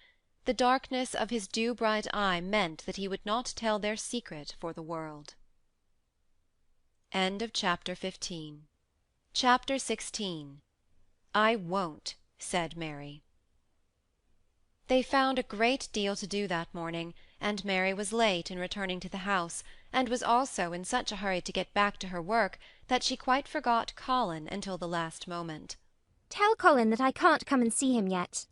the darkness of his dew-bright eye meant that he would not tell their secret for the world. End of chapter 15. Chapter 16. I won't, said Mary. They found a great deal to do that morning, and Mary was late in returning to the house, and was also in such a hurry to get back to her work that she quite forgot Colin until the last moment. Tell Colin that I can't come and see him yet,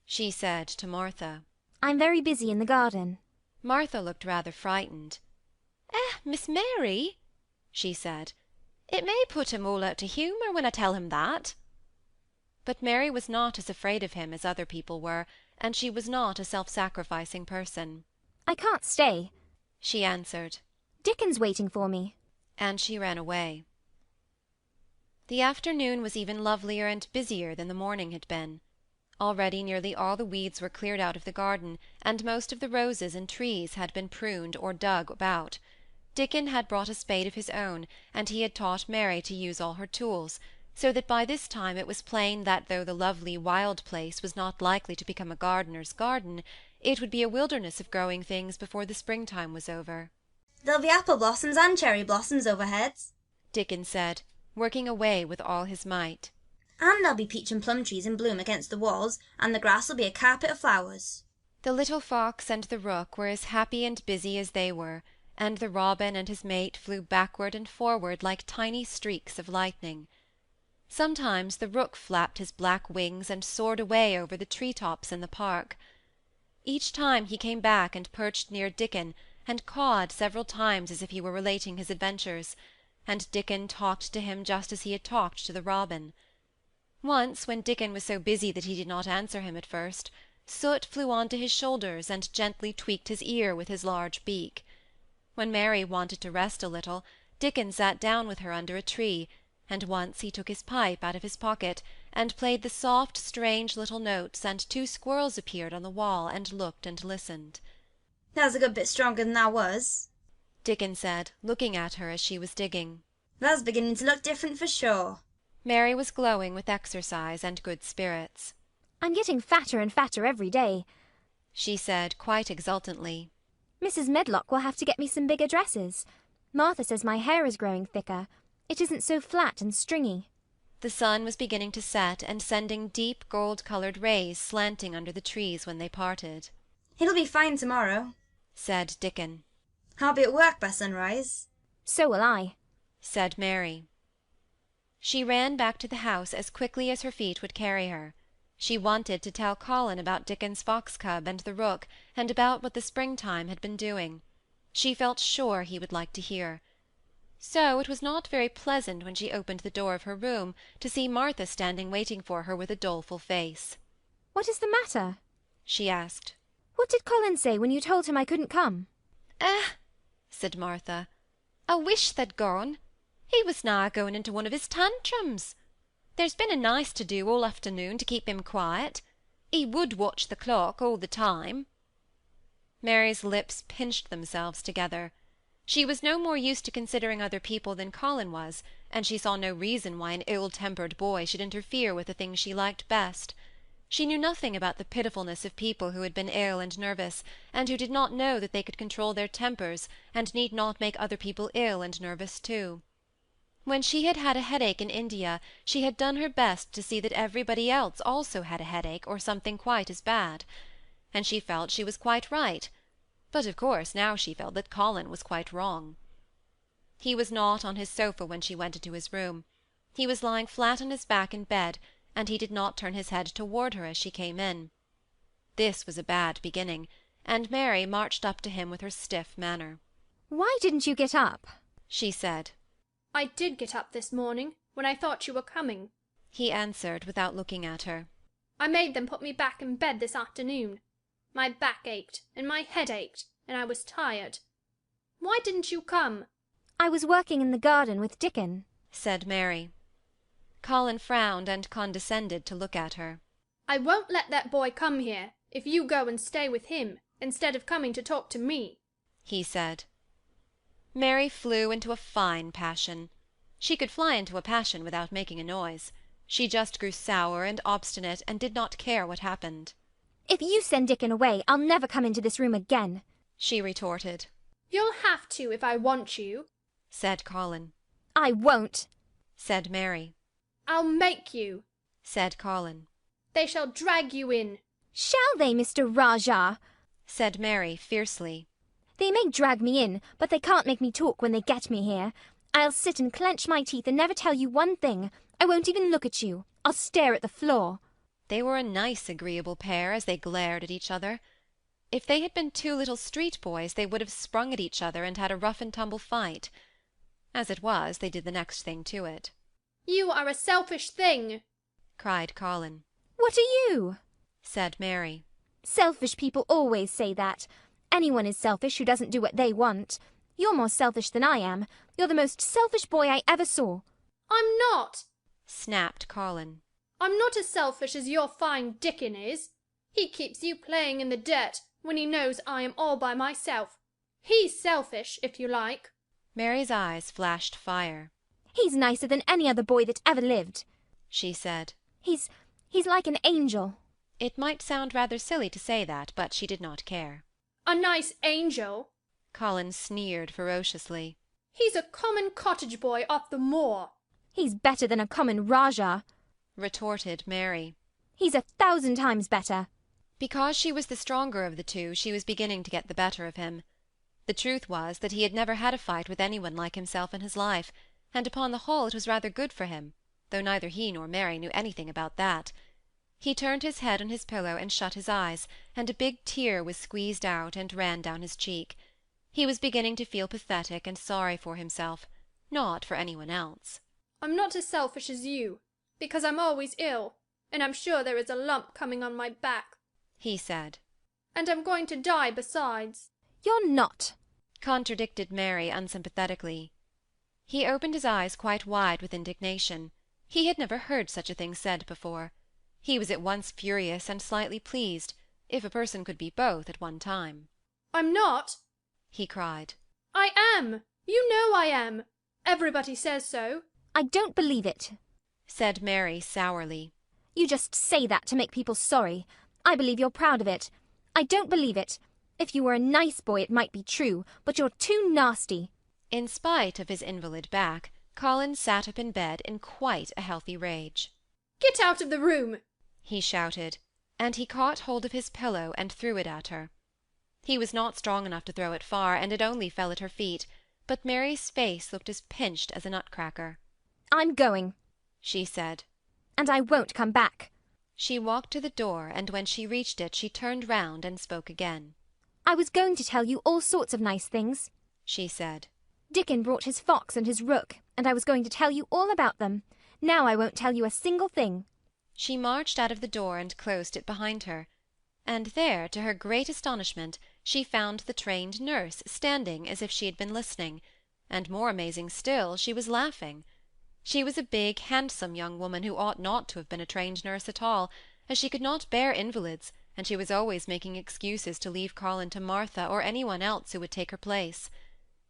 she said to Martha. I'm very busy in the garden. Martha looked rather frightened. Miss Mary, she said, it may put him all out of humour when I tell him that. But Mary was not as afraid of him as other people were, and she was not a self-sacrificing person. I can't stay, she answered. Dickon's waiting for me. And she ran away. The afternoon was even lovelier and busier than the morning had been. Already nearly all the weeds were cleared out of the garden, and most of the roses and trees had been pruned or dug about. Dickon had brought a spade of his own, and he had taught Mary to use all her tools, so that by this time it was plain that though the lovely wild place was not likely to become a gardener's garden, it would be a wilderness of growing things before the springtime was over. There'll be apple blossoms and cherry blossoms overheads, Dickon said, working away with all his might. And there'll be peach and plum trees in bloom against the walls, and the grass'll be a carpet of flowers. The little fox and the rook were as happy and busy as they were, and the robin and his mate flew backward and forward like tiny streaks of lightning. Sometimes the rook flapped his black wings and soared away over the tree-tops in the park. Each time he came back and perched near Dickon, and cawed several times as if he were relating his adventures, and Dickon talked to him just as he had talked to the robin. Once, when Dickon was so busy that he did not answer him at first, Soot flew on to his shoulders and gently tweaked his ear with his large beak. When Mary wanted to rest a little, Dickon sat down with her under a tree, and once he took his pipe out of his pocket and played the soft, strange little notes, and two squirrels appeared on the wall and looked and listened. That's a good bit stronger than I was, Dickon said, looking at her as she was digging. That's beginning to look different for sure. Mary was glowing with exercise and good spirits. I'm getting fatter and fatter every day, she said quite exultantly. Mrs. Medlock will have to get me some bigger dresses. Martha says my hair is growing thicker. It isn't so flat and stringy. The sun was beginning to set and sending deep gold-coloured rays slanting under the trees when they parted. It'll be fine tomorrow, said Dickon. I'll be at work by sunrise. So will I, said Mary. She ran back to the house as quickly as her feet would carry her. She wanted to tell Colin about Dickon's fox-cub and the rook, and about what the springtime had been doing. She felt sure he would like to hear. So it was not very pleasant when she opened the door of her room to see Martha standing waiting for her with a doleful face. What is the matter? she asked. What did Colin say when you told him I couldn't come? Said Martha. I wish they'd gone. He was now going into one of his tantrums. There's been a nice to-do all afternoon to keep him quiet. He would watch the clock all the time. Mary's lips pinched themselves together. She was no more used to considering other people than Colin was, and she saw no reason why an ill-tempered boy should interfere with the things she liked best. She knew nothing about the pitifulness of people who had been ill and nervous, and who did not know that they could control their tempers, and need not make other people ill and nervous too. When she had had a headache in India, she had done her best to see that everybody else also had a headache or something quite as bad, and she felt she was quite right, but of course now she felt that Colin was quite wrong. He was not on his sofa when she went into his room. He was lying flat on his back in bed, and he did not turn his head toward her as she came in. This was a bad beginning, and Mary marched up to him with her stiff manner. Why didn't you get up? she said. I did get up this morning, when I thought you were coming, he answered without looking at her. I made them put me back in bed this afternoon. My back ached, and my head ached, and I was tired. Why didn't you come? I was working in the garden with Dickon, said Mary. Colin frowned and condescended to look at her. I won't let that boy come here, if you go and stay with him, instead of coming to talk to me, he said. Mary flew into a fine passion. She could fly into a passion without making a noise. She just grew sour and obstinate, and did not care what happened. If you send Dickon away, I'll never come into this room again, she retorted. You'll have to if I want you, said Colin. I won't, said Mary. I'll make you, said Colin. They shall drag you in. Shall they, Mr. Rajah? said Mary fiercely. They may drag me in, but they can't make me talk when they get me here. I'll sit and clench my teeth and never tell you one thing. I won't even look at you. I'll stare at the floor. They were a nice, agreeable pair as they glared at each other. If they had been two little street boys, they would have sprung at each other and had a rough-and-tumble fight. As it was, they did the next thing to it. You are a selfish thing, cried Colin. What are you? said Mary. Selfish people always say that. Anyone is selfish who doesn't do what they want. You're more selfish than I am. You're the most selfish boy I ever saw. I'm not, snapped Colin. I'm not as selfish as your fine Dickon is. He keeps you playing in the dirt when he knows I am all by myself. He's selfish, if you like. Mary's eyes flashed fire. He's nicer than any other boy that ever lived, she said. He's like an angel. It might sound rather silly to say that, but she did not care. A nice angel, Colin sneered ferociously. He's a common cottage boy off the moor. He's better than a common Rajah, retorted Mary. He's 1,000 times better. Because she was the stronger of the two, she was beginning to get the better of him. The truth was that he had never had a fight with anyone like himself in his life, and upon the whole it was rather good for him. though neither he nor Mary knew anything about that. He turned his head on his pillow and shut his eyes, and a big tear was squeezed out and ran down his cheek. He was beginning to feel pathetic and sorry for himself, not for anyone else. I'm not as selfish as you, because I'm always ill, and I'm sure there is a lump coming on my back, he said. And I'm going to die besides. You're not, contradicted Mary unsympathetically. He opened his eyes quite wide with indignation. He had never heard such a thing said before. He was at once furious and slightly pleased, if a person could be both at one time. I'm not, he cried. I am. You know I am. Everybody says so. I don't believe it, said Mary sourly. You just say that to make people sorry. I believe you're proud of it. I don't believe it. If you were a nice boy it might be true, but you're too nasty. In spite of his invalid back, Colin sat up in bed in quite a healthy rage. Get out of the room, he shouted, and he caught hold of his pillow and threw it at her. He was not strong enough to throw it far, and it only fell at her feet, but Mary's face looked as pinched as a nutcracker. I'm going, she said. And I won't come back. She walked to the door, and when she reached it she turned round and spoke again. I was going to tell you all sorts of nice things, she said. Dickon brought his fox and his rook, and I was going to tell you all about them. Now I won't tell you a single thing. She marched out of the door and closed it behind her, and there, to her great astonishment, she found the trained nurse standing as if she had been listening, and more amazing still, she was laughing. She was a big, handsome young woman who ought not to have been a trained nurse at all, as she could not bear invalids, and she was always making excuses to leave Colin to Martha or any one else who would take her place.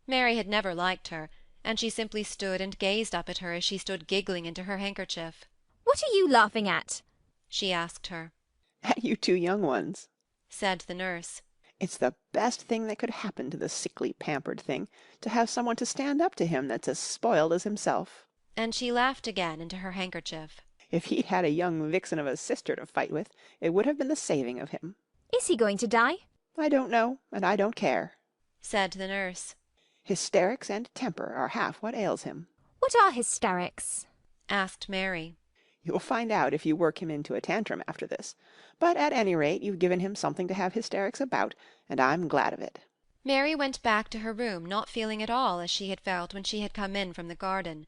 Mary had never liked her, and she simply stood and gazed up at her as she stood giggling into her handkerchief. What are you laughing at? she asked her. At you two young ones, said the nurse. It's the best thing that could happen to the sickly, pampered thing, to have someone to stand up to him that's as spoiled as himself. And she laughed again into her handkerchief. If he'd had a young vixen of a sister to fight with, it would have been the saving of him. Is he going to die? I don't know, and I don't care, said the nurse. Hysterics and temper are half what ails him. What are hysterics? asked Mary. You'll find out if you work him into a tantrum after this. But at any rate, you've given him something to have hysterics about, and I'm glad of it. Mary went back to her room, not feeling at all as she had felt when she had come in from the garden.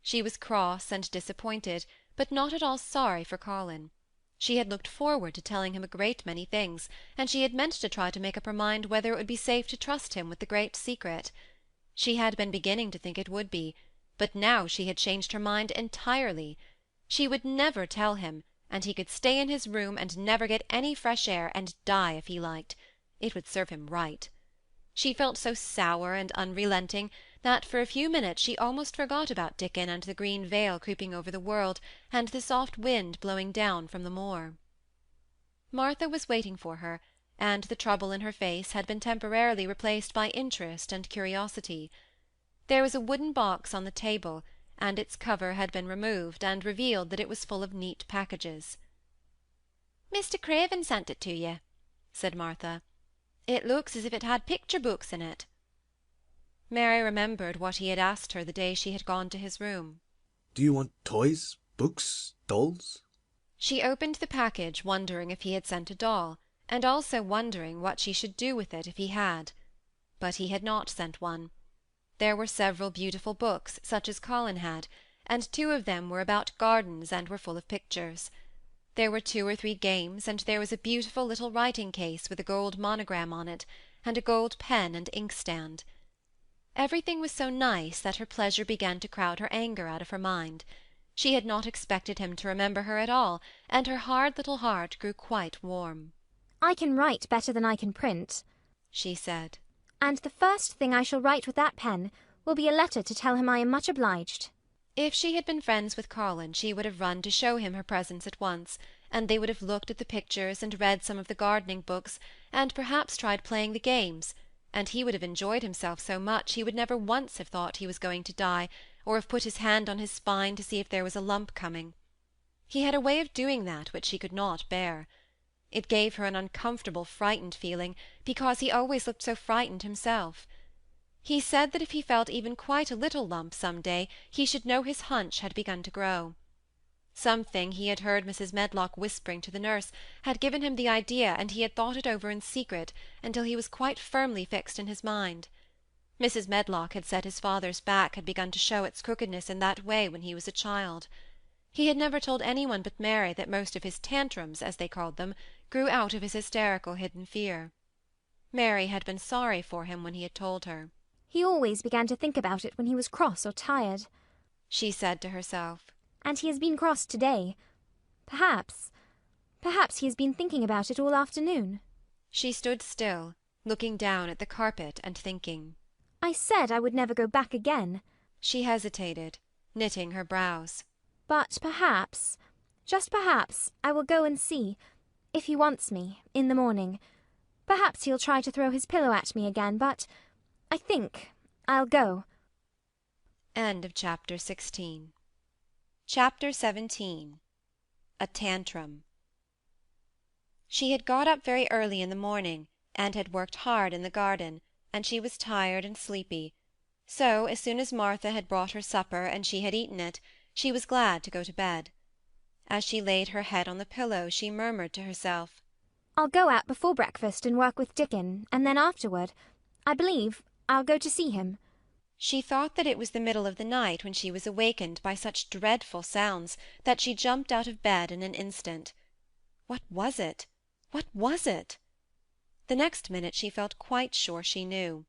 She was cross and disappointed, but not at all sorry for Colin. She had looked forward to telling him a great many things, and she had meant to try to make up her mind whether it would be safe to trust him with the great secret. She had been beginning to think it would be, but now she had changed her mind entirely. She would never tell him, and he could stay in his room and never get any fresh air, and die if he liked. It would serve him right. She felt so sour and unrelenting that for a few minutes she almost forgot about Dickon and the green veil creeping over the world, and the soft wind blowing down from the moor. Martha was waiting for her, and the trouble in her face had been temporarily replaced by interest and curiosity. There was a wooden box on the table, and its cover had been removed, and revealed that it was full of neat packages. "Mr. Craven sent it to you," said Martha. "It looks as if it had picture books in it." Mary remembered what he had asked her the day she had gone to his room. Do you want toys, books, dolls? She opened the package, wondering if he had sent a doll, and also wondering what she should do with it if he had. But he had not sent one. There were several beautiful books, such as Colin had, and 2 of them were about gardens and were full of pictures. There were 2 or 3 games, and there was a beautiful little writing case with a gold monogram on it, and a gold pen and inkstand. Everything was so nice that her pleasure began to crowd her anger out of her mind. She had not expected him to remember her at all, and her hard little heart grew quite warm. I can write better than I can print, she said. And the first thing I shall write with that pen will be a letter to tell him I am much obliged. If she had been friends with Colin, she would have run to show him her presents at once, and they would have looked at the pictures and read some of the gardening books, and perhaps tried playing the games, and he would have enjoyed himself so much he would never once have thought he was going to die, or have put his hand on his spine to see if there was a lump coming. He had a way of doing that which she could not bear. It gave her an uncomfortable, frightened feeling, because he always looked so frightened himself. He said that if he felt even quite a little lump some day, he should know his hunch had begun to grow. Something he had heard Mrs. Medlock whispering to the nurse had given him the idea, and he had thought it over in secret until he was quite firmly fixed in his mind. Mrs. Medlock had said his father's back had begun to show its crookedness in that way when he was a child. He had never told anyone but Mary that most of his tantrums, as they called them, grew out of his hysterical hidden fear. Mary had been sorry for him when he had told her. He always began to think about it when he was cross or tired, she said to herself. And he has been cross today. Perhaps he has been thinking about it all afternoon. She stood still, looking down at the carpet and thinking. I said I would never go back again. She hesitated, knitting her brows. But perhaps, just perhaps, I will go and see, if he wants me, in the morning. Perhaps he'll try to throw his pillow at me again, but I think I'll go. End of chapter 16. Chapter 17. A Tantrum. She had got up very early in the morning, and had worked hard in the garden, and she was tired and sleepy. So, as soon as Martha had brought her supper and she had eaten it, she was glad to go to bed. As she laid her head on the pillow, she murmured to herself, I'll go out before breakfast and work with Dickon, and then afterward, I believe, I'll go to see him. She thought that it was the middle of the night when she was awakened by such dreadful sounds that she jumped out of bed in an instant. What was it? What was it? The next minute she felt quite sure she knew.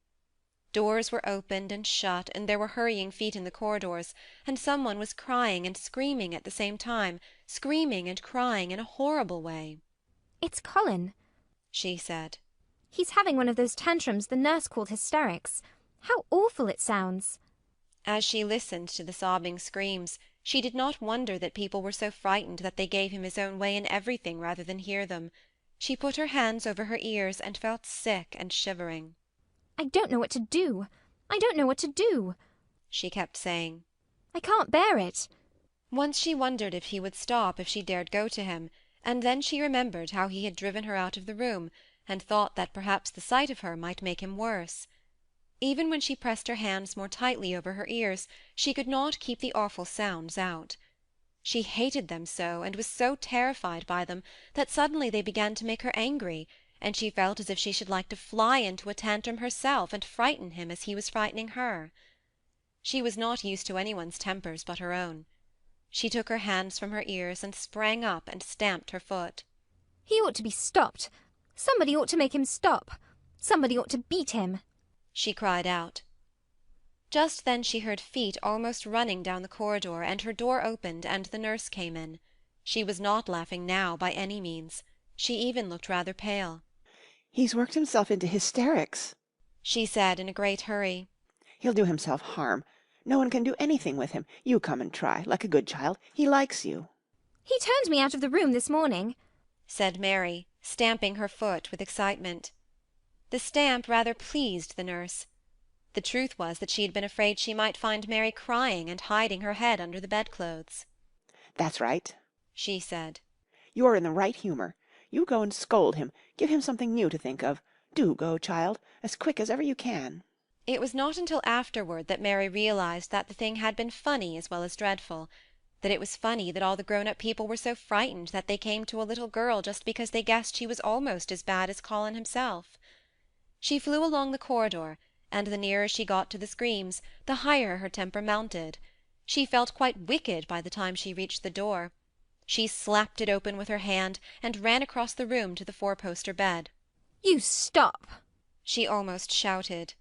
Doors were opened and shut, and there were hurrying feet in the corridors, and someone was crying and screaming at the same time, screaming and crying in a horrible way. It's Colin, she said. He's having one of those tantrums the nurse called hysterics. How awful it sounds. As she listened to the sobbing screams, she did not wonder that people were so frightened that they gave him his own way in everything rather than hear them. She put her hands over her ears and felt sick and shivering. I don't know what to do. I don't know what to do, she kept saying. I can't bear it. Once she wondered if he would stop if she dared go to him, and then she remembered how he had driven her out of the room, and thought that perhaps the sight of her might make him worse. Even when she pressed her hands more tightly over her ears, she could not keep the awful sounds out. She hated them so, and was so terrified by them, that suddenly they began to make her angry, and she felt as if she should like to fly into a tantrum herself and frighten him as he was frightening her. She was not used to anyone's tempers but her own. She took her hands from her ears and sprang up and stamped her foot. He ought to be stopped. Somebody ought to make him stop. Somebody ought to beat him, she cried out. Just then she heard feet almost running down the corridor, and her door opened, and the nurse came in. She was not laughing now, by any means. She even looked rather pale. He's worked himself into hysterics, she said in a great hurry. He'll do himself harm. No one can do anything with him. You come and try, like a good child. He likes you. He turned me out of the room this morning, said Mary, stamping her foot with excitement. The stamp rather pleased the nurse. The truth was that she had been afraid she might find Mary crying and hiding her head under the bedclothes. That's right, she said. You're in the right humour. You go and scold him. Give him something new to think of. Do go, child, as quick as ever you can. It was not until afterward that Mary realized that the thing had been funny as well as dreadful, that it was funny that all the grown-up people were so frightened that they came to a little girl just because they guessed she was almost as bad as Colin himself. She flew along the corridor, and the nearer she got to the screams, the higher her temper mounted. She felt quite wicked by the time she reached the door. She slapped it open with her hand, and ran across the room to the four-poster bed. You stop, she almost shouted.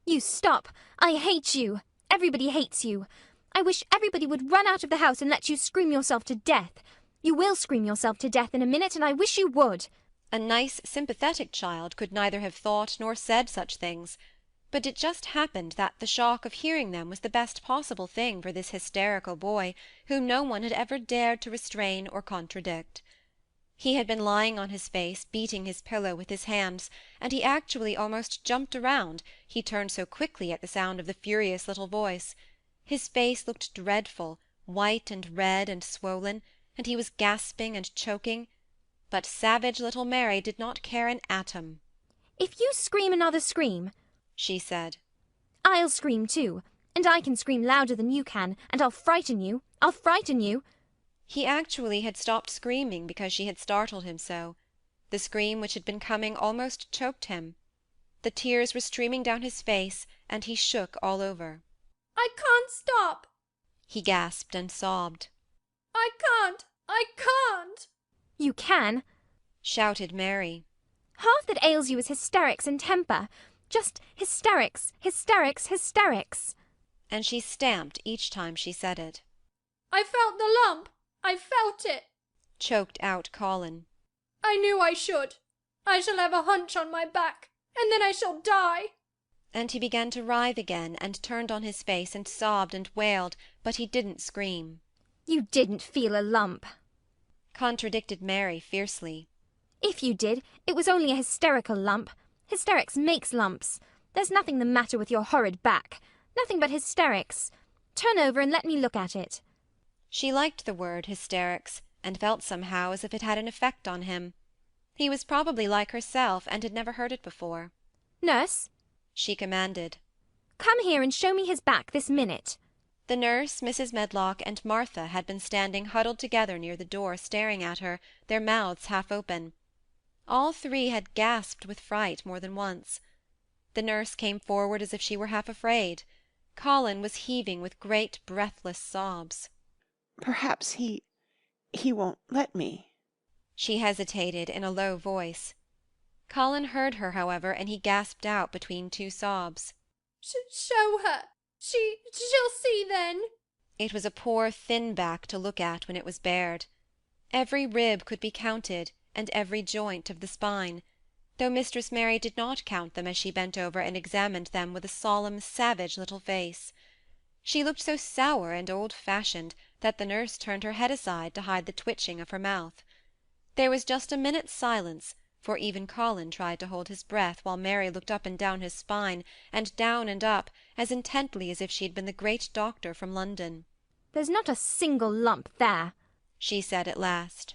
You stop! I hate you! Everybody hates you! I wish everybody would run out of the house and let you scream yourself to death. You will scream yourself to death in a minute, and I wish you would. A nice, sympathetic child could neither have thought nor said such things, but it just happened that the shock of hearing them was the best possible thing for this hysterical boy, whom no one had ever dared to restrain or contradict. He had been lying on his face, beating his pillow with his hands, and he actually almost jumped around, he turned so quickly at the sound of the furious little voice. His face looked dreadful, white and red and swollen, and he was gasping and choking, but savage little Mary did not care an atom. If you scream another scream, she said, I'll scream too, and I can scream louder than you can, and I'll frighten you. He actually had stopped screaming because she had startled him so. The scream which had been coming almost choked him. The tears were streaming down his face, and he shook all over. I can't stop! He gasped and sobbed. I can't! I can't! You can. Shouted Mary. Half that ails you is hysterics and temper. Just hysterics, hysterics, hysterics. And she stamped each time she said it. I felt the lump! I felt it! Choked out Colin. I knew I should. I shall have a hunch on my back, and then I shall die. And he began to writhe again, and turned on his face and sobbed and wailed, but he didn't scream. You didn't feel a lump. Contradicted Mary fiercely. If you did, it was only a hysterical lump. Hysterics makes lumps. There's nothing the matter with your horrid back. Nothing but hysterics. Turn over and let me look at it. She liked the word hysterics, and felt somehow as if it had an effect on him. He was probably like herself, and had never heard it before. Nurse, she commanded. Come here and show me his back this minute. The nurse, Mrs. Medlock, and Martha had been standing huddled together near the door, staring at her, their mouths half open. All three had gasped with fright more than once. The nurse came forward as if she were half afraid. Colin was heaving with great breathless sobs. Perhaps he won't let me. She hesitated in a low voice. Colin heard her, however, and he gasped out between two sobs. Show her. She'll see then. It was a poor thin back to look at when it was bared. Every rib could be counted, and every joint of the spine, though Mistress Mary did not count them as she bent over and examined them with a solemn, savage little face. She looked so sour and old-fashioned that the nurse turned her head aside to hide the twitching of her mouth. There was just a minute's silence, for even Colin tried to hold his breath while Mary looked up and down his spine, and down and up, as intently as if she had been the great doctor from London. There's not a single lump there, she said at last.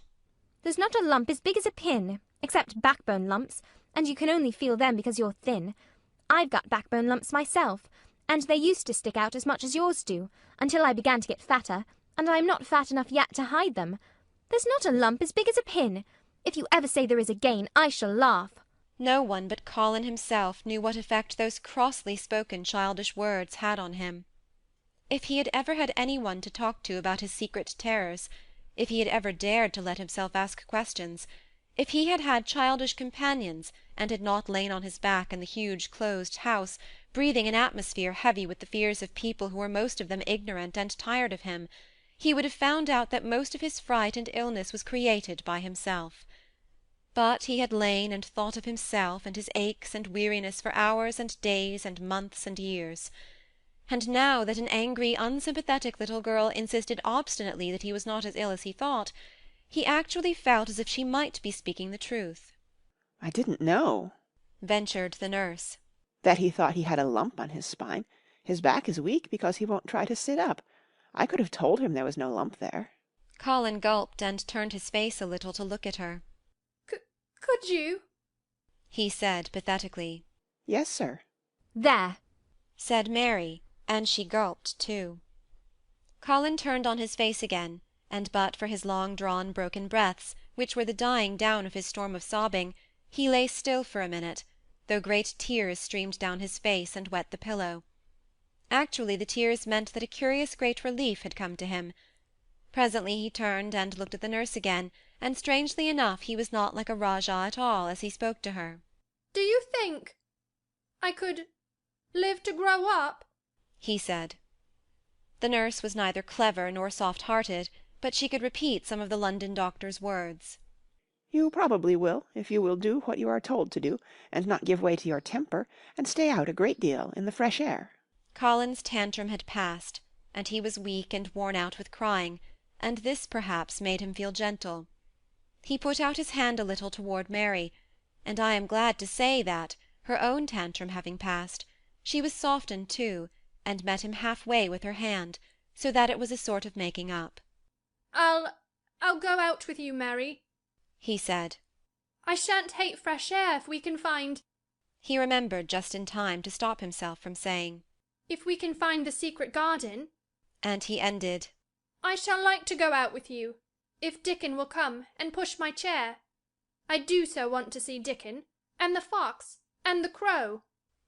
There's not a lump as big as a pin, except backbone lumps, and you can only feel them because you're thin. I've got backbone lumps myself, and they used to stick out as much as yours do, until I began to get fatter, and I am not fat enough yet to hide them. There's not a lump as big as a pin. If you ever say there is again, I shall laugh. No one but Colin himself knew what effect those crossly spoken childish words had on him. If he had ever had any one to talk to about his secret terrors, if he had ever dared to let himself ask questions, if he had had childish companions, and had not lain on his back in the huge closed house, breathing an atmosphere heavy with the fears of people who were most of them ignorant and tired of him, he would have found out that most of his fright and illness was created by himself. But he had lain and thought of himself and his aches and weariness for hours and days and months and years. And now that an angry, unsympathetic little girl insisted obstinately that he was not as ill as he thought, he actually felt as if she might be speaking the truth. I didn't know, ventured the nurse, that he thought he had a lump on his spine. His back is weak because he won't try to sit up. I could have told him there was no lump there. Colin gulped and turned his face a little to look at her. Could you? He said pathetically. Yes, sir. There, said Mary, and she gulped too. Colin turned on his face again, and but for his long-drawn broken breaths, which were the dying down of his storm of sobbing, he lay still for a minute, though great tears streamed down his face and wet the pillow. Actually the tears meant that a curious great relief had come to him. Presently he turned and looked at the nurse again, and strangely enough he was not like a Rajah at all as he spoke to her. Do you think I could live to grow up? He said. The nurse was neither clever nor soft-hearted, but she could repeat some of the London doctor's words. You probably will, if you will do what you are told to do, and not give way to your temper, and stay out a great deal in the fresh air. Colin's tantrum had passed, and he was weak and worn out with crying, and this perhaps made him feel gentle. He put out his hand a little toward Mary, and I am glad to say that, her own tantrum having passed, she was softened too, and met him half-way with her hand, so that it was a sort of making up. I'll go out with you, Mary, he said. I shan't hate fresh air if we can find... He remembered just in time to stop himself from saying, if we can find the secret garden. And he ended, I shall like to go out with you. if Dickon will come and push my chair. I do so want to see Dickon, and the fox, and the crow."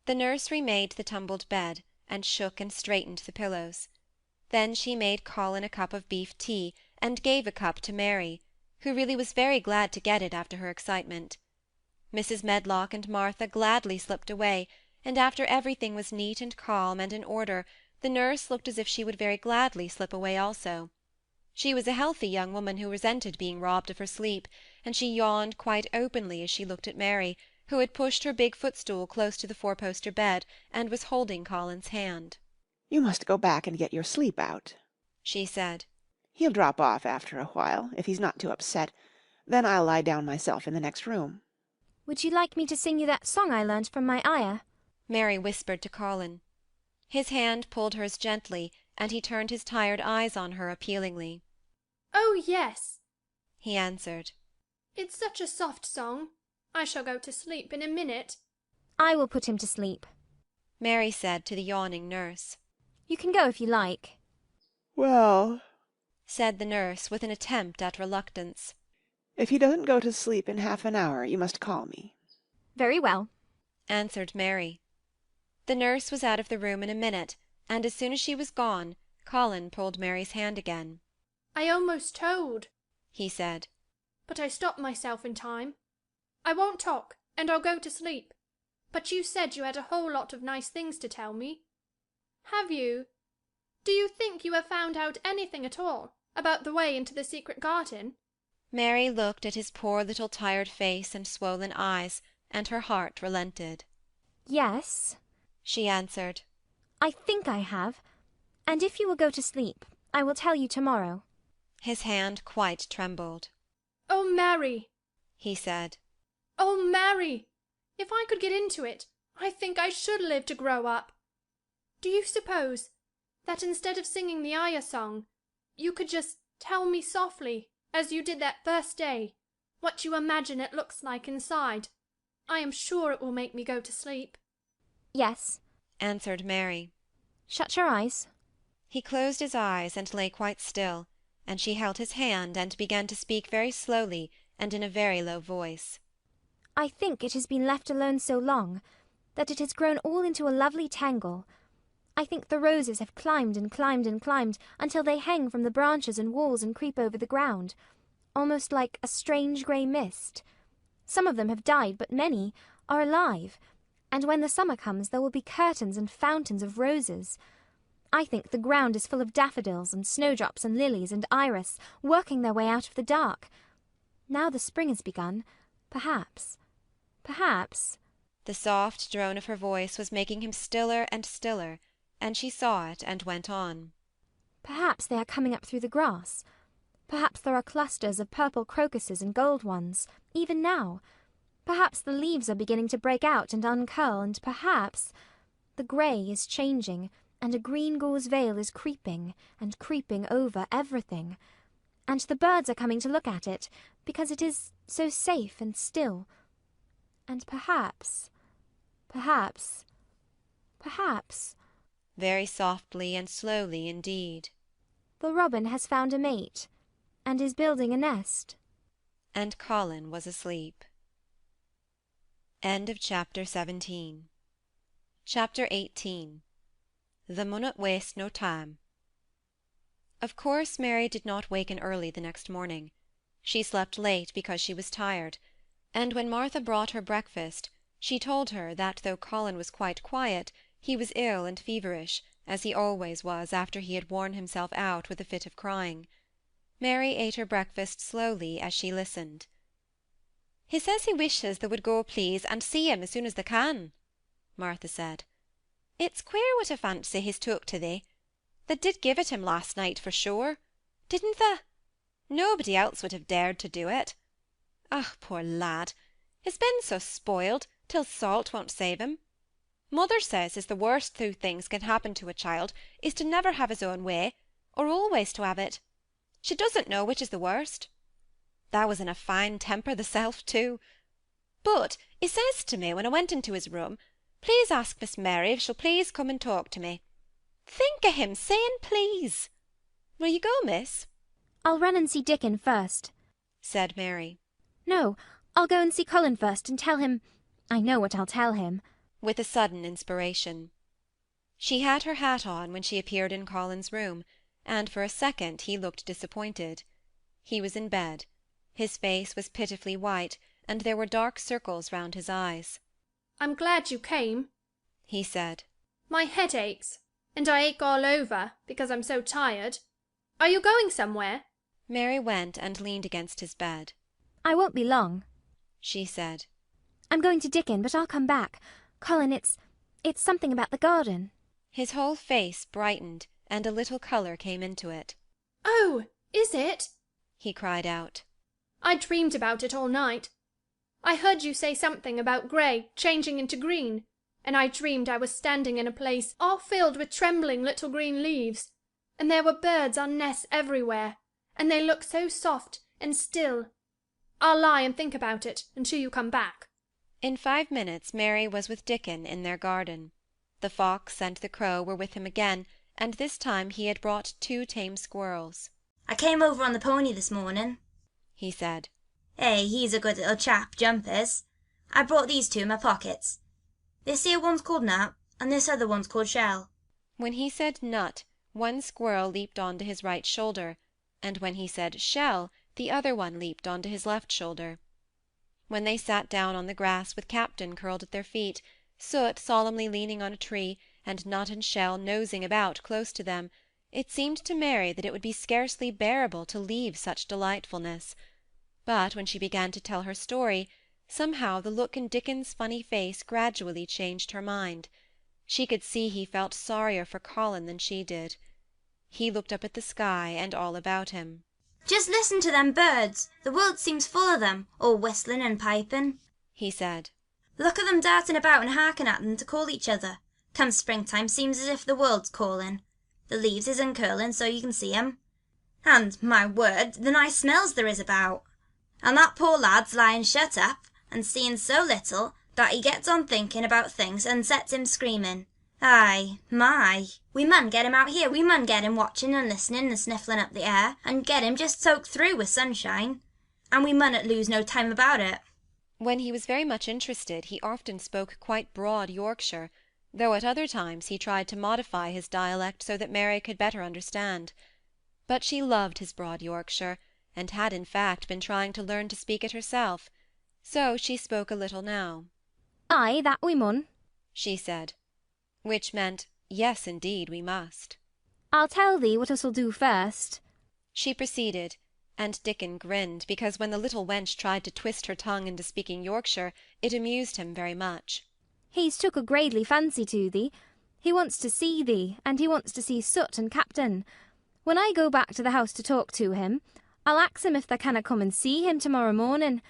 The nurse remade the tumbled bed, and shook and straightened the pillows. Then she made Colin a cup of beef tea, and gave a cup to Mary, who really was very glad to get it after her excitement. Mrs. Medlock and Martha gladly slipped away, and after everything was neat and calm and in order, the nurse looked as if she would very gladly slip away also. She was a healthy young woman who resented being robbed of her sleep, and she yawned quite openly as she looked at Mary, who had pushed her big footstool close to the four-poster bed, and was holding Colin's hand. "You must go back and get your sleep out," she said. "He'll drop off after a while, if he's not too upset. Then I'll lie down myself in the next room." Would you like me to sing you that song I learned from my ayah? Mary whispered to Colin. His hand pulled hers gently, and he turned his tired eyes on her appealingly. "Oh, yes," he answered. "It's such a soft song. I shall go to sleep in a minute." I will put him to sleep, Mary said to the yawning nurse. You can go if you like. "Well," said the nurse, with an attempt at reluctance, "if he doesn't go to sleep in half an hour, you must call me." Very well, answered Mary. The nurse was out of the room in a minute, and as soon as she was gone, Colin pulled Mary's hand again. "I almost told," he said, "but I stopped myself in time. I won't talk, and I'll go to sleep. But you said you had a whole lot of nice things to tell me. Have you? Do you think you have found out anything at all about the way into the secret garden?" Mary looked at his poor little tired face and swollen eyes, and her heart relented. Yes, she answered. I think I have, and if you will go to sleep, I will tell you tomorrow. His hand quite trembled. "Oh, Mary," he said. "Oh, Mary, if I could get into it, I think I should live to grow up. Do you suppose that instead of singing the ayah song, you could just tell me softly, as you did that first day, what you imagine it looks like inside? I am sure it will make me go to sleep." Yes, answered Mary. Shut your eyes. He closed his eyes and lay quite still, and she held his hand and began to speak very slowly and in a very low voice. I think it has been left alone so long that it has grown all into a lovely tangle. I think the roses have climbed and climbed and climbed until they hang from the branches and walls and creep over the ground, almost like a strange grey mist. Some of them have died, but many are alive, and when the summer comes there will be curtains and fountains of roses. I think the ground is full of daffodils and snowdrops and lilies and iris working their way out of the dark. Now the spring has begun, perhaps. The soft drone of her voice was making him stiller and stiller, and she saw it and went on. Perhaps they are coming up through the grass. Perhaps there are clusters of purple crocuses and gold ones, even now. Perhaps the leaves are beginning to break out and uncurl, and perhaps the grey is changing, and a green gauze veil is creeping and creeping over everything. And the birds are coming to look at it, because it is so safe and still. And perhaps, very softly and slowly indeed, the robin has found a mate, and is building a nest. And Colin was asleep. End of chapter 17. Chapter 18. The Munnot Waste No Time. Of course Mary did not waken early the next morning. She slept late because she was tired, and when Martha brought her breakfast, she told her that though Colin was quite quiet, he was ill and feverish, as he always was after he had worn himself out with a fit of crying. Mary ate her breakfast slowly as she listened. "He says he wishes they would go, please, and see him as soon as they can," Martha said. "It's queer what a fancy he's took to thee. They did give it him last night, for sure. Didn't they? Nobody else would have dared to do it. Ah, poor lad! He's been so spoiled, till salt won't save him. Mother says is the worst two things can happen to a child is to never have his own way, or always to have it. She doesn't know which is the worst. Thou was in a fine temper thyself, too. But he says to me when I went into his room, 'Please ask Miss Mary if she'll please come and talk to me.' Think o' him saying please. Will you go, miss?" I'll run and see Dickon first, said Mary. No, I'll go and see Colin first and tell him. I know what I'll tell him, with a sudden inspiration. She had her hat on when she appeared in Colin's room, and for a second he looked disappointed. He was in bed. His face was pitifully white, and there were dark circles round his eyes. I'm glad you came, he said. My head aches, and I ache all over, because I'm so tired. Are you going somewhere? Mary went and leaned against his bed. I won't be long, she said. I'm going to Dickon, but I'll come back. Colin, it's something about the garden. His whole face brightened, and a little colour came into it. Oh, is it? He cried out. I dreamed about it all night. I heard you say something about grey changing into green, and I dreamed I was standing in a place all filled with trembling little green leaves, and there were birds on nests everywhere, and they looked so soft and still. I'll lie and think about it until you come back. In 5 minutes Mary was with Dickon in their garden. The fox and the crow were with him again, and this time he had brought 2 tame squirrels. I came over on the pony this morning, he said. He's a good little chap, Jump is. I brought these 2 in my pockets. This here one's called Nut, and this other one's called Shell. When he said Nut, one squirrel leaped on to his right shoulder, and when he said Shell, the other one leaped on to his left shoulder. When they sat down on the grass with Captain curled at their feet, Soot solemnly leaning on a tree, and Nut and Shell nosing about close to them, it seemed to Mary that it would be scarcely bearable to leave such delightfulness. But when she began to tell her story, somehow the look in Dickon's funny face gradually changed her mind. She could see he felt sorrier for Colin than she did. He looked up at the sky and all about him. Just listen to them birds. The world seems full of them, all whistling and piping, he said. Look at them darting about and harking at them to call each other. Come springtime seems as if the world's calling. The leaves is uncurling so you can see 'em. And, my word, the nice smells there is about. And that poor lad's lying shut up, and seeing so little, that he gets on thinking about things and sets him screaming. Aye, my, we mun get him out here, we mun get him watching and listening and sniffling up the air, and get him just soaked through with sunshine. And we munnot lose no time about it. When he was very much interested, he often spoke quite broad Yorkshire, though at other times he tried to modify his dialect so that Mary could better understand. But she loved his broad Yorkshire, and had in fact been trying to learn to speak it herself. So she spoke a little now. Aye, that we mun, she said, which meant, yes, indeed, we must. I'll tell thee what us'll do first. She proceeded, and Dickon grinned, because when the little wench tried to twist her tongue into speaking Yorkshire, it amused him very much. He's took a greatly fancy to thee. He wants to see thee, and he wants to see Soot and Captain. When I go back to the house to talk to him, I'll ax him if they canna come and see him tomorrow morning,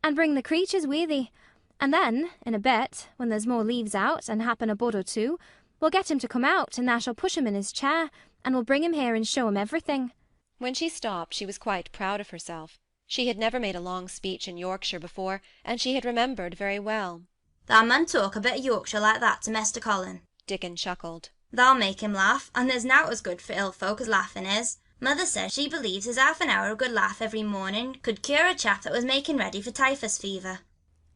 and bring the creatures wi' thee. And then, in a bit, when there's more leaves out, and happen a bud or 2, we'll get him to come out, and thou shall push him in his chair, and we'll bring him here and show him everything. When she stopped, she was quite proud of herself. She had never made a long speech in Yorkshire before, and she had remembered very well. Thou mun talk a bit of Yorkshire like that to Mester Colin. Dickon chuckled. Thou'll make him laugh, and there's nowt as good for ill folk as laughing is. Mother says she believes as half an hour of good laugh every morning could cure a chap that was making ready for typhus fever.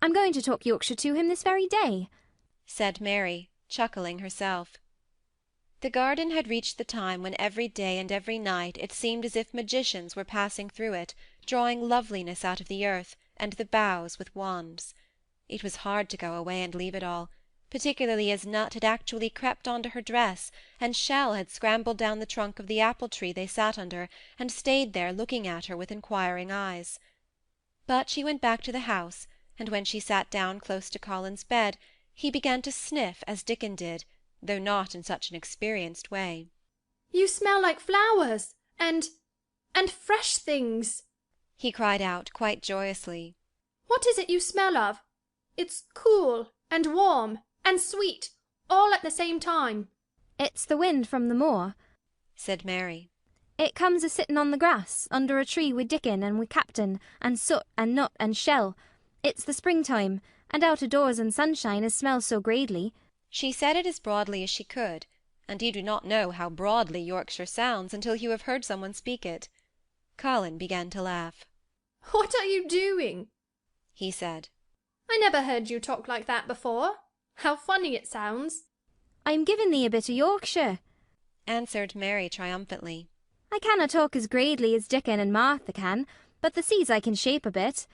I'm going to talk Yorkshire to him this very day, said Mary, chuckling herself. The garden had reached the time when every day and every night it seemed as if magicians were passing through it, drawing loveliness out of the earth and the boughs with wands. It was hard to go away and leave it all, particularly as Nut had actually crept on to her dress, and Shell had scrambled down the trunk of the apple-tree they sat under, and stayed there looking at her with inquiring eyes. But she went back to the house, and when she sat down close to Colin's bed, he began to sniff as Dickon did, though not in such an experienced way. You smell like flowers, and fresh things, he cried out quite joyously. What is it you smell of? It's cool, and warm, and sweet, all at the same time. It's the wind from the moor, said Mary. It comes a-sitting on the grass, under a tree with Dickon and with Captain, and Soot and Nut and Shell. It's the springtime, and out of doors and sunshine as smells so greatly. She said it as broadly as she could, and you do not know how broadly Yorkshire sounds until you have heard someone speak it. Colin began to laugh. "What are you doing?" he said. "I never heard you talk like that before. How funny it sounds." "I am giving thee a bit of Yorkshire," answered Mary triumphantly. "I canna talk as gradely as Dickon and Martha can, but the seas I can shape a bit.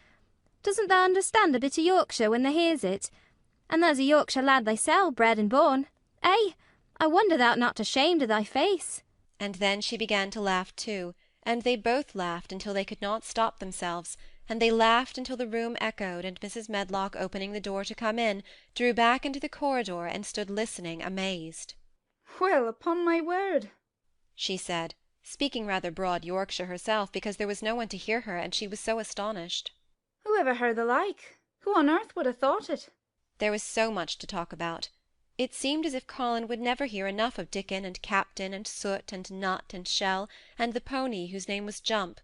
Doesn't thou understand a bit of Yorkshire when thou hears it? And thou's a Yorkshire lad thyself, bred and born. Eh? I wonder thou'rt not ashamed of thy face." And then she began to laugh too, and they both laughed until they could not stop themselves, and they laughed until the room echoed, and Mrs. Medlock, opening the door to come in, drew back into the corridor and stood listening amazed. "Well, upon my word," she said, speaking rather broad Yorkshire herself, because there was no one to hear her, and she was so astonished. "Who ever heard the like? Who on earth would have thought it?" There was so much to talk about. It seemed as if Colin would never hear enough of Dickon and Captain and Soot and Nut and Shell and the pony whose name was Jump.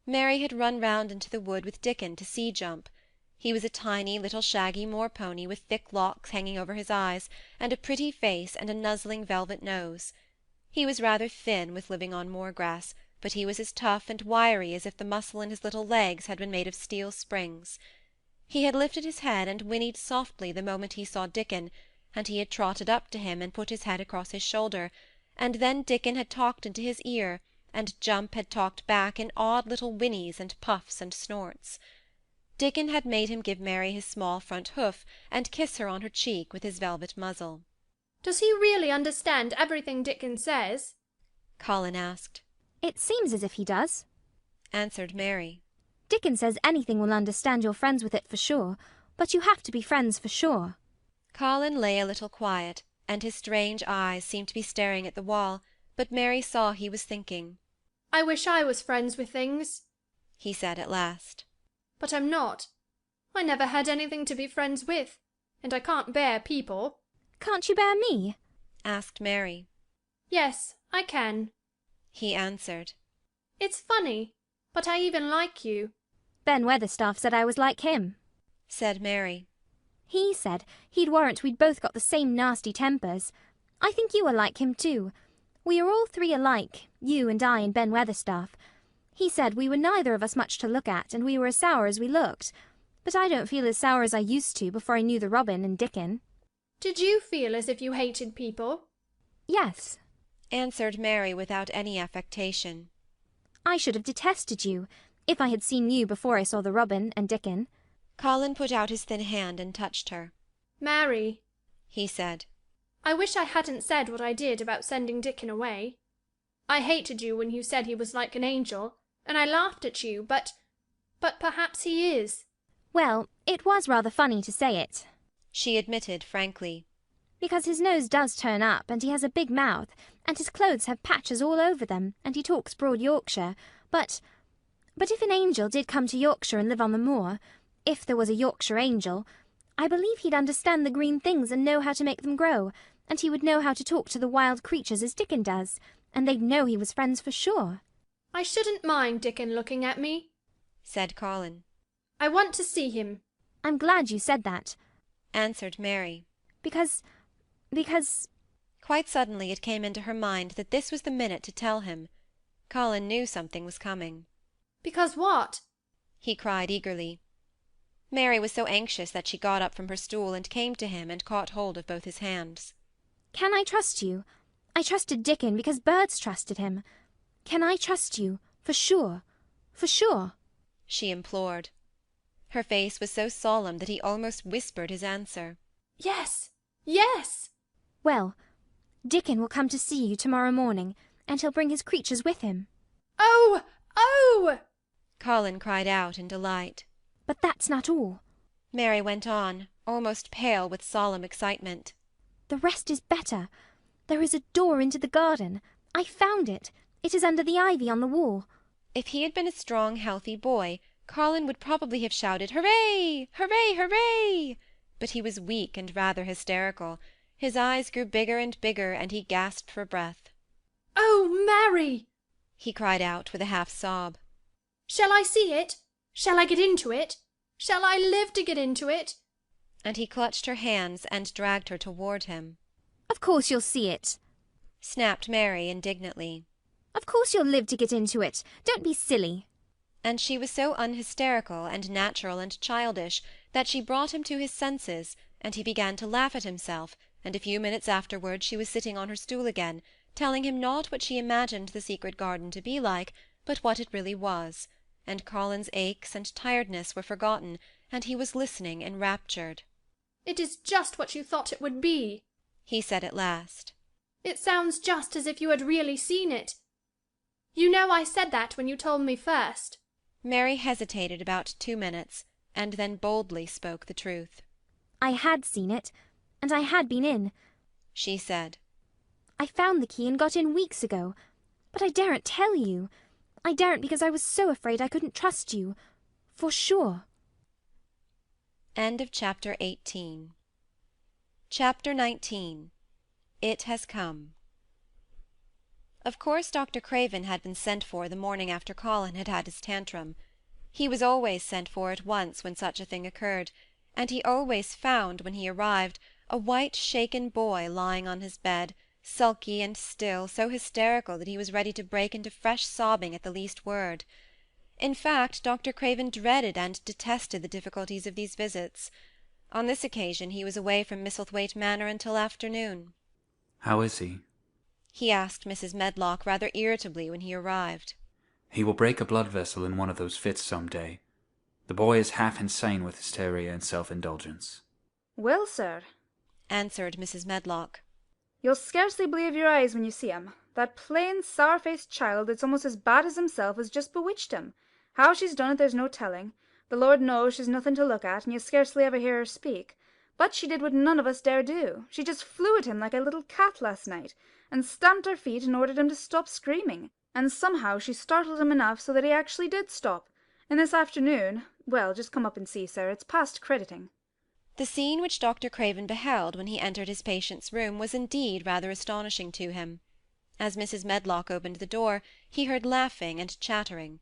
Mary had run round into the wood with Dickon to see Jump. He was a tiny little shaggy moor pony with thick locks hanging over his eyes, and a pretty face and a nuzzling velvet nose. He was rather thin with living on moor grass, but he was as tough and wiry as if the muscle in his little legs had been made of steel springs. He had lifted his head and whinnied softly the moment he saw Dickon, and he had trotted up to him and put his head across his shoulder, and then Dickon had talked into his ear, and Jump had talked back in odd little whinnies and puffs and snorts. Dickon had made him give Mary his small front hoof and kiss her on her cheek with his velvet muzzle. "Does he really understand everything Dickon says?" Colin asked. "It seems as if he does," answered Mary. "Dickon says anything will understand you're friends with it for sure, but you have to be friends for sure." Colin lay a little quiet, and his strange eyes seemed to be staring at the wall, but Mary saw he was thinking. "I wish I was friends with things," he said at last. "But I'm not. I never had anything to be friends with, and I can't bear people." "Can't you bear me?" asked Mary. "Yes, I can," he answered. "It's funny, but I even like you." "Ben Weatherstaff said I was like him," said Mary. "He said he'd warrant we'd both got the same nasty tempers. I think you are like him too. We are all three alike, you and I and Ben Weatherstaff. He said we were neither of us much to look at, and we were as sour as we looked. But I don't feel as sour as I used to before I knew the Robin and Dickon." "Did you feel as if you hated people?" "Yes," answered Mary without any affectation. "I should have detested you, if I had seen you before I saw the Robin and Dickon." Colin put out his thin hand and touched her. "Mary," he said, "I wish I hadn't said what I did about sending Dickon away. I hated you when you said he was like an angel, and I laughed at you, but perhaps he is." "Well, it was rather funny to say it," she admitted frankly. "because his nose does turn up, and he has a big mouth, and his clothes have patches all over them, and he talks broad Yorkshire, but if an angel did come to Yorkshire and live on the moor, if there was a Yorkshire angel, I believe he'd understand the green things and know how to make them grow, and he would know how to talk to the wild creatures as Dickon does, and they'd know he was friends for sure." "I shouldn't mind Dickon looking at me," said Colin. "I want to see him." "I'm glad you said that," answered Mary. Because... Quite suddenly it came into her mind that this was the minute to tell him. Colin knew something was coming. "Because what?" he cried eagerly. Mary was so anxious that she got up from her stool and came to him and caught hold of both his hands. "Can I trust you? I trusted Dickon because birds trusted him. Can I trust you, for sure, for sure?" she implored. Her face was so solemn that he almost whispered his answer. "Yes, yes!" "Well, Dickon will come to see you tomorrow morning, and he'll bring his creatures with him." "Oh, oh!" Colin cried out in delight. "But that's not all," Mary went on, almost pale with solemn excitement. "The rest is better. There is a door into the garden. I found it. It is under the ivy on the wall." If he had been a strong, healthy boy, Colin would probably have shouted, "Hooray! Hooray! Hooray!" But he was weak and rather hysterical. His eyes grew bigger and bigger, and he gasped for breath. "Oh, Mary!" he cried out with a half sob. "Shall I see it? Shall I get into it? Shall I live to get into it?" And he clutched her hands and dragged her toward him. "Of course you'll see it," snapped Mary indignantly. Of course you'll live to get into it. Don't be silly. And she was so unhysterical and natural and childish that she brought him to his senses, and he began to laugh at himself, and a few minutes afterwards she was sitting on her stool again, telling him not what she imagined the secret garden to be like, but what it really was, and Colin's aches and tiredness were forgotten, and he was listening enraptured. "It is just what you thought it would be," he said at last. "It sounds just as if you had really seen it. You know I said that when you told me first." Mary hesitated about 2 minutes, and then boldly spoke the truth. I had seen it, and I had been in, she said. I found the key and got in weeks ago, but I daren't tell you. I daren't because I was so afraid I couldn't trust you, for sure. End of chapter 18. Chapter 19. It has come. Of course Dr. Craven had been sent for the morning after Colin had had his tantrum. He was always sent for at once when such a thing occurred, and he always found, when he arrived, a white shaken boy lying on his bed, sulky and still, so hysterical that he was ready to break into fresh sobbing at the least word. In fact, Dr. Craven dreaded and detested the difficulties of these visits. On this occasion he was away from Misselthwaite Manor until afternoon. How is he? He asked Mrs. Medlock rather irritably when he arrived. He will break a blood vessel in one of those fits some day. The boy is half insane with hysteria and self-indulgence. "Well, sir," answered Mrs. Medlock, "you'll scarcely believe your eyes when you see him. That plain, sour-faced child that's almost as bad as himself has just bewitched him. How she's done it there's no telling. The Lord knows she's nothing to look at, and you scarcely ever hear her speak. But she did what none of us dare do. She just flew at him like a little cat last night, and stamped her feet and ordered him to stop screaming. And somehow she startled him enough so that he actually did stop. And this afternoon, well, just come up and see, sir, it's past crediting." The scene which Dr. Craven beheld when he entered his patient's room was indeed rather astonishing to him. As Mrs. Medlock opened the door, he heard laughing and chattering.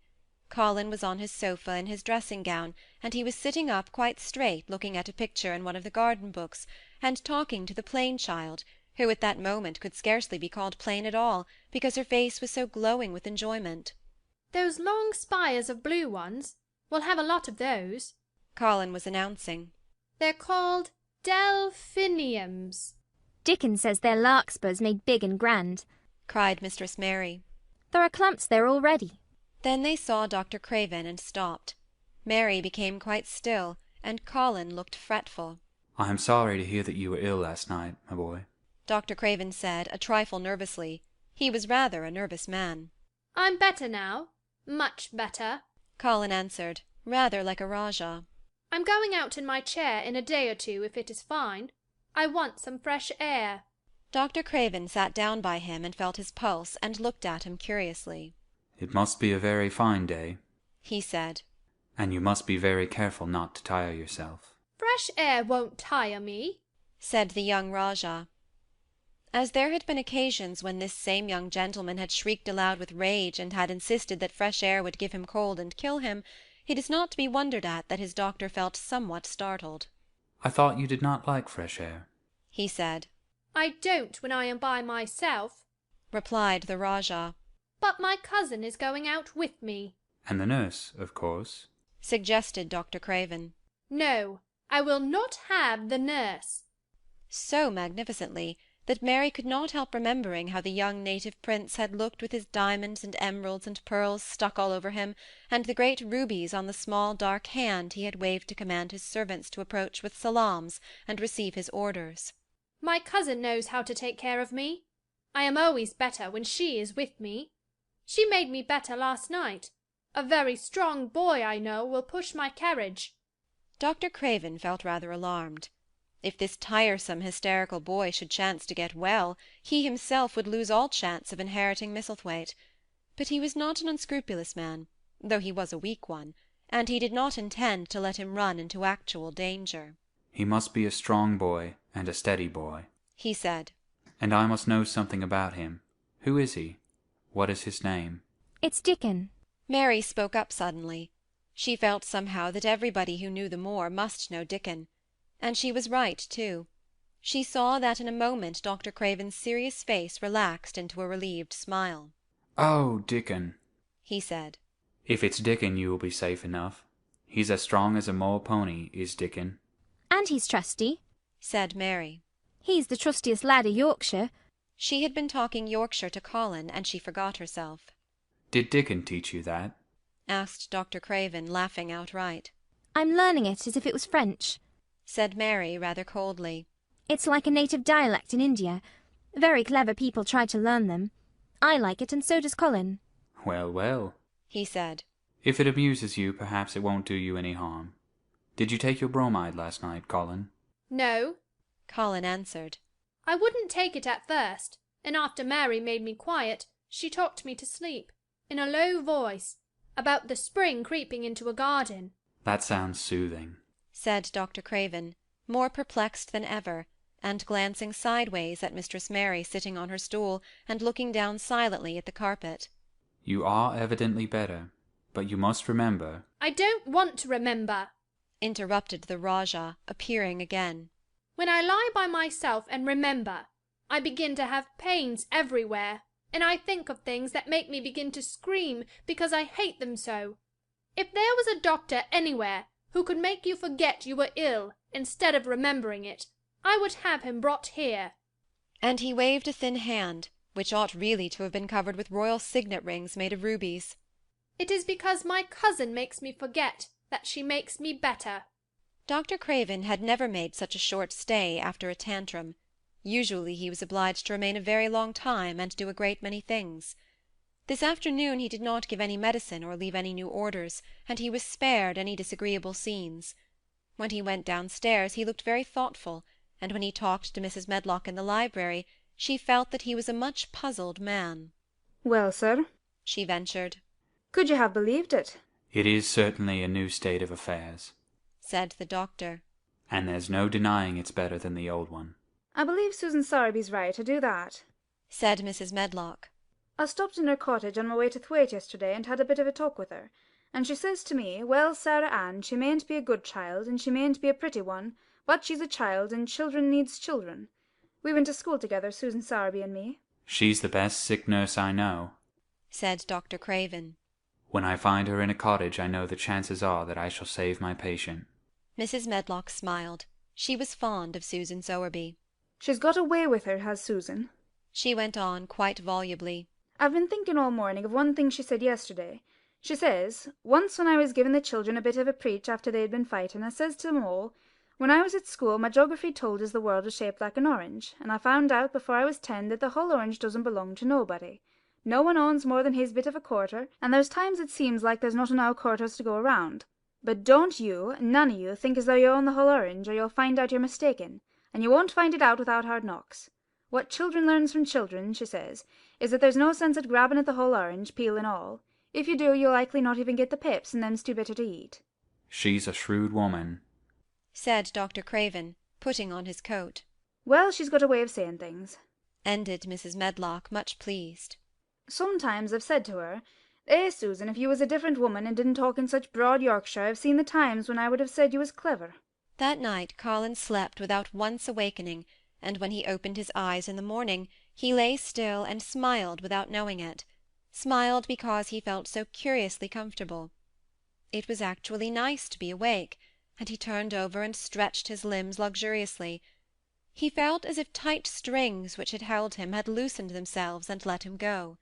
Colin was on his sofa in his dressing-gown, and he was sitting up quite straight looking at a picture in one of the garden books, and talking to the plain child, who at that moment could scarcely be called plain at all, because her face was so glowing with enjoyment. "Those long spires of blue ones, we'll have a lot of those," Colin was announcing. "They're called delphiniums." Dickon says they're larkspurs made big and grand, cried Mistress Mary. There are clumps there already. Then they saw Dr. Craven and stopped. Mary became quite still, and Colin looked fretful. I am sorry to hear that you were ill last night, my boy, Dr. Craven said, a trifle nervously. He was rather a nervous man. "I'm better now, much better," Colin answered, rather like a Rajah. "I'm going out in my chair in a day or two, if it is fine. I want some fresh air." Dr. Craven sat down by him and felt his pulse and looked at him curiously. It must be a very fine day, he said, and you must be very careful not to tire yourself. "Fresh air won't tire me," said the young Rajah. As there had been occasions when this same young gentleman had shrieked aloud with rage and had insisted that fresh air would give him cold and kill him, it is not to be wondered at that his doctor felt somewhat startled. I thought you did not like fresh air, he said. "I don't when I am by myself," replied the Rajah. "But my cousin is going out with me." And the nurse, of course, suggested Dr. Craven. "No, I will not have the nurse," so magnificently that Mary could not help remembering how the young native prince had looked with his diamonds and emeralds and pearls stuck all over him, and the great rubies on the small dark hand he had waved to command his servants to approach with salams and receive his orders. "My cousin knows how to take care of me. I am always better when she is with me. She made me better last night. A very strong boy, I know, will push my carriage." Dr. Craven felt rather alarmed. If this tiresome hysterical boy should chance to get well, he himself would lose all chance of inheriting Misselthwaite. But he was not an unscrupulous man, though he was a weak one, and he did not intend to let him run into actual danger. He must be a strong boy and a steady boy, he said. And I must know something about him. Who is he? What is his name? It's Dickon. Mary spoke up suddenly. She felt somehow that everybody who knew the moor must know Dickon. And she was right, too. She saw that in a moment Dr. Craven's serious face relaxed into a relieved smile. "Oh, Dickon," he said. "if it's Dickon you will be safe enough. He's as strong as a moor pony, is Dickon." And he's trusty, said Mary. He's the trustiest lad of Yorkshire. She had been talking Yorkshire to Colin, and she forgot herself. "Did Dickon teach you that?" asked Dr. Craven, laughing outright. I'm learning it as if it was French, said Mary, rather coldly. It's like a native dialect in India. Very clever people try to learn them. I like it, and so does Colin. "Well, well," he said. "if it amuses you, perhaps it won't do you any harm. Did you take your bromide last night, Colin?" No, Colin answered. I wouldn't take it at first, and after Mary made me quiet, she talked me to sleep, in a low voice, about the spring creeping into a garden. "That sounds soothing," said Dr. Craven, more perplexed than ever, and glancing sideways at Mistress Mary sitting on her stool and looking down silently at the carpet. "You are evidently better, but you must remember—" I don't want to remember, interrupted the Rajah, appearing again. When I lie by myself and remember, I begin to have pains everywhere, and I think of things that make me begin to scream because I hate them so. If there was a doctor anywhere who could make you forget you were ill instead of remembering it, I would have him brought here." And he waved a thin hand, which ought really to have been covered with royal signet rings made of rubies. "It is because my cousin makes me forget that she makes me better." Dr. Craven had never made such a short stay after a tantrum. Usually he was obliged to remain a very long time and do a great many things. This afternoon he did not give any medicine or leave any new orders, and he was spared any disagreeable scenes. When he went downstairs he looked very thoughtful, and when he talked to Mrs. Medlock in the library, she felt that he was a much puzzled man. "Well, sir," she ventured. "could you have believed it?" "It is certainly a new state of affairs," said the doctor. "and there's no denying it's better than the old one." "I believe Susan Sowerby's right, I do that," said Mrs. Medlock. "I stopped in her cottage on my way to Thwaite yesterday and had a bit of a talk with her, and she says to me, 'Well, Sarah Ann, she mayn't be a good child, and she mayn't be a pretty one, but she's a child, and children needs children.' We went to school together, Susan Sowerby and me." "She's the best sick nurse I know," said Dr. Craven. "When I find her in a cottage I know the chances are that I shall save my patient." Mrs. Medlock smiled. She was fond of Susan Sowerby. "She's got a way with her, has Susan," she went on quite volubly. "I've been thinking all morning of one thing she said yesterday. She says, 'Once when I was giving the children a bit of a preach after they had been fighting, I says to them all, when I was at school my geography told us the world was shaped like an orange, and I found out before I was 10 that the whole orange doesn't belong to nobody. No one owns more than his bit of a quarter, and there's times it seems like there's not enough quarters to go around. But don't you, none of you, think as though you own the whole orange, or you'll find out you're mistaken, and you won't find it out without hard knocks. What children learns from children,' she says, 'is that there's no sense at grabbing at the whole orange, peel and all. If you do, you'll likely not even get the pips, and them's too bitter to eat.'" "She's a shrewd woman," said Dr. Craven, putting on his coat. "Well, she's got a way of saying things," ended Mrs. Medlock, much pleased. "Sometimes I've said to her, 'Susan, if you was a different woman and didn't talk in such broad Yorkshire, I've seen the times when I would have said you was clever.'" That night Colin slept without once awakening, and when he opened his eyes in the morning he lay still and smiled without knowing it, smiled because he felt so curiously comfortable. It was actually nice to be awake, and he turned over and stretched his limbs luxuriously. He felt as if tight strings which had held him had loosened themselves and let him go.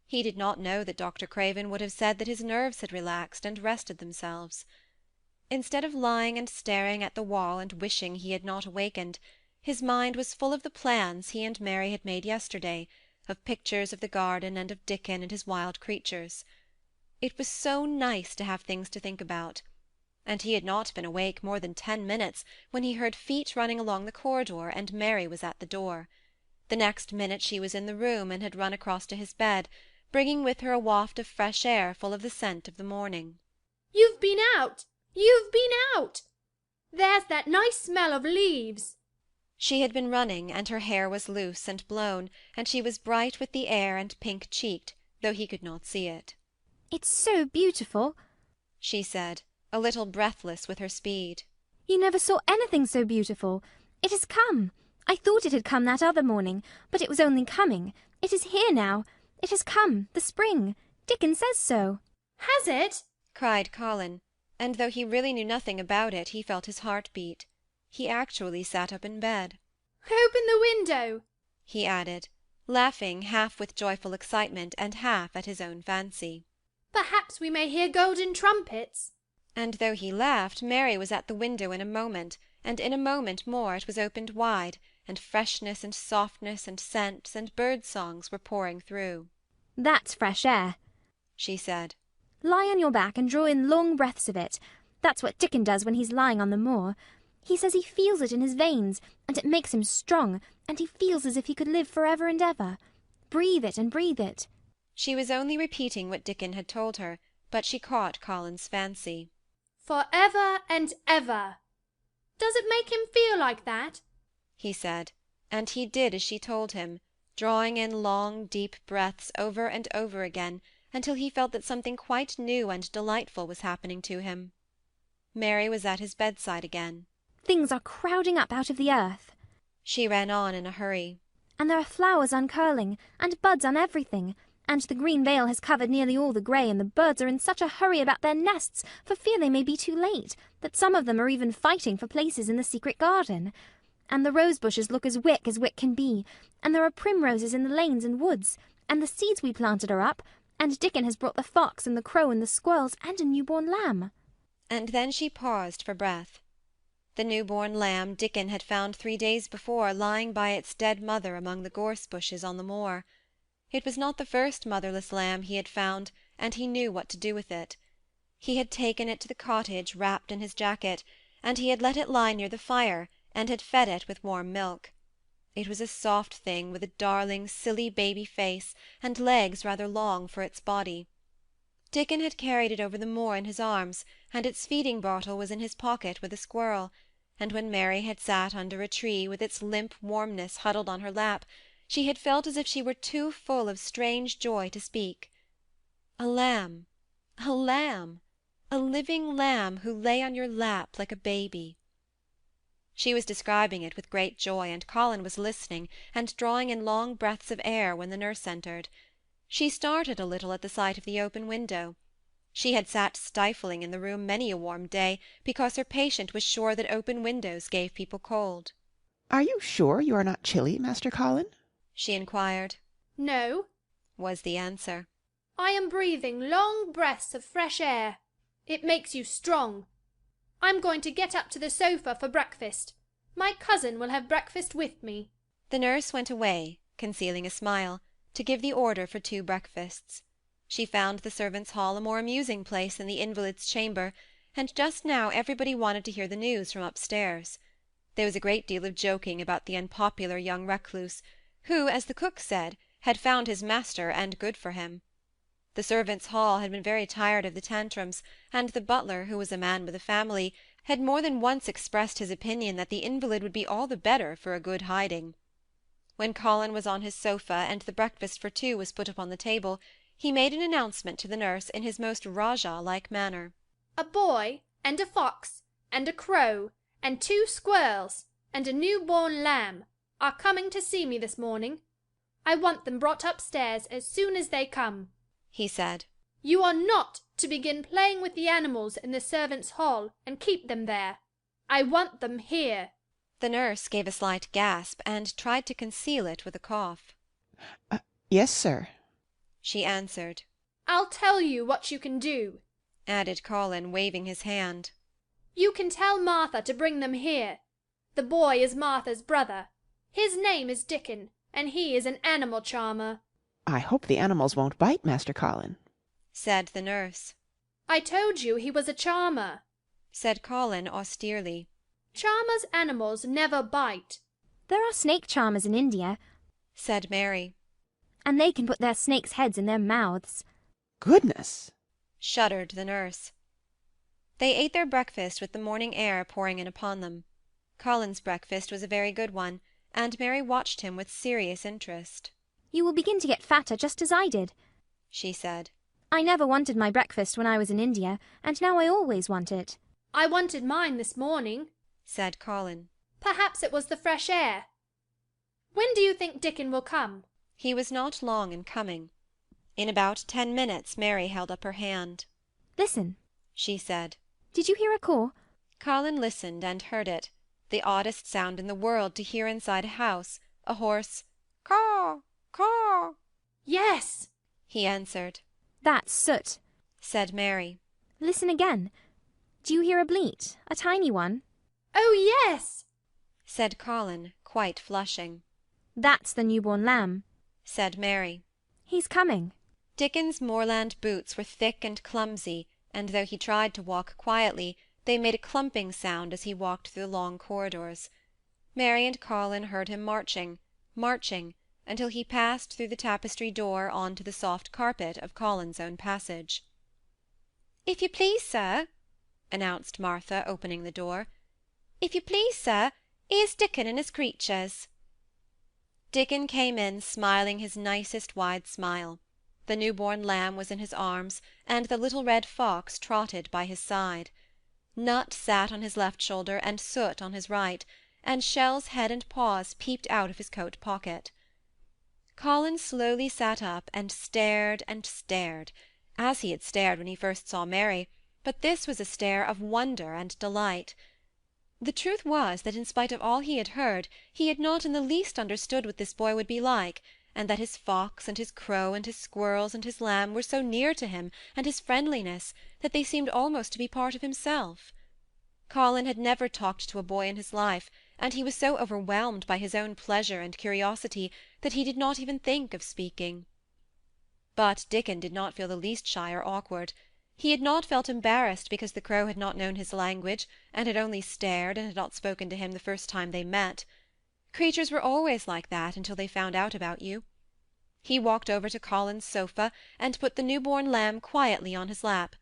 He did not know that Dr. Craven would have said that his nerves had relaxed and rested themselves. Instead of lying and staring at the wall and wishing he had not awakened, his mind was full of the plans he and Mary had made yesterday, of pictures of the garden and of Dickon and his wild creatures. It was so nice to have things to think about. And he had not been awake more than 10 minutes when he heard feet running along the corridor, and Mary was at the door. The next minute she was in the room and had run across to his bed, bringing with her a waft of fresh air full of the scent of the morning. "You've been out! You've been out! There's that nice smell of leaves!" She had been running, and her hair was loose and blown, and she was bright with the air and pink-cheeked, though he could not see it. "It's so beautiful," she said, a little breathless with her speed. "You never saw anything so beautiful. It has come. I thought it had come that other morning, but it was only coming. It is here now. It has come, the spring. Dickon says so. Has it? cried Colin, and though he really knew nothing about it, he felt his heart beat. He actually sat up in bed. Open the window, he added, laughing half with joyful excitement and half at his own fancy. Perhaps we may hear golden trumpets. And though he laughed, Mary was at the window in a moment, and in a moment more it was opened wide, and freshness and softness and scents and bird-songs were pouring through. That's fresh air, she said. Lie on your back and draw in long breaths of it. That's what Dickon does when he's lying on the moor. He says he feels it in his veins, and it makes him strong, and he feels as if he could live for ever and ever. Breathe it and breathe it. She was only repeating what Dickon had told her, but she caught Colin's fancy. For ever and ever. Does it make him feel like that? he said, and he did as she told him, drawing in long, deep breaths over and over again, until he felt that something quite new and delightful was happening to him. Mary was at his bedside again. Things are crowding up out of the earth, she ran on in a hurry. And there are flowers uncurling, and buds on everything, and the green veil has covered nearly all the grey, and the birds are in such a hurry about their nests, for fear they may be too late, that some of them are even fighting for places in the secret garden. And the rose bushes look as wick can be, and there are primroses in the lanes and woods, and the seeds we planted are up, and Dickon has brought the fox and the crow and the squirrels and a newborn lamb. And then she paused for breath. The newborn lamb Dickon had found 3 days before lying by its dead mother among the gorse bushes on the moor. It was not the first motherless lamb he had found, and he knew what to do with it. He had taken it to the cottage wrapped in his jacket, and he had let it lie near the fire, and had fed it with warm milk. It was a soft thing with a darling, silly baby face, and legs rather long for its body. Dickon had carried it over the moor in his arms, and its feeding bottle was in his pocket with a squirrel, and when Mary had sat under a tree with its limp warmness huddled on her lap, she had felt as if she were too full of strange joy to speak. A lamb, a lamb, a living lamb who lay on your lap like a baby. She was describing it with great joy, and Colin was listening and drawing in long breaths of air when the nurse entered. She started a little at the sight of the open window. She had sat stifling in the room many a warm day, because her patient was sure that open windows gave people cold. "Are you sure you are not chilly, Master Colin?" she inquired. No, was the answer. I am breathing long breaths of fresh air. It makes you strong. I'm going to get up to the sofa for breakfast. My cousin will have breakfast with me. The nurse went away, concealing a smile, to give the order for 2 breakfasts. She found the servants' hall a more amusing place than the invalid's chamber, and just now everybody wanted to hear the news from upstairs. There was a great deal of joking about the unpopular young recluse, who, as the cook said, had found his master and good for him. The servants' hall had been very tired of the tantrums, and the butler, who was a man with a family, had more than once expressed his opinion that the invalid would be all the better for a good hiding. When Colin was on his sofa and the breakfast for 2 was put upon the table, he made an announcement to the nurse in his most Rajah-like manner. A boy, and a fox, and a crow, and 2 squirrels, and a new-born lamb are coming to see me this morning. I want them brought upstairs as soon as they come, he said. You are not to begin playing with the animals in the servants' hall and keep them there. I want them here. The nurse gave a slight gasp, and tried to conceal it with a cough. Yes, sir, she answered. I'll tell you what you can do, added Colin, waving his hand. You can tell Martha to bring them here. The boy is Martha's brother. His name is Dickon, and he is an animal charmer. I hope the animals won't bite, Master Colin, said the nurse. I told you he was a charmer, said Colin austerely. Charmers' animals never bite. There are snake charmers in India, said Mary. And they can put their snakes' heads in their mouths. Goodness, shuddered the nurse. They ate their breakfast with the morning air pouring in upon them. Colin's breakfast was a very good one, and Mary watched him with serious interest. You will begin to get fatter just as I did, she said. I never wanted my breakfast when I was in India, and now I always want it. I wanted mine this morning, said Colin. Perhaps it was the fresh air. When do you think Dickon will come? He was not long in coming. In about 10 minutes Mary held up her hand. Listen, she said. Did you hear a caw? Colin listened and heard it, the oddest sound in the world to hear inside a house, a hoarse caw, caw. Yes, he answered. That's soot, said Mary. Listen again. Do you hear a bleat, a tiny one? Oh, yes, said Colin, quite flushing. That's the newborn lamb, said Mary. He's coming. Dickon's moorland boots were thick and clumsy, and though he tried to walk quietly, they made a clumping sound as he walked through the long corridors. Mary and Colin heard him marching, until he passed through the tapestry door on to the soft carpet of Colin's own passage. "If you please, sir," announced Martha, opening the door. "If you please, sir, here's Dickon and his creatures." Dickon came in smiling his nicest wide smile. The newborn lamb was in his arms, and the little red fox trotted by his side. Nut sat on his left shoulder and Soot on his right, and Shell's head and paws peeped out of his coat pocket. Colin slowly sat up and stared, as he had stared when he first saw Mary, but this was a stare of wonder and delight. The truth was that in spite of all he had heard, he had not in the least understood what this boy would be like, and that his fox and his crow and his squirrels and his lamb were so near to him, and his friendliness, that they seemed almost to be part of himself. Colin had never talked to a boy in his life, and he was so overwhelmed by his own pleasure and curiosity that he did not even think of speaking. But Dickon did not feel the least shy or awkward. He had not felt embarrassed because the crow had not known his language, and had only stared, and had not spoken to him the first time they met. Creatures were always like that until they found out about you. He walked over to Colin's sofa and put the newborn lamb quietly on his lap,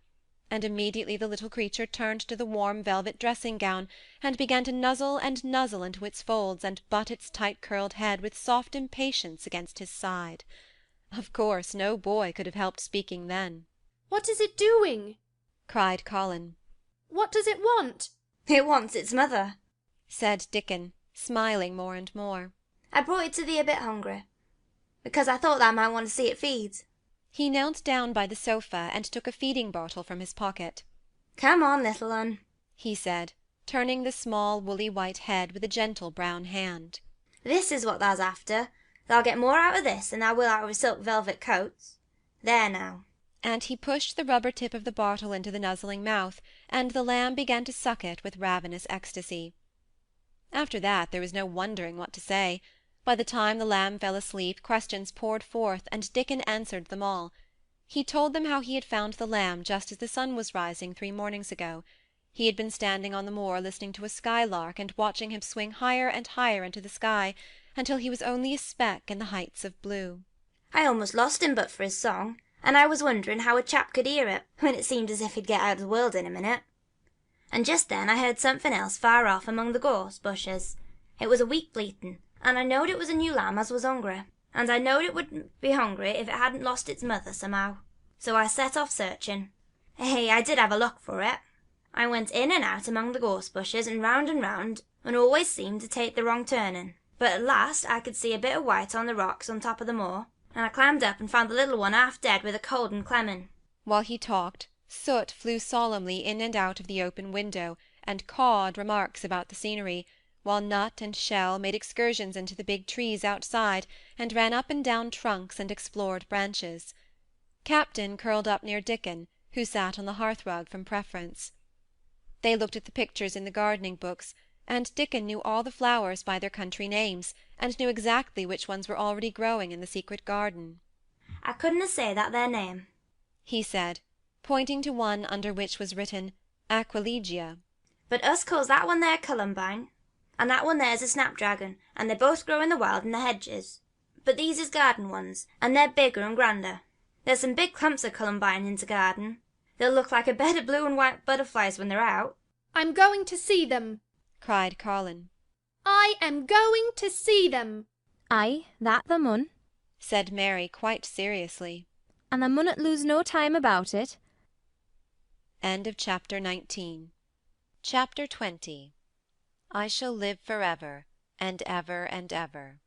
and immediately the little creature turned to the warm velvet dressing-gown, and began to nuzzle and nuzzle into its folds and butt its tight-curled head with soft impatience against his side. Of course no boy could have helped speaking then. "What is it doing?" cried Colin. "What does it want?" "It wants its mother," said Dickon, smiling more and more. "I brought it to thee a bit hungry, because I thought thou might want to see it feed." He knelt down by the sofa and took a feeding bottle from his pocket. "Come on, little un," he said, turning the small woolly white head with a gentle brown hand. "This is what thou's after. Thou'll get more out of this than thou will out of a silk velvet coat. There now." And he pushed the rubber tip of the bottle into the nuzzling mouth, and the lamb began to suck it with ravenous ecstasy. After that there was no wondering what to say. By the time the lamb fell asleep, questions poured forth, and Dickon answered them all. He told them how he had found the lamb just as the sun was rising 3 mornings ago. He had been standing on the moor listening to a skylark and watching him swing higher and higher into the sky, until he was only a speck in the heights of blue. "I almost lost him but for his song, and I was wondering how a chap could hear it, when it seemed as if he'd get out of the world in a minute. And just then I heard something else far off among the gorse bushes. It was a weak bleating, and I knowed it was a new lamb as was hungry, and I knowed it wouldn't be hungry if it hadn't lost its mother somehow. So I set off searching. I did have a look for it. I went in and out among the gorse bushes and round, and always seemed to take the wrong turning. But at last I could see a bit of white on the rocks on top of the moor, and I climbed up and found the little one half dead with a cold and clemming." While he talked, Soot flew solemnly in and out of the open window, and cawed remarks about the scenery, while Nut and Shell made excursions into the big trees outside, and ran up and down trunks and explored branches. Captain curled up near Dickon, who sat on the hearth-rug from preference. They looked at the pictures in the gardening books, and Dickon knew all the flowers by their country names, and knew exactly which ones were already growing in the secret garden. "I couldna say that their name," he said, pointing to one under which was written Aquilegia. "but us calls that one there Columbine, and that one there's a snapdragon, and they both grow in the wild in the hedges. But these is garden ones, and they're bigger and grander. There's some big clumps of Columbine in the garden. They'll look like a bed of blue and white butterflies when they're out." "I'm going to see them," cried Colin. "I am going to see them." "Aye, that the mun," said Mary quite seriously. "And I munnot lose no time about it." End of chapter 19. Chapter 20. I shall live forever, and ever and ever.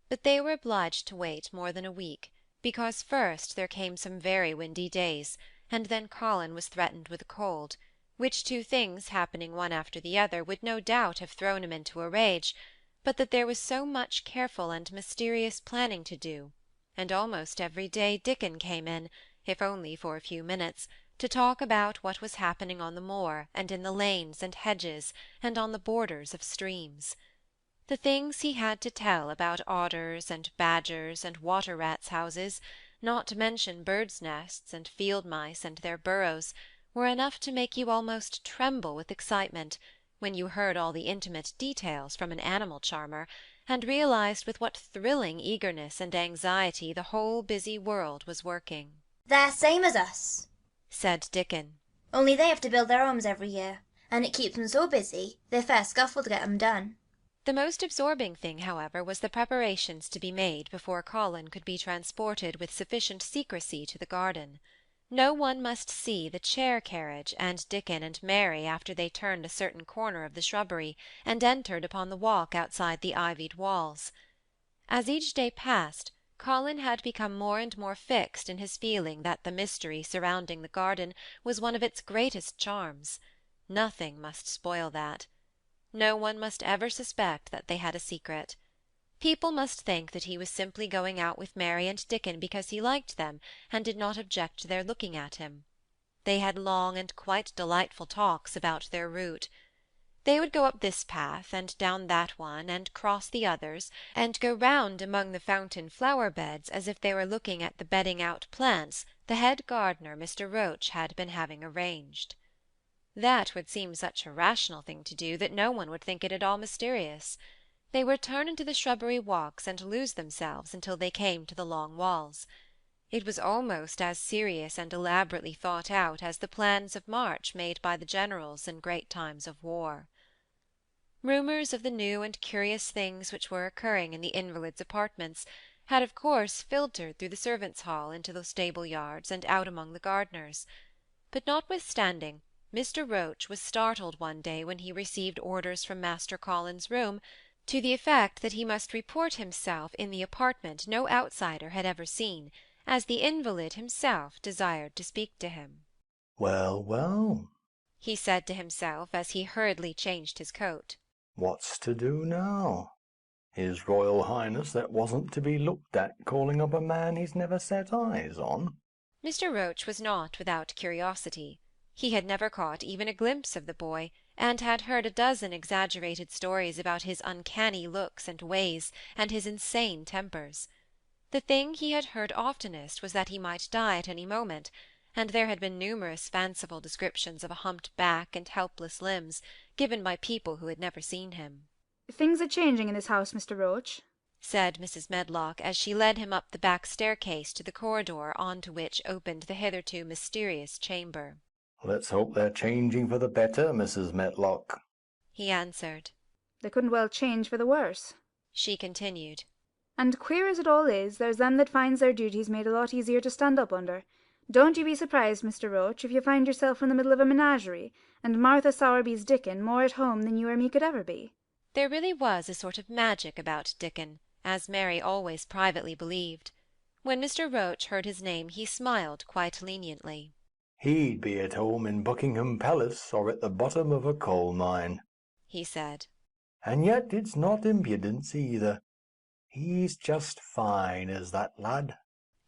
But they were obliged to wait more than a week, because first there came some very windy days, and then Colin was threatened with a cold, which two things happening one after the other would no doubt have thrown him into a rage, but that there was so much careful and mysterious planning to do, and almost every day Dickon came in, if only for a few minutes, to talk about what was happening on the moor, and in the lanes and hedges, and on the borders of streams. The things he had to tell about otters and badgers and water-rats' houses, not to mention birds' nests and field mice and their burrows, were enough to make you almost tremble with excitement, when you heard all the intimate details from an animal charmer, and realized with what thrilling eagerness and anxiety the whole busy world was working. "They're same as us," said Dickon. "only they have to build their homes every year, and it keeps them so busy they fair scuffle to get them done." The most absorbing thing, however, was the preparations to be made before Colin could be transported with sufficient secrecy to the garden. No one must see the chair-carriage and Dickon and Mary after they turned a certain corner of the shrubbery, and entered upon the walk outside the ivied walls. As each day passed, Colin had become more and more fixed in his feeling that the mystery surrounding the garden was one of its greatest charms. Nothing must spoil that. No one must ever suspect that they had a secret. People must think that he was simply going out with Mary and Dickon because he liked them and did not object to their looking at him. They had long and quite delightful talks about their route. They would go up this path and down that one, and cross the others, and go round among the fountain flower-beds as if they were looking at the bedding-out plants the head gardener, Mr. Roach, had been having arranged. That would seem such a rational thing to do that no one would think it at all mysterious. They would turn into the shrubbery walks and lose themselves until they came to the long walls. It was almost as serious and elaborately thought out as the plans of march made by the generals in great times of war. Rumours of the new and curious things which were occurring in the invalids' apartments had of course filtered through the servants' hall into the stable-yards and out among the gardeners, but notwithstanding, Mr. Roach was startled one day when he received orders from Master Colin's room to the effect that he must report himself in the apartment no outsider had ever seen, as the invalid himself desired to speak to him. "Well, well," he said to himself as he hurriedly changed his coat. "What's to do now? His Royal Highness that wasn't to be looked at calling up a man he's never set eyes on." Mr. Roach was not without curiosity. He had never caught even a glimpse of the boy, and had heard a dozen exaggerated stories about his uncanny looks and ways, and his insane tempers. The thing he had heard oftenest was that he might die at any moment, and there had been numerous fanciful descriptions of a humped back and helpless limbs, given by people who had never seen him. "Things are changing in this house, Mr. Roach," said Mrs. Medlock, as she led him up the back staircase to the corridor on to which opened the hitherto mysterious chamber. "Let's hope they're changing for the better, Mrs. Medlock," he answered. "They couldn't well change for the worse," she continued. "And queer as it all is, there's them that finds their duties made a lot easier to stand up under. Don't you be surprised, Mr. Roach, if you find yourself in the middle of a menagerie, and Martha Sowerby's Dickon more at home than you or me could ever be." There really was a sort of magic about Dickon, as Mary always privately believed. When Mr. Roach heard his name he smiled quite leniently. "He'd be at home in Buckingham Palace or at the bottom of a coal mine," he said. "And yet it's not impudence either. He's just fine, is that lad."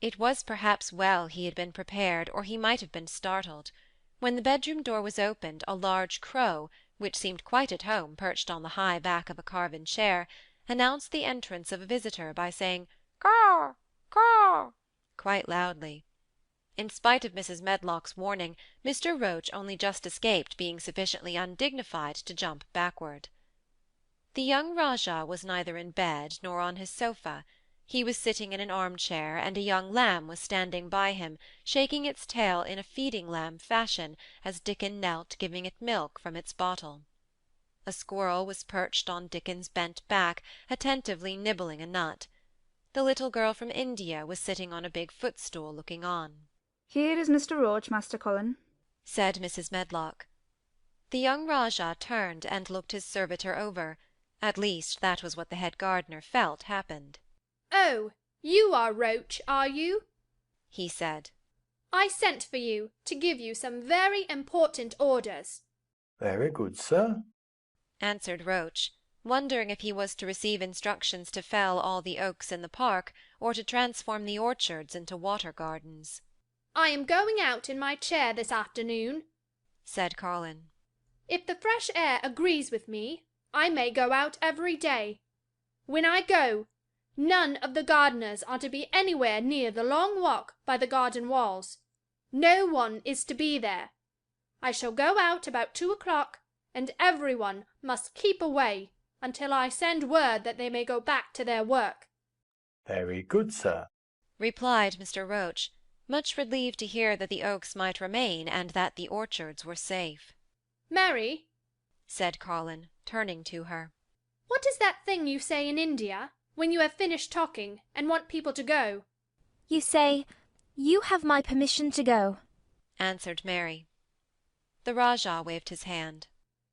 It was perhaps well he had been prepared, or he might have been startled. When the bedroom door was opened, a large crow, which seemed quite at home perched on the high back of a carven chair, announced the entrance of a visitor by saying "Caw! Caw!" quite loudly. In spite of Mrs. Medlock's warning, Mr. Roach only just escaped being sufficiently undignified to jump backward. The young Rajah was neither in bed nor on his sofa. He was sitting in an armchair, and a young lamb was standing by him, shaking its tail in a feeding-lamb fashion as Dickon knelt giving it milk from its bottle. A squirrel was perched on Dickon's bent back, attentively nibbling a nut. The little girl from India was sitting on a big footstool looking on. "Here is Mr. Roach, Master Colin," said Mrs. Medlock. The young Rajah turned and looked his servitor over. At least that was what the head gardener felt happened. "Oh, You are Roach, are you? he said. I sent for you to give you some very important orders. Very good, sir, answered Roach, wondering if he was to receive instructions to fell all the oaks in the park, or to transform the orchards into water gardens. I am going out in my chair this afternoon, said Colin. If the fresh air agrees with me, I may go out every day. When I go, none of the gardeners are to be anywhere near the long walk by the garden walls. No one is to be there. I shall go out about 2 o'clock, and everyone must keep away until I send word that they may go back to their work. very good, sir, replied Mr. Roach, much relieved to hear that the oaks might remain and that the orchards were safe. Mary, said Colin, turning to her, what is that thing you say in India when you have finished talking and want people to go? You say, "You have my permission to go," answered Mary. The Rajah waved his hand.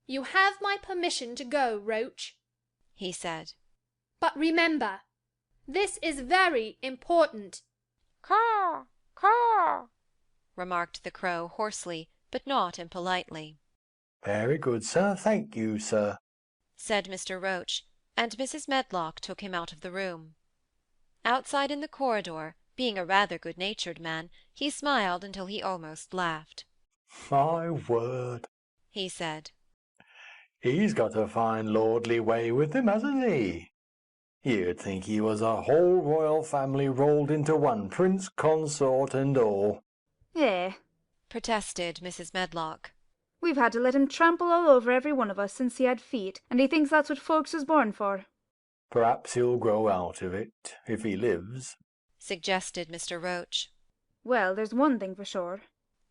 You have my permission to go, Roach, he said. But remember, this is very important. Caw, caw, remarked the crow hoarsely, but not impolitely. very good, sir, thank you, sir, said Mr. Roach, and Mrs. Medlock took him out of the room. Outside in the corridor, being a rather good-natured man, he smiled until he almost laughed. My word, he said. He's got a fine lordly way with him, hasn't he? You'd think he was a whole royal family rolled into one, prince, consort, and all. Eh, protested Mrs. Medlock. we've had to let him trample all over every one of us since he had feet, and he thinks that's what folks was born for. Perhaps he'll grow out of it, if he lives, suggested Mr. Roach. Well, there's one thing for sure,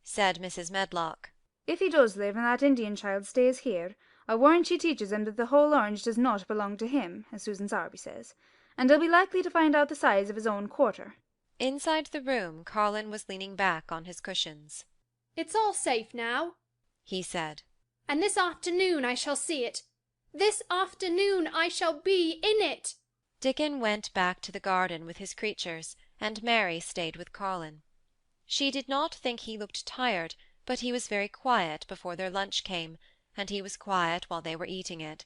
said Mrs. Medlock. if he does live and that Indian child stays here, I warrant she teaches him that the whole orange does not belong to him, as Susan Sowerby says, and he'll be likely to find out the size of his own quarter. Inside the room, Colin was leaning back on his cushions. It's all safe now, he said. And this afternoon I shall see it. This afternoon I shall be in it. Dickon went back to the garden with his creatures, and Mary stayed with Colin. She did not think he looked tired, but he was very quiet before their lunch came, and he was quiet while they were eating it.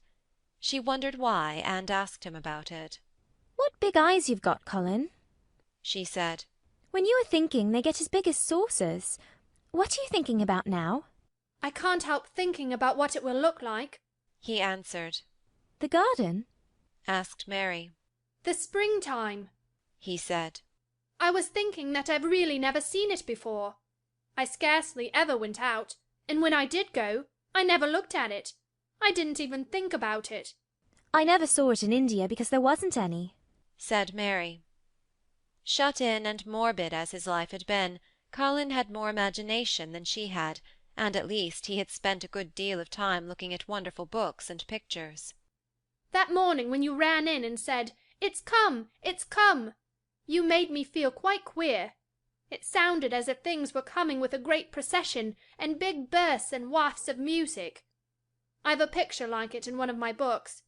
She wondered why, and asked him about it. "What big eyes you've got, Colin," she said. "When you are thinking, they get as big as saucers. What are you thinking about now?" I can't help thinking about what it will look like, he answered. "The garden?" asked Mary. The springtime, he said. I was thinking that I've really never seen it before. I scarcely ever went out, and when I did go, I never looked at it. I didn't even think about it. "I never saw it in India because there wasn't any," said Mary. Shut in and morbid as his life had been, Colin had more imagination than she had, and at least he had spent a good deal of time looking at wonderful books and pictures. That morning when you ran in and said, "It's come! It's come!" you made me feel quite queer. It sounded as if things were coming with a great procession, and big bursts and wafts of music. I've a picture like it in one of my books.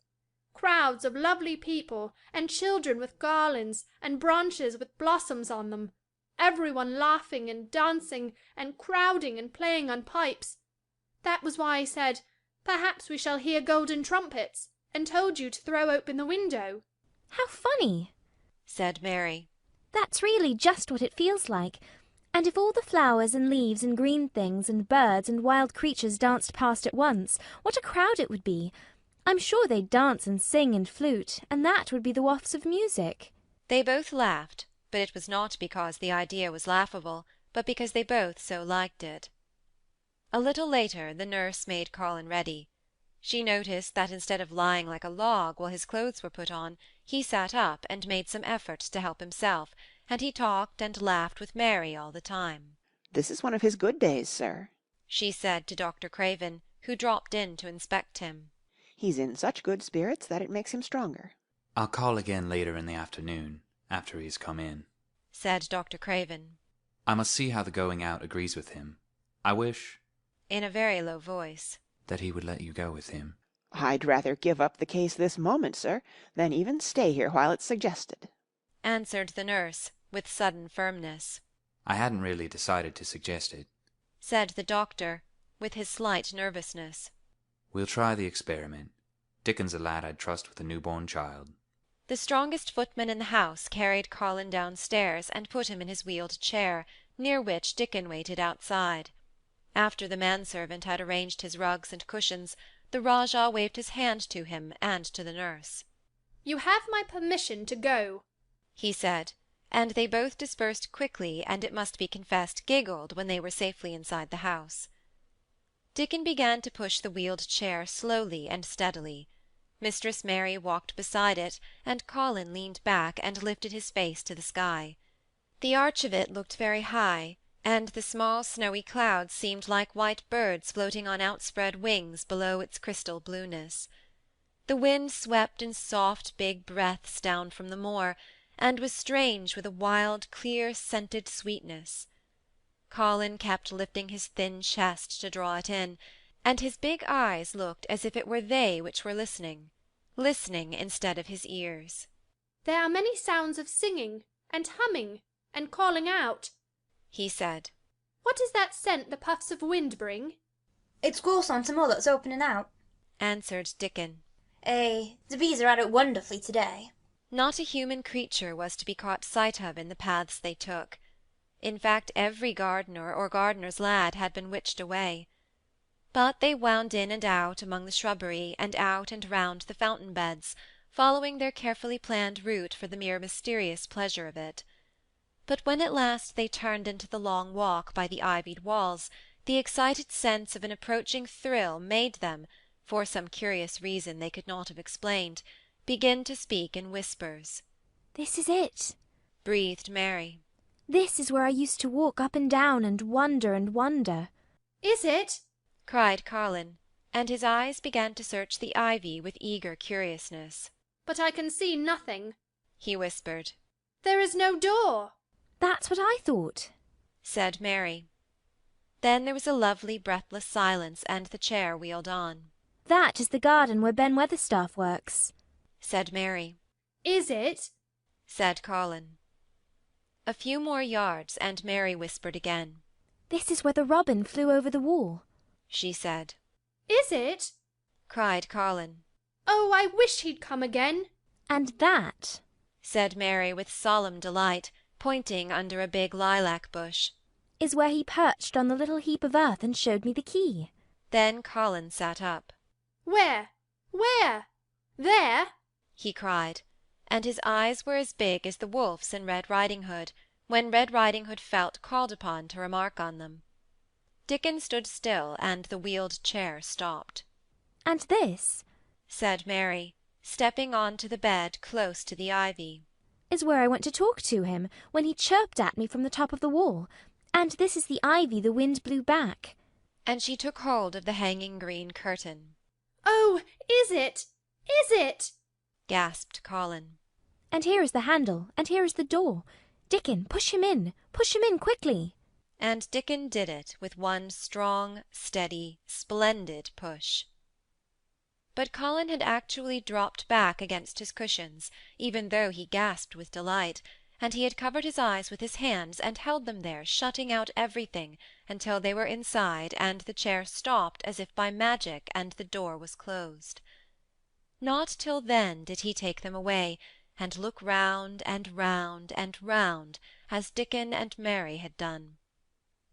Crowds of lovely people, and children with garlands, and branches with blossoms on them, everyone laughing and dancing, and crowding and playing on pipes. That was why I said, "Perhaps we shall hear golden trumpets," and told you to throw open the window. "How funny," said Mary. "That's really just what it feels like. And if all the flowers and leaves and green things and birds and wild creatures danced past at once, what a crowd it would be. I'm sure they'd dance and sing and flute, and that would be the wafts of music." They both laughed, but it was not because the idea was laughable, but because they both so liked it. A little later the nurse made Colin ready. She noticed that instead of lying like a log while his clothes were put on, he sat up and made some effort to help himself, and he talked and laughed with Mary all the time. This is one of his good days, sir, she said to Dr. Craven, who dropped in to inspect him. He's in such good spirits that it makes him stronger. I'll call again later in the afternoon, after he's come in, said Dr. Craven. I must see how the going out agrees with him. I wish, in a very low voice, that he would let you go with him. I'd rather give up the case this moment, sir, than even stay here while it's suggested, answered the nurse, with sudden firmness. I hadn't really decided to suggest it. Said the doctor, with his slight nervousness. We'll try the experiment. Dickon's a lad I'd trust with a newborn child. The strongest footman in the house carried Colin downstairs and put him in his wheeled chair, near which Dickon waited outside. After the manservant had arranged his rugs and cushions, the Rajah waved his hand to him and to the nurse. "You have my permission to go," he said, and they both dispersed quickly, and it must be confessed giggled when they were safely inside the house. Dickon began to push the wheeled chair slowly and steadily. Mistress Mary walked beside it, and Colin leaned back and lifted his face to the sky. The arch of it looked very high, and the small snowy clouds seemed like white birds floating on outspread wings below its crystal blueness. The wind swept in soft big breaths down from the moor, and was strange with a wild, clear scented sweetness. Colin kept lifting his thin chest to draw it in, and his big eyes looked as if it were they which were listening instead of his ears. "There are many sounds of singing, and humming, and calling out," he said. "What is that scent the puffs of wind bring?" "It's gorse on some that's opening out," answered Dickon. The bees are at it wonderfully to-day." Not a human creature was to be caught sight of in the paths they took. In fact, every gardener or gardener's lad had been witched away. But they wound in and out among the shrubbery, and out and round the fountain beds, following their carefully planned route for the mere mysterious pleasure of it. But when at last they turned into the long walk by the ivied walls, the excited sense of an approaching thrill made them, for some curious reason they could not have explained, begin to speak in whispers. "This is it," breathed Mary. "This is where I used to walk up and down and wonder and wonder." "Is it?" cried Colin, and his eyes began to search the ivy with eager curiousness. "But I can see nothing," he whispered. "There is no door." "That's what I thought," said Mary. Then there was a lovely breathless silence, and the chair wheeled on. "That is the garden where Ben Weatherstaff works," said Mary. "Is it?" said Colin. A few more yards, and Mary whispered again. "This is where the robin flew over the wall," she said. "Is it?" cried Colin. "Oh, I wish he'd come again." "And that," said Mary with solemn delight, pointing under a big lilac bush, "is where he perched on the little heap of earth and showed me the key." Then Colin sat up. "Where? Where? There?" he cried, and his eyes were as big as the wolf's in Red Riding Hood, when Red Riding Hood felt called upon to remark on them. Dickon stood still, and the wheeled chair stopped. "And this," said Mary, stepping on to the bed close to the ivy, "is where I went to talk to him when he chirped at me from the top of the wall. And this is the ivy the wind blew back." And she took hold of the hanging green curtain. "Oh, is it? Is it?" gasped Colin. "And here is the handle, and here is the door. Dickon, push him in quickly." And Dickon did it with one strong, steady, splendid push. But Colin had actually dropped back against his cushions, even though he gasped with delight, and he had covered his eyes with his hands and held them there, shutting out everything, until they were inside and the chair stopped as if by magic and the door was closed. Not till then did he take them away, and look round and round and round, as Dickon and Mary had done.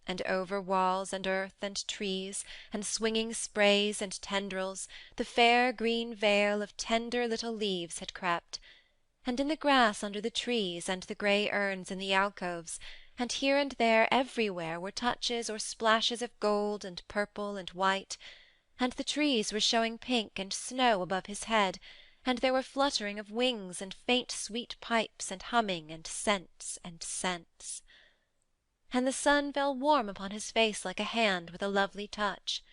And over walls and earth and trees, and swinging sprays and tendrils, the fair green veil of tender little leaves had crept, and in the grass under the trees, and the grey urns in the alcoves, and here and there everywhere were touches or splashes of gold and purple and white, and the trees were showing pink and snow above his head, and there were fluttering of wings and faint sweet pipes and humming and scents and scents. And the sun fell warm upon his face like a hand with a lovely touch.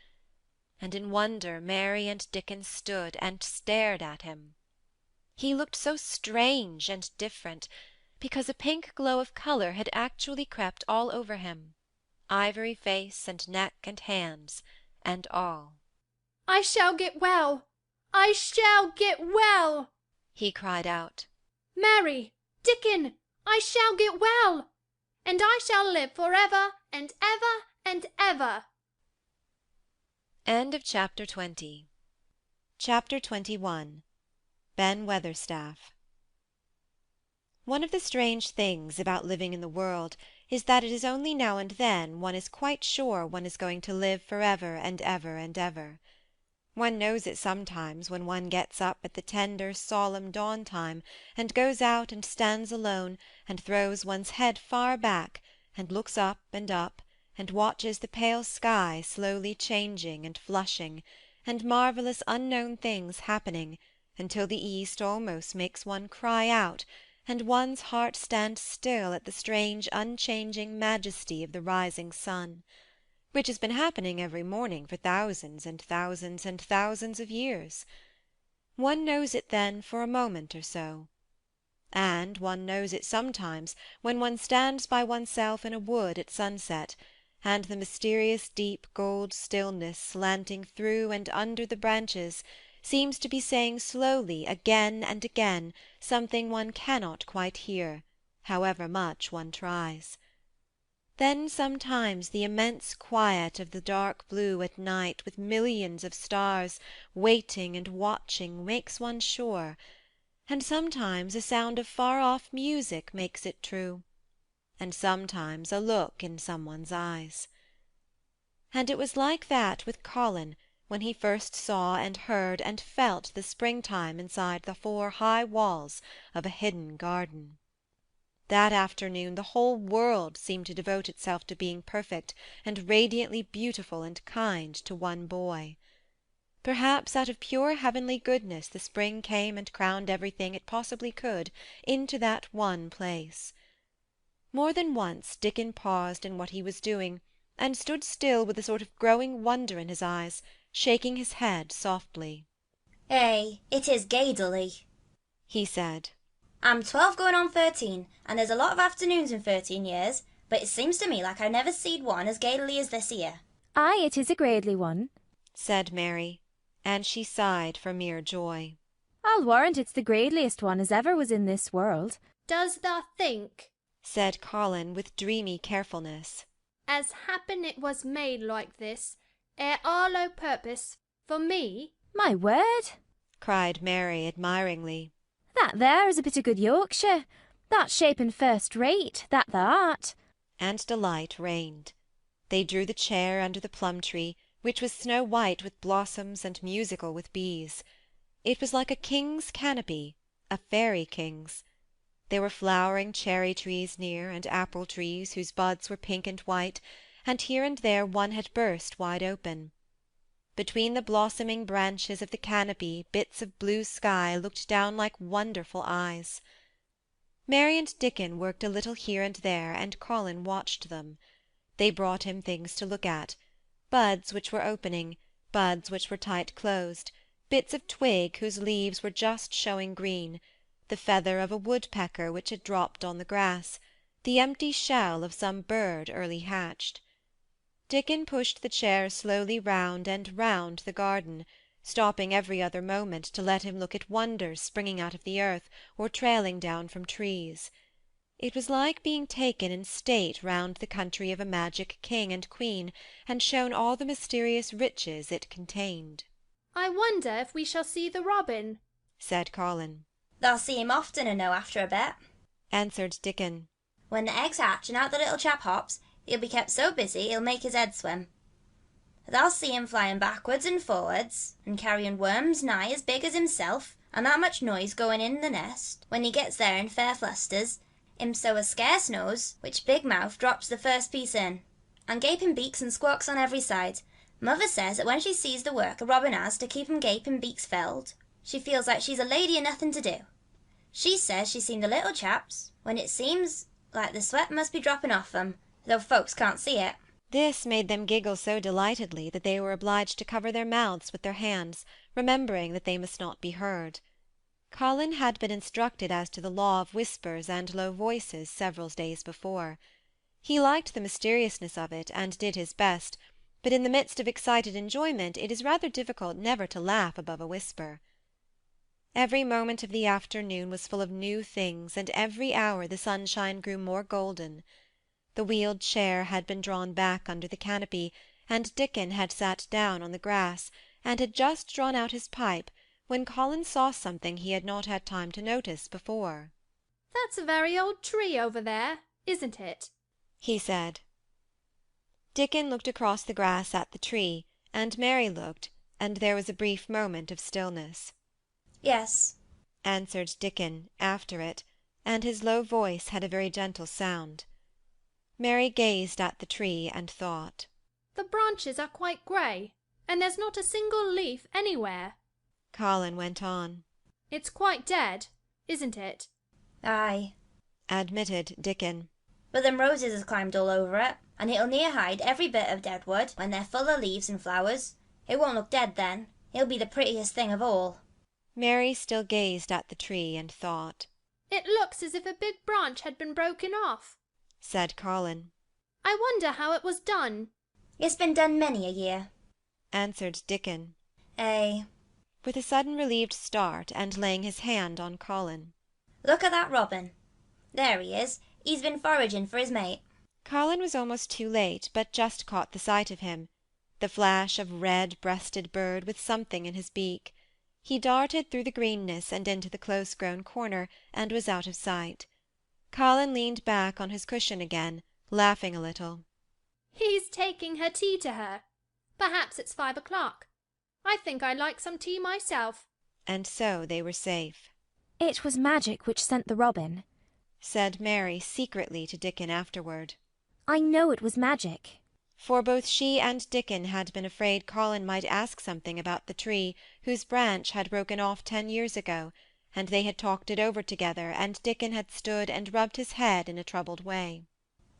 And in wonder Mary and Dickon stood and stared at him. He looked so strange and different, because a pink glow of colour had actually crept all over him, ivory face and neck and hands and all. "I shall get well! I shall get well!" he cried out. "Mary! Dickon, I shall get well, and I shall live for ever and ever and ever. End of chapter 20. Chapter 21. Ben Weatherstaff. One of the strange things about living in the world is that it is only now and then one is quite sure one is going to live for ever and ever and ever. One knows it sometimes when one gets up at the tender, solemn dawn time, and goes out and stands alone, and throws one's head far back, and looks up, and watches the pale sky slowly changing and flushing, and marvellous unknown things happening, until the east almost makes one cry out, and one's heart stands still at the strange unchanging majesty of the rising sun, which has been happening every morning for thousands and thousands and thousands of years. One knows it then for a moment or so. And one knows it sometimes when one stands by oneself in a wood at sunset, and the mysterious deep gold stillness slanting through and under the branches seems to be saying slowly again and again something one cannot quite hear, however much one tries. Then sometimes the immense quiet of the dark blue at night with millions of stars waiting and watching makes one sure, and sometimes a sound of far-off music makes it true, and sometimes a look in someone's eyes. And it was like that with Colin when he first saw and heard and felt the springtime inside the 4 high walls of a hidden garden. That afternoon the whole world seemed to devote itself to being perfect and radiantly beautiful and kind to one boy. Perhaps out of pure heavenly goodness the spring came and crowned everything it possibly could into that one place. More than once Dickon paused in what he was doing, and stood still with a sort of growing wonder in his eyes, shaking his head softly. It is gaidily, he said. I'm 12 going on 13, and there's a lot of afternoons in 13 years, but it seems to me like I never seed one as gaidily as this year. Aye, it is a gradely one, said Mary, and she sighed for mere joy. I'll warrant it's the gradeliest one as ever was in this world. Does thou think, said Colin with dreamy carefulness, as happen it was made like this, all o' purpose, for me? My word, cried Mary admiringly. That there is a bit of good Yorkshire. That's shapen first rate, that thou art. And delight reigned. They drew the chair under the plum tree, which was snow white with blossoms and musical with bees. It was like a king's canopy, a fairy king's. There were flowering cherry trees near, and apple trees whose buds were pink and white, and here and there one had burst wide open. Between the blossoming branches of the canopy bits of blue sky looked down like wonderful eyes. Mary and Dickon worked a little here and there, and Colin watched them. They brought him things to look at, buds which were opening, buds which were tight closed, bits of twig whose leaves were just showing green, the feather of a woodpecker which had dropped on the grass, the empty shell of some bird early hatched. Dickon pushed the chair slowly round and round the garden, stopping every other moment to let him look at wonders springing out of the earth or trailing down from trees. It was like being taken in state round the country of a magic king and queen, and shown all the mysterious riches it contained. I wonder if we shall see the robin, said Colin. They'll see him oftener now after a bit, answered Dickon. When the eggs hatch and out the little chap hops, he'll be kept so busy he'll make his head swim. They'll see him flying backwards and forwards, and carrying worms nigh as big as himself, and that much noise going in the nest, when he gets there in fair flusters, him so as scarce knows which big mouth drops the first piece in, and gaping beaks and squawks on every side. Mother says that when she sees the work a robin has to keep him gaping beaks filled, she feels like she's a lady and nothing to do. She says she's seen the little chaps, when it seems like the sweat must be dropping off them, though folks can't see it. This made them giggle so delightedly that they were obliged to cover their mouths with their hands, remembering that they must not be heard. Colin had been instructed as to the law of whispers and low voices several days before. He liked the mysteriousness of it, and did his best, but in the midst of excited enjoyment it is rather difficult never to laugh above a whisper. Every moment of the afternoon was full of new things, and every hour the sunshine grew more golden. The wheeled chair had been drawn back under the canopy, and Dickon had sat down on the grass, and had just drawn out his pipe, when Colin saw something he had not had time to notice before. "That's a very old tree over there, isn't it?" he said. Dickon looked across the grass at the tree, and Mary looked, and there was a brief moment of stillness. "Yes," answered Dickon, after it, and his low voice had a very gentle sound. Mary gazed at the tree and thought. "The branches are quite grey, and there's not a single leaf anywhere." Colin went on. "It's quite dead, isn't it?" "Aye," admitted Dickon. "but them roses has climbed all over it, and it'll near hide every bit of dead wood when they're full of leaves and flowers. It won't look dead then. It'll be the prettiest thing of all." Mary still gazed at the tree and thought. "It looks as if a big branch had been broken off," said Colin. "I wonder how it was done." "It's been done many a year," answered Dickon. "Eh," with a sudden relieved start, and laying his hand on Colin. "look at that robin. There he is. He's been foraging for his mate." Colin was almost too late, but just caught the sight of him, the flash of red-breasted bird with something in his beak. He darted through the greenness and into the close-grown corner, and was out of sight. Colin leaned back on his cushion again, laughing a little. "He's taking her tea to her. Perhaps it's 5 o'clock. I think I'd like some tea myself." And so they were safe. "It was magic which sent the robin," said Mary secretly to Dickon afterward. "I know it was magic." For both she and Dickon had been afraid Colin might ask something about the tree whose branch had broken off 10 years ago, and they had talked it over together, and Dickon had stood and rubbed his head in a troubled way.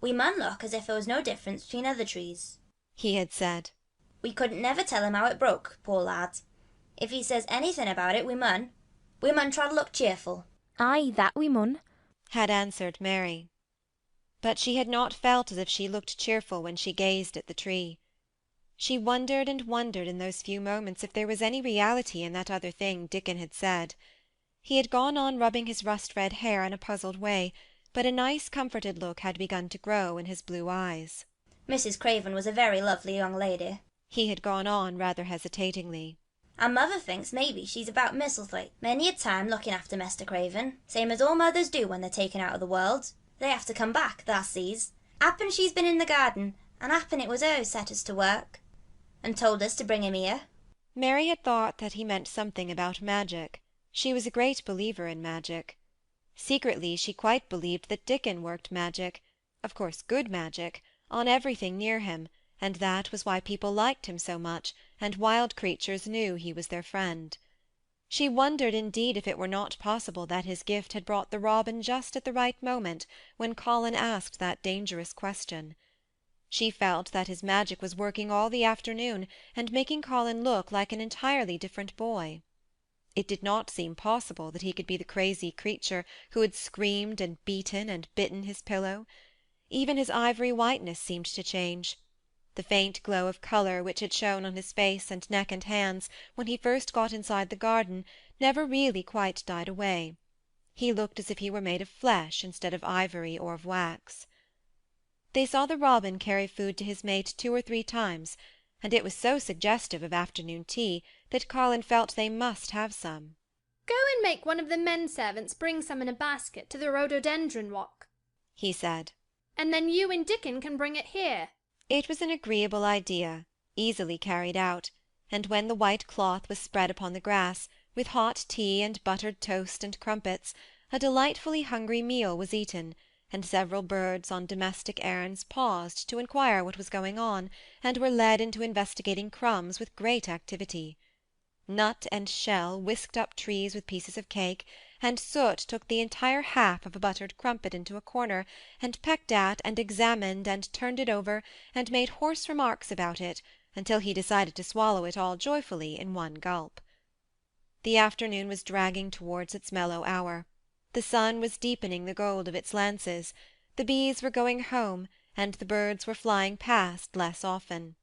"We mun look as if there was no difference between other trees," he had said. "We couldn't never tell him how it broke, poor lad. If he says anything about it, we mun try to look cheerful." "Aye, that we mun," had answered Mary. But she had not felt as if she looked cheerful when she gazed at the tree. She wondered and wondered in those few moments if there was any reality in that other thing Dickon had said. He had gone on rubbing his rust-red hair in a puzzled way, but a nice comforted look had begun to grow in his blue eyes. "Mrs. Craven was a very lovely young lady," he had gone on rather hesitatingly. "and mother thinks maybe she's about Misselthwaite many a time looking after Mester Craven, same as all mothers do when they're taken out of the world. They have to come back, thou sees. Happen she's been in the garden, and happen it was her who set us to work, and told us to bring him here." Mary had thought that he meant something about magic. She was a great believer in magic. Secretly she quite believed that Dickon worked magic, of course good magic, on everything near him, and that was why people liked him so much, and wild creatures knew he was their friend. She wondered indeed if it were not possible that his gift had brought the robin just at the right moment when Colin asked that dangerous question. She felt that his magic was working all the afternoon, and making Colin look like an entirely different boy. It did not seem possible that he could be the crazy creature who had screamed and beaten and bitten his pillow. Even his ivory whiteness seemed to change. The faint glow of colour which had shone on his face and neck and hands when he first got inside the garden never really quite died away. He looked as if he were made of flesh instead of ivory or of wax. They saw the robin carry food to his mate 2 or 3 times, and it was so suggestive of afternoon tea that Colin felt they must have some. "Go and make one of the men servants bring some in a basket to the rhododendron walk," he said, "and then you and Dickon can bring it here." It was an agreeable idea, easily carried out, and when the white cloth was spread upon the grass, with hot tea and buttered toast and crumpets, a delightfully hungry meal was eaten, and several birds on domestic errands paused to inquire what was going on, and were led into investigating crumbs with great activity. Nut and Shell whisked up trees with pieces of cake, and Soot took the entire half of a buttered crumpet into a corner, and pecked at and examined and turned it over, and made hoarse remarks about it, until he decided to swallow it all joyfully in one gulp. The afternoon was dragging towards its mellow hour. The sun was deepening the gold of its lances, the bees were going home, and the birds were flying past less often.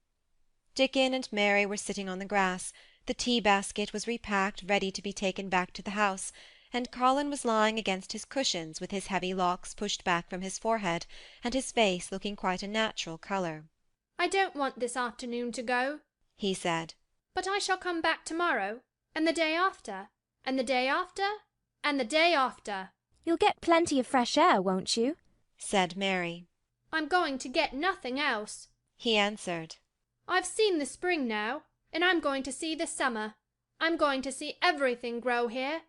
Dickon and Mary were sitting on the grass, The tea-basket was repacked ready to be taken back to the house, and Colin was lying against his cushions with his heavy locks pushed back from his forehead, and his face looking quite a natural colour. "I don't want this afternoon to go," he said. "but I shall come back to-morrow, and the day after, and the day after, and the day after." "You'll get plenty of fresh air, won't you?" said Mary. "I'm going to get nothing else," he answered. "I've seen the spring now, and I'm going to see the summer. I'm going to see everything grow here.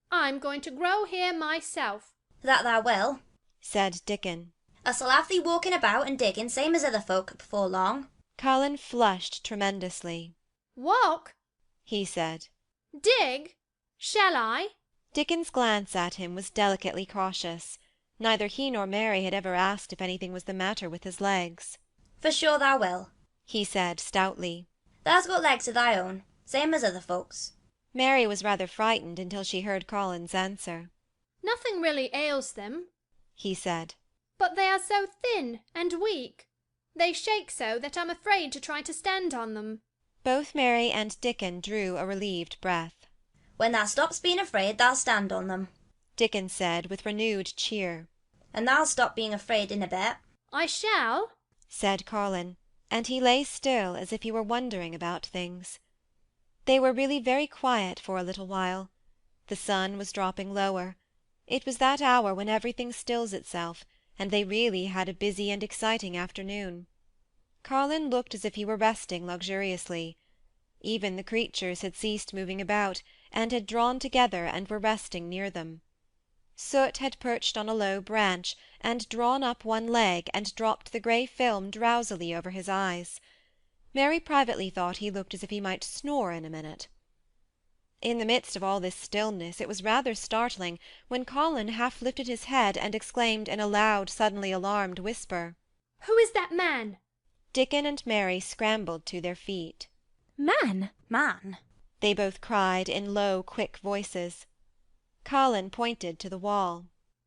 I'm going to grow here myself." "That thou will," said Dickon. "Us'll have thee walking about and digging same as other folk before long." Colin flushed tremendously. "Walk?" he said. "Dig? Shall I?" Dickon's glance at him was delicately cautious. Neither he nor Mary had ever asked if anything was the matter with his legs. "For sure thou will," he said stoutly. "Thou's got legs of thy own, same as other folks." Mary was rather frightened until she heard Colin's answer. "Nothing really ails them," he said. "but they are so thin and weak. They shake so that I'm afraid to try to stand on them." Both Mary and Dickon drew a relieved breath. "When thou stops being afraid, thou'll stand on them," Dickon said with renewed cheer. "And thou'll stop being afraid in a bit." "I shall," said Colin, and he lay still as if he were wondering about things. They were really very quiet for a little while. The sun was dropping lower. It was that hour when everything stills itself, and they really had a busy and exciting afternoon. Colin looked as if he were resting luxuriously. Even the creatures had ceased moving about, and had drawn together and were resting near them. Soot had perched on a low branch, and drawn up one leg, and dropped the grey film drowsily over his eyes. Mary privately thought he looked as if he might snore in a minute. In the midst of all this stillness it was rather startling when Colin half lifted his head and exclaimed in a loud, suddenly alarmed whisper, "Who is that man?" Dickon and Mary scrambled to their feet. "Man? "Man?" they both cried in low, quick voices. Colin pointed to the wall.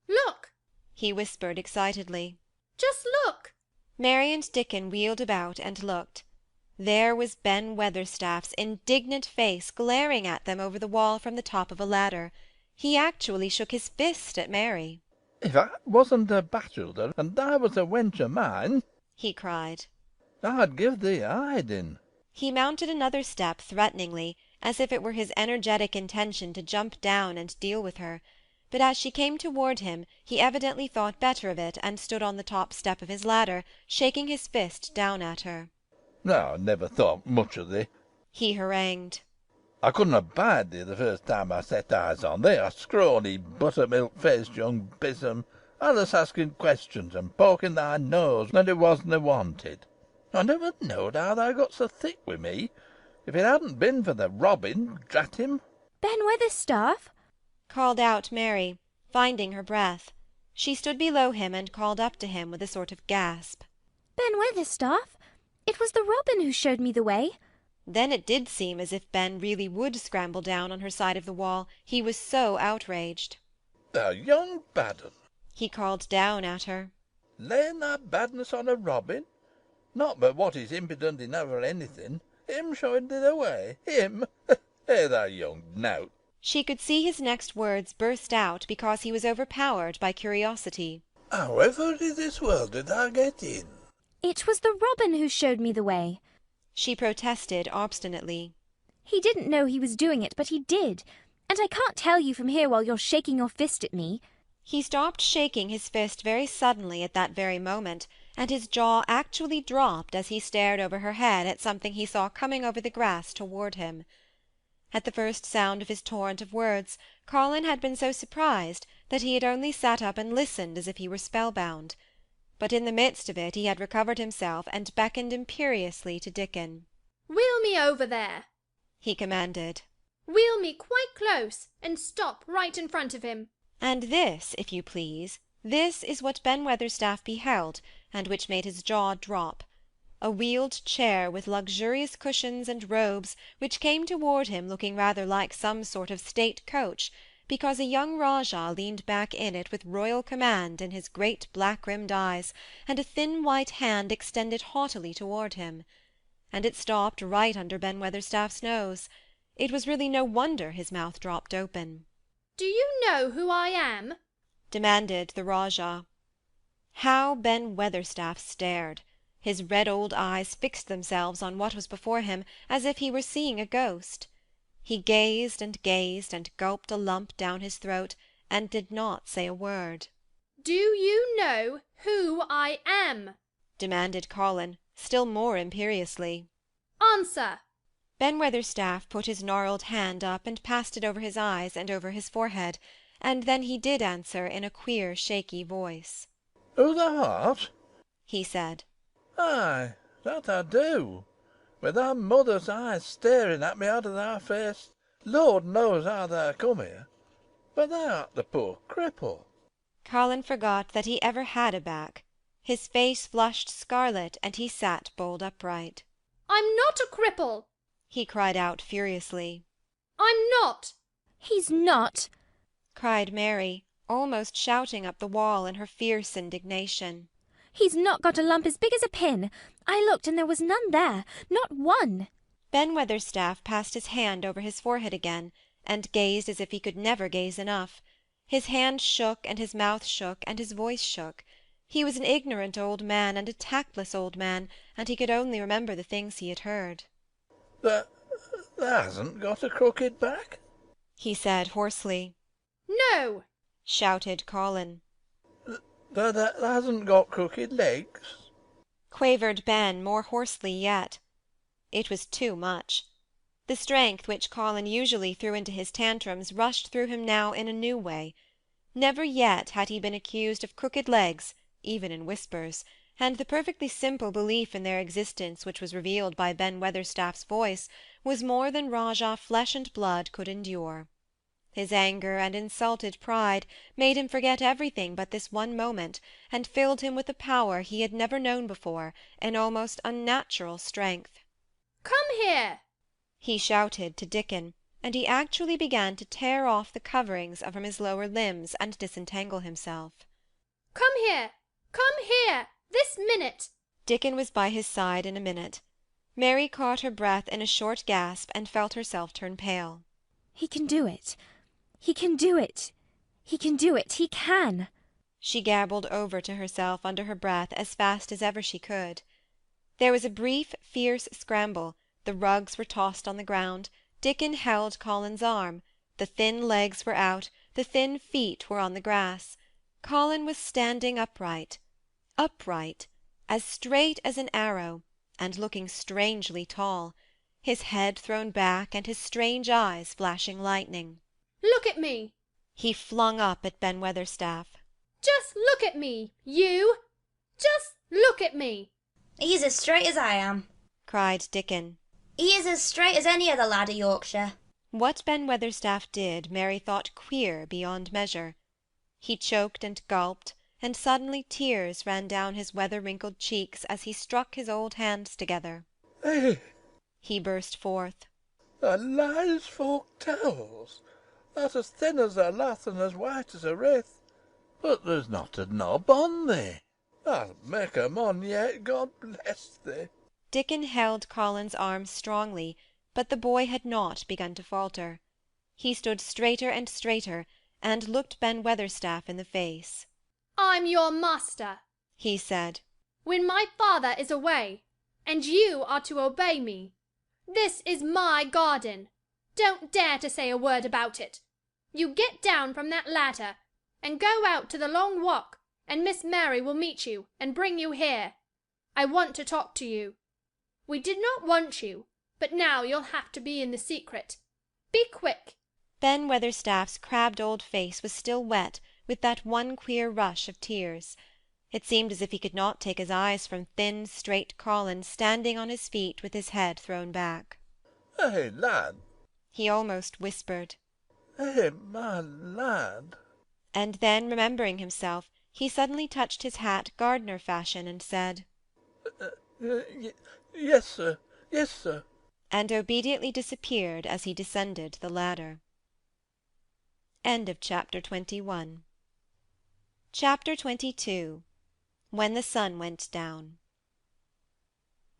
"Look!" he whispered excitedly. "Just look!" Mary and Dickon wheeled about and looked. There was Ben Weatherstaff's indignant face glaring at them over the wall from the top of a ladder. He actually shook his fist at Mary. "If I wasn't a bachelor, and I was a wench of mine," he cried, "I'd give thee a hiding." He mounted another step threateningly, as if it were his energetic intention to jump down and deal with her, but as she came toward him he evidently thought better of it and stood on the top step of his ladder, shaking his fist down at her. "I never thought much of thee," he harangued. "I couldn't abide thee the first time I set eyes on thee, a scrawny, buttermilk-faced young bisom, allus asking questions and poking thy nose when it wasna wanted. I never knowed how thou got so thick wi' me. If it hadn't been for the Robin, drat him." "Ben Weatherstaff?" called out Mary, finding her breath. She stood below him and called up to him with a sort of gasp. "Ben Weatherstaff? It was the Robin who showed me the way." Then it did seem as if Ben really would scramble down on her side of the wall, he was so outraged. "Thou young bad un," he called down at her. "Laying thy badness on a Robin. Not but what he's impudent enough for anything. Him showing thee the way. Him! Hey, thou young nowt." She could see his next words burst out because he was overpowered by curiosity. "However in this world did thou get in?" "It was the Robin who showed me the way," she protested obstinately. "He didn't know he was doing it, but he did. And I can't tell you from here while you're shaking your fist at me." He stopped shaking his fist very suddenly at that very moment, and his jaw actually dropped as he stared over her head at something he saw coming over the grass toward him. At the first sound of his torrent of words, Colin had been so surprised that he had only sat up and listened as if he were spellbound. But in the midst of it he had recovered himself and beckoned imperiously to Dickon. "Wheel me over there," he commanded. "Wheel me quite close, and stop right in front of him." And this, if you please, this is what Ben Weatherstaff beheld, and which made his jaw drop. A wheeled chair with luxurious cushions and robes, which came toward him looking rather like some sort of state coach, because a young Rajah leaned back in it with royal command in his great black-rimmed eyes, and a thin white hand extended haughtily toward him. And it stopped right under Ben Weatherstaff's nose. It was really no wonder his mouth dropped open. "Do you know who I am?" demanded the Rajah. How Ben Weatherstaff stared! His red old eyes fixed themselves on what was before him as if he were seeing a ghost. He gazed and gazed, and gulped a lump down his throat, and did not say a word. "Do you know who I am?" demanded Colin, still more imperiously. "Answer!" Ben Weatherstaff put his gnarled hand up and passed it over his eyes and over his forehead, and then he did answer in a queer shaky voice. "Who thou art?" he said. "Aye, that I do. With thy mother's eyes staring at me out of thy face, Lord knows how thou come here. But thou art the poor cripple." Colin forgot that he ever had a back. His face flushed scarlet, and he sat bolt upright. "I'm not a cripple!" he cried out furiously. "I'm not!" "He's not!" cried Mary, almost shouting up the wall in her fierce indignation. "He's not got a lump as big as a pin. I looked and there was none there, not one." Ben Weatherstaff passed his hand over his forehead again, and gazed as if he could never gaze enough. His hand shook, and his mouth shook, and his voice shook. He was an ignorant old man, and a tactless old man, and he could only remember the things he had heard. Thou hasn't got a crooked back?" he said hoarsely. "No!" shouted Colin. "Thou hasn't got crooked legs?" quavered Ben more hoarsely yet. It was too much. The strength which Colin usually threw into his tantrums rushed through him now in a new way. Never yet had he been accused of crooked legs, even in whispers, and the perfectly simple belief in their existence which was revealed by Ben Weatherstaff's voice was more than Rajah flesh and blood could endure. His anger and insulted pride made him forget everything but this one moment, and filled him with a power he had never known before, an almost unnatural strength. "Come here!" he shouted to Dickon, and he actually began to tear off the coverings from his lower limbs and disentangle himself. "Come here! Come here! This minute!" Dickon was by his side in a minute. Mary caught her breath in a short gasp and felt herself turn pale. "He can do it! He can do it! He can do it! He can!" she gabbled over to herself under her breath as fast as ever she could. There was a brief, fierce scramble, the rugs were tossed on the ground, Dickon held Colin's arm, the thin legs were out, the thin feet were on the grass. Colin was standing upright, as straight as an arrow, and looking strangely tall, his head thrown back and his strange eyes flashing lightning. "Look at me!" he flung up at Ben Weatherstaff. "Just look at me, you! Just look at me!" "He's as straight as I am," cried Dickon. "He is as straight as any other lad of Yorkshire." What Ben Weatherstaff did Mary thought queer beyond measure. He choked and gulped, and suddenly tears ran down his weather-wrinkled cheeks as he struck his old hands together. "Hey!" he burst forth. "Thy lies folk tells. Thou'rt as thin as a lath and as white as a wraith. But there's not a knob on thee. I'll make a mon yet, God bless thee." Dickon held Colin's arm strongly, but the boy had not begun to falter. He stood straighter and straighter, and looked Ben Weatherstaff in the face. "I'm your master," he said, "when my father is away, and you are to obey me. This is my garden. Don't dare to say a word about it. You get down from that ladder, and go out to the long walk, and Miss Mary will meet you, and bring you here. I want to talk to you. We did not want you, but now you'll have to be in the secret. Be quick." Ben Weatherstaff's crabbed old face was still wet with that one queer rush of tears. It seemed as if he could not take his eyes from thin, straight Colin standing on his feet with his head thrown back. "Hey, lad!" he almost whispered. "Hey, my lad!" And then, remembering himself, he suddenly touched his hat gardener fashion and said, Yes, sir. Yes, sir," and obediently disappeared as he descended the ladder. Chapter 22. When the sun went down.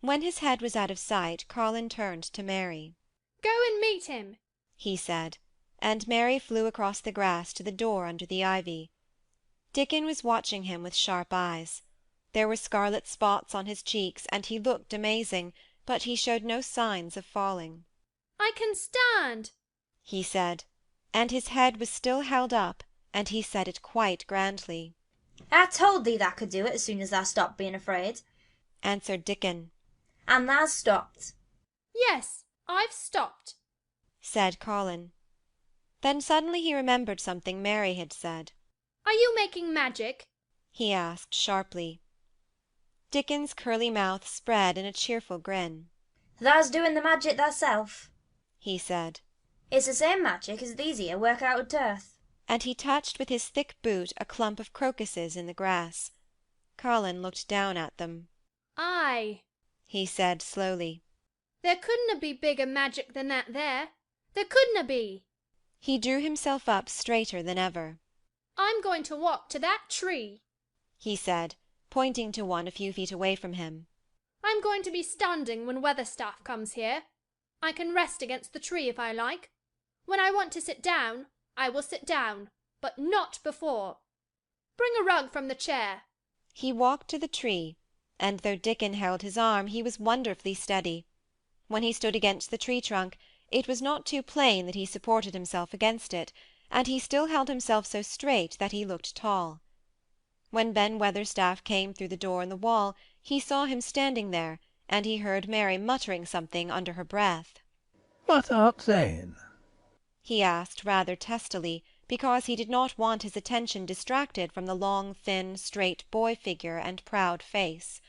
When his head was out of sight, Colin turned to Mary. "Go and meet him," he said, and Mary flew across the grass to the door under the ivy. Dickon was watching him with sharp eyes. There were scarlet spots on his cheeks, and he looked amazing, but he showed no signs of falling. "I can stand," he said, and his head was still held up, and he said it quite grandly. "I told thee thou could do it as soon as thou stopped being afraid," answered Dickon. "And thou's stopped." "Yes, I've stopped," said Colin. Then suddenly he remembered something Mary had said. "Are you making magic?" he asked sharply. Dickon's curly mouth spread in a cheerful grin. "Thou's doing the magic thyself," he said. "It's the same magic as these here work out of t'earth." And he touched with his thick boot a clump of crocuses in the grass. Colin looked down at them. "Aye," he said slowly. "There couldna be bigger magic than that there. There couldna be." He drew himself up straighter than ever. "I'm going to walk to that tree," he said, pointing to one a few feet away from him. "I'm going to be standing when Weatherstaff comes here. I can rest against the tree if I like. When I want to sit down, I will sit down, but not before. Bring a rug from the chair." He walked to the tree, and though Dickon held his arm, he was wonderfully steady. When he stood against the tree trunk, it was not too plain that he supported himself against it, and he still held himself so straight that he looked tall. When Ben Weatherstaff came through the door in the wall, he saw him standing there, and he heard Mary muttering something under her breath. "What art saying?" he asked rather testily, because he did not want his attention distracted from the long, thin, straight boy figure and proud face.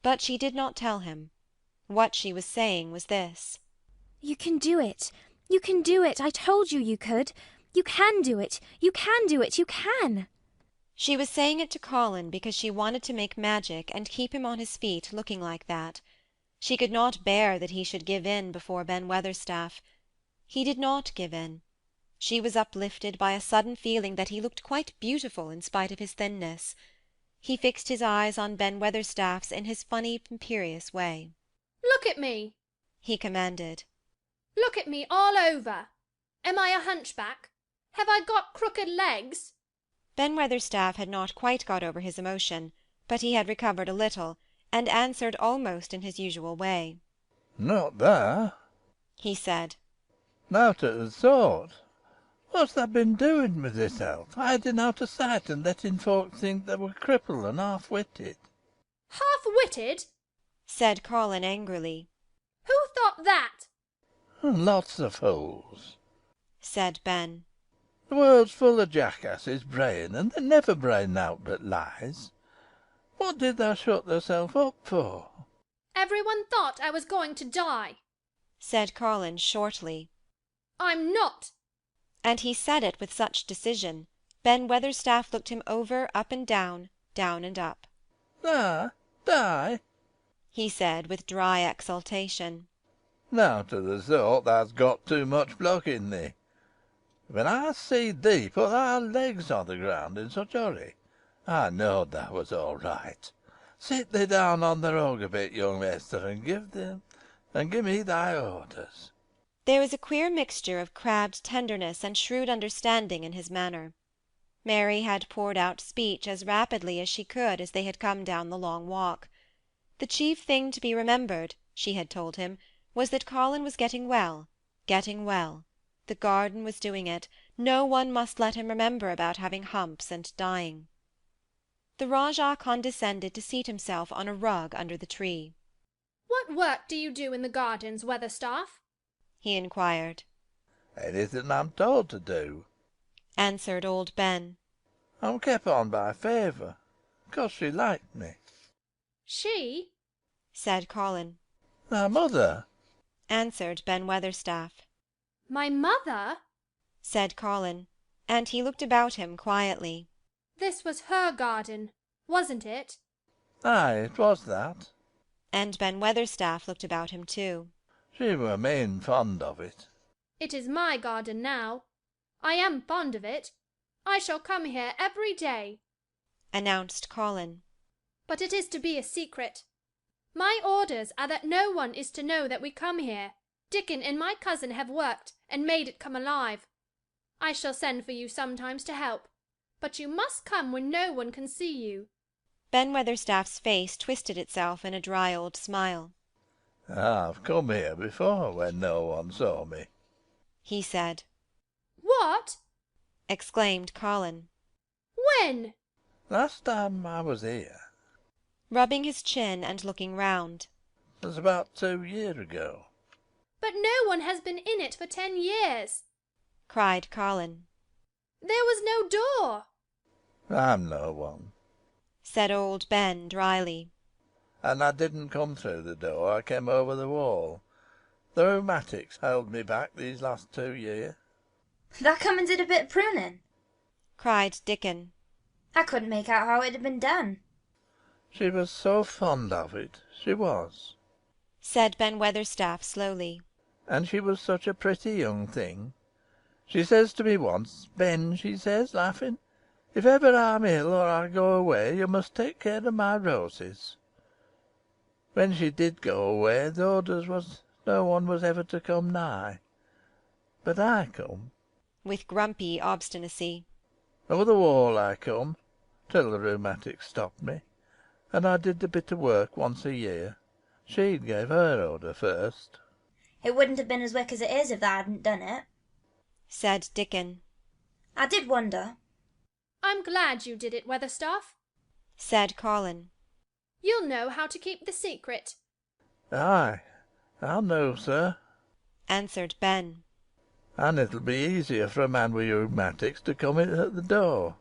But she did not tell him. What she was saying was this: "You can do it. You can do it. I told you you could. You can do it. You can do it. You can." She was saying it to Colin because she wanted to make magic and keep him on his feet looking like that. She could not bear that he should give in before Ben Weatherstaff. He did not give in. She was uplifted by a sudden feeling that he looked quite beautiful in spite of his thinness. He fixed his eyes on Ben Weatherstaff's in his funny, imperious way. "Look at me," he commanded. "Look at me all over. Am I a hunchback? Have I got crooked legs?" Ben Weatherstaff had not quite got over his emotion, but he had recovered a little, and answered almost in his usual way. "Not there," he said. "Nowt o' the sort. What's thou been doing with thyself? Hiding out o' sight and letting folk think thou were crippled and half-witted." "Half-witted?" said Colin angrily. "Who thought that?" "Lots of fools," said Ben. "The world's full of jackasses braying, and they never bray nowt but lies. What did thou shut thyself up for?" "Everyone thought I was going to die," said Colin shortly. "I'm not." And he said it with such decision, Ben Weatherstaff looked him over, up and down and up. Die?" he said with dry exultation. "Nowt o' the sort. Thou's got too much pluck in thee. When I seed thee put thy legs on the ground in such a hurry, I knowed thou was all right. Sit thee down on the rug a bit, young Esther, and give me thy orders." There was a queer mixture of crabbed tenderness and shrewd understanding in his manner. Mary had poured out speech as rapidly as she could as they had come down the long walk. The chief thing to be remembered, she had told him, was that Colin was getting well, getting well. The garden was doing it. No one must let him remember about having humps and dying. The Rajah condescended to seat himself on a rug under the tree. "What work do you do in the gardens, Weatherstaff?" he inquired. "Anything I'm told to do," answered old Ben. "I'm kept on by favour, 'cause she liked me." "She?" said Colin. "Thy mother," answered Ben Weatherstaff. "My mother?" said Colin, and he looked about him quietly. "This was her garden, wasn't it?" "Ay, it was that." And Ben Weatherstaff looked about him too. "She were main fond of it." "It is my garden now. I am fond of it. I shall come here every day," announced Colin. "But it is to be a secret. My orders are that no one is to know that we come here, Dickon and my cousin have worked and made it come alive. I shall send for you sometimes to help, but you must come when no one can see you. Ben Weatherstaff's face twisted itself in a dry old smile. I've come here before when no one saw me, he said. What? exclaimed Colin. When? Last time I was here. Rubbing his chin and looking round. It was about 2 years ago. But no one has been in it for 10 years, cried Colin. There was no door. I'm no one, said old Ben dryly. And I didn't come through the door, I came over the wall. The rheumatics held me back these last 2 years. That come and did a bit of pruning, cried Dickon. I couldn't make out how it had been done. She was so fond of it, she was, said Ben Weatherstaff slowly. And she was such a pretty young thing. She says to me once, Ben, she says, laughing, if ever I'm ill or I go away, you must take care of my roses. When she did go away, the orders was no one was ever to come nigh. But I come. With grumpy obstinacy. Over the wall I come, till the rheumatics stopped me, and I did a bit of work once a year. She gave her order first. It wouldn't have been as wick as it is if thou hadn't done it, said Dickon. I did wonder. I'm glad you did it, Weatherstaff, said Colin. You'll know how to keep the secret. Aye, I'll know, sir, answered Ben. And it'll be easier for a man with rheumatics to come in at the door.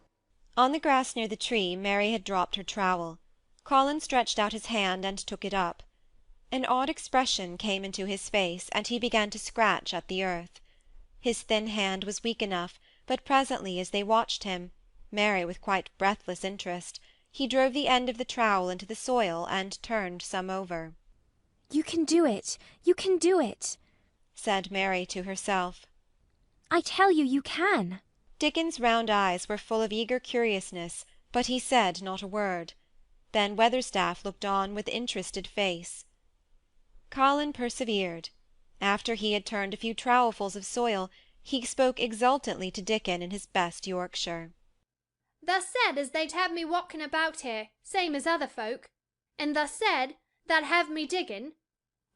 On the grass near the tree, Mary had dropped her trowel. Colin stretched out his hand and took it up. An odd expression came into his face, and he began to scratch at the earth. His thin hand was weak enough, but presently, as they watched him, Mary with quite breathless interest, he drove the end of the trowel into the soil and turned some over. You can do it. You can do it, said Mary to herself. I tell you, you can. Dickon's round eyes were full of eager curiousness, but he said not a word. Ben Weatherstaff looked on with interested face. Colin persevered. After he had turned a few trowelfuls of soil, he spoke exultantly to Dickon in his best Yorkshire. Thus said as they'd have me walking about here, same as other folk, and thus said that have me digging.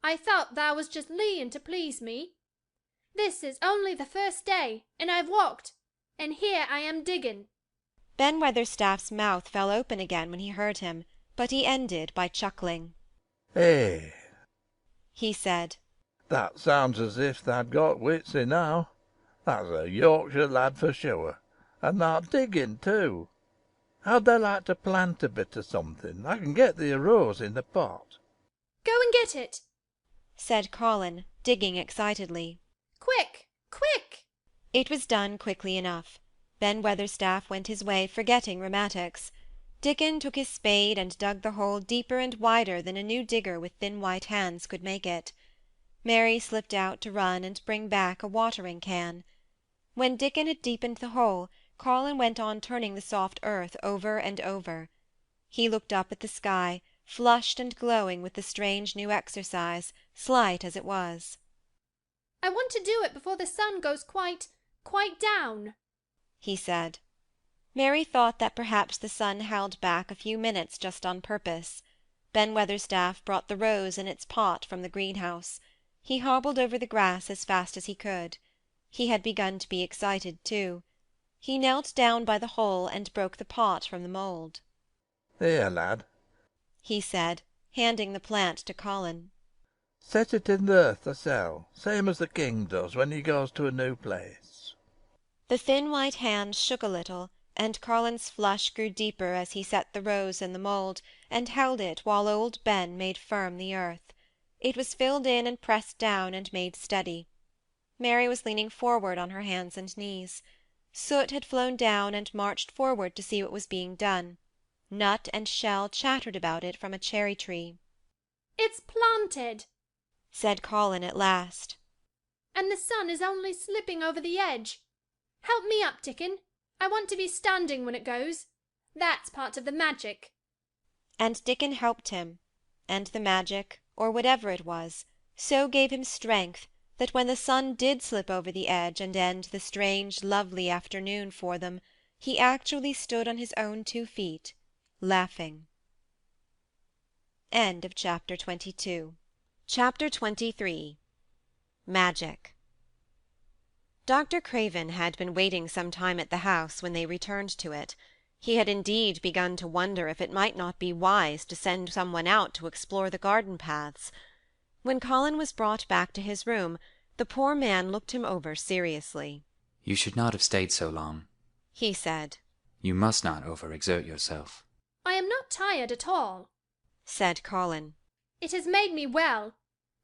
I thought thou was just leeing to please me. This is only the first day, and I've walked, and here I am digging. Ben Weatherstaff's mouth fell open again when he heard him, but he ended by chuckling. Hey, he said. That sounds as if tha'd got wits enow. That's a Yorkshire lad for sure, and thou'rt digging too. How'd thou like to plant a bit of something? I can get thee a rose in the pot. Go and get it, said Colin, digging excitedly. Quick, quick! It was done quickly enough. Ben Weatherstaff went his way, forgetting rheumatics. Dickon took his spade and dug the hole deeper and wider than a new digger with thin white hands could make it. Mary slipped out to run and bring back a watering-can. When Dickon had deepened the hole, Colin went on turning the soft earth over and over. He looked up at the sky, flushed and glowing with the strange new exercise, slight as it was. I want to do it before the sun goes quite down, he said. Mary thought that perhaps the sun held back a few minutes just on purpose. Ben Weatherstaff brought the rose in its pot from the greenhouse. He hobbled over the grass as fast as he could. He had begun to be excited too. He knelt down by the hole and broke the pot from the mould. Here, lad, he said, handing the plant to Colin. Set it in the earth thyself, same as the king does when he goes to a new place. The thin white hand shook a little, and Colin's flush grew deeper as he set the rose in the mould, and held it while old Ben made firm the earth. It was filled in and pressed down and made steady. Mary was leaning forward on her hands and knees. Soot had flown down and marched forward to see what was being done. Nut and shell chattered about it from a cherry-tree. It's planted, said Colin at last. And the sun is only slipping over the edge. Help me up, Dickon. I want to be standing when it goes. That's part of the magic. And Dickon helped him, and the magic, or whatever it was, so gave him strength that when the sun did slip over the edge and end the strange, lovely afternoon for them, he actually stood on his own 2 feet, laughing. End of Chapter 22. Chapter 23. Magic. Dr. Craven had been waiting some time at the house when they returned to it. He had indeed begun to wonder if it might not be wise to send some one out to explore the garden paths. When Colin was brought back to his room, the poor man looked him over seriously. You should not have stayed so long, he said. You must not overexert yourself. I am not tired at all, said Colin. It has made me well.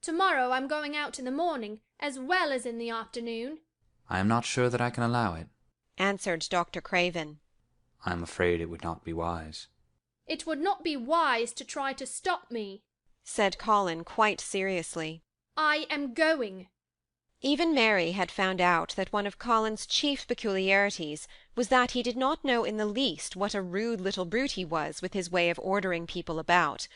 Tomorrow I'm going out in the morning as well as in the afternoon. I am not sure that I can allow it, answered Dr. Craven. I am afraid it would not be wise. It would not be wise to try to stop me, said Colin quite seriously. I am going. Even Mary had found out that one of Colin's chief peculiarities was that he did not know in the least what a rude little brute he was with his way of ordering people about.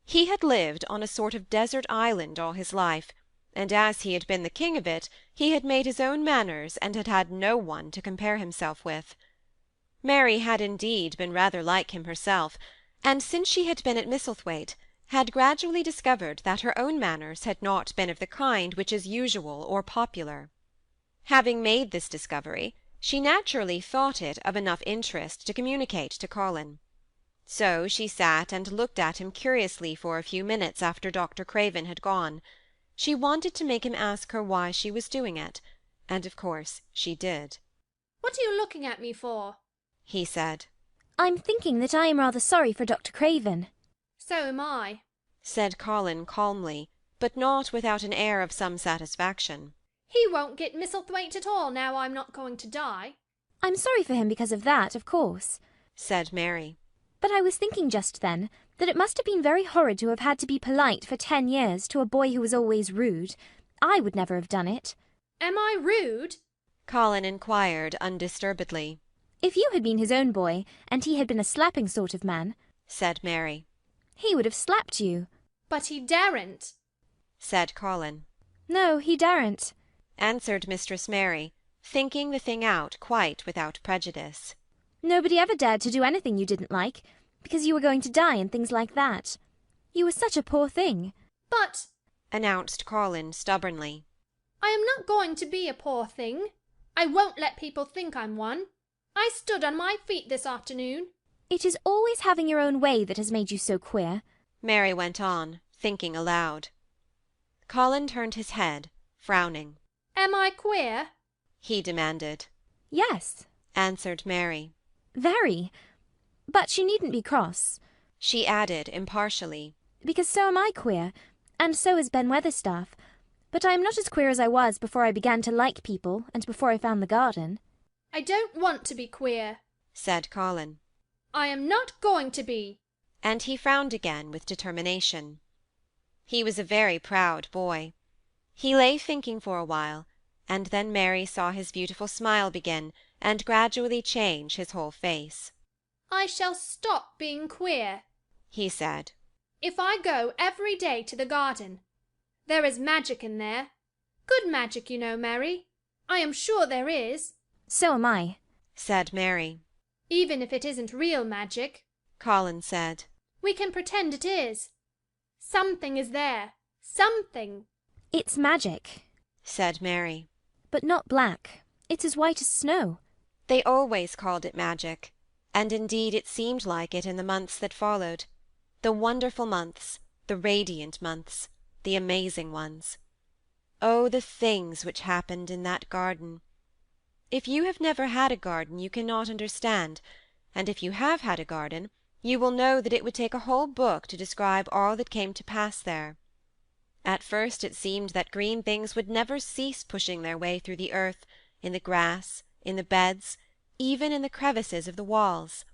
He had lived on a sort of desert island all his life, and as he had been the king of it, he had made his own manners and had had no one to compare himself with. Mary had indeed been rather like him herself, and since she had been at Misselthwaite, had gradually discovered that her own manners had not been of the kind which is usual or popular. Having made this discovery, she naturally thought it of enough interest to communicate to Colin. So she sat and looked at him curiously for a few minutes after Dr. Craven had gone. She wanted to make him ask her why she was doing it, and of course she did. What are you looking at me for? he said. I'm thinking that I am rather sorry for Dr. Craven. So am I, said Colin calmly, but not without an air of some satisfaction. He won't get Misselthwaite at all now I'm not going to die. I'm sorry for him because of that, of course, said Mary. But I was thinking just then that it must have been very horrid to have had to be polite for 10 years to a boy who was always rude. I would never have done it. Am I rude? Colin inquired undisturbedly. If you had been his own boy, and he had been a slapping sort of man, said Mary, he would have slapped you. But he daren't, said Colin. No, he daren't, answered Mistress Mary, thinking the thing out quite without prejudice. Nobody ever dared to do anything you didn't like, because you were going to die and things like that. You were such a poor thing. But, announced Colin stubbornly, I am not going to be a poor thing. I won't let people think I'm one. I stood on my feet this afternoon. It is always having your own way that has made you so queer, Mary went on, thinking aloud. Colin turned his head, frowning. Am I queer? he demanded. Yes, answered Mary. Very. But you needn't be cross, she added impartially, because so am I queer, and so is Ben Weatherstaff. But I am not as queer as I was before I began to like people and before I found the garden. I don't want to be queer, said Colin. I am not going to be. And he frowned again with determination. He was a very proud boy. He lay thinking for a while, and then Mary saw his beautiful smile begin and gradually change his whole face. I shall stop being queer, he said, if I go every day to the garden. There is magic in there. Good magic, you know, Mary. I am sure there is. So am I, said Mary. Even if it isn't real magic, Colin said, we can pretend it is. Something is there. Something. It's magic, said Mary. But not black. It's as white as snow. They always called it magic, and indeed it seemed like it in the months that followed. The wonderful months, the radiant months, the amazing ones. Oh, the things which happened in that garden! If you have never had a garden you cannot understand, and if you have had a garden you will know that it would take a whole book to describe all that came to pass there. At first it seemed that green things would never cease pushing their way through the earth, in the grass, in the beds, even in the crevices of the walls.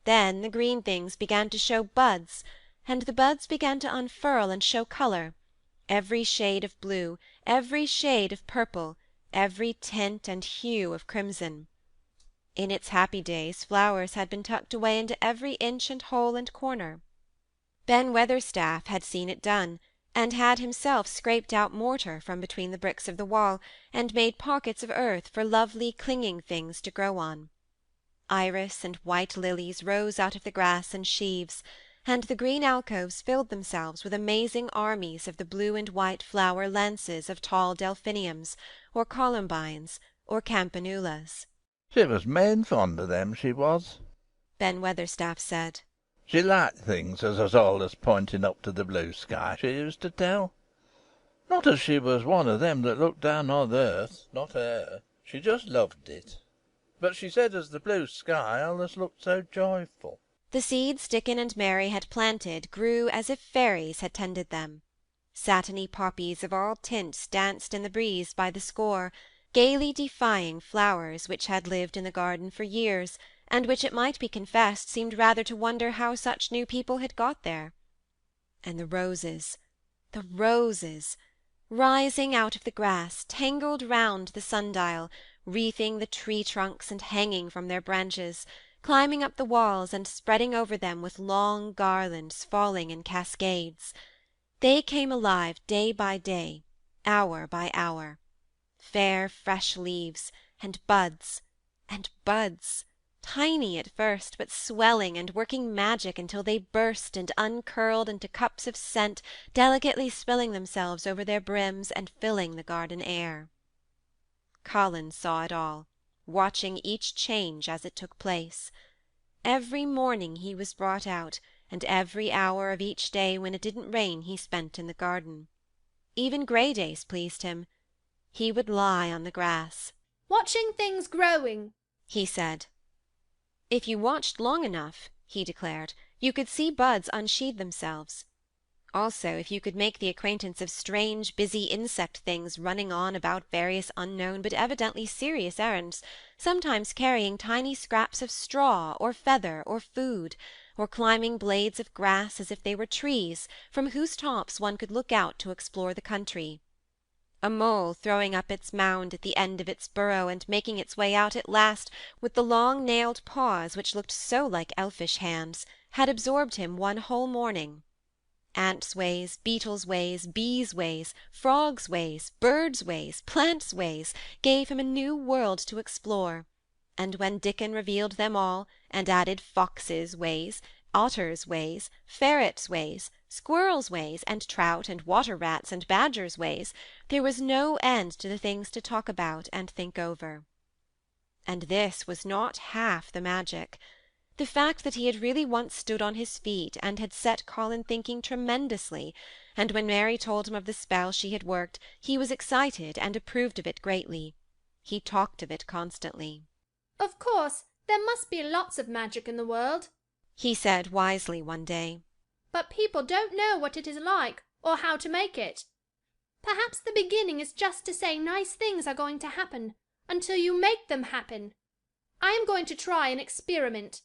Then the green things began to show buds, and the buds began to unfurl and show colour, every shade of blue, every shade of purple, every tint and hue of crimson. In its happy days flowers had been tucked away into every inch and hole and corner. Ben Weatherstaff had seen it done, and had himself scraped out mortar from between the bricks of the wall, and made pockets of earth for lovely clinging things to grow on. Iris and white lilies rose out of the grass in sheaves, and the green alcoves filled themselves with amazing armies of the blue and white flower lances of tall delphiniums, or columbines, or campanulas. She was main fond of them, she was, Ben Weatherstaff said. She liked things as was allus pointing up to the blue sky, she used to tell. Not as she was one of them that looked down on earth, not her. She just loved it. But she said as the blue sky allus looked so joyful. The seeds Dickon and Mary had planted grew as if fairies had tended them. Satiny poppies of all tints danced in the breeze by the score, gaily defying flowers which had lived in the garden for years, and which, it might be confessed, seemed rather to wonder how such new people had got there. And the roses, rising out of the grass, tangled round the sundial, wreathing the tree trunks and hanging from their branches, climbing up the walls and spreading over them with long garlands falling in cascades. They came alive day by day, hour by hour. Fair fresh leaves, and buds, tiny at first, but swelling and working magic until they burst and uncurled into cups of scent, delicately spilling themselves over their brims and filling the garden air. Colin saw it all, watching each change as it took place. Every morning he was brought out, and every hour of each day when it didn't rain he spent in the garden. Even grey days pleased him. He would lie on the grass. "Watching things growing," he said. If you watched long enough, he declared, you could see buds unsheathe themselves. Also, if you could make the acquaintance of strange, busy insect things running on about various unknown but evidently serious errands, sometimes carrying tiny scraps of straw or feather or food, or climbing blades of grass as if they were trees, from whose tops one could look out to explore the country. A mole throwing up its mound at the end of its burrow and making its way out at last with the long nailed paws which looked so like elfish hands, had absorbed him one whole morning. Ants' ways, beetles' ways, bees' ways, frogs' ways, birds' ways, plants' ways, gave him a new world to explore, and when Dickon revealed them all, and added foxes' ways, otters' ways, ferrets' ways, squirrels' ways, and trout and water-rats and badgers' ways, there was no end to the things to talk about and think over. And this was not half the magic. The fact that he had really once stood on his feet and had set Colin thinking tremendously, and when Mary told him of the spell she had worked, he was excited and approved of it greatly. He talked of it constantly. "Of course, there must be lots of magic in the world," he said wisely one day. "but people don't know what it is like, or how to make it. Perhaps the beginning is just to say nice things are going to happen, until you make them happen. I am going to try an experiment."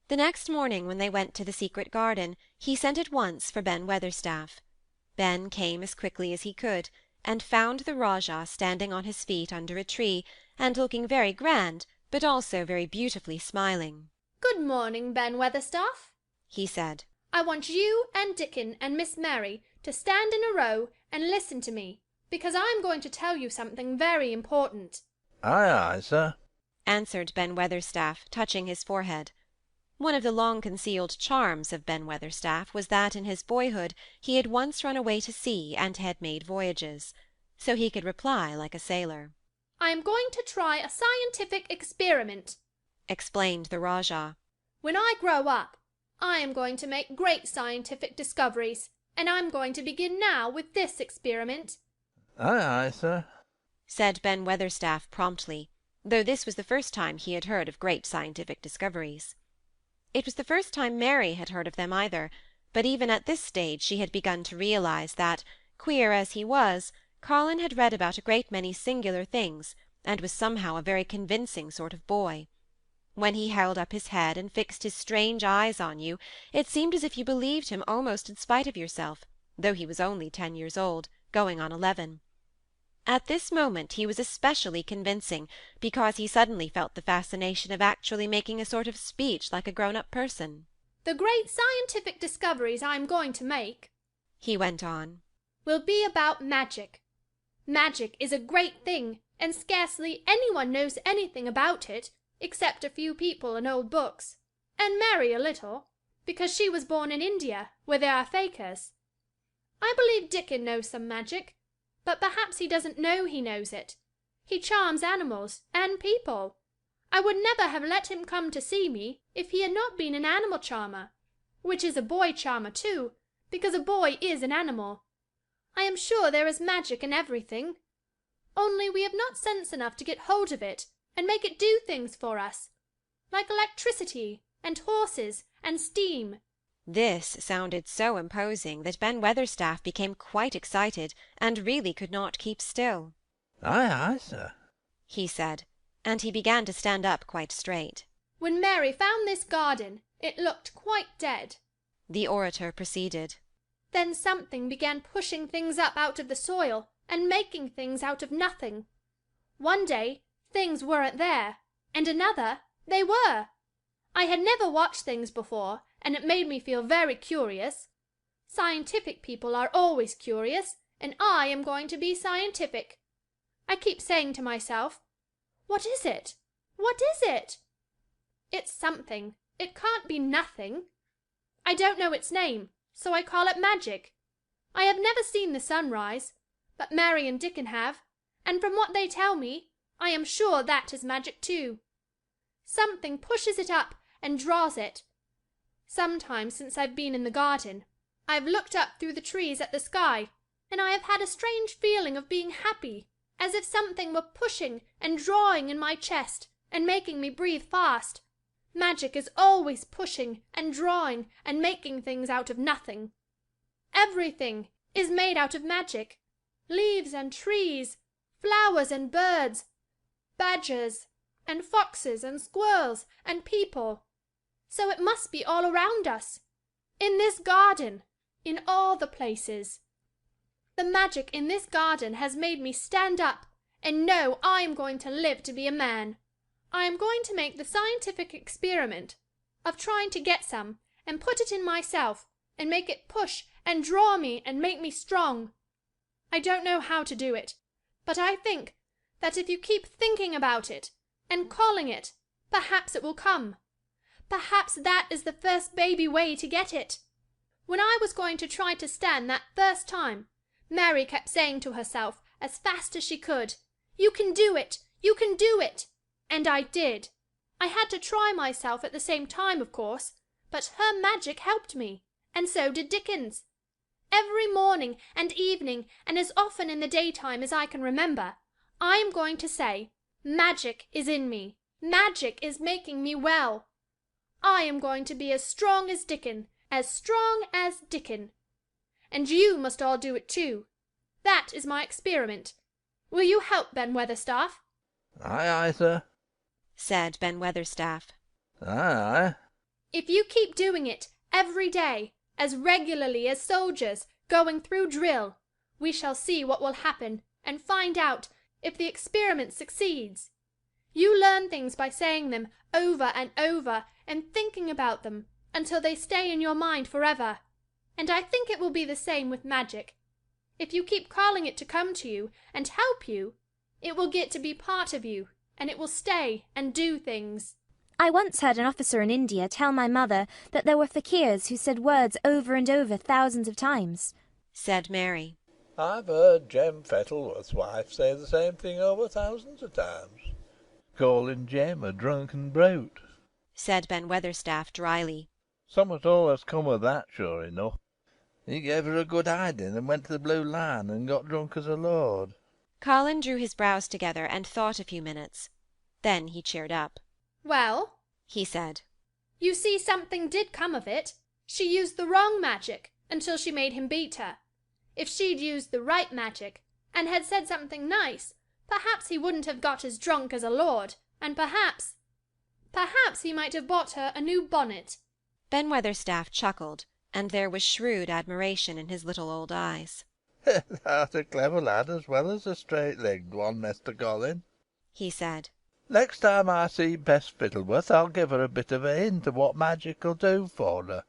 The next morning, when they went to the secret garden, he sent at once for Ben Weatherstaff. Ben came as quickly as he could, and found the Rajah standing on his feet under a tree, and looking very grand, but also very beautifully smiling. "Good morning, Ben Weatherstaff," he said. "I want you and Dickon and Miss Mary to stand in a row and listen to me, because I am going to tell you something very important." "Aye, aye, sir," answered Ben Weatherstaff, touching his forehead. One of the long-concealed charms of Ben Weatherstaff was that in his boyhood he had once run away to sea and had made voyages, so he could reply like a sailor. "I am going to try a scientific experiment," explained the Rajah. "When I grow up, I am going to make great scientific discoveries, and I'm going to begin now with this experiment." "Aye, aye, sir," said Ben Weatherstaff promptly, though this was the first time he had heard of great scientific discoveries. It was the first time Mary had heard of them either, but even at this stage she had begun to realize that, queer as he was, Colin had read about a great many singular things, and was somehow a very convincing sort of boy. When he held up his head and fixed his strange eyes on you, it seemed as if you believed him almost in spite of yourself, though he was only 10 years old, going on 11. At this moment he was especially convincing, because he suddenly felt the fascination of actually making a sort of speech like a grown-up person. "The great scientific discoveries I am going to make," he went on, will be about magic. Magic is a great thing, and scarcely anyone knows anything about it, except a few people in old books, and Mary a little, because she was born in India, where there are fakirs. I believe Dickon knows some magic, but perhaps he doesn't know he knows it. He charms animals and people. I would never have let him come to see me if he had not been an animal charmer, which is a boy charmer too, because a boy is an animal. I am sure there is magic in everything, only we have not sense enough to get hold of it and make it do things for us, like electricity and horses and steam. This sounded so imposing that Ben Weatherstaff became quite excited, and really could not keep still. Aye, aye, sir, he said, and he began to stand up quite straight. When Mary found this garden, it looked quite dead. The orator proceeded. Then something began pushing things up out of the soil and making things out of nothing. One day things weren't there, and another they were. I had never watched things before, and it made me feel very curious. Scientific people are always curious, and I am going to be scientific. I keep saying to myself, what is it? What is it? It's something. It can't be nothing. I don't know its name, so I call it magic. I have never seen the sun rise, but Mary and Dickon have, and from what they tell me, I am sure that is magic too. Something pushes it up and draws it. Sometimes since I've been in the garden, I've looked up through the trees at the sky, and I have had a strange feeling of being happy, as if something were pushing and drawing in my chest and making me breathe fast. Magic is always pushing and drawing and making things out of nothing. Everything is made out of magic. Leaves and trees, flowers and birds, badgers and foxes and squirrels and people. So it must be all around us, in this garden, in all the places. The magic in this garden has made me stand up and know I am going to live to be a man. I am going to make the scientific experiment of trying to get some and put it in myself and make it push and draw me and make me strong. I don't know how to do it, but I think that if you keep thinking about it and calling it, perhaps it will come. Perhaps that is the first baby way to get it. When I was going to try to stand that first time, Mary kept saying to herself as fast as she could, "You can do it! You can do it!" And I did. I had to try myself at the same time, of course, but her magic helped me, and so did Dickon's. Every morning and evening, and as often in the daytime as I can remember, I am going to say, magic is in me. Magic is making me well. I am going to be as strong as Dickon, as strong as Dickon. And you must all do it too. That is my experiment. Will you help, Ben Weatherstaff? Aye, aye, sir, said Ben Weatherstaff. Aye, aye. If you keep doing it every day, as regularly as soldiers going through drill, we shall see what will happen and find out if the experiment succeeds. You learn things by saying them over and over and thinking about them until they stay in your mind forever. And I think it will be the same with magic. If you keep calling it to come to you and help you, it will get to be part of you, and it will stay and do things. I once heard an officer in India tell my mother that there were fakirs who said words over and over thousands of times, said Mary. I've heard Jem Fettleworth's wife say the same thing over thousands of times, calling Jem a drunken brute, said Ben Weatherstaff dryly. Somewhat all has come of that, sure enough. He gave her a good hiding and went to the Blue Line and got drunk as a lord. Colin drew his brows together and thought a few minutes. Then he cheered up. Well, he said, you see something did come of it. She used the wrong magic until she made him beat her. If she'd used the right magic and had said something nice, perhaps he wouldn't have got as drunk as a lord, and perhaps he might have bought her a new bonnet. Ben Weatherstaff chuckled, and there was shrewd admiration in his little old eyes. Thou'rt a clever lad as well as a straight-legged one, Mr. Colin, he said. Next time I see Bess Fiddleworth, I'll give her a bit of a hint of what magic'll do for her.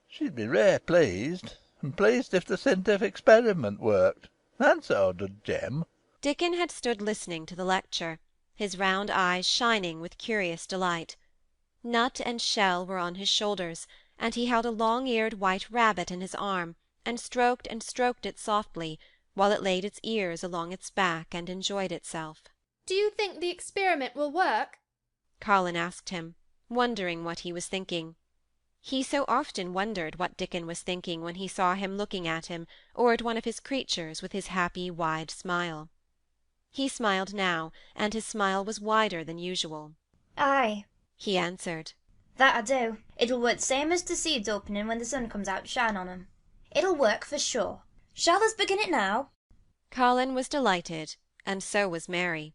She'd be rare pleased, and pleased if the scientific experiment worked. And so did Jem. Dickon had stood listening to the lecture, his round eyes shining with curious delight. Nut and Shell were on his shoulders, and he held a long-eared white rabbit in his arm, and stroked it softly, while it laid its ears along its back and enjoyed itself. Do you think the experiment will work? Colin asked him, wondering what he was thinking. He so often wondered what Dickon was thinking when he saw him looking at him or at one of his creatures with his happy wide smile. He smiled now, and his smile was wider than usual. Aye, he answered. That I do. It'll work same as the seeds opening when the sun comes out to shine on 'em. It'll work for sure. Shall us begin it now? Colin was delighted, and so was Mary.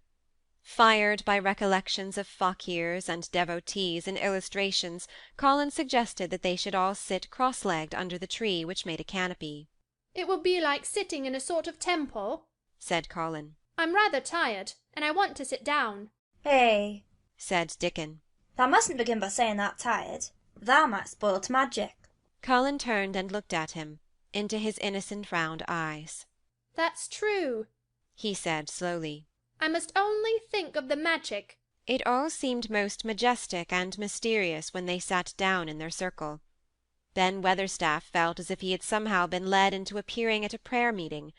Fired by recollections of fakirs and devotees and illustrations, Colin suggested that they should all sit cross-legged under the tree which made a canopy. It will be like sitting in a sort of temple, said Colin. I'm rather tired, and I want to sit down. Hey, said Dickon. Thou mustn't begin by saying that tired. Thou might spoil t' magic. Colin turned and looked at him, into his innocent round eyes. That's true, he said slowly. I must only think of the magic. It all seemed most majestic and mysterious when they sat down in their circle. Ben Weatherstaff felt as if he had somehow been led into appearing at a prayer-meeting.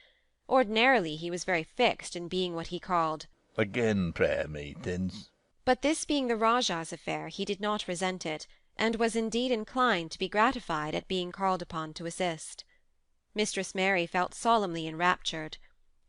Ordinarily he was very fixed in being what he called again prayer-meetings. But this being the Rajah's affair, he did not resent it, and was indeed inclined to be gratified at being called upon to assist. Mistress Mary felt solemnly enraptured.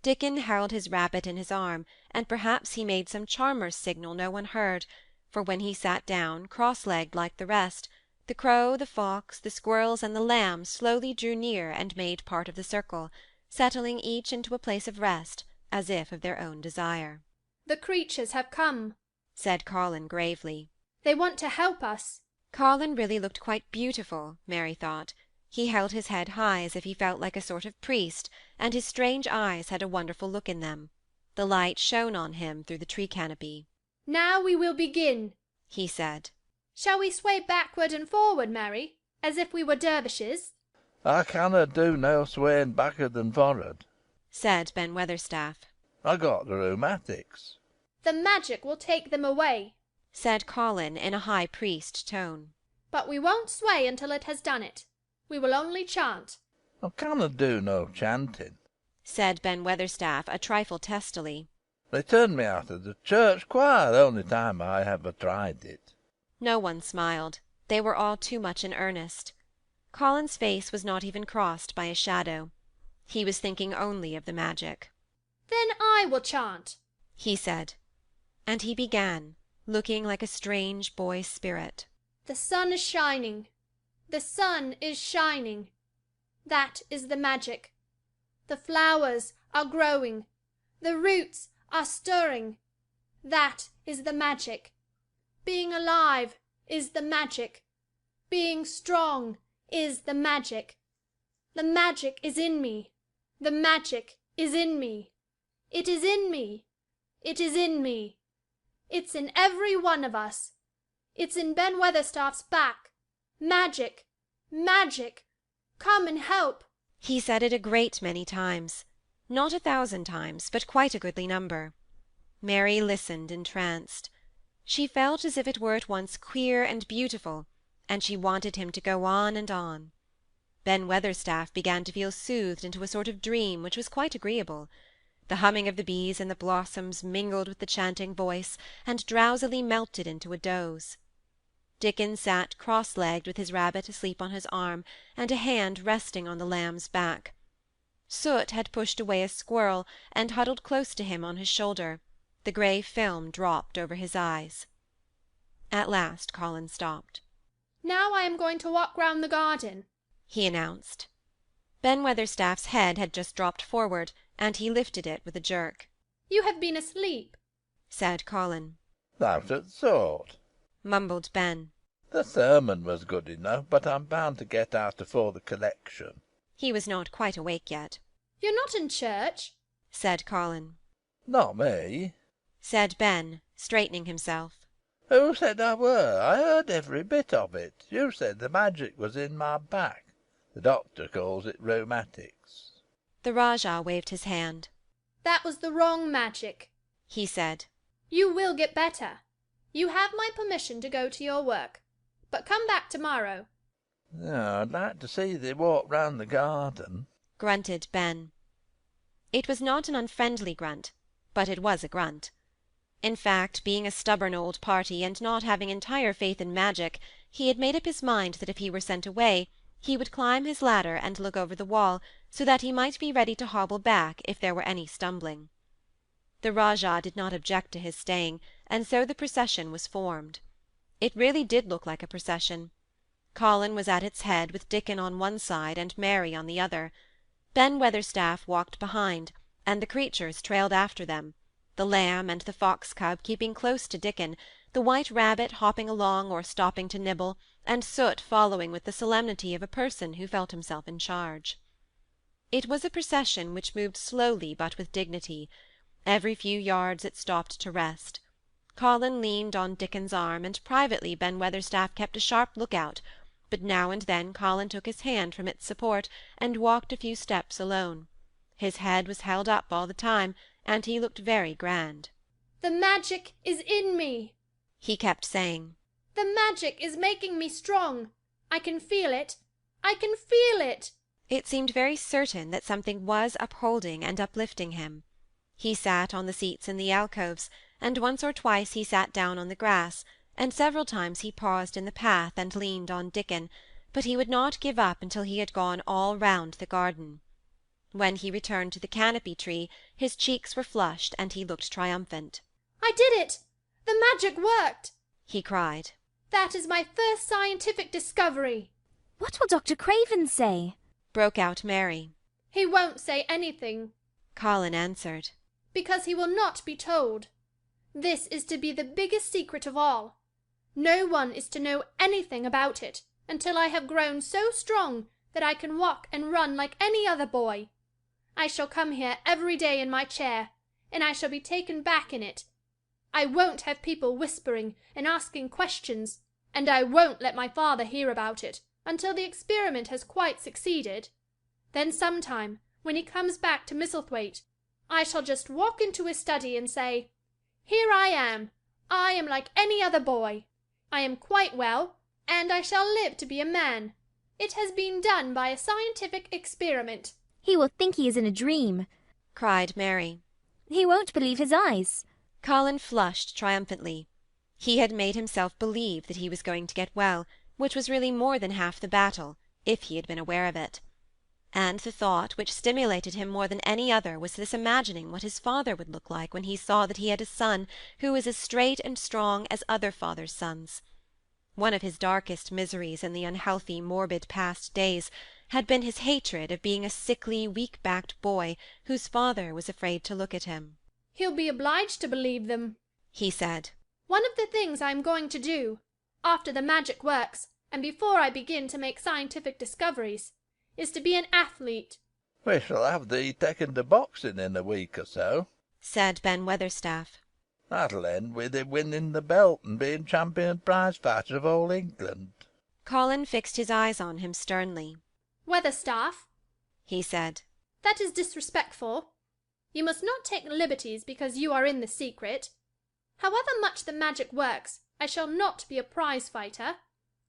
Dickon held his rabbit in his arm, and perhaps he made some charmer's signal no one heard, for when he sat down, cross-legged like the rest, the crow, the fox, the squirrels, and the lamb slowly drew near and made part of the circle, settling each into a place of rest, as if of their own desire. The creatures have come, said Colin gravely. They want to help us. Colin really looked quite beautiful, Mary thought. He held his head high as if he felt like a sort of priest, and his strange eyes had a wonderful look in them. The light shone on him through the tree canopy. Now we will begin, he said. Shall we sway backward and forward, Mary, as if we were dervishes? I cannot do no swaying backward and forward, said Ben Weatherstaff. I got the rheumatics. The magic will take them away, said Colin in a high priest tone. But we won't sway until it has done it. We will only chant. I cannot do no chanting, said Ben Weatherstaff a trifle testily. They turned me out of the church choir the only time I ever tried it. No one smiled. They were all too much in earnest. Colin's face was not even crossed by a shadow. He was thinking only of the magic. Then I will chant, he said. And he began, looking like a strange boy spirit. The sun is shining. The sun is shining. That is the magic. The flowers are growing. The roots are stirring. That is the magic. Being alive is the magic. Being strong is the magic. The magic is in me. The magic is in me. It is in me. It is in me. It's in every one of us. It's in Ben Weatherstaff's back. Magic! Magic! Come and help! He said it a great many times. Not 1,000 times, but quite a goodly number. Mary listened entranced. She felt as if it were at once queer and beautiful, and she wanted him to go on and on. Ben Weatherstaff began to feel soothed into a sort of dream which was quite agreeable. The humming of the bees and the blossoms mingled with the chanting voice, and drowsily melted into a doze. Dickon sat cross-legged with his rabbit asleep on his arm, and a hand resting on the lamb's back. Soot had pushed away a squirrel, and huddled close to him on his shoulder. The grey film dropped over his eyes. At last Colin stopped. Now I am going to walk round the garden, he announced. Ben Weatherstaff's head had just dropped forward, and he lifted it with a jerk. You have been asleep, said Colin. That it thought, mumbled Ben. The sermon was good enough, but I'm bound to get out afore the collection. He was not quite awake yet. You're not in church, said Colin. Not me, said Ben, straightening himself. Who said I were? I heard every bit of it. You said the magic was in my back. The doctor calls it rheumatics. The Rajah waved his hand. That was the wrong magic, he said. You will get better. You have my permission to go to your work. But come back tomorrow. Oh, I'd like to see thee walk round the garden, grunted Ben. It was not an unfriendly grunt, but it was a grunt. In fact, being a stubborn old party, and not having entire faith in magic, he had made up his mind that if he were sent away, he would climb his ladder and look over the wall, so that he might be ready to hobble back if there were any stumbling. The Rajah did not object to his staying, and so the procession was formed. It really did look like a procession. Colin was at its head, with Dickon on one side and Mary on the other. Ben Weatherstaff walked behind, and the creatures trailed after them, the lamb and the fox-cub keeping close to Dickon, the white rabbit hopping along or stopping to nibble, and Soot following with the solemnity of a person who felt himself in charge. It was a procession which moved slowly but with dignity. Every few yards it stopped to rest. Colin leaned on Dickon's arm, and privately Ben Weatherstaff kept a sharp look-out, but now and then Colin took his hand from its support and walked a few steps alone. His head was held up all the time, and he looked very grand. The magic is in me, he kept saying. The magic is making me strong. I can feel it. I can feel it. It seemed very certain that something was upholding and uplifting him. He sat on the seats in the alcoves, and once or twice he sat down on the grass, and several times he paused in the path and leaned on Dickon, but he would not give up until he had gone all round the garden. When he returned to the canopy tree, his cheeks were flushed, and he looked triumphant. I did it! The magic worked! he cried. That is my first scientific discovery. What will Dr. Craven say? broke out Mary. He won't say anything, Colin answered, because he will not be told. This is to be the biggest secret of all. No one is to know anything about it until I have grown so strong that I can walk and run like any other boy. I shall come here every day in my chair, and I shall be taken back in it. I won't have people whispering and asking questions, and I won't let my father hear about it until the experiment has quite succeeded. Then sometime, when he comes back to Misselthwaite, I shall just walk into his study and say, Here I am like any other boy. I am quite well, and I shall live to be a man. It has been done by a scientific experiment. He will think he is in a dream, cried Mary. He won't believe his eyes. Colin flushed triumphantly. He had made himself believe that he was going to get well, which was really more than half the battle, if he had been aware of it. And the thought which stimulated him more than any other was this imagining what his father would look like when he saw that he had a son who was as straight and strong as other fathers' sons. One of his darkest miseries in the unhealthy, morbid past days had been his hatred of being a sickly, weak-backed boy whose father was afraid to look at him. He'll be obliged to believe them, he said. One of the things I am going to do, after the magic works, and before I begin to make scientific discoveries, is to be an athlete. We shall have thee taken to boxing in a week or so, said Ben Weatherstaff. That'll end with him winning the belt and being champion prize fighter of all England. Colin fixed his eyes on him sternly. Weatherstaff, he said, that is disrespectful. You must not take liberties because you are in the secret. However much the magic works, I shall not be a prize fighter.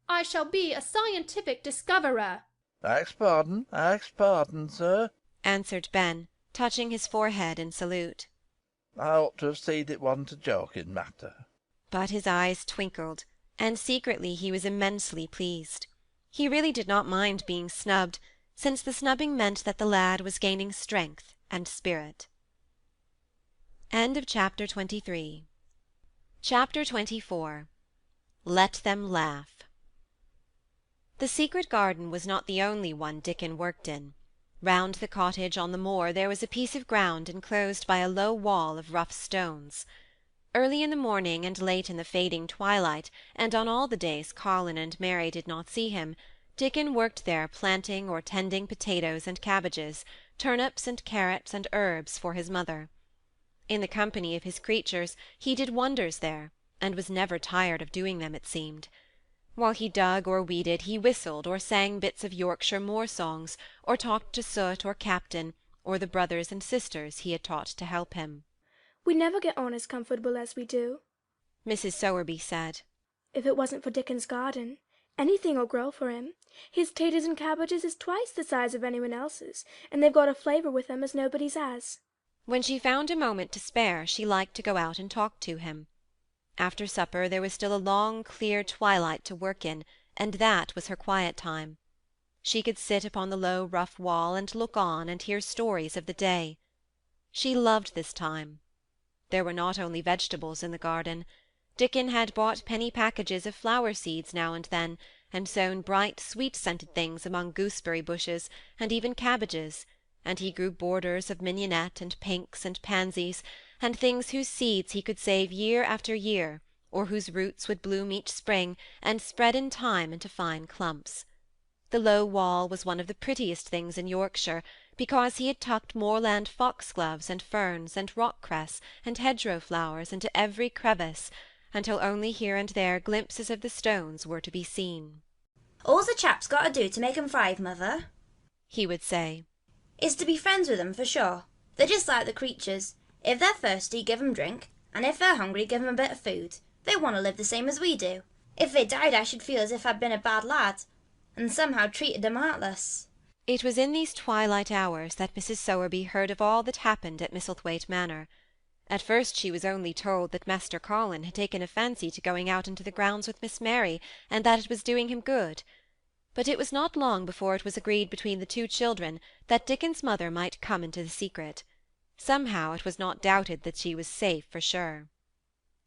I shall be a scientific discoverer. I ask pardon, sir, answered Ben, touching his forehead in salute. I ought to have seen it wasn't a joking matter. But his eyes twinkled, and secretly he was immensely pleased. He really did not mind being snubbed, since the snubbing meant that the lad was gaining strength and spirit. End of chapter 23. Chapter 24. Let them laugh. The secret garden was not the only one Dickon worked in. Round the cottage on the moor there was a piece of ground enclosed by a low wall of rough stones. Early in the morning and late in the fading twilight, and on all the days Colin and Mary did not see him, Dickon worked there planting or tending potatoes and cabbages, turnips and carrots and herbs for his mother. In the company of his creatures he did wonders there, and was never tired of doing them, it seemed. While he dug or weeded, he whistled or sang bits of Yorkshire moor-songs, or talked to Soot or Captain, or the brothers and sisters he had taught to help him. We never get on as comfortable as we do, Mrs. Sowerby said. If it wasn't for Dickon's garden, anything'll grow for him. His taters and cabbages is twice the size of anyone else's, and they've got a flavour with them as nobody's has. When she found a moment to spare, she liked to go out and talk to him. After supper there was still a long clear twilight to work in, and that was her quiet time. She could sit upon the low rough wall and look on and hear stories of the day. She loved this time. There were not only vegetables in the garden. Dickon had bought penny packages of flower seeds now and then, and sown bright sweet-scented things among gooseberry bushes, and even cabbages, and he grew borders of mignonette and pinks and pansies, and things whose seeds he could save year after year, or whose roots would bloom each spring and spread in time into fine clumps. The low wall was one of the prettiest things in Yorkshire, because he had tucked moorland foxgloves and ferns and rock-cress and hedgerow flowers into every crevice, until only here and there glimpses of the stones were to be seen. "All's a chap's got to do to make 'em thrive, mother," he would say, "is to be friends with 'em for sure. They're just like the creatures. If they're thirsty, give 'em drink, and if they're hungry, give 'em a bit of food. They want to live the same as we do. If they died, I should feel as if I'd been a bad lad, and somehow treated them heartless." It was in these twilight hours that Mrs. Sowerby heard of all that happened at Misselthwaite Manor. At first she was only told that Master Colin had taken a fancy to going out into the grounds with Miss Mary, and that it was doing him good. But it was not long before it was agreed between the two children that Dickon's mother might come into the secret. Somehow it was not doubted that she was safe for sure.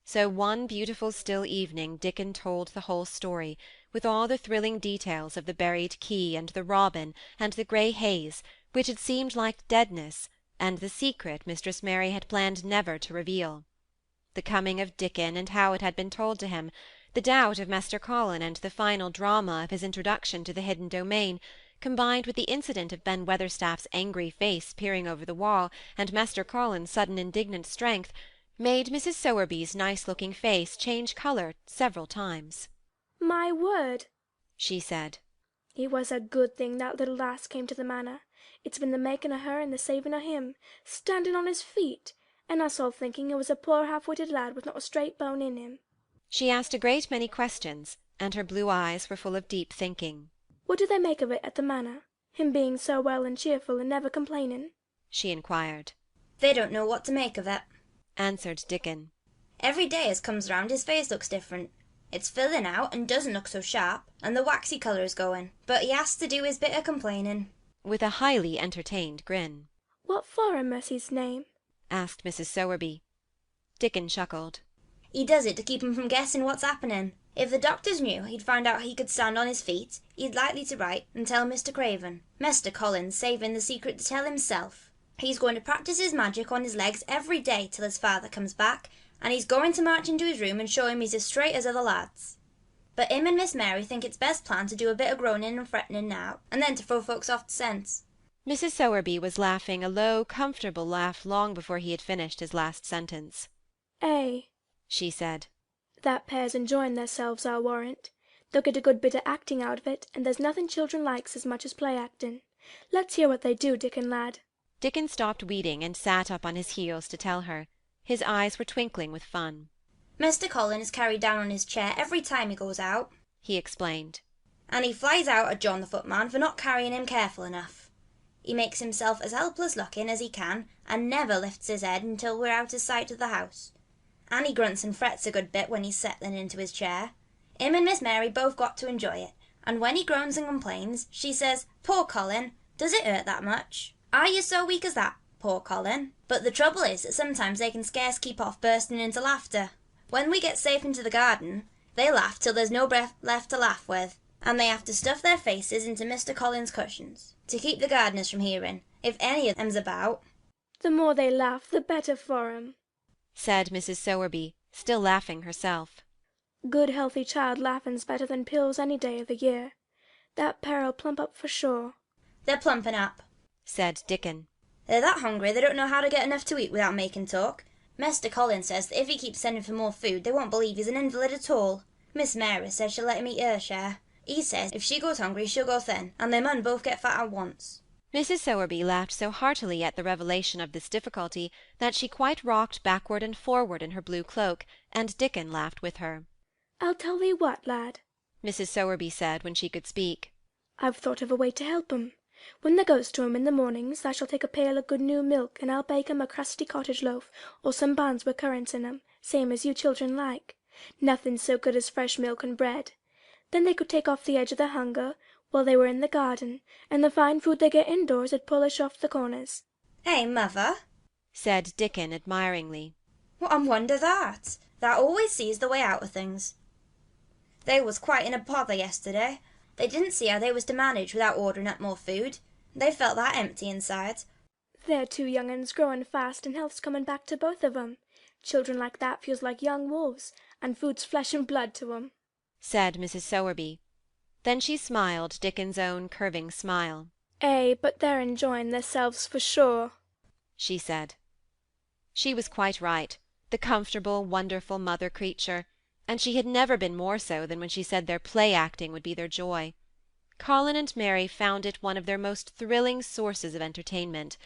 So one beautiful still evening Dickon told the whole story, with all the thrilling details of the buried key and the robin and the grey haze, which had seemed like deadness, and the secret Mistress Mary had planned never to reveal. The coming of Dickon, and how it had been told to him, the doubt of Master Colin, and the final drama of his introduction to the hidden domain, combined with the incident of Ben Weatherstaff's angry face peering over the wall, and Master Colin's sudden indignant strength, made Mrs. Sowerby's nice-looking face change colour several times. "My word," she said, "it was a good thing that little lass came to the manor. It's been the making of her and the saving of him, standing on his feet, and us all thinking it was a poor half-witted lad with not a straight bone in him." She asked a great many questions, and her blue eyes were full of deep thinking. "What do they make of it at the manor, him being so well and cheerful and never complaining?" she inquired. "They don't know what to make of it," answered Dickon. "Every day as comes round his face looks different. It's filling out and doesn't look so sharp, and the waxy colour is going, but he has to do his bit of complaining," with a highly entertained grin. "What for in mercy's name?" asked Mrs. Sowerby. Dickon chuckled. "He does it to keep him from guessing what's happening. If the doctors knew he'd find out he could stand on his feet, he'd likely to write and tell Mr. Craven. Mr. Colins saving the secret to tell himself. He's going to practise his magic on his legs every day till his father comes back, and he's going to march into his room and show him he's as straight as other lads. But him and Miss Mary think it's best plan to do a bit of groaning and fretting now, and then to throw folks off to sense." Mrs. Sowerby was laughing a low, comfortable laugh long before he had finished his last sentence. "Ay," she said, "that pair's enjoying theirselves, I'll warrant. They'll get a good bit of acting out of it, and there's nothing children likes as much as play-acting. Let's hear what they do, Dickon lad." Dickon stopped weeding and sat up on his heels to tell her. His eyes were twinkling with fun. "Mr. Colin is carried down on his chair every time he goes out," he explained, "and he flies out at John the footman for not carrying him careful enough. He makes himself as helpless looking as he can, and never lifts his head until we're out of sight of the house. And he grunts and frets a good bit when he's settling into his chair. Him and Miss Mary both got to enjoy it, and when he groans and complains, she says, 'Poor Colin, does it hurt that much? Are you so weak as that, poor Colin?' But the trouble is that sometimes they can scarce keep off bursting into laughter. When we get safe into the garden, they laugh till there's no breath left to laugh with, and they have to stuff their faces into Mr. Colin's cushions, to keep the gardeners from hearing, if any of them's about." "The more they laugh, the better for 'em," said Mrs. Sowerby, still laughing herself. "Good healthy child laughing's better than pills any day of the year. That pair'll plump up for sure." "They're plumping up," said Dickon. "They're that hungry they don't know how to get enough to eat without making talk. Mr. Colin says that if he keeps sending for more food, they won't believe he's an invalid at all. Miss Mary says she'll let him eat her share. He says if she goes hungry she'll go thin, and they mun both get fat at once. Mrs. Sowerby laughed so heartily at the revelation of this difficulty that she quite rocked backward and forward in her blue cloak, and Dickon laughed with her. I'll tell thee what, lad, Mrs. Sowerby said when she could speak. I've thought of a way to help 'em. When thou goes to 'em in the mornings, thou shalt take a pail of good new milk, and I'll bake 'em a crusty cottage loaf, or some buns with currants in 'em, same as you children like. Nothing's so good as fresh milk and bread. Then they could take off the edge of their hunger while they were in the garden, and the fine food they get indoors 'ud polish off the corners. Hey, mother, said Dickon admiringly. What a wonder that! Thou always sees the way out of things. They was quite in a pother yesterday. They didn't see how they was to manage without ordering up more food. They felt that empty inside. They're two young uns growing fast, and health's coming back to both of 'em. Children like that feels like young wolves, and food's flesh and blood to 'em, said Mrs. Sowerby. Then she smiled Dickon's own curving smile. Ay, but they're enjoying theirselves for sure, she said. She was quite right, the comfortable, wonderful mother creature, and she had never been more so than when she said their play-acting would be their joy. Colin and Mary found it one of their most thrilling sources of entertainment.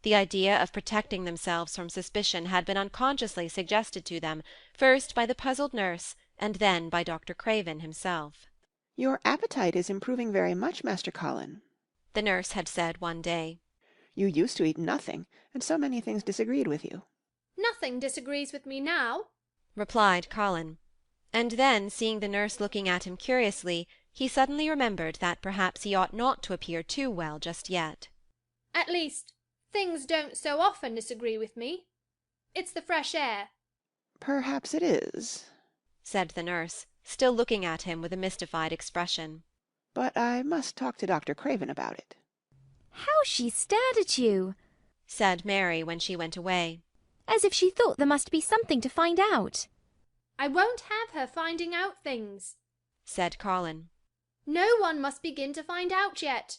The idea of protecting themselves from suspicion had been unconsciously suggested to them, first by the puzzled nurse, and then by Dr. Craven himself. Your appetite is improving very much, Master Colin, the nurse had said one day. You used to eat nothing, and so many things disagreed with you. Nothing disagrees with me now, replied Colin. And then, seeing the nurse looking at him curiously, he suddenly remembered that perhaps he ought not to appear too well just yet. At least, things don't so often disagree with me. It's the fresh air. Perhaps it is, said the nurse, still looking at him with a mystified expression. But I must talk to Dr. Craven about it. How she stared at you, said Mary when she went away. As if she thought there must be something to find out. I won't have her finding out things, said Colin. No one must begin to find out yet.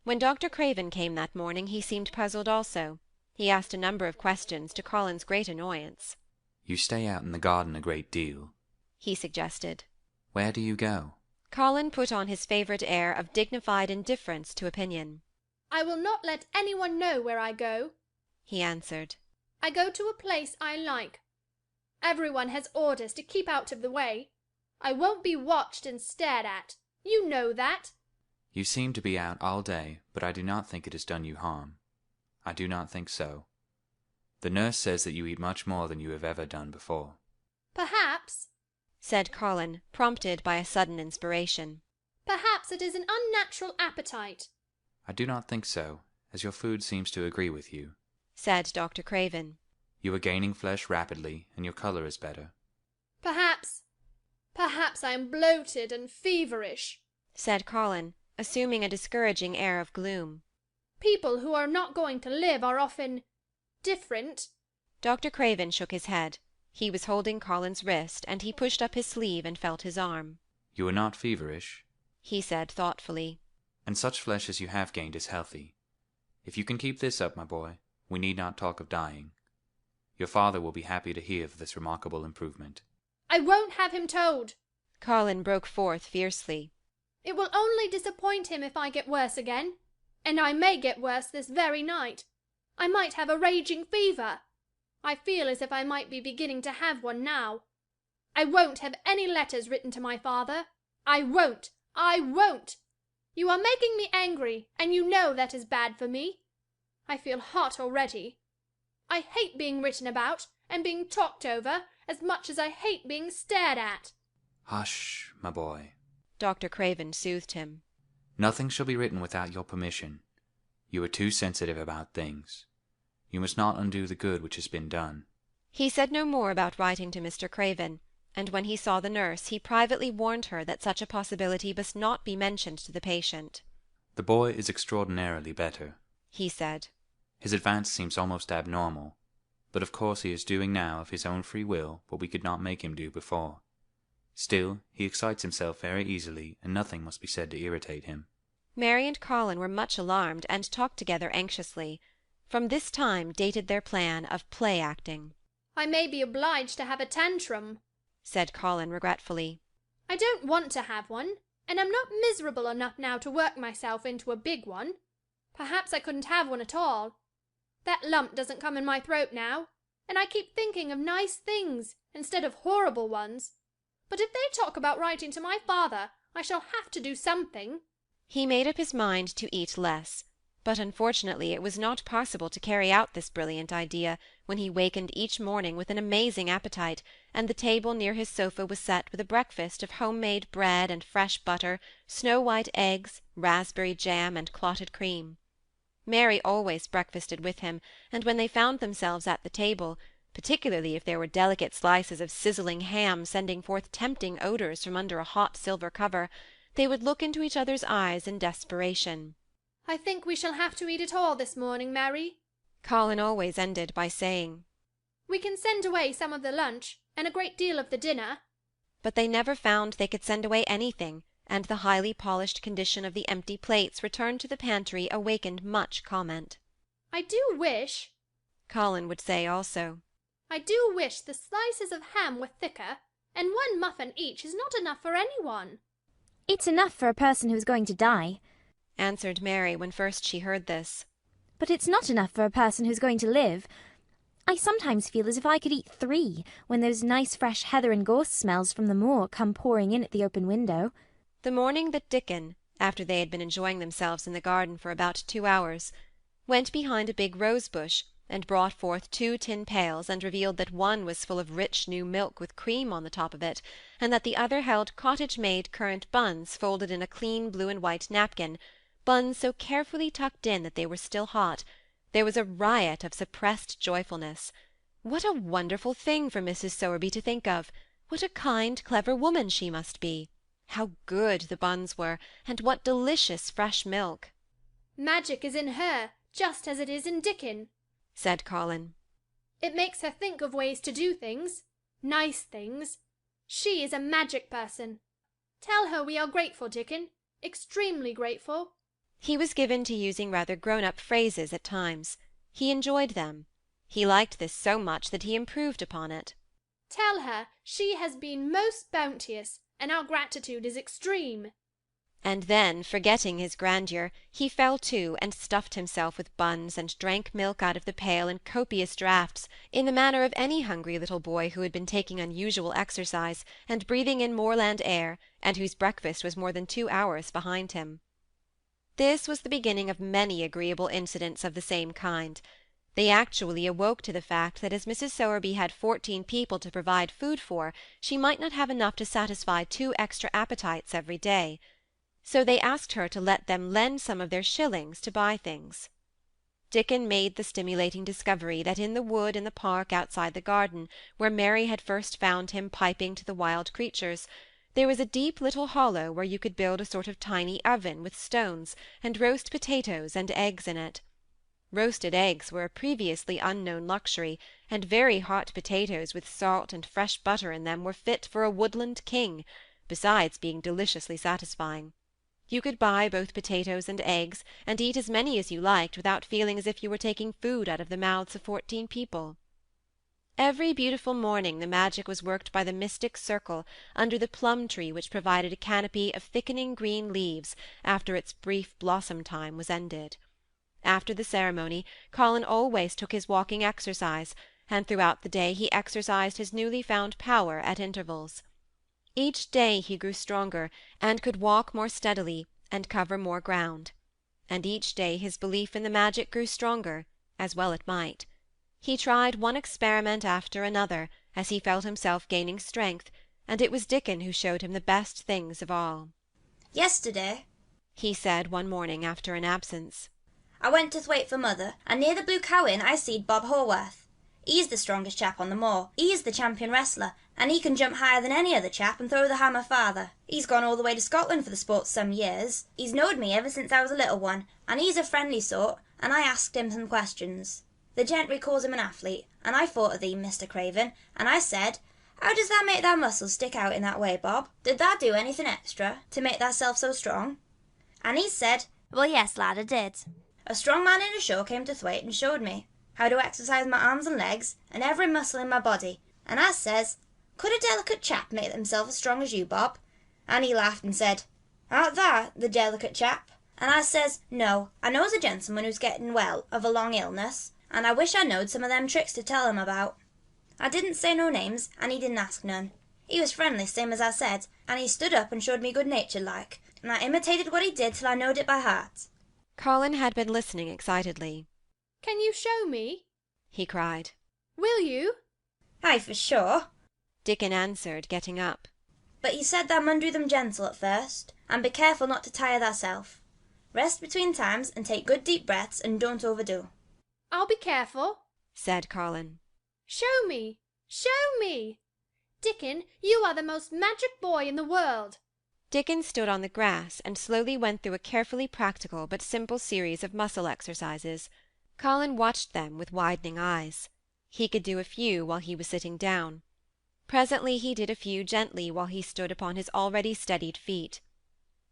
When Dr. Craven came that morning he seemed puzzled also. He asked a number of questions, to Colin's great annoyance. You stay out in the garden a great deal, he suggested. Where do you go? Colin put on his favourite air of dignified indifference to opinion. I will not let anyone know where I go, he answered. I go to a place I like. Everyone has orders to keep out of the way. I won't be watched and stared at. You know that. You seem to be out all day, but I do not think it has done you harm. I do not think so. The nurse says that you eat much more than you have ever done before. Perhaps, said Colin, prompted by a sudden inspiration. Perhaps it is an unnatural appetite. I do not think so, as your food seems to agree with you, said Dr. Craven. You are gaining flesh rapidly, and your colour is better. Perhaps I am bloated and feverish, said Colin, assuming a discouraging air of gloom. People who are not going to live are often different. Dr. Craven shook his head. He was holding Colin's wrist, and he pushed up his sleeve and felt his arm. You are not feverish, he said thoughtfully. And such flesh as you have gained is healthy. If you can keep this up, my boy, we need not talk of dying. Your father will be happy to hear of this remarkable improvement. I won't have him told, Colin broke forth fiercely. It will only disappoint him if I get worse again. And I may get worse this very night. I might have a raging fever. I feel as if I might be beginning to have one now. I won't have any letters written to my father. I won't. I won't. You are making me angry, and you know that is bad for me. I feel hot already. I hate being written about and being talked over as much as I hate being stared at. Hush, my boy. Dr. Craven soothed him. Nothing shall be written without your permission. You are too sensitive about things. You must not undo the good which has been done. He said no more about writing to Mr. Craven, and when he saw the nurse he privately warned her that such a possibility must not be mentioned to the patient. The boy is extraordinarily better, he said. His advance seems almost abnormal, but of course he is doing now of his own free will what we could not make him do before. Still, he excites himself very easily, and nothing must be said to irritate him. Mary and Colin were much alarmed, and talked together anxiously. From this time dated their plan of play-acting. I may be obliged to have a tantrum, said Colin regretfully. I don't want to have one, and I'm not miserable enough now to work myself into a big one. Perhaps I couldn't have one at all. That lump doesn't come in my throat now, and I keep thinking of nice things instead of horrible ones. But if they talk about writing to my father, I shall have to do something." He made up his mind to eat less, but unfortunately it was not possible to carry out this brilliant idea when he wakened each morning with an amazing appetite, and the table near his sofa was set with a breakfast of home-made bread and fresh butter, snow-white eggs, raspberry jam, and clotted cream. Mary always breakfasted with him, and when they found themselves at the table, particularly if there were delicate slices of sizzling ham sending forth tempting odours from under a hot silver cover, they would look into each other's eyes in desperation. "I think we shall have to eat it all this morning, Mary," Colin always ended by saying. "We can send away some of the lunch, and a great deal of the dinner." But they never found they could send away anything, and the highly polished condition of the empty plates returned to the pantry awakened much comment. "I do wish," Colin would say also, "I do wish the slices of ham were thicker, and one muffin each is not enough for any one." "It's enough for a person who is going to die," answered Mary when first she heard this. "But it's not enough for a person who's going to live. I sometimes feel as if I could eat 3 when those nice fresh heather and gorse smells from the moor come pouring in at the open window." The morning that Dickon, after they had been enjoying themselves in the garden for about 2 hours, went behind a big rose-bush and brought forth 2 tin pails and revealed that one was full of rich new milk with cream on the top of it, and that the other held cottage-made currant buns folded in a clean blue and white napkin, buns so carefully tucked in that they were still hot, there was a riot of suppressed joyfulness. What a wonderful thing for Mrs. Sowerby to think of! What a kind, clever woman she must be! How good the buns were, and what delicious fresh milk! "Magic is in her, just as it is in Dickon," said Colin. "It makes her think of ways to do things, nice things. She is a magic person. Tell her we are grateful, Dickon, extremely grateful." He was given to using rather grown-up phrases at times. He enjoyed them. He liked this so much that he improved upon it. "Tell her she has been most bounteous, and our gratitude is extreme." And then, forgetting his grandeur, he fell to and stuffed himself with buns and drank milk out of the pail in copious draughts, in the manner of any hungry little boy who had been taking unusual exercise and breathing in moorland air, and whose breakfast was more than 2 hours behind him. This was the beginning of many agreeable incidents of the same kind. They actually awoke to the fact that as Mrs. Sowerby had 14 people to provide food for, she might not have enough to satisfy 2 extra appetites every day. So they asked her to let them lend some of their shillings to buy things. Dickon made the stimulating discovery that in the wood in the park outside the garden, where Mary had first found him piping to the wild creatures, there was a deep little hollow where you could build a sort of tiny oven with stones, and roast potatoes and eggs in it. Roasted eggs were a previously unknown luxury, and very hot potatoes with salt and fresh butter in them were fit for a woodland king, besides being deliciously satisfying. You could buy both potatoes and eggs, and eat as many as you liked without feeling as if you were taking food out of the mouths of 14 people. Every beautiful morning the magic was worked by the mystic circle under the plum-tree which provided a canopy of thickening green leaves after its brief blossom-time was ended. After the ceremony, Colin always took his walking exercise, and throughout the day he exercised his newly found power at intervals. Each day he grew stronger, and could walk more steadily, and cover more ground. And each day his belief in the magic grew stronger, as well it might. He tried one experiment after another, as he felt himself gaining strength, and it was Dickon who showed him the best things of all. "Yesterday," he said one morning after an absence, "I went to Thwaite for mother, and near the Blue Cow Inn I seed Bob Haworth. He's the strongest chap on the moor. He's the champion wrestler, and he can jump higher than any other chap and throw the hammer farther. He's gone all the way to Scotland for the sport some years. He's knowed me ever since I was a little one, and he's a friendly sort, and I asked him some questions. The gentry calls him an athlete, and I thought of thee, Mr. Craven, and I said, 'How does thou make thy muscles stick out in that way, Bob? Did thou do anything extra to make thyself so strong?' And he said, 'Well, yes, lad, I did.' A strong man in a show came to Thwaite and showed me how to exercise my arms and legs and every muscle in my body, and I says, 'Could a delicate chap make himself as strong as you, Bob?' And he laughed and said, "Art thou the delicate chap?" And I says, "No, I knows a gentleman who's getting well of a long illness, and I wish I knowed some of them tricks to tell him about." I didn't say no names, and he didn't ask none. He was friendly, same as I said, and he stood up and showed me good-natured like, and I imitated what he did till I knowed it by heart. Colin had been listening excitedly. "Can you show me?" he cried. "Will you?" "Aye, for sure," Dickon answered, getting up. "But he said thou mun do them gentle at first, and be careful not to tire thyself. Rest between times, and take good deep breaths, and don't overdo." "I'll be careful," said Colin. "Show me! Show me! Dickon, you are the most magic boy in the world." Dickon stood on the grass and slowly went through a carefully practical but simple series of muscle exercises. Colin watched them with widening eyes. He could do a few while he was sitting down. Presently he did a few gently while he stood upon his already steadied feet.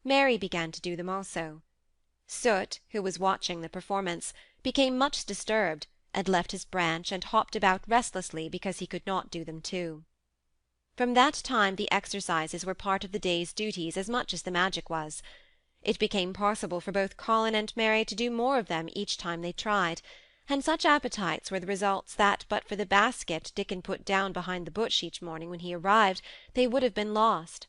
Mary began to do them also. Soot, who was watching the performance, became much disturbed, and left his branch and hopped about restlessly because he could not do them too. From that time the exercises were part of the day's duties as much as the magic was. It became possible for both Colin and Mary to do more of them each time they tried, and such appetites were the results that but for the basket Dickon put down behind the bush each morning when he arrived, they would have been lost.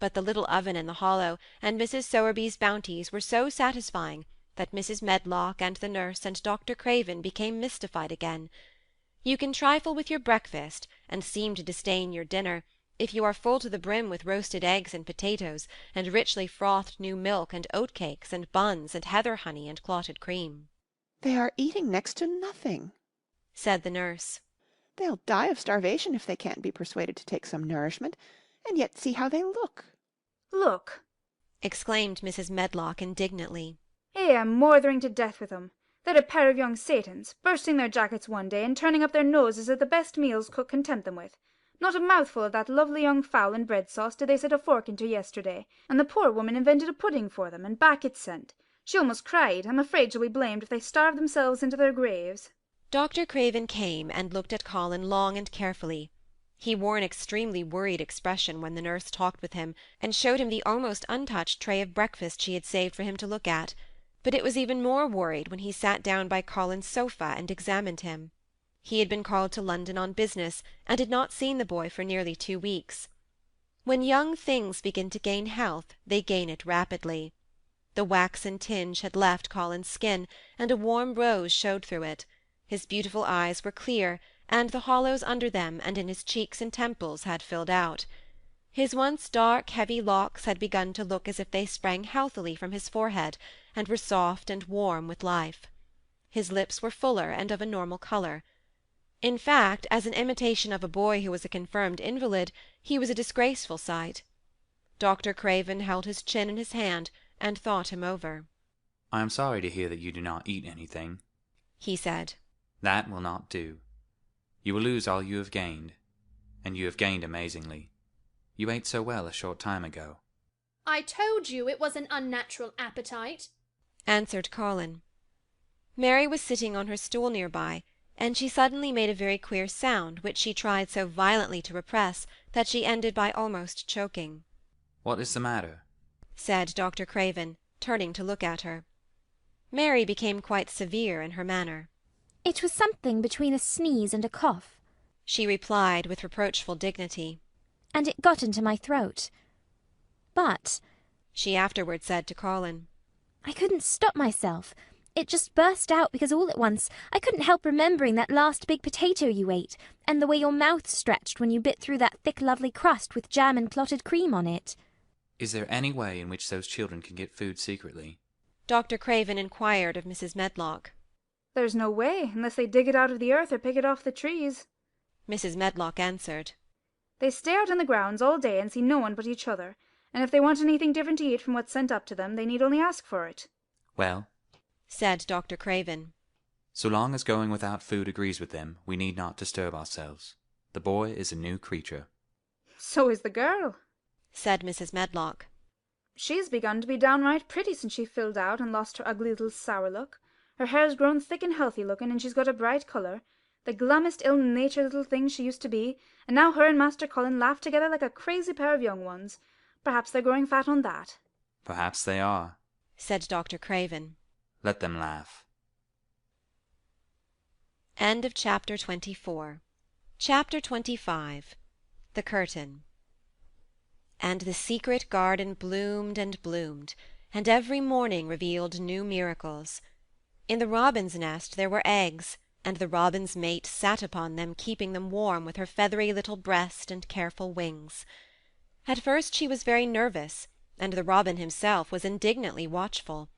But the little oven in the hollow and Mrs. Sowerby's bounties were so satisfying that Mrs. Medlock and the nurse and Dr. Craven became mystified again. You can trifle with your breakfast and seem to disdain your dinner if you are full to the brim with roasted eggs and potatoes, and richly frothed new milk and oatcakes and buns and heather honey and clotted cream. "They are eating next to nothing," said the nurse. "They'll die of starvation if they can't be persuaded to take some nourishment, and yet see how they look." "Look!" exclaimed Mrs. Medlock indignantly. "Here I'm mothering to death with 'em. They're a pair of young Satans, bursting their jackets one day and turning up their noses at the best meals cook can tempt them with. Not a mouthful of that lovely young fowl and bread sauce did they set a fork into yesterday, and the poor woman invented a pudding for them, and back it sent. She almost cried. I'm afraid she'll be blamed if they starve themselves into their graves." Dr. Craven came and looked at Colin long and carefully. He wore an extremely worried expression when the nurse talked with him and showed him the almost untouched tray of breakfast she had saved for him to look at, but it was even more worried when he sat down by Colin's sofa and examined him. He had been called to London on business, and had not seen the boy for nearly 2 weeks. When young things begin to gain health, they gain it rapidly. The waxen tinge had left Colin's skin, and a warm rose showed through it. His beautiful eyes were clear, and the hollows under them and in his cheeks and temples had filled out. His once dark, heavy locks had begun to look as if they sprang healthily from his forehead, and were soft and warm with life. His lips were fuller and of a normal colour. In fact, as an imitation of a boy who was a confirmed invalid, he was a disgraceful sight. Dr. Craven held his chin in his hand and thought him over. "I am sorry to hear that you do not eat anything," he said. "That will not do. You will lose all you have gained, and you have gained amazingly. You ate so well a short time ago." "I told you it was an unnatural appetite," answered Colin. Mary was sitting on her stool near by, and she suddenly made a very queer sound which she tried so violently to repress that she ended by almost choking. "What is the matter?" said Dr. Craven, turning to look at her. Mary became quite severe in her manner. "It was something between a sneeze and a cough," she replied with reproachful dignity. "And it got into my throat. But," she afterward said to Colin, "I couldn't stop myself. It just burst out because all at once I couldn't help remembering that last big potato you ate, and the way your mouth stretched when you bit through that thick lovely crust with jam and clotted cream on it." "Is there any way in which those children can get food secretly?" Dr. Craven inquired of Mrs. Medlock. "There's no way, unless they dig it out of the earth or pick it off the trees," Mrs. Medlock answered. "They stay out in the grounds all day and see no one but each other, and if they want anything different to eat from what's sent up to them, they need only ask for it." "Well," said Dr. Craven, "so long as going without food agrees with them, we need not disturb ourselves. The boy is a new creature." "So is the girl," said Mrs. Medlock. "She's begun to be downright pretty since she filled out and lost her ugly little sour look. Her hair's grown thick and healthy looking, and she's got a bright colour, the glummest ill-natured little thing she used to be, and now her and Master Colin laugh together like a crazy pair of young ones. Perhaps they're growing fat on that. Perhaps they are, said Dr. Craven. Let them laugh. End of chapter 24. Chapter 25. The Curtain. And the secret garden bloomed and bloomed, and every morning revealed new miracles. In the robin's nest there were eggs, and the robin's mate sat upon them, keeping them warm with her feathery little breast and careful wings. At first she was very nervous, and the robin himself was indignantly watchful.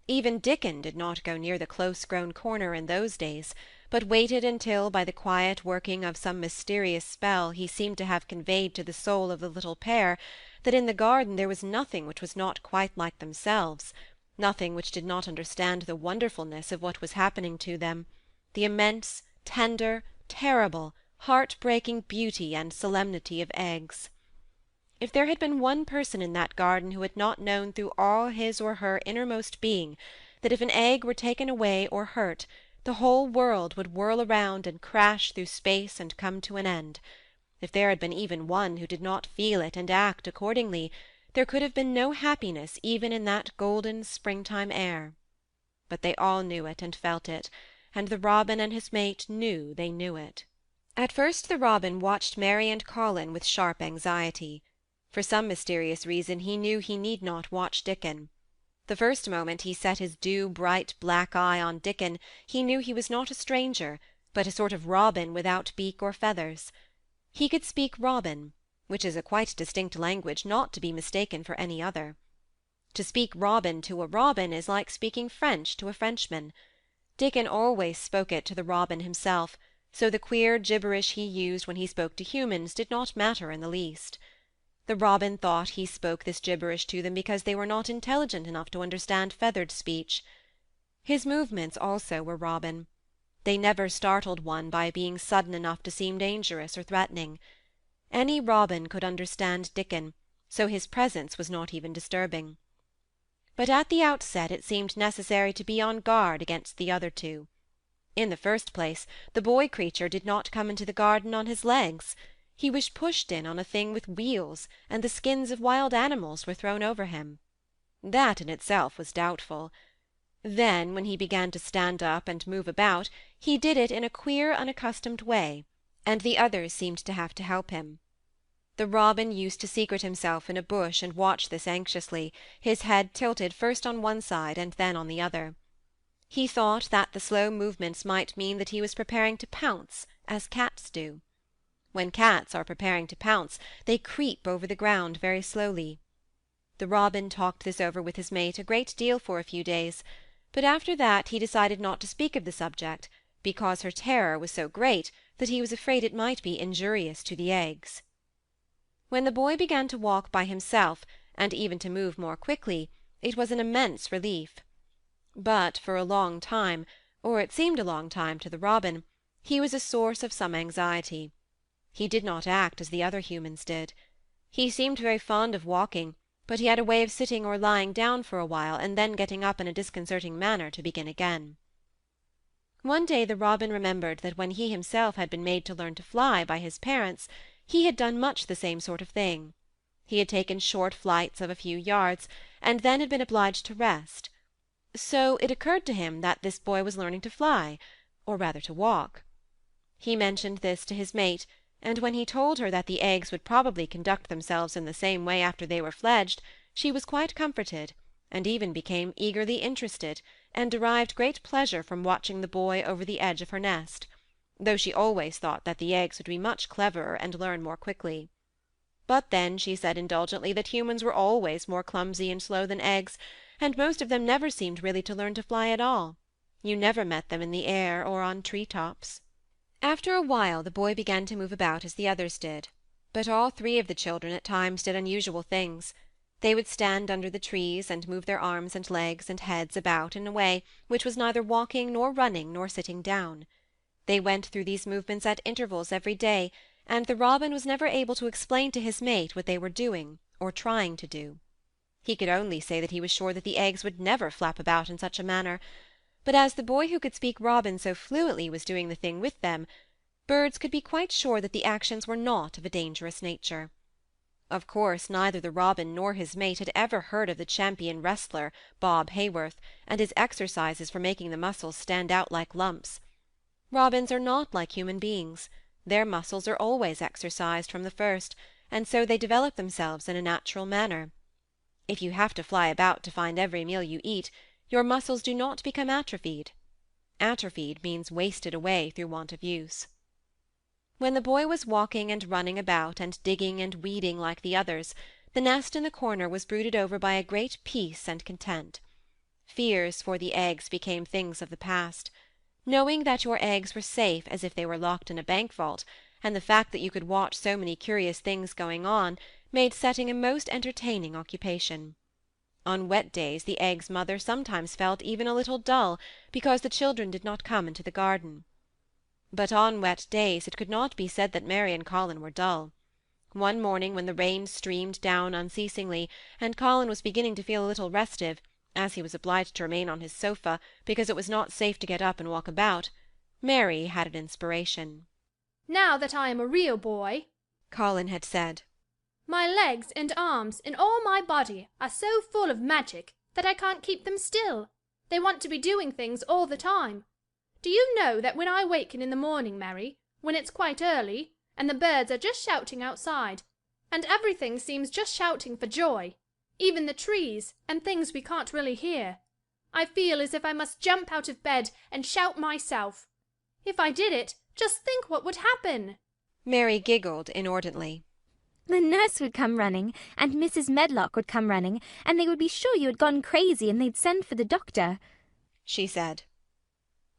Even Dickon did not go near the close-grown corner in those days, but waited until, by the quiet working of some mysterious spell, he seemed to have conveyed to the soul of the little pair that in the garden there was nothing which was not quite like themselves, nothing which did not understand the wonderfulness of what was happening to them, the immense, tender, terrible, heart-breaking beauty and solemnity of eggs. If there had been one person in that garden who had not known through all his or her innermost being that if an egg were taken away or hurt, the whole world would whirl around and crash through space and come to an end, if there had been even one who did not feel it and act accordingly, there could have been no happiness even in that golden springtime air. But they all knew it and felt it, and the robin and his mate knew they knew it. At first the robin watched Mary and Colin with sharp anxiety. For some mysterious reason he knew he need not watch Dickon. The first moment he set his dew-bright black eye on Dickon, he knew he was not a stranger, but a sort of robin without beak or feathers. He could speak robin, which is a quite distinct language not to be mistaken for any other. To speak robin to a robin is like speaking French to a Frenchman. Dickon always spoke it to the robin himself, so the queer gibberish he used when he spoke to humans did not matter in the least. The robin thought he spoke this gibberish to them because they were not intelligent enough to understand feathered speech. His movements also were robin. They never startled one by being sudden enough to seem dangerous or threatening. Any robin could understand Dickon, so his presence was not even disturbing. But at the outset it seemed necessary to be on guard against the other two. In the first place, the boy creature did not come into the garden on his legs. He was pushed in on a thing with wheels, and the skins of wild animals were thrown over him. That in itself was doubtful. Then, when he began to stand up and move about, he did it in a queer, unaccustomed way, and the others seemed to have to help him. The robin used to secret himself in a bush and watch this anxiously, his head tilted first on one side and then on the other. He thought that the slow movements might mean that he was preparing to pounce, as cats do. When cats are preparing to pounce, they creep over the ground very slowly. The robin talked this over with his mate a great deal for a few days, but after that he decided not to speak of the subject, because her terror was so great that he was afraid it might be injurious to the eggs. When the boy began to walk by himself, and even to move more quickly, it was an immense relief. But for a long time, or it seemed a long time to the robin, he was a source of some anxiety. He did not act as the other humans did. He seemed very fond of walking, but he had a way of sitting or lying down for a while and then getting up in a disconcerting manner to begin again. One day the robin remembered that when he himself had been made to learn to fly by his parents, he had done much the same sort of thing. He had taken short flights of a few yards, and then had been obliged to rest. So it occurred to him that this boy was learning to fly, or rather to walk. He mentioned this to his mate, and when he told her that the eggs would probably conduct themselves in the same way after they were fledged, she was quite comforted, and even became eagerly interested, and derived great pleasure from watching the boy over the edge of her nest, though she always thought that the eggs would be much cleverer and learn more quickly. But then she said indulgently that humans were always more clumsy and slow than eggs, and most of them never seemed really to learn to fly at all. You never met them in the air or on tree-tops. After a while the boy began to move about as the others did, but all three of the children at times did unusual things. They would stand under the trees and move their arms and legs and heads about in a way which was neither walking nor running nor sitting down. They went through these movements at intervals every day, and the robin was never able to explain to his mate what they were doing or trying to do. He could only say that he was sure that the eggs would never flap about in such a manner, but as the boy who could speak robin so fluently was doing the thing with them, birds could be quite sure that the actions were not of a dangerous nature. Of course neither the robin nor his mate had ever heard of the champion wrestler, Bob Haworth, and his exercises for making the muscles stand out like lumps. Robins are not like human beings. Their muscles are always exercised from the first, and so they develop themselves in a natural manner. If you have to fly about to find every meal you eat, your muscles do not become atrophied. Atrophied means wasted away through want of use. When the boy was walking and running about and digging and weeding like the others, the nest in the corner was brooded over by a great peace and content. Fears for the eggs became things of the past. Knowing that your eggs were safe as if they were locked in a bank vault, and the fact that you could watch so many curious things going on, made setting a most entertaining occupation. On wet days the eggs' mother sometimes felt even a little dull because the children did not come into the garden. But on wet days it could not be said that Mary and Colin were dull. One morning when the rain streamed down unceasingly, and Colin was beginning to feel a little restive, as he was obliged to remain on his sofa because it was not safe to get up and walk about, Mary had an inspiration. "Now that I am a real boy," Colin had said, "my legs and arms and all my body are so full of magic that I can't keep them still. They want to be doing things all the time. Do you know that when I waken in the morning, Mary, when it's quite early, and the birds are just shouting outside, and everything seems just shouting for joy, even the trees and things we can't really hear, I feel as if I must jump out of bed and shout myself. If I did it, just think what would happen." Mary giggled inordinately. The nurse would come running, and Mrs. Medlock would come running, and they would be sure you had gone crazy, and they'd send for the doctor, she said.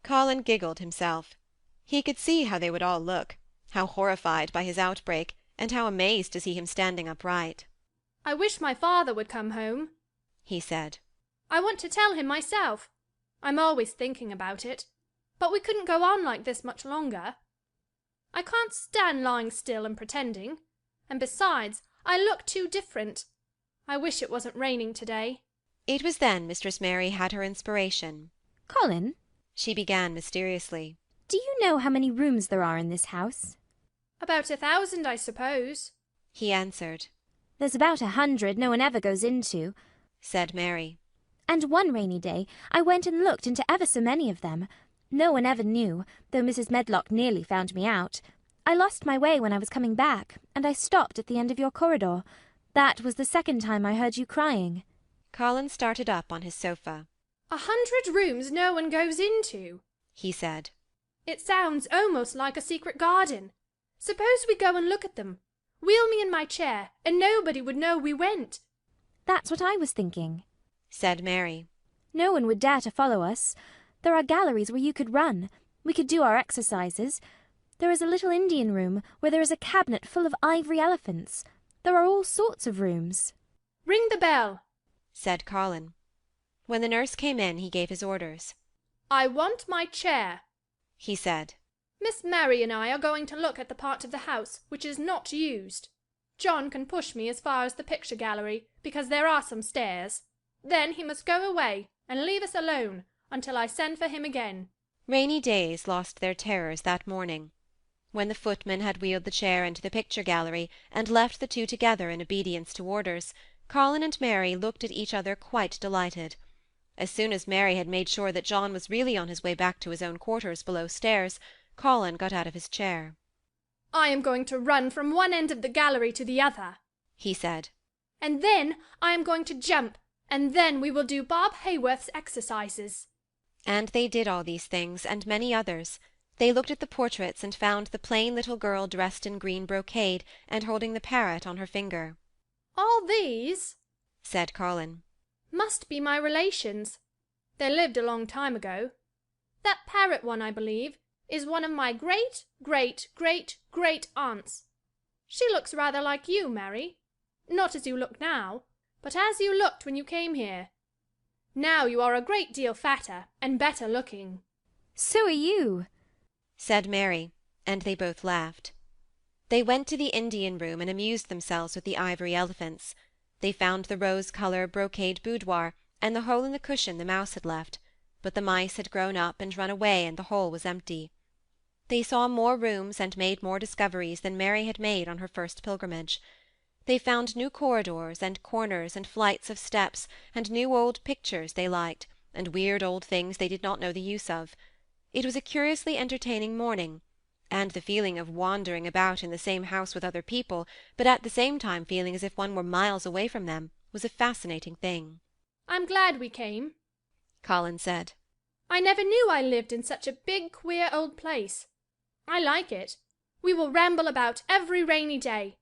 Colin giggled himself. He could see how they would all look, how horrified by his outbreak, and how amazed to see him standing upright. "I wish my father would come home," he said. "I want to tell him myself. I'm always thinking about it. But we couldn't go on like this much longer. I can't stand lying still and pretending. And besides, I look too different. I wish it wasn't raining today." It was then Mistress Mary had her inspiration. "Colin," she began mysteriously, "do you know how many rooms there are in this house?" "About 1,000, I suppose," he answered. "There's about 100 no one ever goes into," said Mary. "And one rainy day I went and looked into ever so many of them. No one ever knew, though Mrs. Medlock nearly found me out. I lost my way when I was coming back, and I stopped at the end of your corridor. That was the second time I heard you crying." Colin started up on his sofa. 100 rooms no one goes into, he said. "It sounds almost like a secret garden. Suppose we go and look at them. Wheel me in my chair, and nobody would know we went." "That's what I was thinking," said Mary. "No one would dare to follow us. There are galleries where you could run. We could do our exercises. There is a little Indian room where there is a cabinet full of ivory elephants. There are all sorts of rooms." "Ring the bell," said Colin. When the nurse came in, he gave his orders. "I want my chair," he said. "Miss Mary and I are going to look at the part of the house which is not used. John can push me as far as the picture gallery, because there are some stairs. Then he must go away and leave us alone until I send for him again." Rainy days lost their terrors that morning. When the footman had wheeled the chair into the picture gallery and left the two together in obedience to orders, Colin and Mary looked at each other quite delighted. As soon as Mary had made sure that John was really on his way back to his own quarters below stairs, Colin got out of his chair. "I am going to run from one end of the gallery to the other," he said. "And then I am going to jump, and then we will do Bob Haworth's exercises." And they did all these things, and many others. They looked at the portraits and found the plain little girl dressed in green brocade and holding the parrot on her finger. "All these," said Colin, "must be my relations. They lived a long time ago. That parrot one, I believe, is one of my great aunts. She looks rather like you, Mary. Not as you look now, but as you looked when you came here. Now you are a great deal fatter and better looking." "So are you," said Mary, and they both laughed. They went to the Indian room and amused themselves with the ivory elephants. They found the rose-colour brocade boudoir, and the hole in the cushion the mouse had left, but the mice had grown up and run away, and the hole was empty. They saw more rooms and made more discoveries than Mary had made on her first pilgrimage. They found new corridors, and corners, and flights of steps, and new old pictures they liked, and weird old things they did not know the use of. It was a curiously entertaining morning, and the feeling of wandering about in the same house with other people, but at the same time feeling as if one were miles away from them, was a fascinating thing. I'm glad we came, Colin said. I never knew I lived in such a big, queer old place. I like it. We will ramble about every rainy day.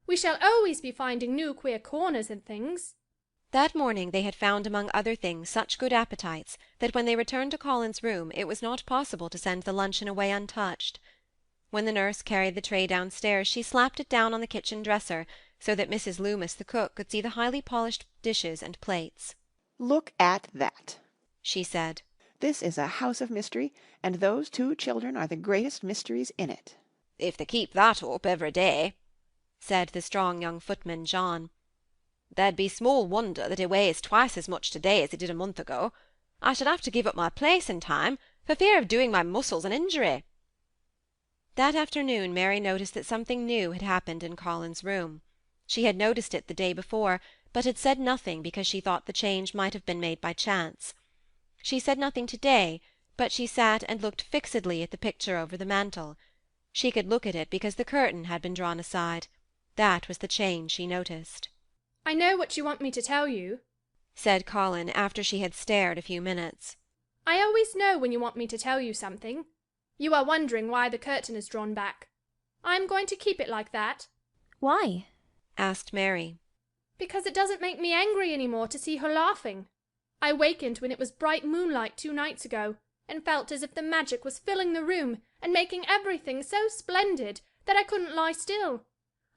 We shall always be finding new queer corners and things. That morning they had found among other things such good appetites that when they returned to Colin's room it was not possible to send the luncheon away untouched. When the nurse carried the tray downstairs she slapped it down on the kitchen dresser, so that Mrs. Loomis the cook could see the highly polished dishes and plates. "Look at that," she said. "This is a house of mystery, and those two children are the greatest mysteries in it." "If they keep that up every day," said the strong young footman John, "there'd be small wonder that he weighs twice as much to-day as he did a month ago. I should have to give up my place in time, for fear of doing my muscles an injury." That afternoon Mary noticed that something new had happened in Colin's room. She had noticed it the day before, but had said nothing because she thought the change might have been made by chance. She said nothing to-day, but she sat and looked fixedly at the picture over the mantel. She could look at it because the curtain had been drawn aside. That was the change she noticed. I know what you want me to tell you, said Colin, after she had stared a few minutes. I always know when you want me to tell you something. You are wondering why the curtain is drawn back. I am going to keep it like that. Why? asked Mary. Because it doesn't make me angry any more to see her laughing. I wakened when it was bright moonlight 2 nights ago, and felt as if the magic was filling the room and making everything so splendid that I couldn't lie still.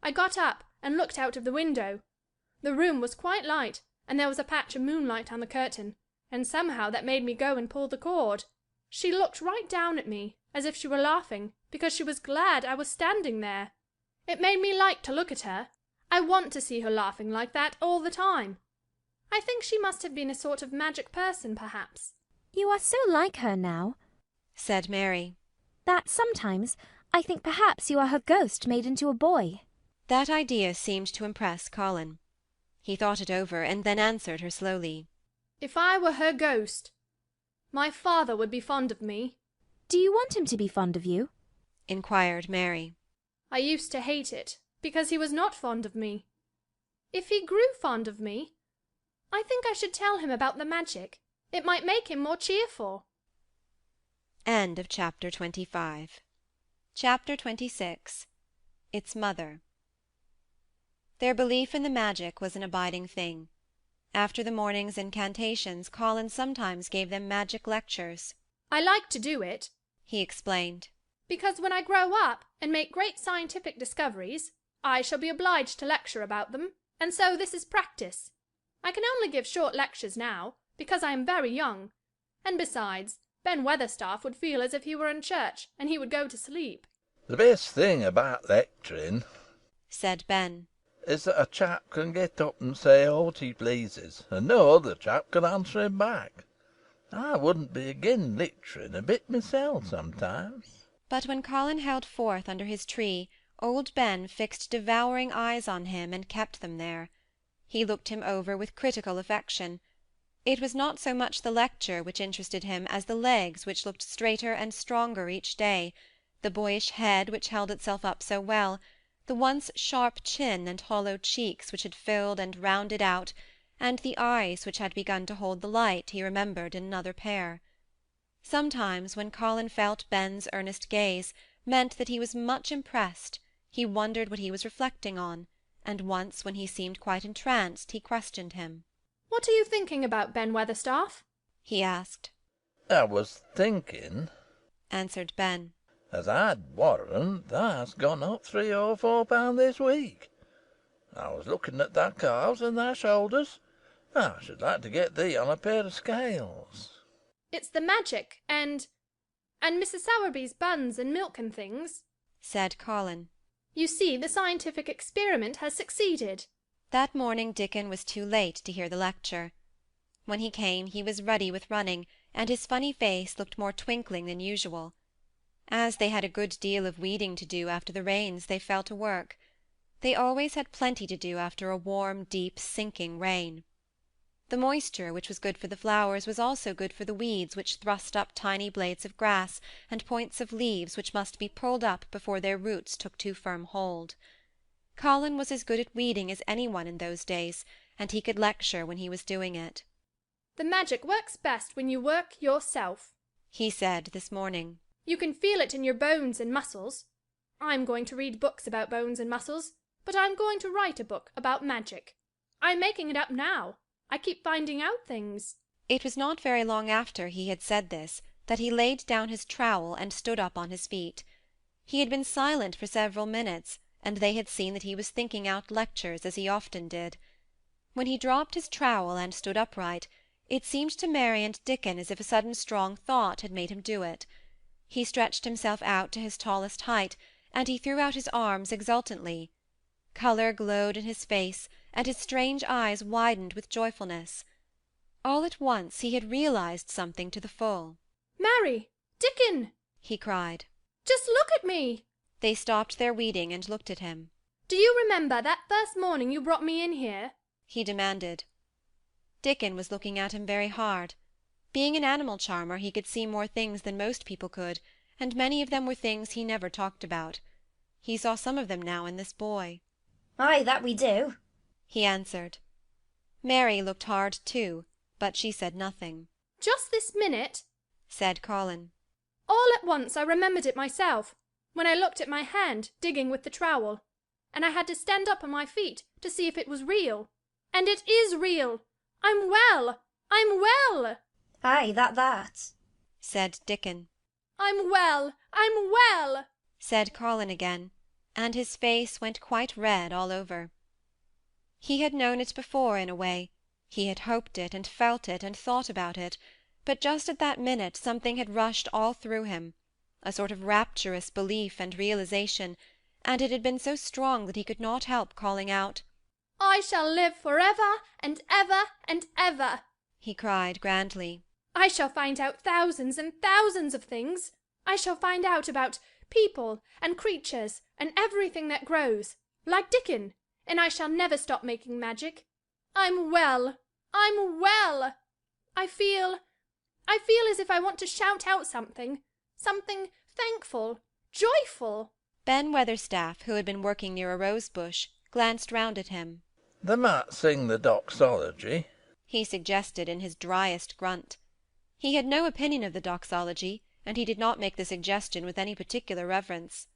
I got up and looked out of the window. The room was quite light, and there was a patch of moonlight on the curtain, and somehow that made me go and pull the cord. She looked right down at me, as if she were laughing, because she was glad I was standing there. It made me like to look at her. I want to see her laughing like that all the time. I think she must have been a sort of magic person, perhaps. You are so like her now, said Mary, that sometimes I think perhaps you are her ghost made into a boy. That idea seemed to impress Colin. He thought it over, and then answered her slowly. If I were her ghost, my father would be fond of me. Do you want him to be fond of you? inquired Mary. I used to hate it, because he was not fond of me. If he grew fond of me, I think I should tell him about the magic. It might make him more cheerful. End of chapter 25. Chapter 26. Its Mother. Their belief in the magic was an abiding thing. After the morning's incantations, Colin sometimes gave them magic lectures. I like to do it, he explained, because when I grow up and make great scientific discoveries, I shall be obliged to lecture about them, and so this is practice. I can only give short lectures now, because I am very young, and besides, Ben Weatherstaff would feel as if he were in church, and he would go to sleep. The best thing about lecturing, said Ben, is that a chap can get up and say aught he pleases, and no other chap can answer him back. I wouldn't be again lecturing a bit myself sometimes. But when Colin held forth under his tree, old Ben fixed devouring eyes on him and kept them there. He looked him over with critical affection. It was not so much the lecture which interested him as the legs which looked straighter and stronger each day, the boyish head which held itself up so well, the once sharp chin and hollow cheeks which had filled and rounded out, and the eyes which had begun to hold the light he remembered in another pair. Sometimes, when Colin felt Ben's earnest gaze meant that he was much impressed, he wondered what he was reflecting on, and once, when he seemed quite entranced, he questioned him. What are you thinking about, Ben Weatherstaff? he asked. I was thinking, answered Ben, as I'd warrant thou's gone up 3 or 4 pound this week. I was looking at thy calves and thy shoulders. I should like to get thee on a pair of scales. It's the magic, and Mrs. Sowerby's buns and milk and things, said Colin. You see, the scientific experiment has succeeded. That morning Dickon was too late to hear the lecture. When he came he was ruddy with running, and his funny face looked more twinkling than usual. As they had a good deal of weeding to do after the rains, they fell to work. They always had plenty to do after a warm, deep, sinking rain. The moisture, which was good for the flowers, was also good for the weeds which thrust up tiny blades of grass and points of leaves which must be pulled up before their roots took too firm hold. Colin was as good at weeding as any one in those days, and he could lecture when he was doing it. The magic works best when you work yourself, he said this morning. You can feel it in your bones and muscles. I'm going to read books about bones and muscles, but I'm going to write a book about magic. I'm making it up now. I keep finding out things. It was not very long after he had said this that he laid down his trowel and stood up on his feet. He had been silent for several minutes, and they had seen that he was thinking out lectures, as he often did. When he dropped his trowel and stood upright, it seemed to Mary and Dickon as if a sudden strong thought had made him do it. He stretched himself out to his tallest height, and he threw out his arms exultantly. Colour glowed in his face, and his strange eyes widened with joyfulness. All at once he had realized something to the full. Mary! Dickon! he cried. Just look at me! They stopped their weeding and looked at him. Do you remember that first morning you brought me in here? he demanded. Dickon was looking at him very hard. Being an animal charmer, he could see more things than most people could, and many of them were things he never talked about. He saw some of them now in this boy. Aye, that we do, he answered. Mary looked hard too, but she said nothing. Just this minute, said Colin. All at once I remembered it myself, when I looked at my hand digging with the trowel, and I had to stand up on my feet to see if it was real. And it is real! I'm well! I'm well! Aye, that, said Dickon. I'm well! I'm well! said Colin again, and his face went quite red all over. He had known it before in a way, he had hoped it and felt it and thought about it, but just at that minute something had rushed all through him, a sort of rapturous belief and realization, and it had been so strong that he could not help calling out, I shall live for ever and ever and ever, he cried grandly. I shall find out thousands and thousands of things. I shall find out about people and creatures and everything that grows, like Dickon, and I shall never stop making magic. I'm well! I'm well! I feel as if I want to shout out something thankful, joyful. Ben Weatherstaff, who had been working near a rose bush, glanced round at him. They might sing the doxology, he suggested in his driest grunt. He had no opinion of the doxology, and he did not make the suggestion with any particular reverence.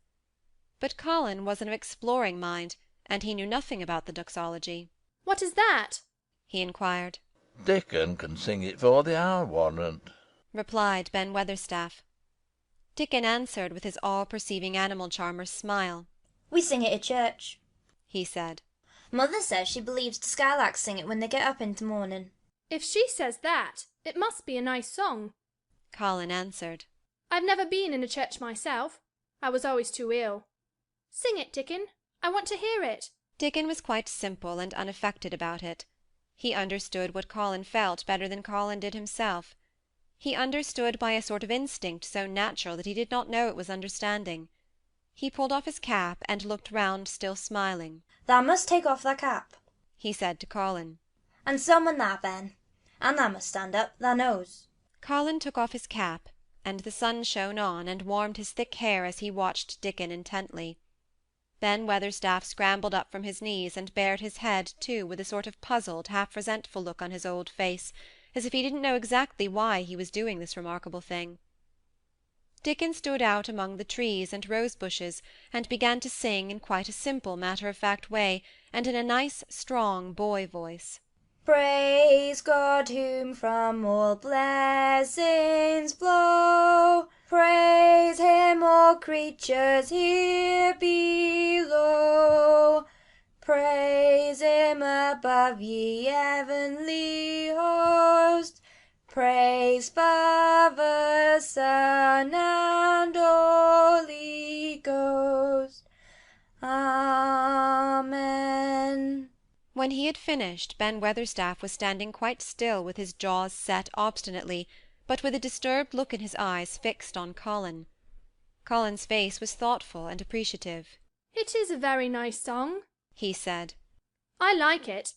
But Colin was an exploring mind, and he knew nothing about the doxology. What is that? he inquired. Dickon can sing it for thee, I'll warrant, replied Ben Weatherstaff. Dickon answered with his all-perceiving animal charmer's smile. We sing it at church, he said. Mother says she believes the skylarks sing it when they get up in the morning. If she says that, it must be a nice song, Colin answered. I've never been in a church myself. I was always too ill. Sing it, Dickon. I want to hear it. Dickon was quite simple and unaffected about it. He understood what Colin felt better than Colin did himself. He understood by a sort of instinct so natural that he did not know it was understanding. He pulled off his cap and looked round, still smiling. Thou must take off thy cap, he said to Colin. And so mun thou, Ben. And thou must stand up, thou knows. Colin took off his cap, and the sun shone on and warmed his thick hair as he watched Dickon intently. Ben Weatherstaff scrambled up from his knees and bared his head too, with a sort of puzzled, half-resentful look on his old face, as if he didn't know exactly why he was doing this remarkable thing. Dickon stood out among the trees and rose-bushes and began to sing in quite a simple, matter-of-fact way, and in a nice, strong boy voice. Praise God, whom from all blessings flow. Praise him, all creatures here below. Praise him above, ye heavenly host. Praise Father, Son, and Holy Ghost. Amen. When he had finished, Ben Weatherstaff was standing quite still with his jaws set obstinately, but with a disturbed look in his eyes fixed on Colin. Colin's face was thoughtful and appreciative. It is a very nice song, he said. I like it.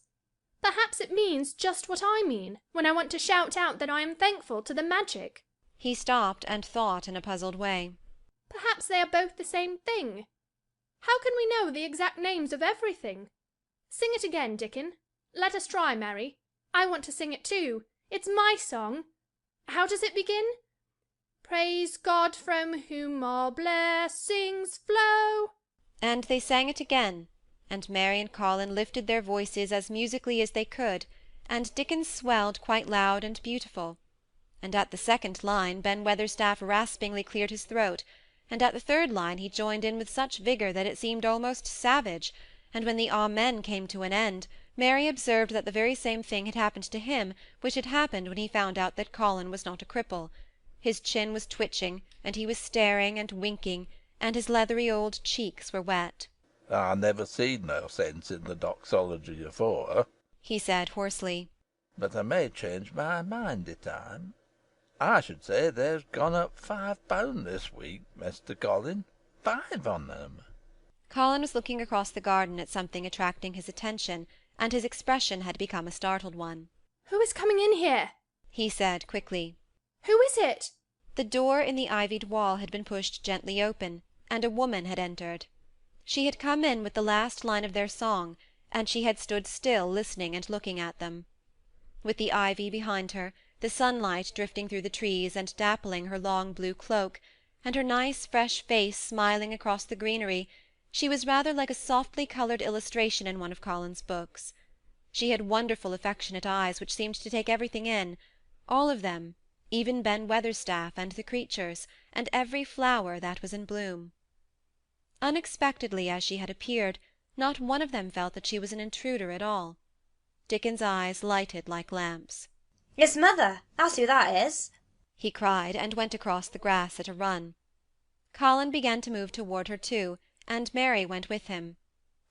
Perhaps it means just what I mean when I want to shout out that I am thankful to the magic. He stopped and thought in a puzzled way. Perhaps they are both the same thing. How can we know the exact names of everything? Sing it again, Dickon. Let us try, Mary. I want to sing it too. It's my song. How does it begin? Praise God from whom all blessings flow. And they sang it again, and Mary and Colin lifted their voices as musically as they could, and Dickon swelled quite loud and beautiful. And at the second line Ben Weatherstaff raspingly cleared his throat, and at the third line he joined in with such vigour that it seemed almost savage, and when the Amen came to an end, Mary observed that the very same thing had happened to him which had happened when he found out that Colin was not a cripple. His chin was twitching, and he was staring and winking, and his leathery old cheeks were wet. "I never seed no sense in the doxology afore," he said hoarsely. "but I may change my mind i' time. I should say there's gone up £5 this week, Mester Colin. 5 on them." Colin was looking across the garden at something attracting his attention, and his expression had become a startled one. Who is coming in here? he said quickly. Who is it? The door in the ivied wall had been pushed gently open, and a woman had entered. She had come in with the last line of their song, and she had stood still listening and looking at them. With the ivy behind her, the sunlight drifting through the trees and dappling her long blue cloak, and her nice fresh face smiling across the greenery, she was rather like a softly coloured illustration in one of Colin's books. She had wonderful affectionate eyes which seemed to take everything in, all of them, even Ben Weatherstaff and the creatures, and every flower that was in bloom. Unexpectedly as she had appeared, not one of them felt that she was an intruder at all. Dickon's eyes lighted like lamps. "It's mother, that's who that is," he cried, and went across the grass at a run. Colin began to move toward her too, and Mary went with him.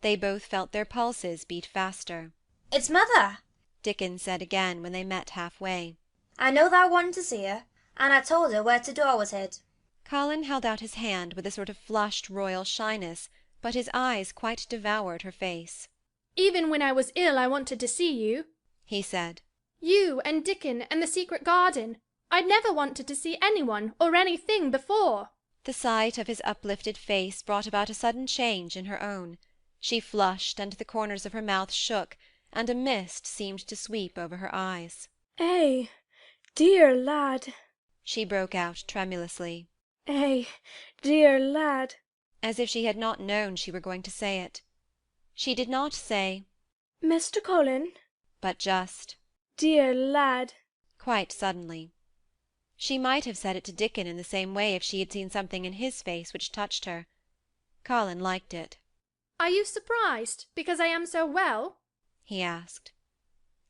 They both felt their pulses beat faster. "It's mother," Dickon said again when they met half-way. "I know that I wanted to see her, and I told her where t' door was hid." Colin held out his hand with a sort of flushed royal shyness, but his eyes quite devoured her face. "Even when I was ill I wanted to see you," he said. "You and Dickon and the secret garden. I'd never wanted to see anyone or anything before." The sight of his uplifted face brought about a sudden change in her own. She flushed, and the corners of her mouth shook, and a mist seemed to sweep over her eyes. "Eh, dear lad," she broke out tremulously. "Eh, dear lad," as if she had not known she were going to say it. She did not say, "Mr. Colin," but just, "dear lad," quite suddenly. She might have said it to Dickon in the same way if she had seen something in his face which touched her. Colin liked it. "Are you surprised because I am so well?" he asked.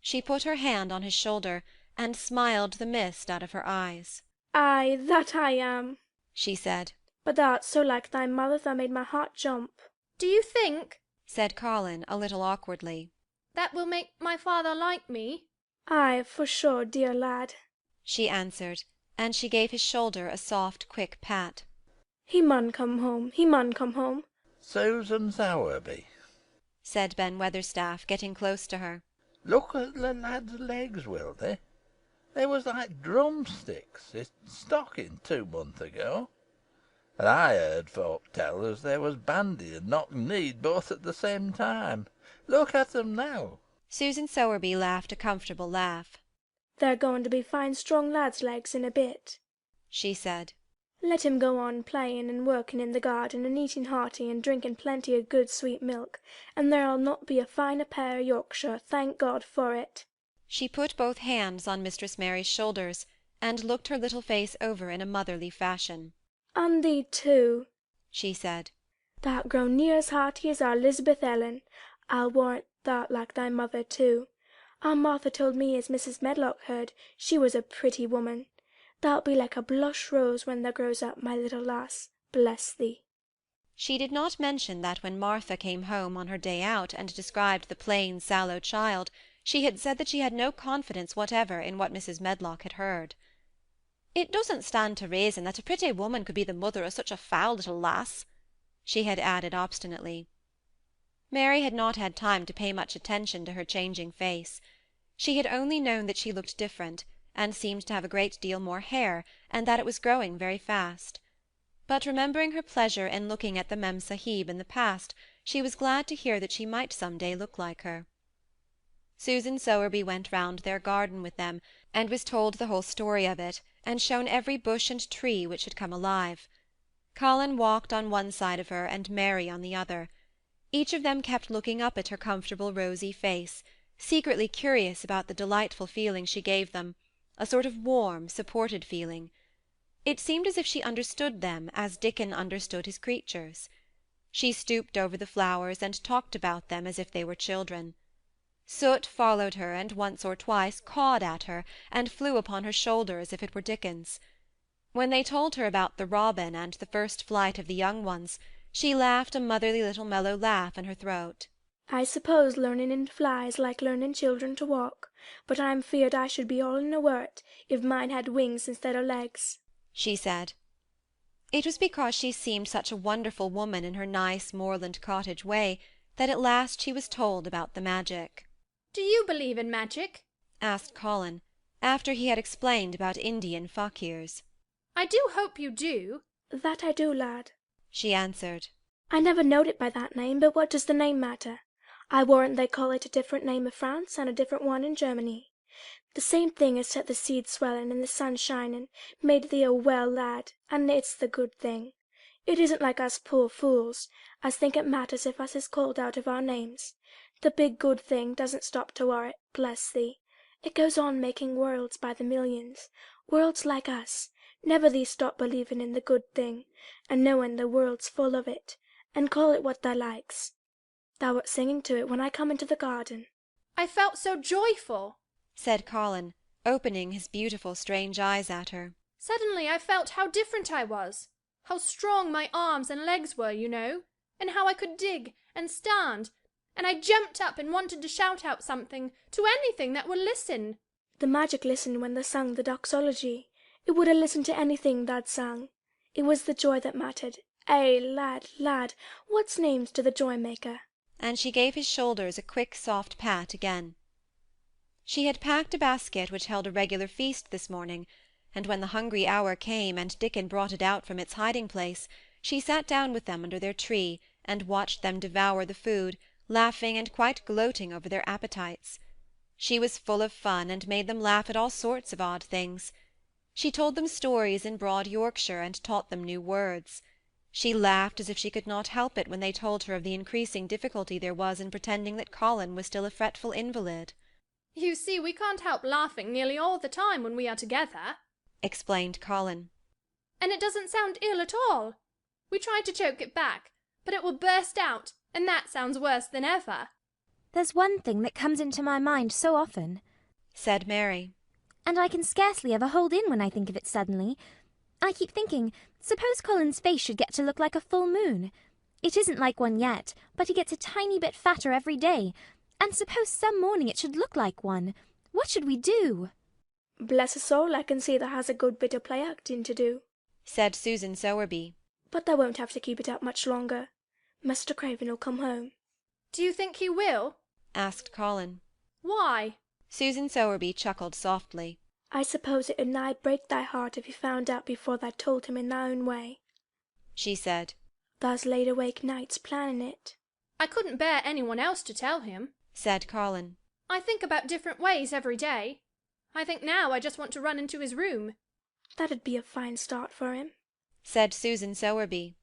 She put her hand on his shoulder, and smiled the mist out of her eyes. "Aye, that I am," she said. "but thou'rt so like thy mother that made my heart jump." "Do you think," said Colin, a little awkwardly, "that will make my father like me?" "Aye, for sure, dear lad," she answered, and she gave his shoulder a soft, quick pat. "He mun come home, he mun come home." "Susan Sowerby," said Ben Weatherstaff, getting close to her. "Look at the lad's legs, will they? They was like drumsticks i' stocking 2 months ago. And I heard folk tell as there was bandy and knock kneed both at the same time. Look at them now." Susan Sowerby laughed a comfortable laugh. "They're going to be fine strong lads' legs in a bit," she said. "Let him go on playing and working in the garden, and eating hearty, and drinking plenty of good sweet milk, and there'll not be a finer pair of Yorkshire, thank God for it." She put both hands on Mistress Mary's shoulders, and looked her little face over in a motherly fashion. "And thee too," she said. "Thou'rt grown near as hearty as our Elizabeth Ellen. I'll warrant thou'rt like thy mother too. Our Martha told me as Mrs. Medlock heard she was a pretty woman. Thou'lt be like a blush rose when thou grows up, my little lass, bless thee." She did not mention that when Martha came home on her day out and described the plain sallow child, she had said that she had no confidence whatever in what Mrs. Medlock had heard. "It doesn't stand to reason that a pretty woman could be the mother of such a foul little lass," she had added obstinately. Mary had not had time to pay much attention to her changing face. She had only known that she looked different, and seemed to have a great deal more hair, and that it was growing very fast. But remembering her pleasure in looking at the Mem Sahib in the past, she was glad to hear that she might some day look like her. Susan Sowerby went round their garden with them, and was told the whole story of it, and shown every bush and tree which had come alive. Colin walked on one side of her, and Mary on the other. Each of them kept looking up at her comfortable rosy face, secretly curious about the delightful feeling she gave them, a sort of warm, supported feeling. It seemed as if she understood them as Dickon understood his creatures. She stooped over the flowers and talked about them as if they were children. Soot followed her, and once or twice cawed at her, and flew upon her shoulder as if it were Dickon's. When they told her about the robin and the first flight of the young ones, she laughed a motherly little mellow laugh in her throat. I suppose learning in fly is like learning children to walk, but I'm feared I should be all in a wort if mine had wings instead of legs, she said. It was because she seemed such a wonderful woman in her nice moorland cottage way that at last she was told about the magic. Do you believe in magic? Asked Colin, after he had explained about Indian fakirs. I do hope you do. That I do, lad, she answered. I never knowed it by that name, but what does the name matter? I warrant they call it a different name in France and a different one in Germany. The same thing as set the seed swelling and the sun shining, made thee a well lad, and it's the good thing. It isn't like us poor fools, as think it matters if us is called out of our names. The big good thing doesn't stop to worrit, bless thee. It goes on making worlds by the millions, worlds like us. Never thee stop believing in the good thing, and knowing the world's full of it, and call it what thou likes. Thou wert singing to it when I come into the garden. I felt so joyful, said Colin, opening his beautiful strange eyes at her. Suddenly I felt how different I was, how strong my arms and legs were, you know, and how I could dig and stand, and I jumped up and wanted to shout out something to anything that would listen. The magic listened when they sung the doxology. It would have listened to anything they'd sung. It was the joy that mattered. Eh, lad, what's names to the joy-maker? And she gave his shoulders a quick soft pat again. She had packed a basket which held a regular feast this morning, and when the hungry hour came and Dickon brought it out from its hiding-place, she sat down with them under their tree and watched them devour the food, laughing and quite gloating over their appetites. She was full of fun, and made them laugh at all sorts of odd things. She told them stories in broad Yorkshire, and taught them new words. She laughed as if she could not help it when they told her of the increasing difficulty there was in pretending that Colin was still a fretful invalid. You see, we can't help laughing nearly all the time when we are together, explained Colin. And it doesn't sound ill at all. We try to choke it back, but it will burst out, and that sounds worse than ever. There's one thing that comes into my mind so often, said Mary, and I can scarcely ever hold in when I think of it suddenly. I keep thinking, suppose Colin's face should get to look like a full moon. It isn't like one yet, but he gets a tiny bit fatter every day. And suppose some morning it should look like one. What should we do? Bless her soul, I can see thou has a good bit of play acting to do, said Susan Sowerby. But thou won't have to keep it up much longer. Mr. Craven'll come home. Do you think he will? asked Colin. Why? Susan Sowerby chuckled softly. I suppose it would nigh break thy heart if he found out before thou told him in thy own way, she said. Thou's laid awake nights planning it. I couldn't bear anyone else to tell him, said Colin. I think about different ways every day. I think now I just want to run into his room. That'd be a fine start for him, said Susan Sowerby.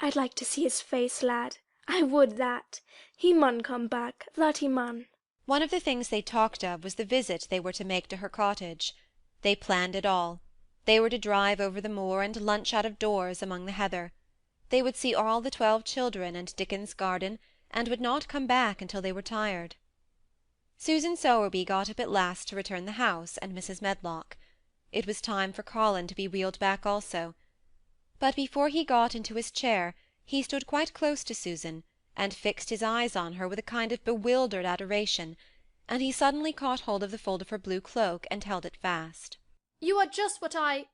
I'd like to see his face, lad. I would that. He mun come back, that he mun. One of the things they talked of was the visit they were to make to her cottage. They planned it all. They were to drive over the moor and lunch out of doors among the heather. They would see all the 12 children and Dickon's garden, and would not come back until they were tired. Susan Sowerby got up at last to return the house and Mrs. Medlock. It was time for Colin to be wheeled back also. But before he got into his chair, he stood quite close to Susan, and fixed his eyes on her with a kind of bewildered adoration, and he suddenly caught hold of the fold of her blue cloak and held it fast. You are just what I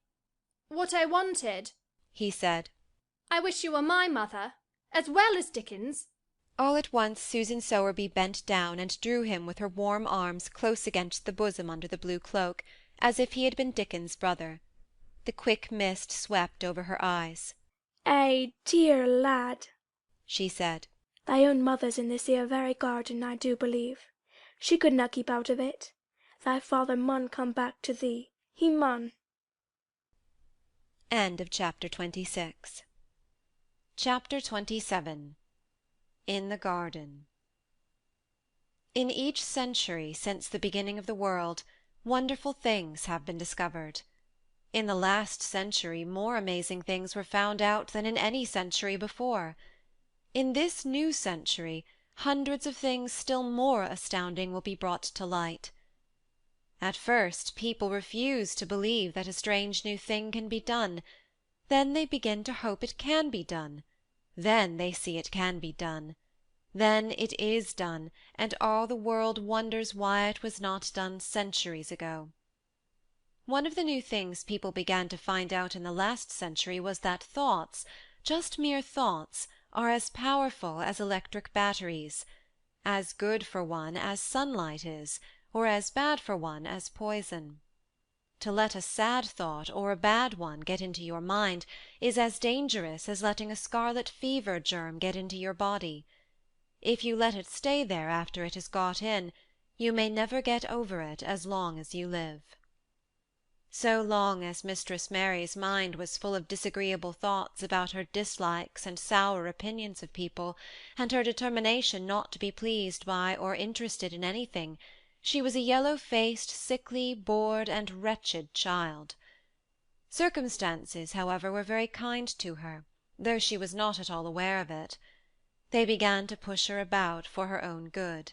wanted, he said. I wish you were my mother, as well as Dickon's. All at once Susan Sowerby bent down and drew him with her warm arms close against the bosom under the blue cloak, as if he had been Dickon's brother. The quick mist swept over her eyes. "Eh, dear lad," she said. "Thy own mother's in this here very garden, I do believe. She could not keep out of it. Thy father mun come back to thee. He mun." Chapter 27. In the Garden. In each century since the beginning of the world, wonderful things have been discovered. In the last century more amazing things were found out than in any century before. In this new century, hundreds of things still more astounding will be brought to light. At first people refuse to believe that a strange new thing can be done, then they begin to hope it can be done, then they see it can be done, then it is done, and all the world wonders why it was not done centuries ago. One of the new things people began to find out in the last century was that thoughts, just mere thoughts, are as powerful as electric batteries, as good for one as sunlight is, or as bad for one as poison. To let a sad thought or a bad one get into your mind is as dangerous as letting a scarlet fever germ get into your body. If you let it stay there after it has got in, you may never get over it as long as you live. So long as Mistress Mary's mind was full of disagreeable thoughts about her dislikes and sour opinions of people, and her determination not to be pleased by or interested in anything, she was a yellow-faced, sickly, bored, and wretched child. Circumstances, however, were very kind to her, though she was not at all aware of it. They began to push her about for her own good.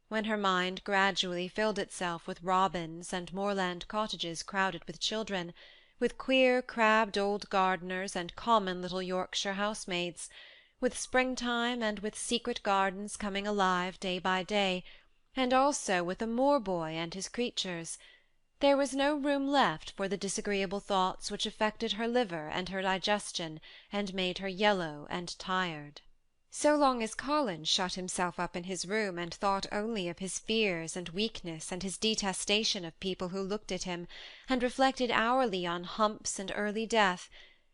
When her mind gradually filled itself with robins and moorland cottages crowded with children, with queer crabbed old gardeners and common little Yorkshire housemaids, with springtime and with secret gardens coming alive day by day, and also with a moor-boy and his creatures, there was no room left for the disagreeable thoughts which affected her liver and her digestion, and made her yellow and tired. So long as Colin shut himself up in his room and thought only of his fears and weakness and his detestation of people who looked at him, and reflected hourly on humps and early death,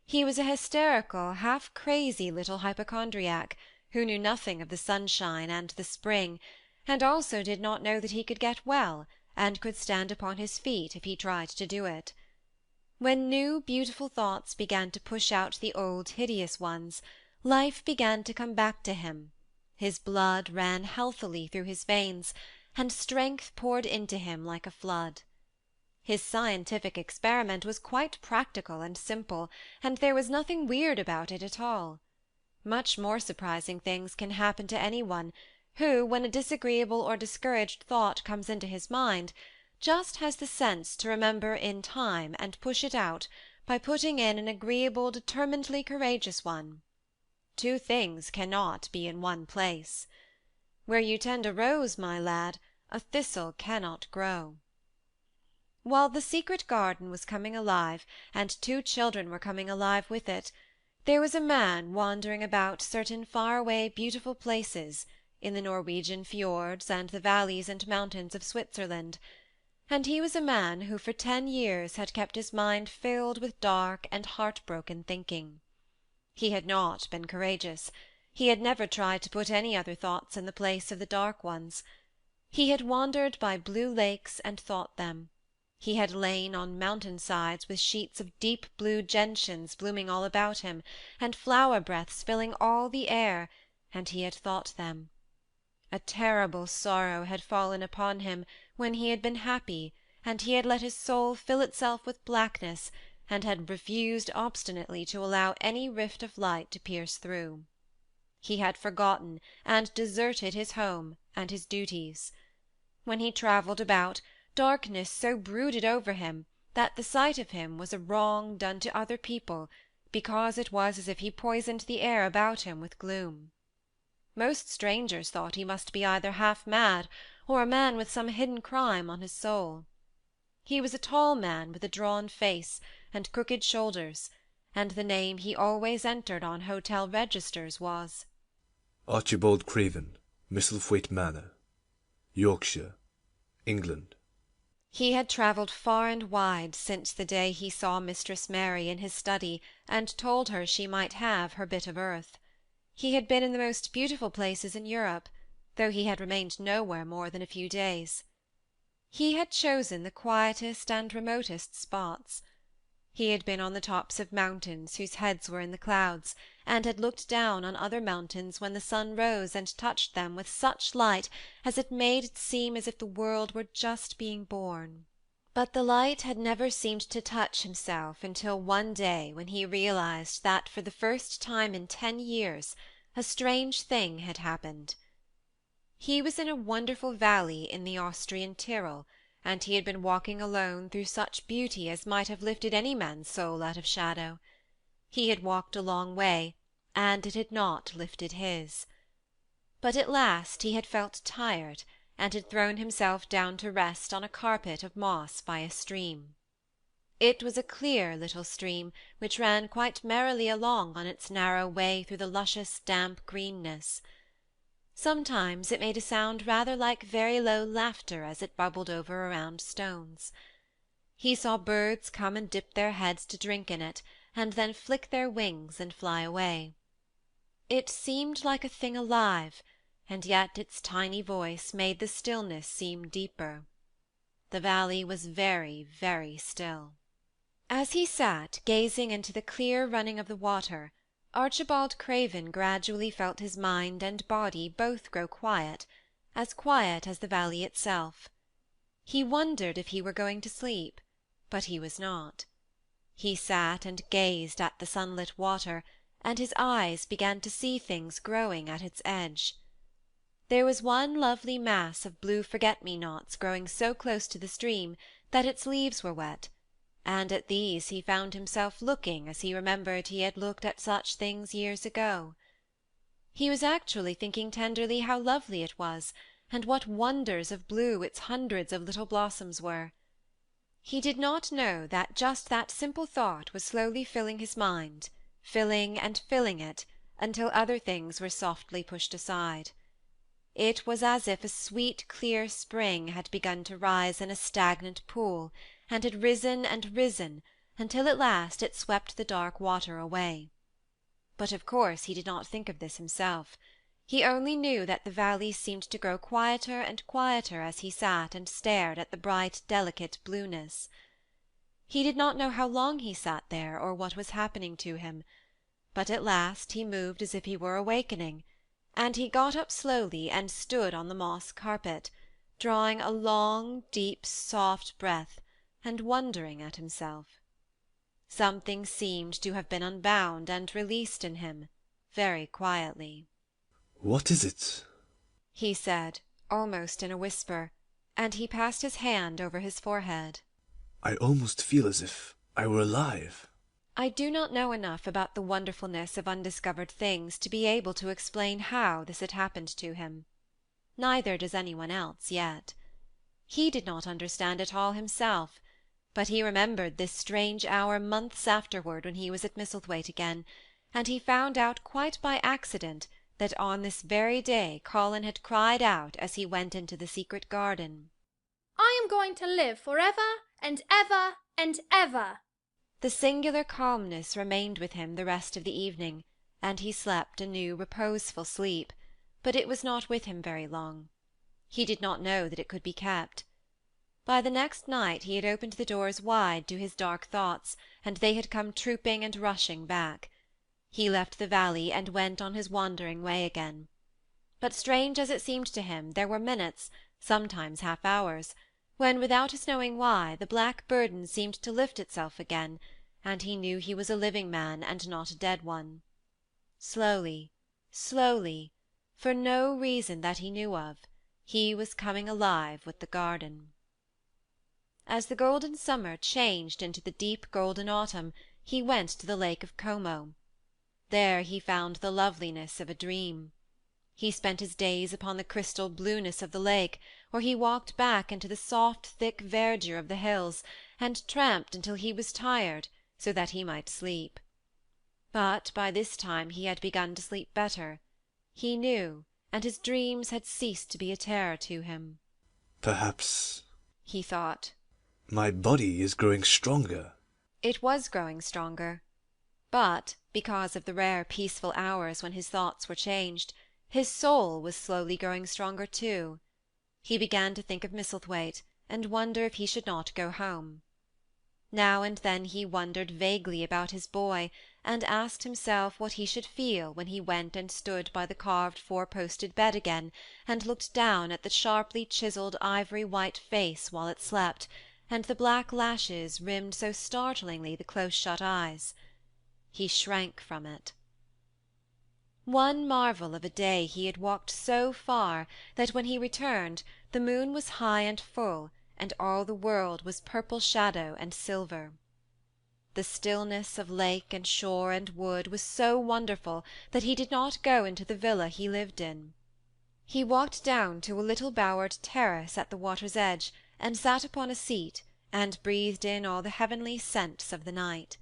he was a hysterical, half-crazy little hypochondriac, who knew nothing of the sunshine and the spring, and also did not know that he could get well, and could stand upon his feet if he tried to do it. When new, beautiful thoughts began to push out the old, hideous ones, life began to come back to him, his blood ran healthily through his veins, and strength poured into him like a flood. His scientific experiment was quite practical and simple, and there was nothing weird about it at all. Much more surprising things can happen to any one, who, when a disagreeable or discouraged thought comes into his mind, just has the sense to remember in time and push it out by putting in an agreeable, determinedly courageous one. Two things cannot be in one place. Where you tend a rose, my lad, a thistle cannot grow. While the secret garden was coming alive, and two children were coming alive with it, there was a man wandering about certain far-away beautiful places in the Norwegian fjords and the valleys and mountains of Switzerland, and he was a man who for 10 years had kept his mind filled with dark and heart-broken thinking. He had not been courageous. He had never tried to put any other thoughts in the place of the dark ones. He had wandered by blue lakes and thought them. He had lain on mountain-sides with sheets of deep blue gentians blooming all about him, and flower-breaths filling all the air, and he had thought them. A terrible sorrow had fallen upon him when he had been happy, and he had let his soul fill itself with blackness, and had refused obstinately to allow any rift of light to pierce through. He had forgotten and deserted his home and his duties. When he travelled about, darkness so brooded over him that the sight of him was a wrong done to other people, because it was as if he poisoned the air about him with gloom. Most strangers thought he must be either half mad, or a man with some hidden crime on his soul. He was a tall man with a drawn face and crooked shoulders, and the name he always entered on hotel registers was Archibald Craven, Misselthwaite Manor, Yorkshire, England. He had travelled far and wide since the day he saw Mistress Mary in his study and told her she might have her bit of earth. He had been in the most beautiful places in Europe, though he had remained nowhere more than a few days. He had chosen the quietest and remotest spots. He had been on the tops of mountains whose heads were in the clouds, and had looked down on other mountains when the sun rose and touched them with such light as it made it seem as if the world were just being born. But the light had never seemed to touch himself until one day when he realized that for the first time in 10 years a strange thing had happened. He was in a wonderful valley in the Austrian Tyrol, and he had been walking alone through such beauty as might have lifted any man's soul out of shadow. He had walked a long way, and it had not lifted his. But at last he had felt tired, and had thrown himself down to rest on a carpet of moss by a stream. It was a clear little stream, which ran quite merrily along on its narrow way through the luscious damp greenness. Sometimes it made a sound rather like very low laughter as it bubbled over around stones. He saw birds come and dip their heads to drink in it, and then flick their wings and fly away. It seemed like a thing alive, and yet its tiny voice made the stillness seem deeper. The valley was very, very still. As he sat gazing into the clear running of the water, Archibald Craven gradually felt his mind and body both grow quiet as the valley itself. He wondered if he were going to sleep, but he was not. He sat and gazed at the sunlit water, and his eyes began to see things growing at its edge. There was one lovely mass of blue forget-me-nots growing so close to the stream that its leaves were wet, and at these he found himself looking as he remembered he had looked at such things years ago. He was actually thinking tenderly how lovely it was, and what wonders of blue its hundreds of little blossoms were. He did not know that just that simple thought was slowly filling his mind, filling and filling it, until other things were softly pushed aside. It was as if a sweet clear spring had begun to rise in a stagnant pool, and had risen and risen until at last it swept the dark water away. But of course he did not think of this himself. He only knew that the valley seemed to grow quieter and quieter as he sat and stared at the bright delicate blueness. He did not know how long he sat there or what was happening to him, but at last he moved as if he were awakening, and he got up slowly and stood on the moss carpet, drawing a long deep soft breath and wondering at himself. Something seemed to have been unbound and released in him, very quietly. "What is it?" he said, almost in a whisper, and he passed his hand over his forehead. "I almost feel as if I were alive." I do not know enough about the wonderfulness of undiscovered things to be able to explain how this had happened to him. Neither does anyone else yet. He did not understand it all himself, but he remembered this strange hour months afterward when he was at Misselthwaite again, and he found out quite by accident that on this very day Colin had cried out as he went into the secret garden, "I am going to live for ever and ever and ever." The singular calmness remained with him the rest of the evening, and he slept a new reposeful sleep, but it was not with him very long. He did not know that it could be kept. By the next night he had opened the doors wide to his dark thoughts, and they had come trooping and rushing back. He left the valley and went on his wandering way again. But strange as it seemed to him, there were minutes, sometimes half hours, when, without his knowing why, the black burden seemed to lift itself again, and he knew he was a living man and not a dead one. Slowly, slowly, for no reason that he knew of, he was coming alive with the garden. As the golden summer changed into the deep golden autumn, he went to the lake of Como. There he found the loveliness of a dream. He spent his days upon the crystal blueness of the lake, or he walked back into the soft thick verdure of the hills, and tramped until he was tired, so that he might sleep. But by this time he had begun to sleep better. He knew, and his dreams had ceased to be a terror to him. Perhaps, he thought, my body is growing stronger. It was growing stronger, but, because of the rare peaceful hours when his thoughts were changed, his soul was slowly growing stronger too. He began to think of Misselthwaite, and wonder if he should not go home. Now and then he wondered vaguely about his boy, and asked himself what he should feel when he went and stood by the carved four-posted bed again, and looked down at the sharply chiselled ivory-white face while it slept, and the black lashes rimmed so startlingly the close-shut eyes. He shrank from it. One marvel of a day he had walked so far that when he returned the moon was high and full, and all the world was purple shadow and silver. The stillness of lake and shore and wood was so wonderful that he did not go into the villa he lived in. He walked down to a little bowered terrace at the water's edge, and sat upon a seat, and breathed in all the heavenly scents of the night.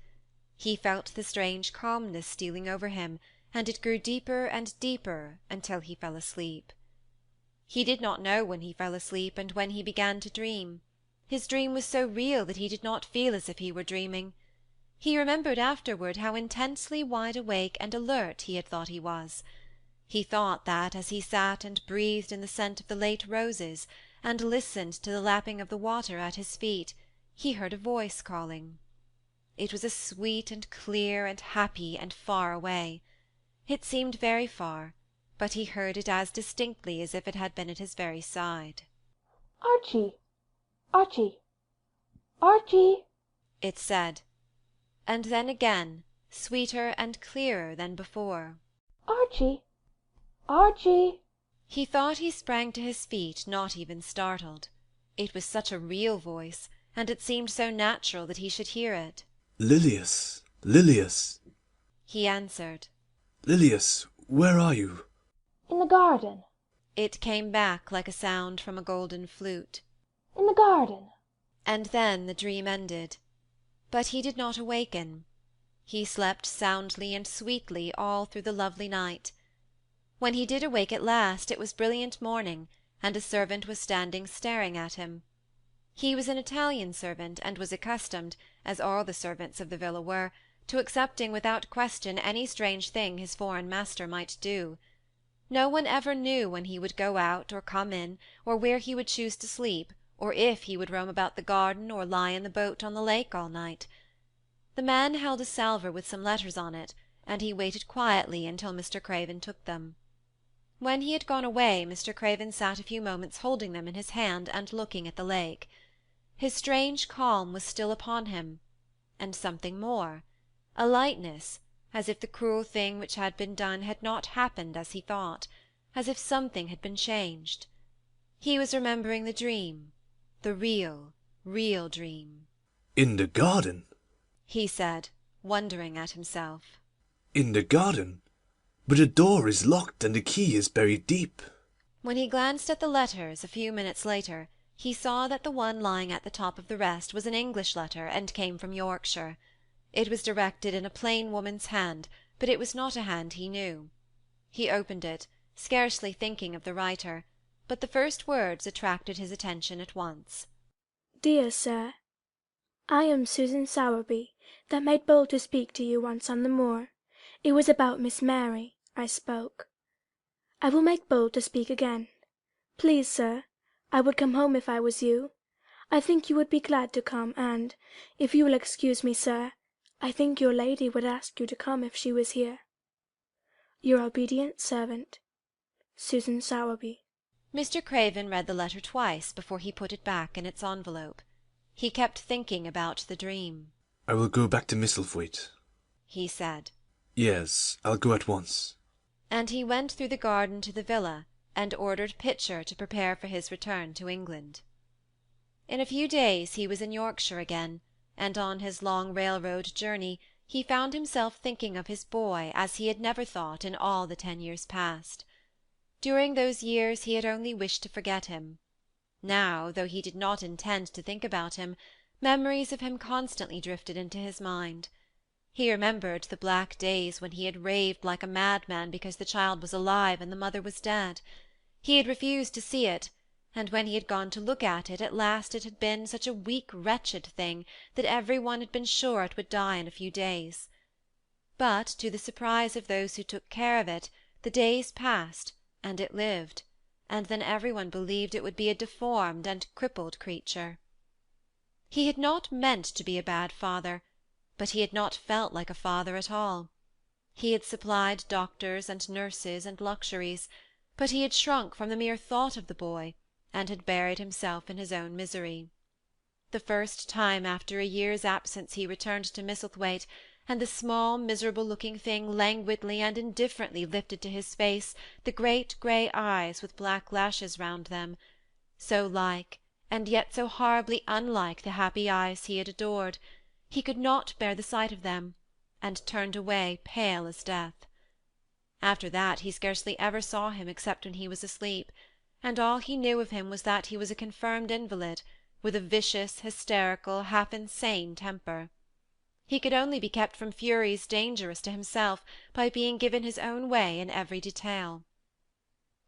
He felt the strange calmness stealing over him, and it grew deeper and deeper until he fell asleep. He did not know when he fell asleep and when he began to dream. His dream was so real that he did not feel as if he were dreaming. He remembered afterward how intensely wide awake and alert he had thought he was. He thought that as he sat and breathed in the scent of the late roses, and listened to the lapping of the water at his feet, he heard a voice calling. It was a sweet and clear and happy and far away. It seemed very far, but he heard it as distinctly as if it had been at his very side. Archie! Archie! Archie! It said, and then again, sweeter and clearer than before. Archie! Archie! He thought he sprang to his feet, not even startled. It was such a real voice, and it seemed so natural that he should hear it. Lilias, Lilias, he answered. Lilias, where are you? In the garden. It came back like a sound from a golden flute. In the garden. And then the dream ended. But he did not awaken. He slept soundly and sweetly all through the lovely night. When he did awake at last, it was brilliant morning, and a servant was standing staring at him. He was an Italian servant, and was accustomed, as all the servants of the villa were, to accepting without question any strange thing his foreign master might do. No one ever knew when he would go out or come in, or where he would choose to sleep, or if he would roam about the garden or lie in the boat on the lake all night. The man held a salver with some letters on it, and he waited quietly until Mr. Craven took them. When he had gone away, Mr. Craven sat a few moments holding them in his hand and looking at the lake. His strange calm was still upon him, and something more, a lightness, as if the cruel thing which had been done had not happened as he thought, as if something had been changed. He was remembering the dream, the real, real dream. In the garden? He said, wondering at himself. In the garden? But the door is locked and the key is buried deep. When he glanced at the letters a few minutes later, he saw that the one lying at the top of the rest was an English letter and came from Yorkshire. It was directed in a plain woman's hand, but it was not a hand he knew. He opened it, scarcely thinking of the writer, but the first words attracted his attention at once. Dear Sir, I am Susan Sowerby, that made bold to speak to you once on the moor. It was about Miss Mary I spoke. I will make bold to speak again. Please, sir, I would come home if I was you. I think you would be glad to come, and, if you will excuse me, sir, I think your lady would ask you to come if she was here. Your obedient servant, Susan Sowerby. Mr. Craven read the letter twice before he put it back in its envelope. He kept thinking about the dream. I will go back to Misselthwaite, he said. Yes, I'll go at once. And he went through the garden to the villa, and ordered Pitcher to prepare for his return to England. In a few days he was in Yorkshire again, and on his long railroad journey he found himself thinking of his boy as he had never thought in all the 10 years past. During those years he had only wished to forget him. Now, though he did not intend to think about him, memories of him constantly drifted into his mind. He remembered the black days when he had raved like a madman because the child was alive and the mother was dead. He had refused to see it, and when he had gone to look at it, at last it had been such a weak wretched thing that every one had been sure it would die in a few days. But, to the surprise of those who took care of it, the days passed, and it lived, and then every one believed it would be a deformed and crippled creature. He had not meant to be a bad father, but he had not felt like a father at all. He had supplied doctors and nurses and luxuries, but he had shrunk from the mere thought of the boy, and had buried himself in his own misery. The first time after a year's absence he returned to Misselthwaite, and the small miserable-looking thing languidly and indifferently lifted to his face the great grey eyes with black lashes round them, so like, and yet so horribly unlike the happy eyes he had adored. He could not bear the sight of them, and turned away pale as death. After that he scarcely ever saw him except when he was asleep, and all he knew of him was that he was a confirmed invalid, with a vicious, hysterical, half-insane temper. He could only be kept from furies dangerous to himself by being given his own way in every detail.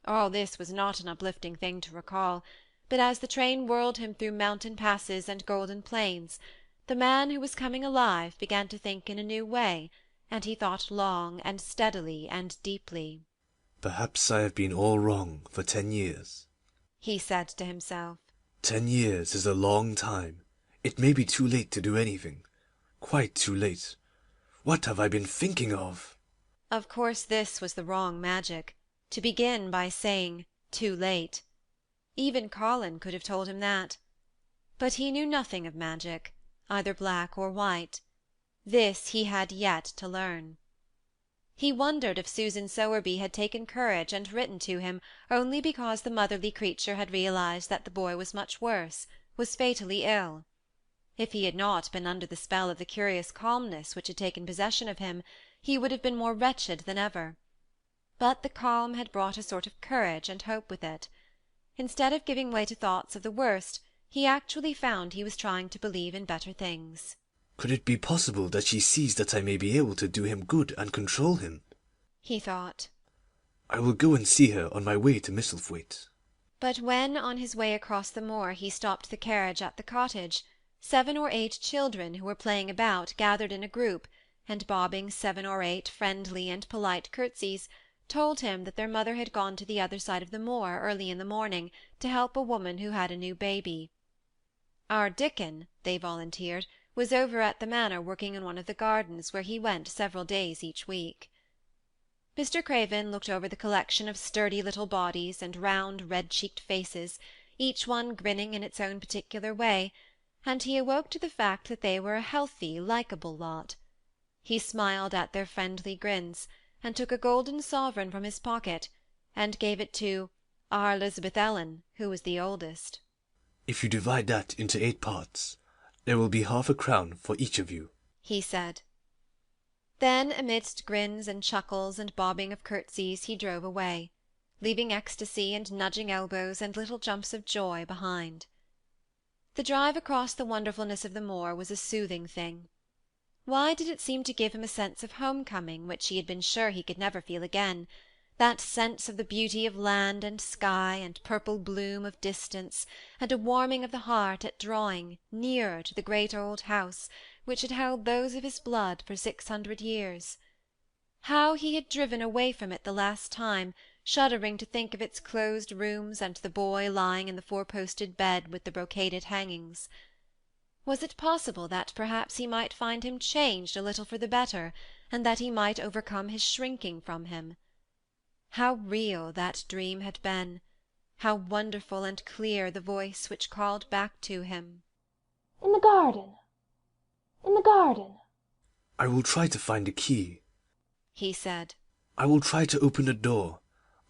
All this was not an uplifting thing to recall, but as the train whirled him through mountain passes and golden plains, the man who was coming alive began to think in a new way, and he thought long and steadily and deeply. Perhaps I have been all wrong for 10 years, he said to himself. 10 years is a long time. It may be too late to do anything. Quite too late. What have I been thinking of? Of course this was the wrong magic, to begin by saying too late. Even Colin could have told him that. But he knew nothing of magic, either black or white. This he had yet to learn. He wondered if Susan Sowerby had taken courage and written to him only because the motherly creature had realized that the boy was much worse, was fatally ill. If he had not been under the spell of the curious calmness which had taken possession of him, he would have been more wretched than ever. But the calm had brought a sort of courage and hope with it. Instead of giving way to thoughts of the worst, he actually found he was trying to believe in better things. Could it be possible that she sees that I may be able to do him good and control him? He thought. I will go and see her on my way to Misselthwaite. But when, on his way across the moor, he stopped the carriage at the cottage, 7 or 8 children who were playing about gathered in a group, and bobbing 7 or 8 friendly and polite curtsies, told him that their mother had gone to the other side of the moor early in the morning to help a woman who had a new baby. Our Dickon, they volunteered, was over at the manor working in one of the gardens where he went several days each week. Mr. Craven looked over the collection of sturdy little bodies and round red-cheeked faces, each one grinning in its own particular way, and he awoke to the fact that they were a healthy, likeable lot. He smiled at their friendly grins, and took a golden sovereign from his pocket, and gave it to our Elizabeth Ellen, who was the oldest. If you divide that into 8 parts, there will be half a crown for each of you, he said. Then, amidst grins and chuckles and bobbing of curtsies, he drove away, leaving ecstasy and nudging elbows and little jumps of joy behind. The drive across the wonderfulness of the moor was a soothing thing. Why did it seem to give him a sense of home-coming which he had been sure he could never feel again, that sense of the beauty of land and sky and purple bloom of distance, and a warming of the heart at drawing nearer to the great old house which had held those of his blood for 600 years? How he had driven away from it the last time, shuddering to think of its closed rooms and the boy lying in the 4-posted bed with the brocaded hangings. Was it possible that perhaps he might find him changed a little for the better, and that he might overcome his shrinking from him? How real that dream had been! How wonderful and clear the voice which called back to him. In the garden. In the garden. I will try to find a key, he said. I will try to open the door.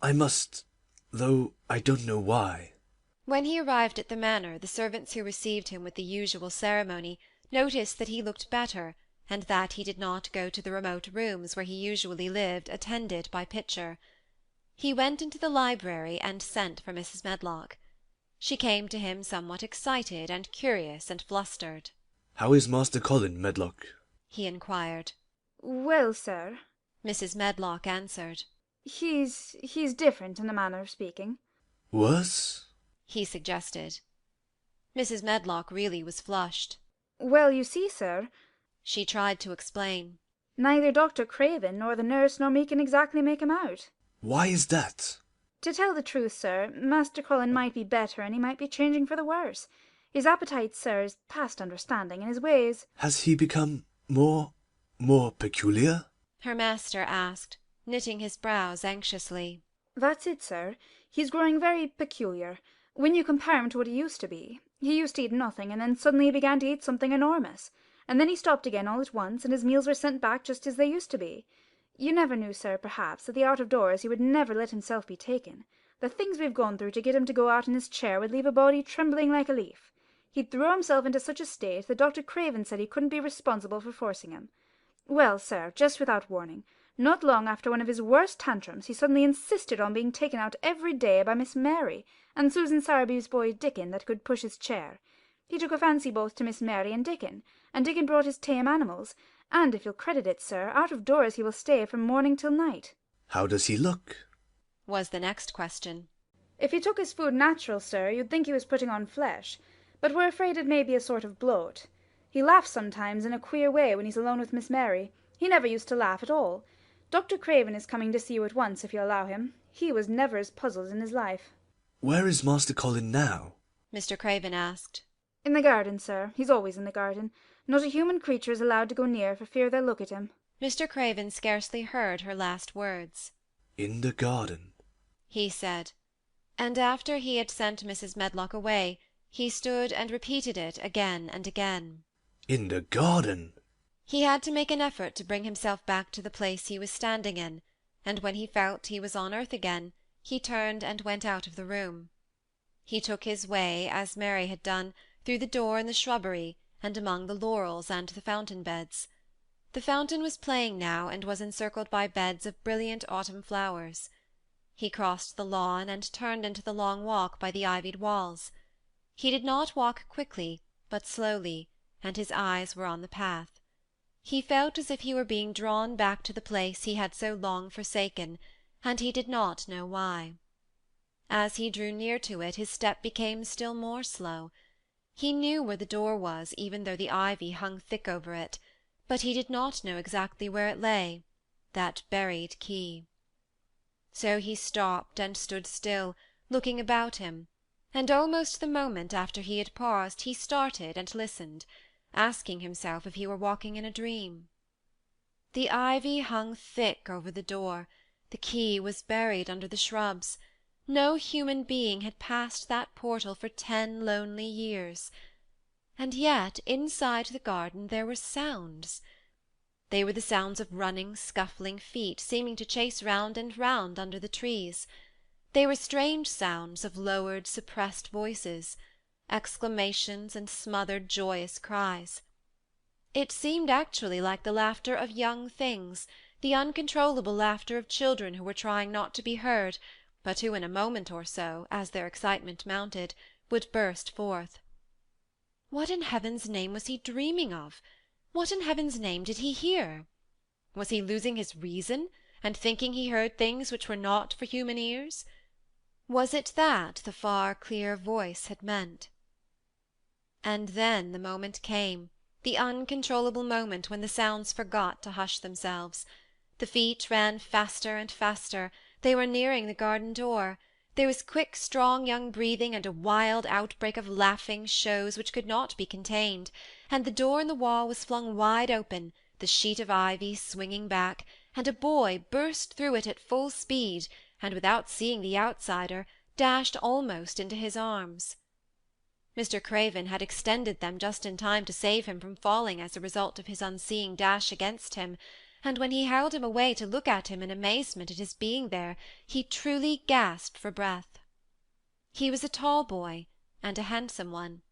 I must, though I don't know why. When he arrived at the manor, the servants who received him with the usual ceremony noticed that he looked better, and that he did not go to the remote rooms where he usually lived attended by Pitcher. He went into the library and sent for Mrs. Medlock. She came to him somewhat excited and curious and flustered. How is Master Colin, Medlock? he inquired. Well, sir, Mrs. Medlock answered. he's different in a manner of speaking. Worse? He suggested. Mrs. Medlock really was flushed. Well, you see, sir, She tried to explain. neither Dr. Craven nor the nurse nor me can exactly make him out. Why is that? To tell the truth, sir, Master Colin might be better and he might be changing for the worse. His appetite, sir, is past understanding, and his ways— Has he become more peculiar? Her master asked, knitting his brows anxiously. That's it, sir. He's growing very peculiar. When you compare him to what he used to be, he used to eat nothing, and then suddenly he began to eat something enormous. And then he stopped again all at once, and his meals were sent back just as they used to be. You never knew, sir, perhaps, that the out of doors he would never let himself be taken. The things we've gone through to get him to go out in his chair would leave a body trembling like a leaf. He'd throw himself into such a state that Dr. Craven said he couldn't be responsible for forcing him. Well, sir, just without warning, not long after one of his worst tantrums, he suddenly insisted on being taken out every day by Miss Mary and Susan Sowerby's boy Dickon that could push his chair. He took a fancy both to Miss Mary and Dickon brought his tame animals, and if you'll credit it, sir, out of doors he will stay from morning till night. How does he look? Was the next question. If he took his food natural, sir, you'd think he was putting on flesh, but we're afraid it may be a sort of bloat. He laughs sometimes in a queer way when he's alone with Miss Mary. He never used to laugh at all. Dr. Craven is coming to see you at once, if you allow him. He was never as puzzled in his life. Where is Master Colin now? Mr. Craven asked. In the garden, sir. He's always in the garden. Not a human creature is allowed to go near for fear they'll look at him. Mr. Craven scarcely heard her last words. In the garden, he said, and after he had sent Mrs. Medlock away, he stood and repeated it again and again. In the garden! He had to make an effort to bring himself back to the place he was standing in, and when he felt he was on earth again, he turned and went out of the room. He took his way, as Mary had done, through the door in the shrubbery, and among the laurels and the fountain beds. The fountain was playing now, and was encircled by beds of brilliant autumn flowers. He crossed the lawn and turned into the long walk by the ivied walls. He did not walk quickly, but slowly, and his eyes were on the path. He felt as if he were being drawn back to the place he had so long forsaken, and he did not know why. As he drew near to it, his step became still more slow. He knew where the door was, even though the ivy hung thick over it, but he did not know exactly where it lay, that buried key. So he stopped and stood still, looking about him, and almost the moment after he had paused he started and listened, asking himself if he were walking in a dream. The ivy hung thick over the door, the key was buried under the shrubs. No human being had passed that portal for 10 lonely years. And yet inside the garden there were sounds. They were the sounds of running, scuffling feet, seeming to chase round and round under the trees. They were strange sounds of lowered, suppressed voices, exclamations and smothered, joyous cries. It seemed actually like the laughter of young things, the uncontrollable laughter of children who were trying not to be heard, but who in a moment or so, as their excitement mounted, would burst forth. What in heaven's name was he dreaming of? What in heaven's name did he hear? Was he losing his reason, and thinking he heard things which were not for human ears? Was it that the far clear voice had meant? And then the moment came, the uncontrollable moment when the sounds forgot to hush themselves. The feet ran faster and faster, they were nearing the garden door. There was quick strong young breathing, and a wild outbreak of laughing shows which could not be contained, and the door in the wall was flung wide open, the sheet of ivy swinging back, and a boy burst through it at full speed, and without seeing the outsider, dashed almost into his arms. Mr. Craven had extended them just in time to save him from falling as a result of his unseeing dash against him, and when he held him away to look at him in amazement at his being there, he truly gasped for breath. He was a tall boy, and a handsome one.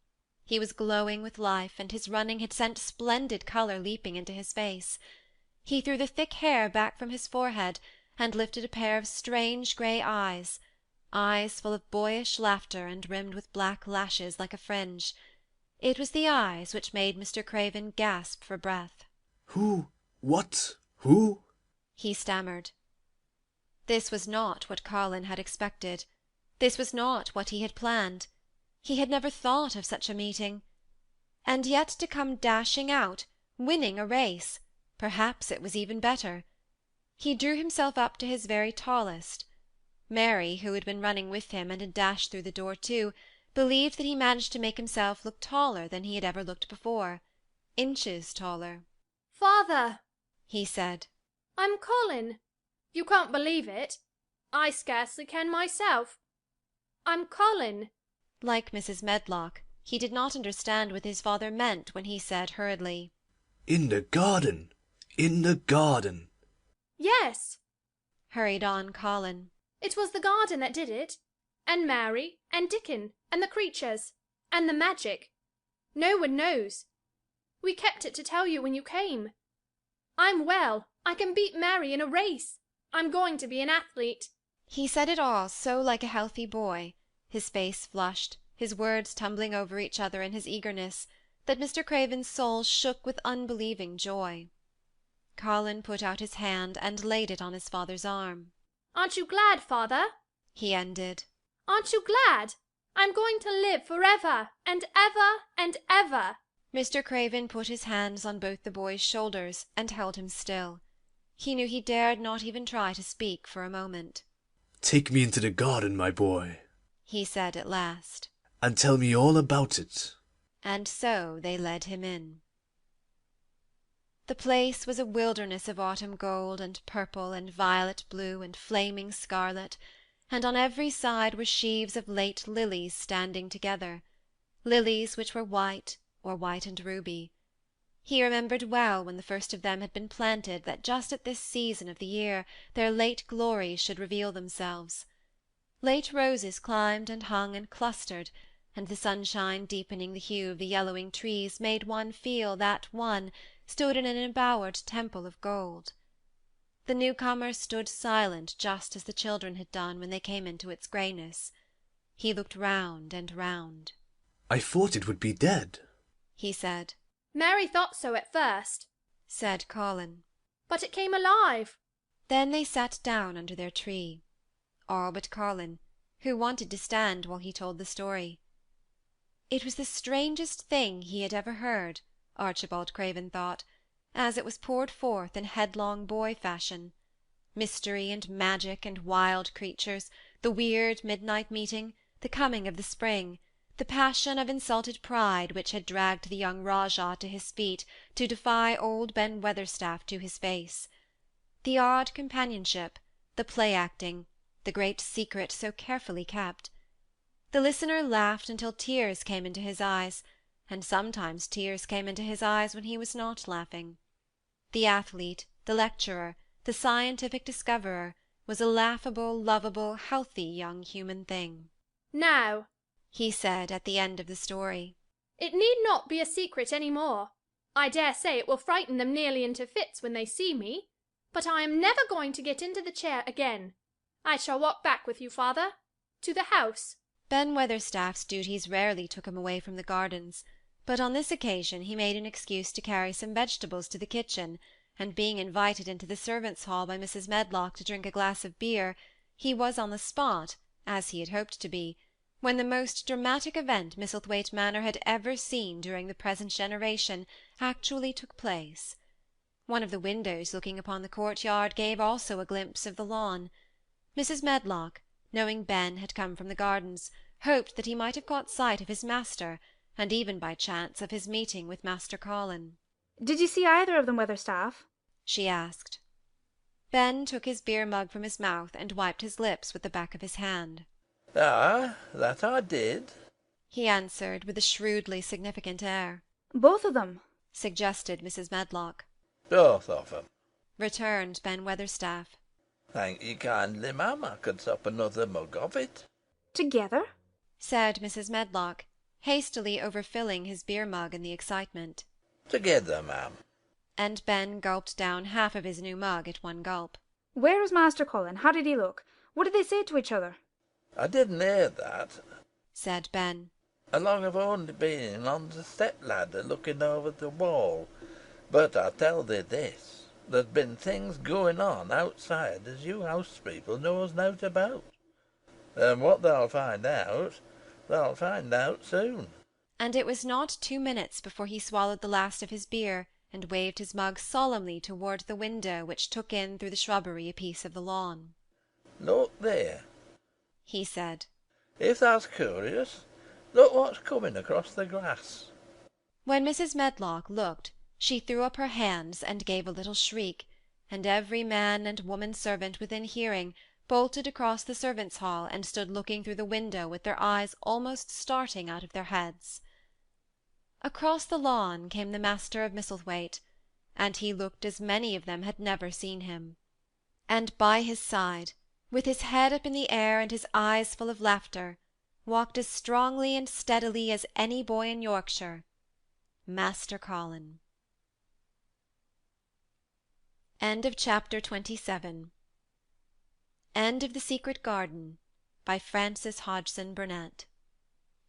He was glowing with life, and his running had sent splendid colour leaping into his face. He threw the thick hair back from his forehead, and lifted a pair of strange grey eyes full of boyish laughter and rimmed with black lashes like a fringe. It was the eyes which made Mr. Craven gasp for breath. What Who? he stammered. This was not what Colin had expected. This was not what he had planned. He had never thought of such a meeting. And yet to come dashing out, winning a race, perhaps it was even better. He drew himself up to his very tallest. Mary, who had been running with him and had dashed through the door too, believed that he managed to make himself look taller than he had ever looked before, inches taller. Father, he said, I'm Colin. You can't believe it. I scarcely can myself. I'm Colin. Like Mrs. Medlock, he did not understand what his father meant when he said hurriedly, In the garden! In the garden! Yes, hurried on Colin. It was the garden that did it, and Mary, and Dickon, and the creatures, and the magic. No one knows. We kept it to tell you when you came. I'm well. I can beat Mary in a race. I'm going to be an athlete. He said it all so like a healthy boy, his face flushed, his words tumbling over each other in his eagerness, that Mr. Craven's soul shook with unbelieving joy. Colin put out his hand and laid it on his father's arm. Aren't you glad, father? He ended. Aren't you glad? I'm going to live forever and ever and ever. Mr. Craven put his hands on both the boy's shoulders and held him still. He knew he dared not even try to speak for a moment. Take me into the garden, my boy, he said at last, and tell me all about it. And so they led him in. The place was a wilderness of autumn gold and purple and violet blue and flaming scarlet, and on every side were sheaves of late lilies standing together, lilies which were white, or white and ruby. He remembered well when the first of them had been planted that just at this season of the year their late glories should reveal themselves. Late roses climbed and hung and clustered, and the sunshine deepening the hue of the yellowing trees made one feel that one stood in an embowered temple of gold. The newcomer stood silent just as the children had done when they came into its greyness. He looked round and round. I thought it would be dead, he said. Mary thought so at first, said Colin. But it came alive. Then they sat down under their tree, all but Colin, who wanted to stand while he told the story. It was the strangest thing he had ever heard, Archibald Craven thought, as it was poured forth in headlong boy fashion. Mystery and magic and wild creatures, the weird midnight meeting, the coming of the spring, the passion of insulted pride which had dragged the young Rajah to his feet to defy old Ben Weatherstaff to his face. The odd companionship, the play-acting, the great secret so carefully kept. The listener laughed until tears came into his eyes, and sometimes tears came into his eyes when he was not laughing. The athlete, the lecturer, the scientific discoverer, was a laughable, lovable, healthy young human thing. Now, he said at the end of the story, it need not be a secret any more. I dare say it will frighten them nearly into fits when they see me, but I am never going to get into the chair again. I shall walk back with you, father, to the house. Ben Weatherstaff's duties rarely took him away from the gardens, but on this occasion he made an excuse to carry some vegetables to the kitchen, and being invited into the servants' hall by Mrs. Medlock to drink a glass of beer, he was on the spot, as he had hoped to be, when the most dramatic event Misselthwaite Manor had ever seen during the present generation actually took place. One of the windows looking upon the courtyard gave also a glimpse of the lawn. Mrs. Medlock, knowing Ben had come from the gardens, hoped that he might have caught sight of his master, and even by chance of his meeting with Master Colin. "Did you see either of them, Weatherstaff?" she asked. Ben took his beer-mug from his mouth and wiped his lips with the back of his hand. "Ah, that I did," he answered with a shrewdly significant air. "Both of them," suggested Mrs. Medlock. "Both of 'em," returned Ben Weatherstaff. "Thank ye kindly, ma'am. I could sup another mug of it." "Together?" said Mrs. Medlock, hastily overfilling his beer-mug in the excitement. "Together, ma'am." And Ben gulped down half of his new mug at one gulp. "Where is Master Colin? How did he look? What did they say to each other?" "I didn't hear that," said Ben. "Along I've only been on the step-ladder looking over the wall. But I tell thee this, There's been things going on outside as you house people knows nowt about. And what they'll find out soon. And it was not 2 minutes before he swallowed the last of his beer, and waved his mug solemnly toward the window which took in through the shrubbery a piece of the lawn. Look there, he said. If that's curious, look what's coming across the grass. When Mrs. Medlock looked, she threw up her hands and gave a little shriek, and every man and woman servant within hearing bolted across the servants' hall and stood looking through the window with their eyes almost starting out of their heads. Across the lawn came the master of Misselthwaite, and he looked as many of them had never seen him. And by his side, with his head up in the air and his eyes full of laughter, walked as strongly and steadily as any boy in Yorkshire, Master Colin. End of chapter 27. End of The Secret Garden by Frances Hodgson Burnett.